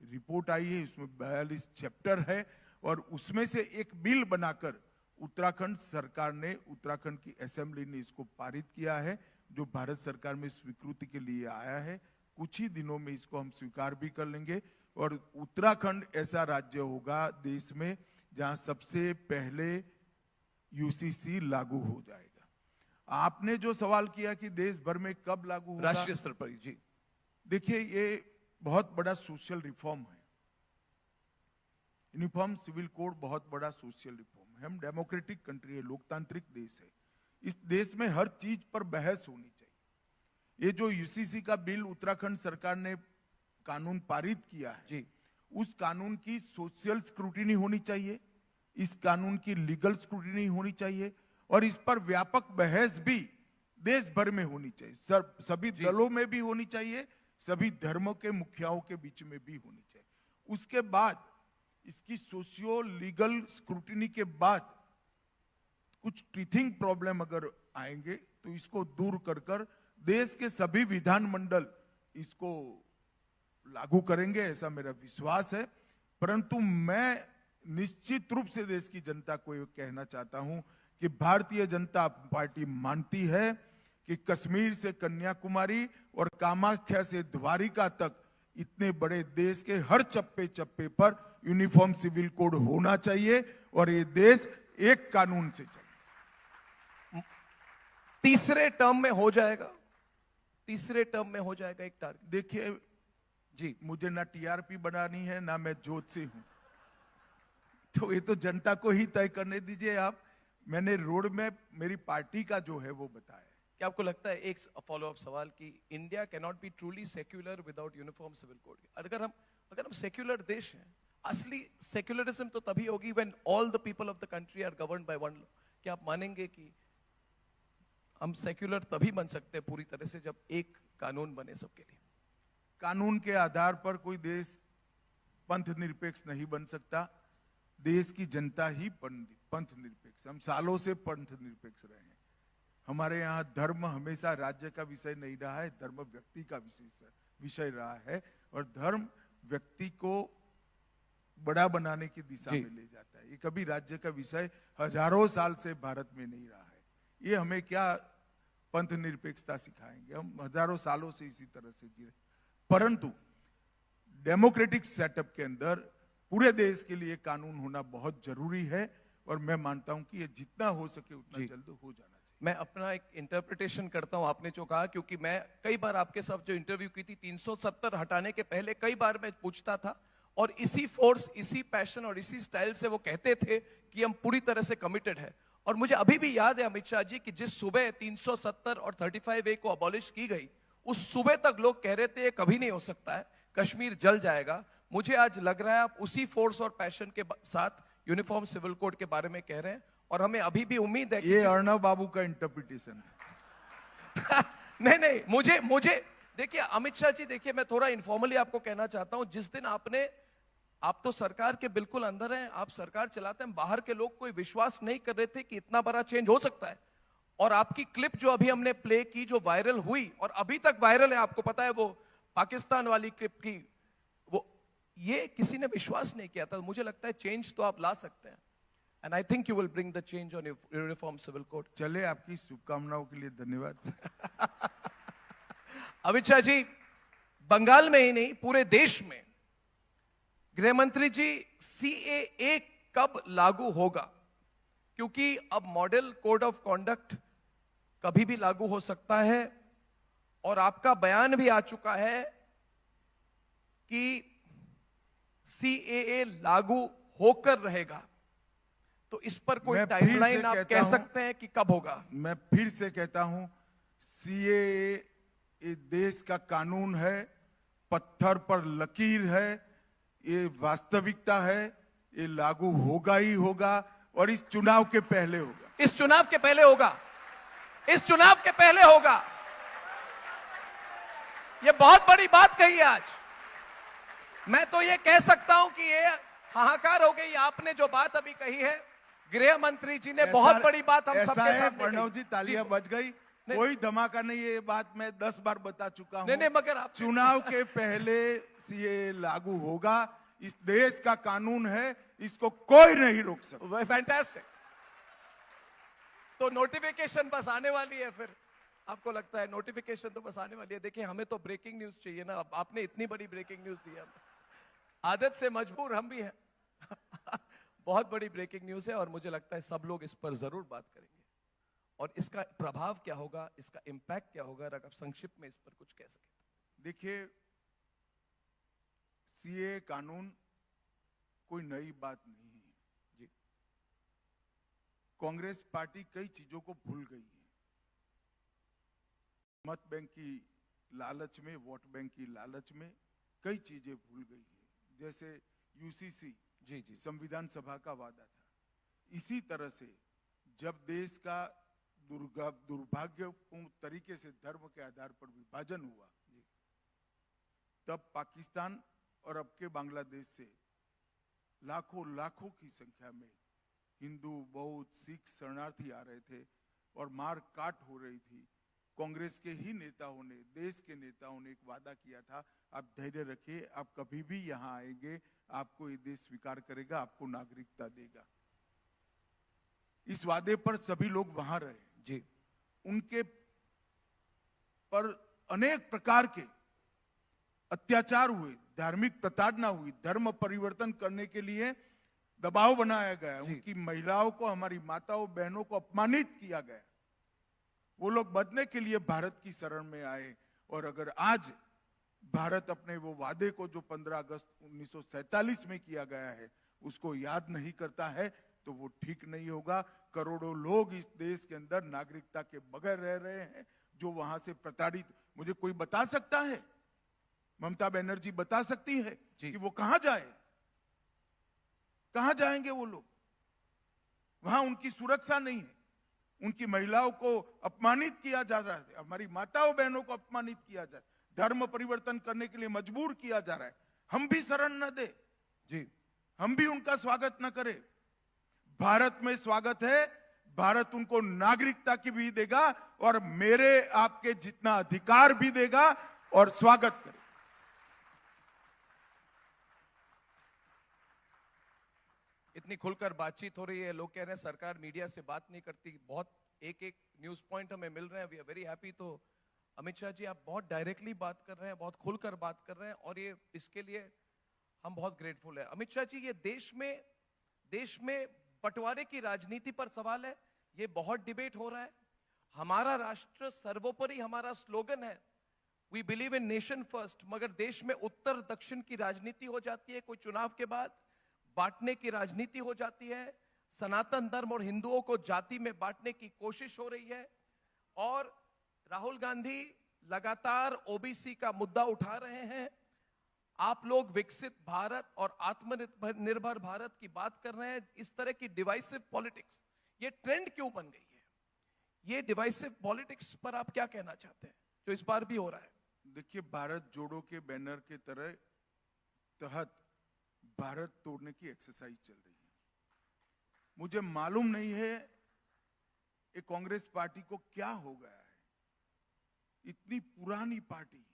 रिपोर्ट आई है, इसमें 42 चैप्टर है और उसमें से एक बिल बनाकर उत्तराखंड सरकार ने, उत्तराखंड की असेंबली ने इसको पारित किया है, जो भारत सरकार में स्वीकृति के लिए आया है। कुछ ही दिनों में इसको हम स्वीकार भी कर लेंगे और उत्तराखंड ऐसा राज्य होगा देश में जहां सबसे पहले यूसीसी लागू हो जाएगा। आपने जो सवाल किया कि देश भर में कब लागू होगा, राष्ट्रीय स्तर पर, जी देखिए ये बहुत बड़ा सोशल रिफॉर्म है। यूनिफॉर्म सिविल कोड बहुत बड़ा सोशल रिफॉर्म है। हम डेमोक्रेटिक कंट्री है, लोकतांत्रिक देश है। इस देश में हर चीज पर बहस होनी चाहिए। ये जो यूसीसी का बिल उत्तराखंड सरकार ने कानून पारित किया है जी, उस कानून की सोशल स्क्रूटिनी होनी चाहिए, इस कानून की लीगल स्क्रूटिनी होनी चाहिए और इस पर व्यापक बहस भी देश भर में होनी चाहिए। सभी दलों में भी होनी चाहिए, सभी धर्मों के मुखियाओं के बीच में भी होनी चाहिए। उसके बाद इसकी सोशियो लीगल स्क्रूटिनी के बाद कुछ टीथिंग प्रॉब्लम अगर आएंगे तो इसको दूर कर देश के सभी विधानमंडल इसको लागू करेंगे, ऐसा मेरा विश्वास है। परंतु मैं निश्चित रूप से देश की जनता को ये कहना चाहता हूं कि भारतीय जनता पार्टी मानती है कि कश्मीर से कन्याकुमारी और कामाख्या से द्वारिका तक इतने बड़े देश के हर चप्पे चप्पे पर यूनिफॉर्म सिविल कोड होना चाहिए और ये देश एक कानून से चले। तीसरे टर्म में हो जाएगा, तीसरे टर्म में हो जाएगा एक टारगेट। देखिए जी, मुझे ना टीआरपी बनानी है, ना मैं ज्योतिषी हूं। तो ये तो जनता को ही तय करने दीजिए आप। मैंने रोड मैप मेरी पार्टी का जो है वो बताया। क्या आपको लगता है, एक फॉलो अप सवाल, कि India can not be truly secular without uniform civil code? अगर हम सेक्युलर देश हैं, असली सेक्युलरिज्म तो तभी होगी when all the people of the country are governed by one law. क्या आप मानेंगे कि हम सेक्युलर तभी बन सकते हैं पूरी तरह से जब एक कानून बने सबके लिए? कानून के आधार पर कोई देश पंथ निरपेक्ष नहीं बन सकता। देश की जनता ही पंथ निरपेक्ष। हम सालों से पंथ निरपेक्ष रहे हैं। हमारे यहाँ धर्म हमेशा राज्य का विषय नहीं रहा है, धर्म व्यक्ति का विषय रहा है, और धर्म व्यक्ति को बड़ा बनाने की दिशा में ले जाता है। ये कभी राज्य का विषय हजारों साल से भारत में नहीं रहा है। ये हमें क्या पंथ निरपेक्षता सिखाएंगे? हम हजारों सालों से इसी तरह से जी रहे। परंतु डेमोक्रेटिक सेटअप के अंदर पूरे देश के लिए कानून होना बहुत जरूरी है, और मैं मानता हूं कि ये जितना हो सके उतना जल्द हो जाना चाहिए। मैं अपना एक इंटरप्रिटेशन करता हूं आपने जो कहा, क्योंकि मैं कई बार आपके साथ जो इंटरव्यू की थी 370 हटाने के पहले कई बार मैं पूछता था, और इसी फोर्स, इसी पैशन और इसी स्टाइल से वो कहते थे कि हम पूरी तरह से कमिटेड है। और मुझे अभी भी याद है अमित शाह जी कि जिस सुबह 370 और 35A को अबॉलिश की गई, उस सुबह तक लोग कह रहे थे ये कभी नहीं हो सकता है, कश्मीर जल जाएगा। मुझे आज लग रहा है आप उसी फोर्स और पैशन के साथ यूनिफॉर्म सिविल कोड के बारे में कह रहे हैं, और हमें अभी भी उम्मीद है कि ये अर्णब बाबू का इंटरप्रिटेशन है। नहीं, मुझे देखिए अमित शाह जी, देखिए मैं थोड़ा इनफॉर्मली आपको कहना चाहता हूं, जिस दिन आप तो सरकार के बिल्कुल अंदर हैं, आप सरकार चलाते हैं, बाहर के लोग कोई विश्वास नहीं कर रहे थे कि इतना बड़ा चेंज हो सकता है। और आपकी क्लिप जो अभी हमने प्ले की, जो वायरल हुई और अभी तक वायरल है, आपको पता है, वो पाकिस्तान वाली क्लिप की, वो ये किसी ने विश्वास नहीं किया था। मुझे लगता है चेंज तो आप ला सकते हैं, and I think you will bring the change on uniform civil code. चले, आपकी शुभकामनाओं के लिए धन्यवाद। अमित शाह जी, बंगाल में ही नहीं पूरे देश में, गृह मंत्री जी, CAA कब लागू होगा? क्योंकि अब मॉडल कोड ऑफ कॉन्डक्ट कभी भी लागू हो सकता है, और आपका बयान भी आ चुका है कि CAA लागू होकर रहेगा। तो इस पर कोई टाइमलाइन आप कह सकते हैं कि कब होगा? मैं फिर से कहता हूं, CAA ये देश का कानून है, पत्थर पर लकीर है, ये वास्तविकता है, ये लागू होगा ही होगा, और इस चुनाव के पहले होगा। इस चुनाव के पहले होगा, इस चुनाव के पहले होगा। ये बहुत बड़ी बात कही है आज। मैं तो ये कह सकता हूं कि ये हाहाकार हो गई आपने जो बात अभी कही है। गृह मंत्री जी ने बहुत बड़ी बात हम सबके सामने कही। प्रणव जी, तालियां बज गई, कोई धमाका नहीं। ये बात मैं 10 बार बता चुका हूं। नहीं, मगर आप चुनाव के पहले CAA लागू होगा। इस देश का कानून है, इसको कोई नहीं रोक सकता। फैंटास्टिक। तो नोटिफिकेशन बस आने वाली है, फिर आपको लगता है नोटिफिकेशन तो बस आने वाली है? देखिए, हमें तो ब्रेकिंग न्यूज चाहिए ना। अब आपने इतनी बड़ी ब्रेकिंग न्यूज दी है, आदत से मजबूर हम भी हैं। बहुत बड़ी ब्रेकिंग न्यूज है, और मुझे लगता है सब लोग इस पर जरूर बात करेंगे, और इसका प्रभाव क्या होगा, इसका इंपैक्ट क्या होगा, अगर आप संक्षिप्त में इस पर कुछ कह सकें। देखिए, CAA कानून कोई नई बात नहीं है जी। कांग्रेस पार्टी कई चीजों को भूल गई है। मत बैंक की लालच में, वोट बैंक की लालच में कई चीजें भूल गई है। जैसे UCC जी, संविधान सभा का वादा था। इसी तरह से जब देश का दुर्भाग्यपूर्ण तरीके से धर्म के आधार पर विभाजन हुआ, तब पाकिस्तान और अब के बांग्लादेश से लाखों की संख्या में हिंदू, बौद्ध, सिख शरणार्थी आ रहे थे, और मार काट हो रही थी। कांग्रेस के ही नेताओं ने, देश के नेताओं ने एक वादा किया था, आप धैर्य रखिए, आप कभी भी यहाँ आएंगे, आपको ये देश स्वीकार करेगा, आपको नागरिकता देगा। इस वादे पर सभी लोग वहां रहे जी। उनके पर अनेक प्रकार के अत्याचार हुए, धार्मिक प्रताड़ना हुई, धर्म परिवर्तन करने के लिए दबाव बनाया गया, उनकी महिलाओं को, हमारी माताओं बहनों को अपमानित किया गया। वो लोग बदलने के लिए भारत की शरण में आए, और अगर आज भारत अपने वो वादे को जो 15 अगस्त 1947 में किया गया है उसको याद नहीं करता है तो वो ठीक नहीं होगा। करोड़ों लोग इस देश के अंदर नागरिकता के बगैर रह रहे हैं, जो वहां से प्रताड़ित, मुझे कोई बता सकता है, ममता बनर्जी बता सकती है कि वो कहां जाए, कहां जाएंगे वो लोग? वहां उनकी सुरक्षा नहीं है, उनकी महिलाओं को अपमानित किया जा रहा है, हमारी माताओं बहनों को अपमानित किया जा रहा है, धर्म परिवर्तन करने के लिए मजबूर किया जा रहा है। हम भी शरण न दे जी, हम भी उनका स्वागत न करें। भारत में स्वागत है, भारत उनको नागरिकता की भी देगा और मेरे आपके जितना अधिकार भी देगा और स्वागत करें। इतनी खुलकर बातचीत हो रही है, लोग कह रहे हैं सरकार मीडिया से बात नहीं करती, बहुत एक एक न्यूज पॉइंट हमें मिल रहे हैं, वी आर वेरी हैप्पी। तो अमित शाह जी, आप बहुत डायरेक्टली बात कर रहे हैं, बहुत खुलकर बात कर रहे हैं और ये इसके लिए हम बहुत ग्रेटफुल है। अमित शाह जी, ये देश में बंटवारे की राजनीति पर सवाल है, ये बहुत डिबेट हो रहा है। हमारा राष्ट्र सर्वोपरि हमारा स्लोगन है, we believe in nation first, मगर देश में उत्तर दक्षिण की राजनीति हो जाती है, कोई चुनाव के बाद बांटने की राजनीति हो जाती है, सनातन धर्म और हिंदुओं को जाति में बांटने की कोशिश हो रही है और राहुल गांधी लगातार ओबीसी का मुद्दा उठा रहे हैं। आप लोग विकसित भारत और आत्मनिर्भर भारत की बात कर रहे हैं। इस तरह की डिवाइसिव पॉलिटिक्स, ये ट्रेंड क्यों बन गई है? ये डिवाइसिव पॉलिटिक्स पर आप क्या कहना चाहते हैं जो इस बार भी हो रहा है? देखिए, भारत जोड़ो के बैनर के तहत भारत तोड़ने की एक्सरसाइज चल रही है। मुझे मालूम नहीं है ये कांग्रेस पार्टी को क्या हो गया है, इतनी पुरानी पार्टी,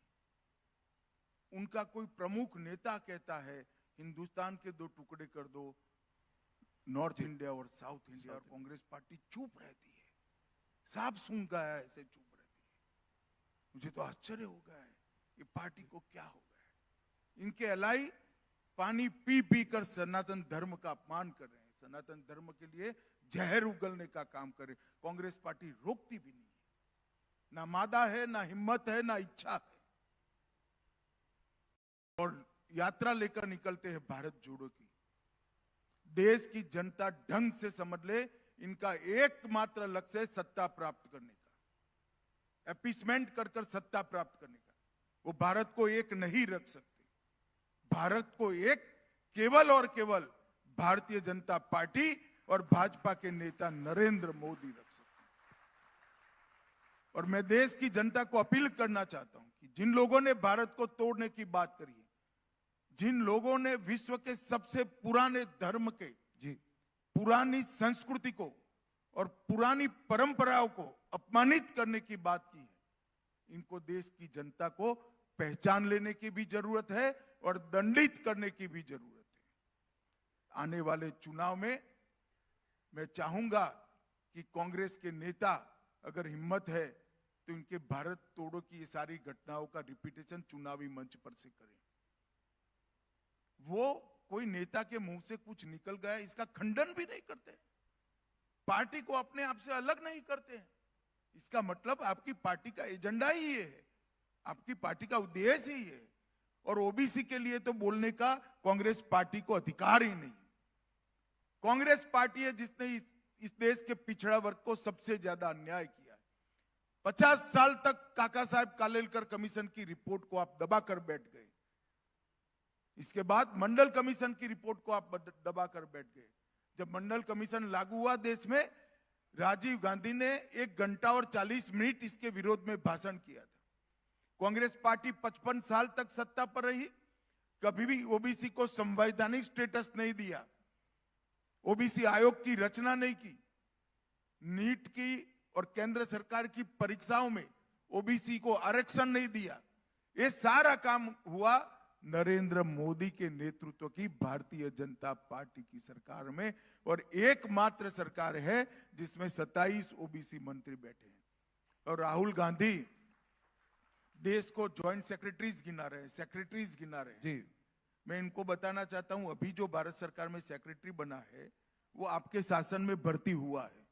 उनका कोई प्रमुख नेता कहता है हिंदुस्तान के 2 टुकड़े कर दो, नॉर्थ इंडिया और साउथ इंडिया, और कांग्रेस पार्टी चुप रहती है, सांप सूंघ गया है ऐसे चुप रहती है। मुझे तो आश्चर्य हो गया है ये पार्टी को क्या हो गया है। इनके अलाई पानी पी पी कर सनातन धर्म का अपमान कर रहे हैं, सनातन धर्म के लिए जहर उगलने का काम कर रहे हैं। कांग्रेस पार्टी रोकती भी नहीं है, ना मादा है, ना हिम्मत है, ना इच्छा है, और यात्रा लेकर निकलते हैं भारत जोड़ो की। देश की जनता ढंग से समझ ले, इनका एकमात्र लक्ष्य है सत्ता प्राप्त करने का, एपीसमेंट कर कर सत्ता प्राप्त करने का। वो भारत को एक नहीं रख सकते। भारत को एक केवल और केवल भारतीय जनता पार्टी और भाजपा के नेता नरेंद्र मोदी रख सकते हैं। और मैं देश की जनता को अपील करना चाहता हूं कि जिन लोगों ने भारत को तोड़ने की बात करी है, जिन लोगों ने विश्व के सबसे पुराने धर्म के पुरानी संस्कृति को और पुरानी परंपराओं को अपमानित करने की बात की है, इनको देश की जनता को पहचान लेने की भी जरूरत है और दंडित करने की भी जरूरत है। आने वाले चुनाव में मैं चाहूंगा कि कांग्रेस के नेता अगर हिम्मत है तो इनके भारत तोड़ो की ये सारी घटनाओं का रिपीटेशन चुनावी मंच पर से करें। वो कोई नेता के मुंह से कुछ निकल गया इसका खंडन भी नहीं करते, पार्टी को अपने आप से अलग नहीं करते हैं। इसका मतलब आपकी पार्टी का एजेंडा ही ये है, आपकी पार्टी का उद्देश्य ही है। और ओबीसी के लिए तो बोलने का कांग्रेस पार्टी को अधिकार ही नहीं। कांग्रेस पार्टी है जिसने इस देश के पिछड़ा वर्ग को सबसे ज्यादा अन्याय किया है। 50 साल तक काका साहब कालेलकर कमीशन की रिपोर्ट को आप दबाकर बैठ गए, इसके बाद मंडल कमीशन की रिपोर्ट को आप दबाकर बैठ गए। जब मंडल कमीशन लागू हुआ देश में, राजीव गांधी ने 1 घंटा और 40 मिनट इसके विरोध में भाषण किया था। कांग्रेस पार्टी 55 साल तक सत्ता पर रही, कभी भी ओबीसी को संवैधानिक स्टेटस नहीं दिया, ओबीसी आयोग की रचना नहीं की, नीट की और केंद्र सरकार की परीक्षाओं में ओबीसी को आरक्षण नहीं दिया। ये सारा काम हुआ नरेंद्र मोदी के नेतृत्व की भारतीय जनता पार्टी की सरकार में, और एकमात्र सरकार है जिसमें 27 ओबीसी मंत्री बैठे हैं। और राहुल गांधी देश को ज्वाइंट सेक्रेटरीज गिना रहे हैं, सेक्रेटरीज गिना रहे हैं जी। मैं इनको बताना चाहता हूं, अभी जो भारत सरकार में सेक्रेटरी बना है वो आपके शासन में भर्ती हुआ है,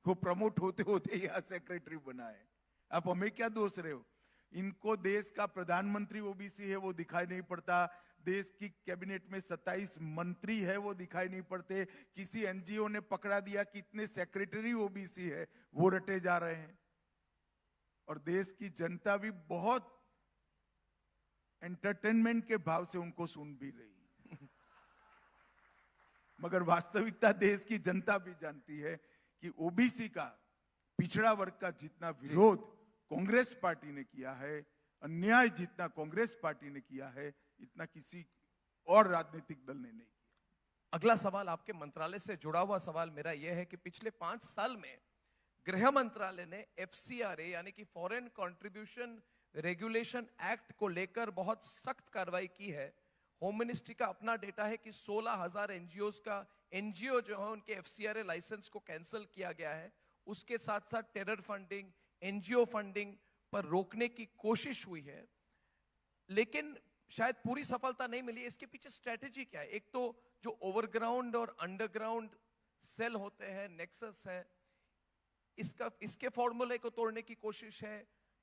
वो प्रमोट होते होते यहां सेक्रेटरी बना है। आप हमें क्या दोष रहे हो? इनको देश का प्रधानमंत्री ओबीसी है वो दिखाई नहीं पड़ता, देश की कैबिनेट में 27 मंत्री है वो दिखाई नहीं पड़ते, किसी एनजीओ ने पकड़ा दिया कि इतने सेक्रेटरी ओबीसी है वो रटे जा रहे हैं, और देश की जनता भी बहुत एंटरटेनमेंट के भाव से उनको सुन भी रही है। मगर वास्तविकता देश की जनता भी जानती है कि ओबीसी का, पिछड़ा वर्ग का जितना विरोध कांग्रेस पार्टी ने किया है, अन्याय जितना कांग्रेस पार्टी ने किया है, इतना किसी और राजनीतिक दल ने नहीं किया। अगला सवाल आपके मंत्रालय से जुड़ा हुआ सवाल मेरा यह है कि पिछले 5 साल में गृह मंत्रालय ने FCRA यानी कि फॉरेन कंट्रीब्यूशन रेगुलेशन एक्ट को लेकर बहुत सख्त कार्रवाई की है। होम मिनिस्ट्री का अपना डेटा है कि 16,000 एनजीओ जो है उनके FCRA लाइसेंस को कैंसिल किया गया है। उसके साथ साथ टेरर फंडिंग, एनजीओ फंडिंग पर रोकने की कोशिश हुई है, लेकिन शायद पूरी सफलता नहीं मिली। इसके पीछे स्ट्रेटेजी क्या है? एक तो जो ओवरग्राउंड और अंडरग्राउंड सेल होते हैं, नेक्सस है, इसके फॉर्मूले को तोड़ने की कोशिश है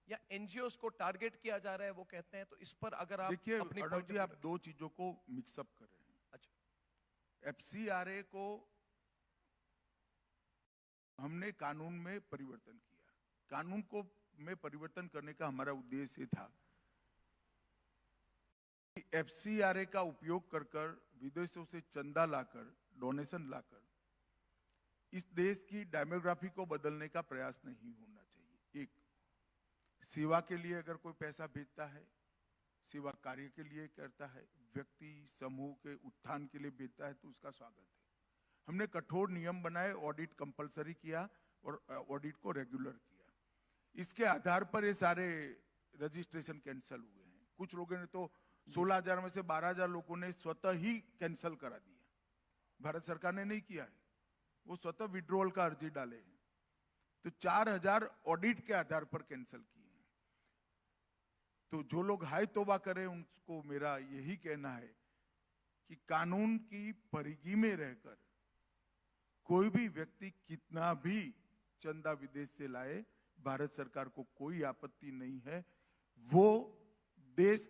या एनजीओस को टारगेट किया जा रहा है, वो कहते हैं। तो इस पर अगर आप देखिए अपनी अर्णब जी, आप दो चीजों को मिक्सअप कर रहे हैं। अच्छा, FCRA को हमने कानून में परिवर्तन किया। कानून को में परिवर्तन करने का हमारा उद्देश्य था कि FCRA का उपयोग कर कर विदेशों से चंदा लाकर, डोनेशन लाकर इस देश की डेमोग्राफी को बदलने का प्रयास नहीं होना चाहिए। एक, सेवा के लिए अगर कोई पैसा भेजता है, सेवा कार्य के लिए करता है, व्यक्ति समूह के उत्थान के लिए भेजता है, तो उसका स्वागत है। हमने कठोर नियम बनाए, ऑडिट कंपलसरी किया और ऑडिट को रेगुलर किया। इसके आधार पर ये सारे रजिस्ट्रेशन कैंसिल हुए हैं। कुछ लोगों ने तो 16,000 में से 12,000 लोगों ने स्वतः ही कैंसिल करा दिया। भारत सरकार ने नहीं किया है, वो स्वतः विड्रॉल का अर्जी डाले हैं। तो 4,000 ऑडिट के आधार पर कैंसिल किए हैं। तो जो लोग हाय तौबा करें, उनको मेरा यही कहना है कि कानून की परिधि में रहकर कोई भी व्यक्ति कितना भी चंदा विदेश से लाए, भारत सरकार को कोई आपत्ति नहीं है। वो देश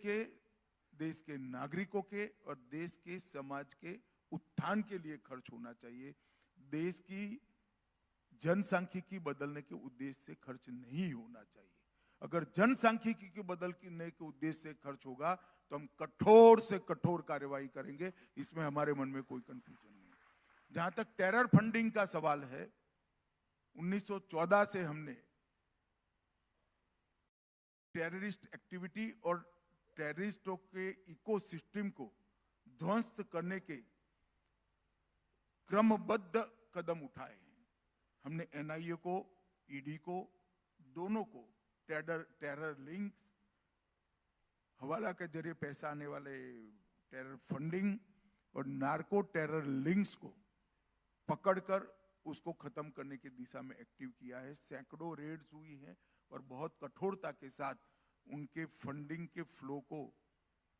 के नागरिकों के और देश के समाज के उत्थान के लिए खर्च होना चाहिए। देश की जनसांख्यिकी बदलने के उद्देश्य से खर्च नहीं होना चाहिए। अगर जनसांख्यिकी के बदलने के उद्देश्य से खर्च होगा तो हम कठोर से कठोर कार्रवाई करेंगे, इसमें हमारे मन में कोई कंफ्यूजन नहीं। जहां तक टेरर फंडिंग का सवाल है, 1914 से हमने टेररिस्ट एक्टिविटी और टेररिस्टों के इकोसिस्टम को ध्वस्त करने के क्रमबद्ध कदम उठाए हैं। हमने NIA को, ED को, दोनों को टेरर लिंक्स, हवाला के जरिए पैसा आने वाले टेरर फंडिंग और नार्को टेरर लिंक्स को पकड़कर उसको खत्म करने की दिशा में एक्टिव किया है। सैकड़ों रेड्स हुई हैं और बहुत कठोरता के साथ उनके फंडिंग के फ्लो को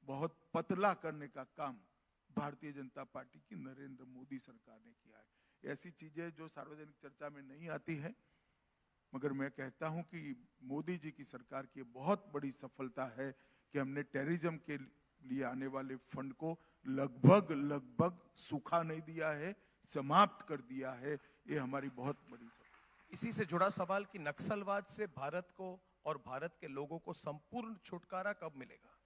बहुत पतला करने का काम भारतीय जनता पार्टी की नरेंद्र मोदी सरकार ने किया है। ऐसी चीजें जो सार्वजनिक चर्चा में नहीं आती है, मगर मैं कहता हूं कि मोदी जी की सरकार की बहुत बड़ी सफलता है कि हमने टेररिज्म के लिए आने वाले फंड को लगभग सूखा नहीं दिया है, समाप्त कर दिया है। ये हमारी बहुत बड़ी सफलता। इसी से जुड़ा सवाल कि नक्सलवाद से भारत को और भारत के लोगों को संपूर्ण छुटकारा कब मिलेगा?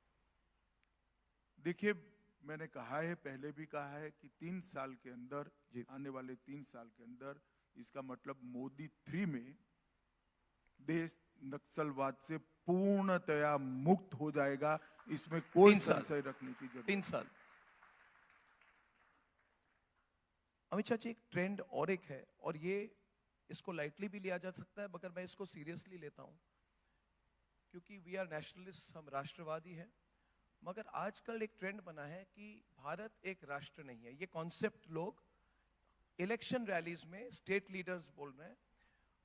देखिए, मैंने कहा है, पहले भी कहा है कि 3 साल के अंदर, आने वाले 3 साल के अंदर, इसका मतलब मोदी 3 में देश नक्सलवाद से पूर्णतया मुक्त हो जाएगा। इसमें कोई संशय रखने की जरूरत 3 साल। अमित शाह जी, एक ट्रेंड और एक है, और ये इसको लाइटली भी लिया जा सकता है, मगर मैं इसको सीरियसली लेता हूं क्योंकि वी आर नेशनलिस्ट, हम राष्ट्रवादी हैं। मगर आजकल एक ट्रेंड बना है कि भारत एक राष्ट्र नहीं है। ये कॉन्सेप्ट लोग इलेक्शन रैलीज में स्टेट लीडर्स बोल रहे हैं।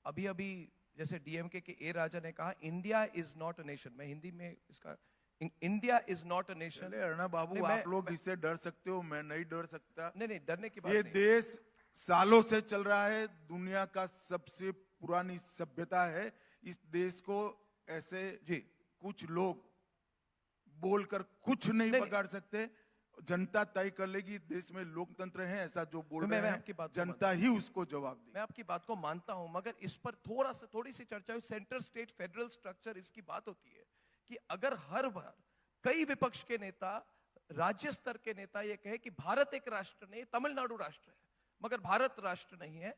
अभी जैसे DMK के A राजा ने कहा, India is not a nation. मैं हिंदी में इसका, India is not a nation. Arnab बाबू, आप लोग इससे डर सकते हो, मैं नहीं डर सकता। नहीं, डरने की बात ये नहीं। देश सालों से चल रहा है, दुनिया का सबसे पुरानी सभ्यता है। इस देश को ऐसे कुछ लोग बोलकर कुछ नहीं बगाड़ सकते। जनता तय कर लेगी। देश में लोकतंत्र है, ऐसा जो बोल रहे हैं जनता ही उसको जवाब देगी। मैं आपकी बात को मानता हूं, मगर इस पर थोड़ी सी चर्चा हुई। सेंटर स्टेट फेडरल स्ट्रक्चर, इसकी बात होती है कि अगर हर बार कई विपक्ष के नेता, राज्य स्तर के नेता ये कहे कि भारत एक राष्ट्र नहीं, तमिलनाडु राष्ट्र है मगर भारत राष्ट्र नहीं है,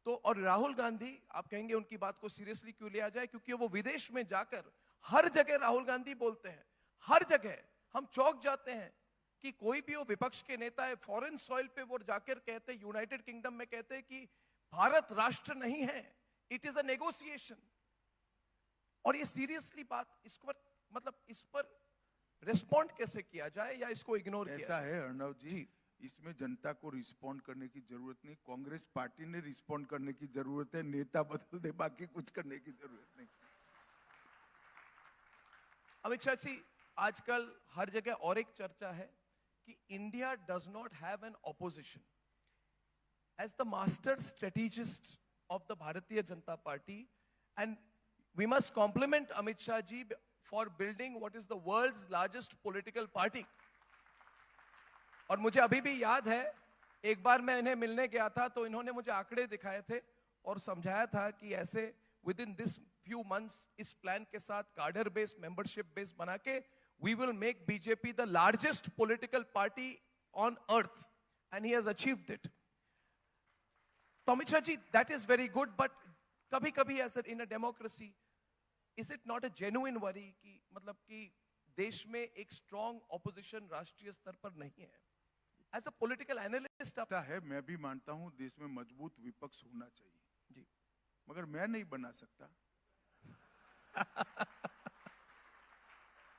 तो और राहुल गांधी, आप कहेंगे उनकी बात को सीरियसली क्यों लिया जाए? क्योंकि वो विदेश में जाकर हर जगह राहुल गांधी बोलते हैं, हर जगह हम चौंक जाते हैं कि कोई भी वो विपक्ष के नेता है, फॉरेन सॉइल पे वो जाकर कहते, यूनाइटेड किंगडम में कहते हैं कि भारत राष्ट्र नहीं है, इट इज अ नेगोशिएशन। और ये सीरियसली बात, इस पर मतलब इस पर रिस्पॉन्ड कैसे किया जाए या इसको इग्नोर किया? ऐसा है अर्णव जी, इसमें जनता को रिस्पॉन्ड करने की जरूरत नहीं, कांग्रेस पार्टी ने रिस्पॉन्ड करने की जरूरत है। नेता बदल दे, बाकी कुछ करने की जरूरत नहीं। अमित शाह जी, आजकल हर जगह और एक चर्चा है कि India does not have an opposition. As the master strategist of the Bharatiya Janata party, and we must compliment Amit Shah ji for building what is the world's largest political party. और मुझे अभी भी याद है, एक बार मैं इन्हें मिलने गया था तो इन्होंने मुझे आंकड़े दिखाए थे और समझाया था कि ऐसे within this few months इस प्लान के साथ कार्डर बेस, मेंबरशिप बेस बना के we will make BJP the largest political party on earth, and he has achieved it. तो Amit Shah ji, that is very good, but कभी कभी ऐसा in a democracy is it not a genuine worry कि मतलब कि देश में एक स्ट्रॉन्ग ऑपोजिशन राष्ट्रीय स्तर पर नहीं है? एज अ पॉलिटिकल एनालिस्ट ऐसा है, मैं भी मानता हूं देश में मजबूत विपक्ष होना चाहिए जी, मगर मैं नहीं बना सकता।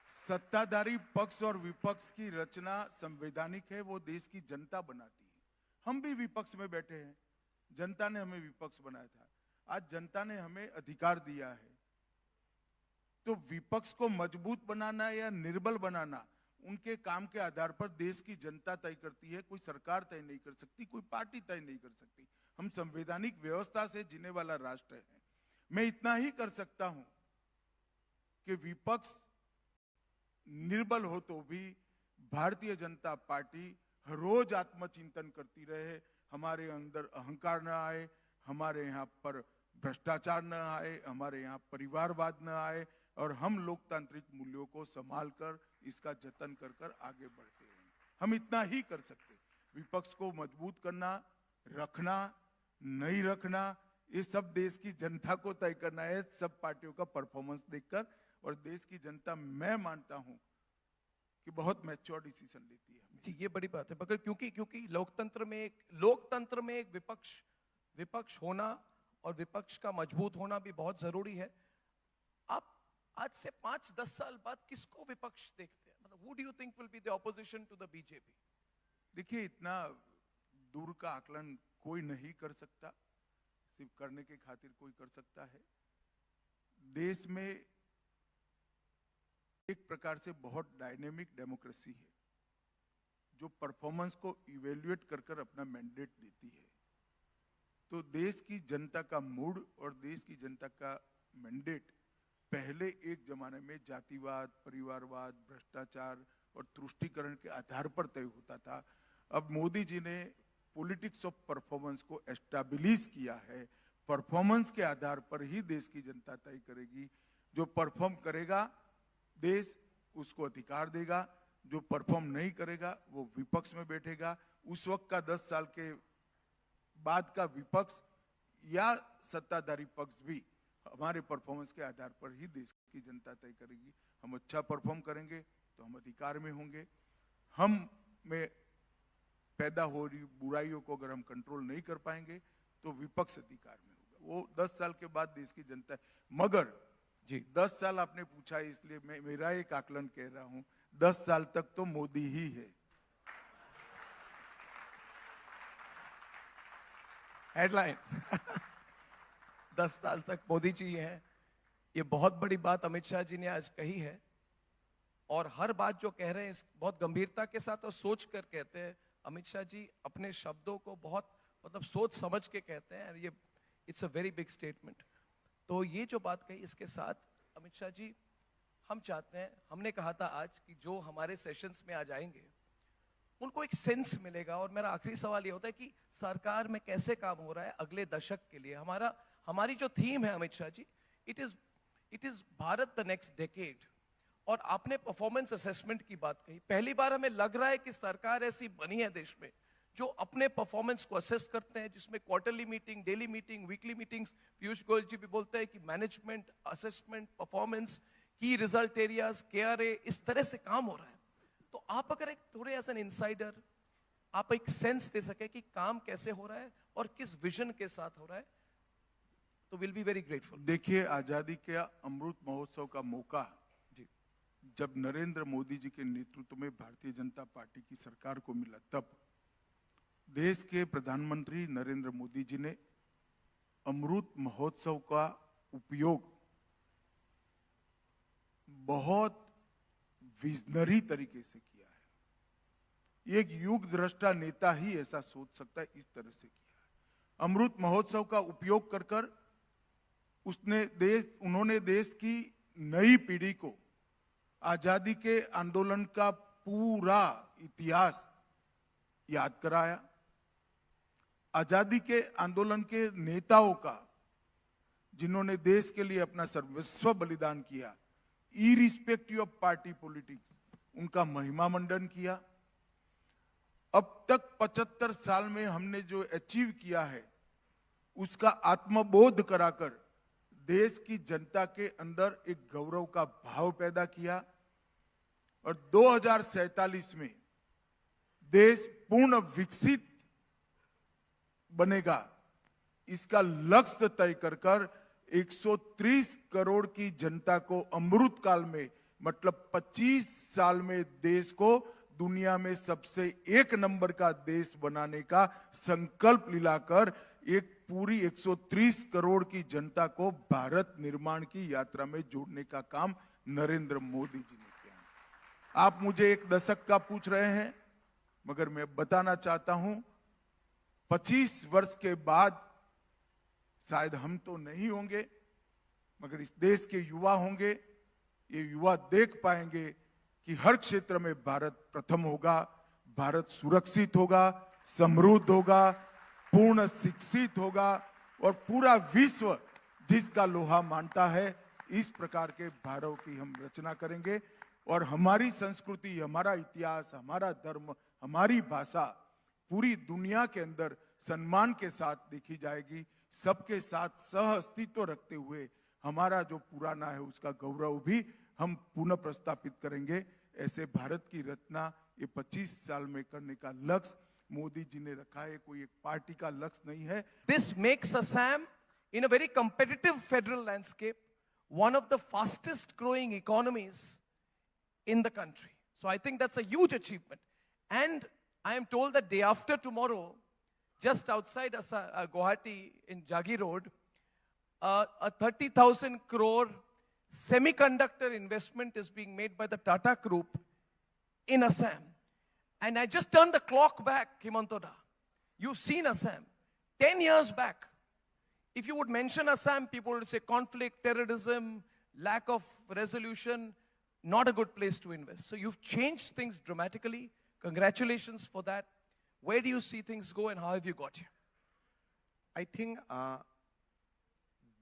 सत्ताधारी पक्ष और विपक्ष की रचना संवैधानिक है, वो देश की जनता बनाती है। हम भी विपक्ष में बैठे हैं, जनता ने हमें विपक्ष बनाया था, आज जनता ने हमें अधिकार दिया है। तो विपक्ष को मजबूत बनाना या निर्बल बनाना उनके काम के आधार पर देश की जनता तय करती है। कोई सरकार तय नहीं कर सकती, कोई पार्टी तय नहीं कर सकती। हम संवैधानिक व्यवस्था से जीने वाला राष्ट्र है। मैं इतना ही कर सकता हूं कि विपक्ष निर्बल हो तो भी भारतीय जनता पार्टी हर रोज आत्मचिंतन करती रहे, हमारे अंदर अहंकार न आए, हमारे यहाँ पर भ्रष्टाचार न आए, हमारे यहाँ परिवारवाद न आए, और हम लोकतांत्रिक मूल्यों को संभाल कर इसका जतन कर कर आगे बढ़ते हैं। हम इतना ही कर सकते। विपक्ष को मजबूत करना, रखना, नहीं रखना, ये सब देश की जनता को तय करना है, सब पार्टियों का परफॉर्मेंस देखकर। और देश की जनता, मैं मानता हूं कि बहुत मैच्योर डिसीजन लेती है। जी, ये बड़ी बात है, मगर क्योंकि लोकतंत्र में एक विपक्ष होना और विपक्ष का मजबूत होना भी बहुत जरूरी है। आप आज से 5-10 साल बाद किसको विपक्ष देखते हैं? मतलब who do you think will be the opposition to the BJP? देखिए, इतना दूर का आकलन कोई नहीं कर सकता, सिर्फ करने के खातिर कोई कर सकता है। देश में एक प्रकार से बहुत डायनेमिक डेमोक्रेसी है जो परफॉर्मेंस को इवेल्युएट कर कर अपना मैंडेट देती है। तो देश की जनता का मूड और देश की जनता का मैंडेट पहले एक जमाने में जातिवाद, परिवारवाद, भ्रष्टाचार और तुष्टीकरण के आधार पर तय होता था। अब मोदी जी ने पॉलिटिक्स ऑफ परफॉर्मेंस को एस्टैब्लिश किया है। परफॉर्मेंस के आधार पर ही देश की जनता तय करेगी। जो परफॉर्म करेगा देश उसको अधिकार देगा, जो परफॉर्म नहीं करेगा वो विपक्ष में बैठेगा। उस वक्त का 10 साल के बाद का विपक्ष या सत्ताधारी पक्ष भी हमारे परफॉर्मेंस के आधार पर ही देश की जनता तय करेगी। हम अच्छा परफॉर्म करेंगे तो हम अधिकार में होंगे। हम में पैदा हो रही बुराइयों को अगर हम कंट्रोल नहीं कर पाएंगे तो विपक्ष अधिकार में होगा। वो 10 साल के बाद देश की जनता। मगर जी 10 साल आपने पूछा, इसलिए मैं मेरा एक आकलन कह रहा हूं, 10 साल तक तो मोदी ही है। हेडलाइन 10 साल तक मोदी जी हैं। ये बहुत बड़ी बात अमित शाह जी ने आज कही है, और हर बात जो कह रहे हैं बहुत गंभीरता के साथ और सोच कर कहते हैं। अमित शाह जी अपने शब्दों को बहुत मतलब सोच समझ के कहते हैं। ये it's a very big statement. तो ये जो बात कही, इसके साथ अमित शाह जी, हम चाहते हैं, हमने कहा था आज कि जो हमारे सेशंस में आ जाएंगे उनको एक सेंस मिलेगा। और मेरा आखिरी सवाल ये होता है कि सरकार में कैसे काम हो रहा है अगले दशक के लिए। हमारी जो थीम है Amit Shah ji, it is Bharat the next decade. और आपने परफॉर्मेंस असेसमेंट की बात कही, पहली बार हमें लग रहा है कि सरकार ऐसी बनी है देश में जो अपने परफॉर्मेंस को असेस करते हैं, जिसमें quarterly meeting, daily meeting, weekly meetings, Piyush Goyal ji भी बोलते हैं कि management, assessment, performance, key result areas, KRA, इस तरह से काम हो रहा है। तो आप अगर एक थोड़े एज एन इनसाइडर आप एक सेंस दे सके कि काम कैसे हो रहा है और किस विजन के साथ हो रहा है, तो विल बी वेरी ग्रेटफुल। देखिए, आजादी के अमृत महोत्सव का मौका जब नरेंद्र मोदी जी के नेतृत्व में भारतीय जनता पार्टी की सरकार को मिला, तब देश के प्रधानमंत्री नरेंद्र मोदी जी ने अमृत महोत्सव का उपयोग बहुत विजनरी तरीके से किया है। एक युग दृष्टा नेता ही ऐसा सोच सकता है, इस तरह से किया है। अमृत महोत्सव का उपयोग कर कर उन्होंने देश की नई पीढ़ी को आजादी के आंदोलन का पूरा इतिहास याद कराया। आजादी के आंदोलन के नेताओं का, जिन्होंने देश के लिए अपना सर्वस्व बलिदान किया, इरिस्पेक्टिव ऑफ पार्टी पॉलिटिक्स, उनका महिमा मंडन किया। अब तक 75 साल में हमने जो अचीव किया है उसका आत्मबोध कराकर देश की जनता के अंदर एक गौरव का भाव पैदा किया। और 2047 में देश पूर्ण विकसित बनेगा, इसका लक्ष्य तय कर 130 करोड़ की जनता को अमृत काल में, मतलब 25 साल में देश को दुनिया में सबसे एक नंबर का देश बनाने का संकल्प लिलाकर एक पूरी 130 करोड़ की जनता को भारत निर्माण की यात्रा में जोड़ने का काम नरेंद्र मोदी जी ने किया। आप मुझे एक दशक का पूछ रहे हैं, मगर मैं बताना चाहता हूं 25 वर्ष के बाद शायद हम तो नहीं होंगे, मगर इस देश के युवा होंगे। ये युवा देख पाएंगे कि हर क्षेत्र में भारत प्रथम होगा, भारत सुरक्षित होगा, समृद्ध होगा, पूर्ण शिक्षित होगा और पूरा विश्व जिसका लोहा मानता है, इस प्रकार के भारत की हम रचना करेंगे। और हमारी संस्कृति, हमारा इतिहास, हमारा धर्म, हमारी भाषा पूरी दुनिया के अंदर सम्मान के साथ देखी जाएगी। सबके साथ सह अस्तित्व रखते हुए हमारा जो पुराना है उसका गौरव भी हम पुनः प्रस्तापित करेंगे। ऐसे भारत की रचना ये 25 साल में करने का लक्ष्य मोदी जी ने रखा है, कोई एक पार्टी का लक्ष्य नहीं है। This makes Assam, in a very competitive federal landscape, one of the fastest growing economies in the country. So I think that's a huge achievement. And I am told that day after tomorrow, just outside Guwahati in Jagi Road, a 30,000 crore semiconductor investment is being made by the Tata Group in Assam. And I just turned the clock back, Himantoda. You've seen Assam 10 years back. If you would mention Assam, people would say conflict, terrorism, lack of resolution, not a good place to invest. So you've changed things dramatically. Congratulations for that. Where do you see things go and how have you got here? I think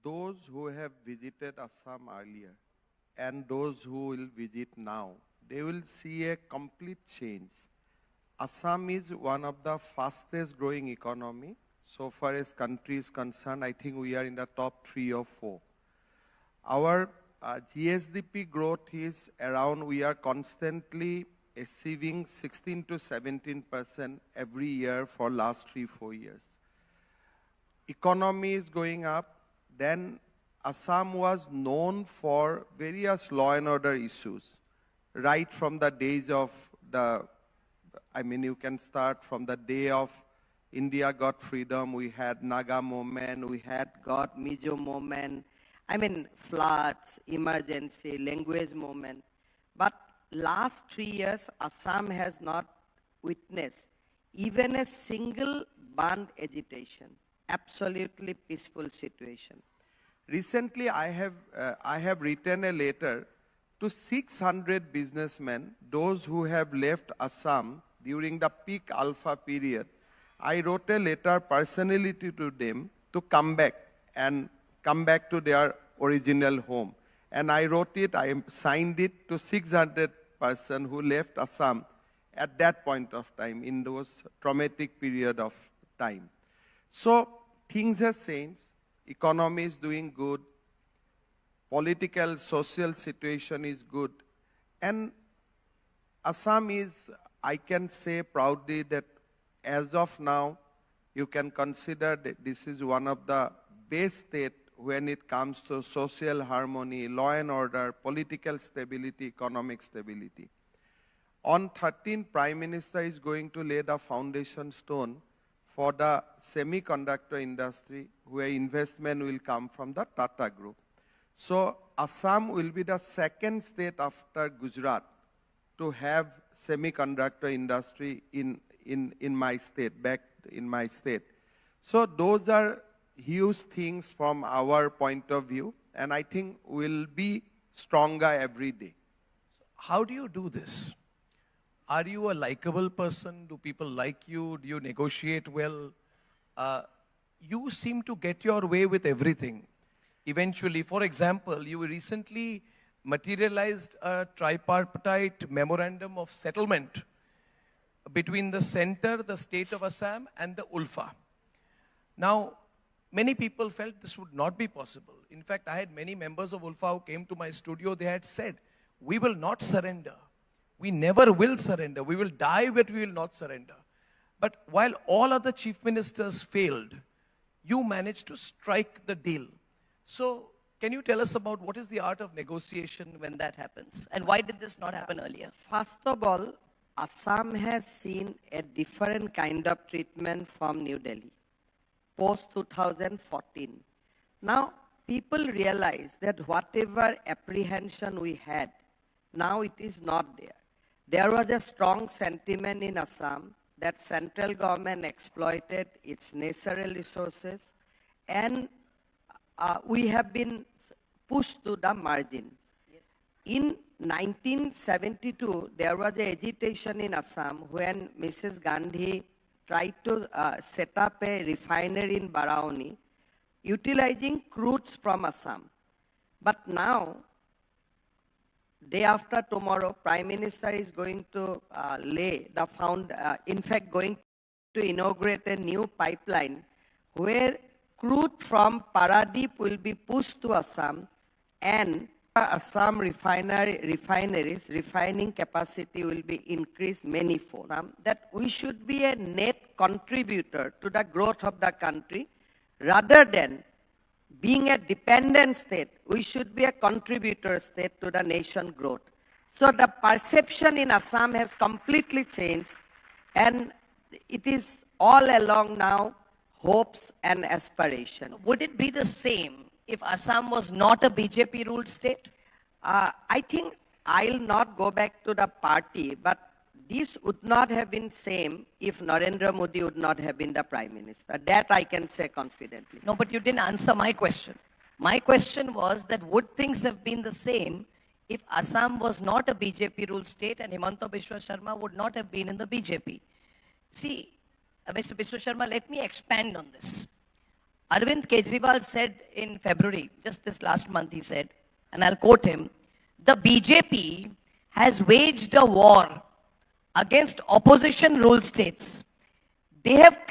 those who have visited Assam earlier and those who will visit now, they will see a complete change. Assam is one of the fastest growing economy. So far as country is concerned, I think we are in the top 3 or 4. Our GSDP growth is around, we are constantly achieving 16 to 17% every year for last 3-4 years. Economy is going up. Then Assam was known for various law and order issues, right from the days of you can start from the day of India got freedom. We had Naga movement, we had got Mizo movement, floods, emergency, language movement. But last 3 years, Assam has not witnessed even a single band agitation. Absolutely peaceful situation. Recently, I have written a letter to 600 businessmen, those who have left Assam during the peak alpha period. I wrote a letter personally to them to come back to their original home. And I wrote it, I signed it to 600 persons who left Assam at that point of time, in those traumatic period of time. So things have changed, economy is doing good, political, social situation is good, and Assam is, I can say proudly that as of now, you can consider that this is one of the best states when it comes to social harmony, law and order, political stability, economic stability. On 13th, Prime Minister is going to lay the foundation stone for the semiconductor industry, where investment will come from the Tata Group. So Assam will be the second state after Gujarat to have semiconductor industry in my state, back in my state. So those are huge things from our point of view, and I think we'll be stronger every day. How do you do this? Are you a likable person? Do people like you? Do you negotiate well? You seem to get your way with everything. Eventually, for example, you recently materialized a tripartite memorandum of settlement between the center, the state of Assam, and the ULFA. Now, many people felt this would not be possible. In fact, I had many members of ULFA who came to my studio. They had said, we will not surrender. We never will surrender. We will die, but we will not surrender. But while all other chief ministers failed, you managed to strike the deal. So, can you tell us about what is the art of negotiation when that happens? And why did this not happen earlier? First of all, Assam has seen a different kind of treatment from New Delhi, post-2014. Now, people realize that whatever apprehension we had, now it is not there. There was a strong sentiment in Assam that central government exploited its natural resources, and we have been pushed to the margin. Yes. In 1972, there was an agitation in Assam when Mrs. Gandhi tried to set up a refinery in Barauni, utilizing crudes from Assam. But now, day after tomorrow, Prime Minister is going to going to inaugurate a new pipeline where crude from Paradip will be pushed to Assam, and Assam refineries, refining capacity will be increased manifold. That we should be a net contributor to the growth of the country rather than being a dependent state. We should be a contributor state to the nation growth. So the perception in Assam has completely changed, and it is all along now hopes and aspiration. Would it be the same if Assam was not a BJP-ruled state? I think I'll not go back to the party, but this would not have been same if Narendra Modi would not have been the Prime Minister. That I can say confidently. No, but you didn't answer my question. My question was that would things have been the same if Assam was not a BJP-ruled state and Himanta Biswa Sharma would not have been in the BJP? See, Mr. Biswa Sharma, let me expand on this. Arvind Kejriwal said in February, just this last month he said, and I'll quote him, the BJP has waged a war against opposition ruled states. They have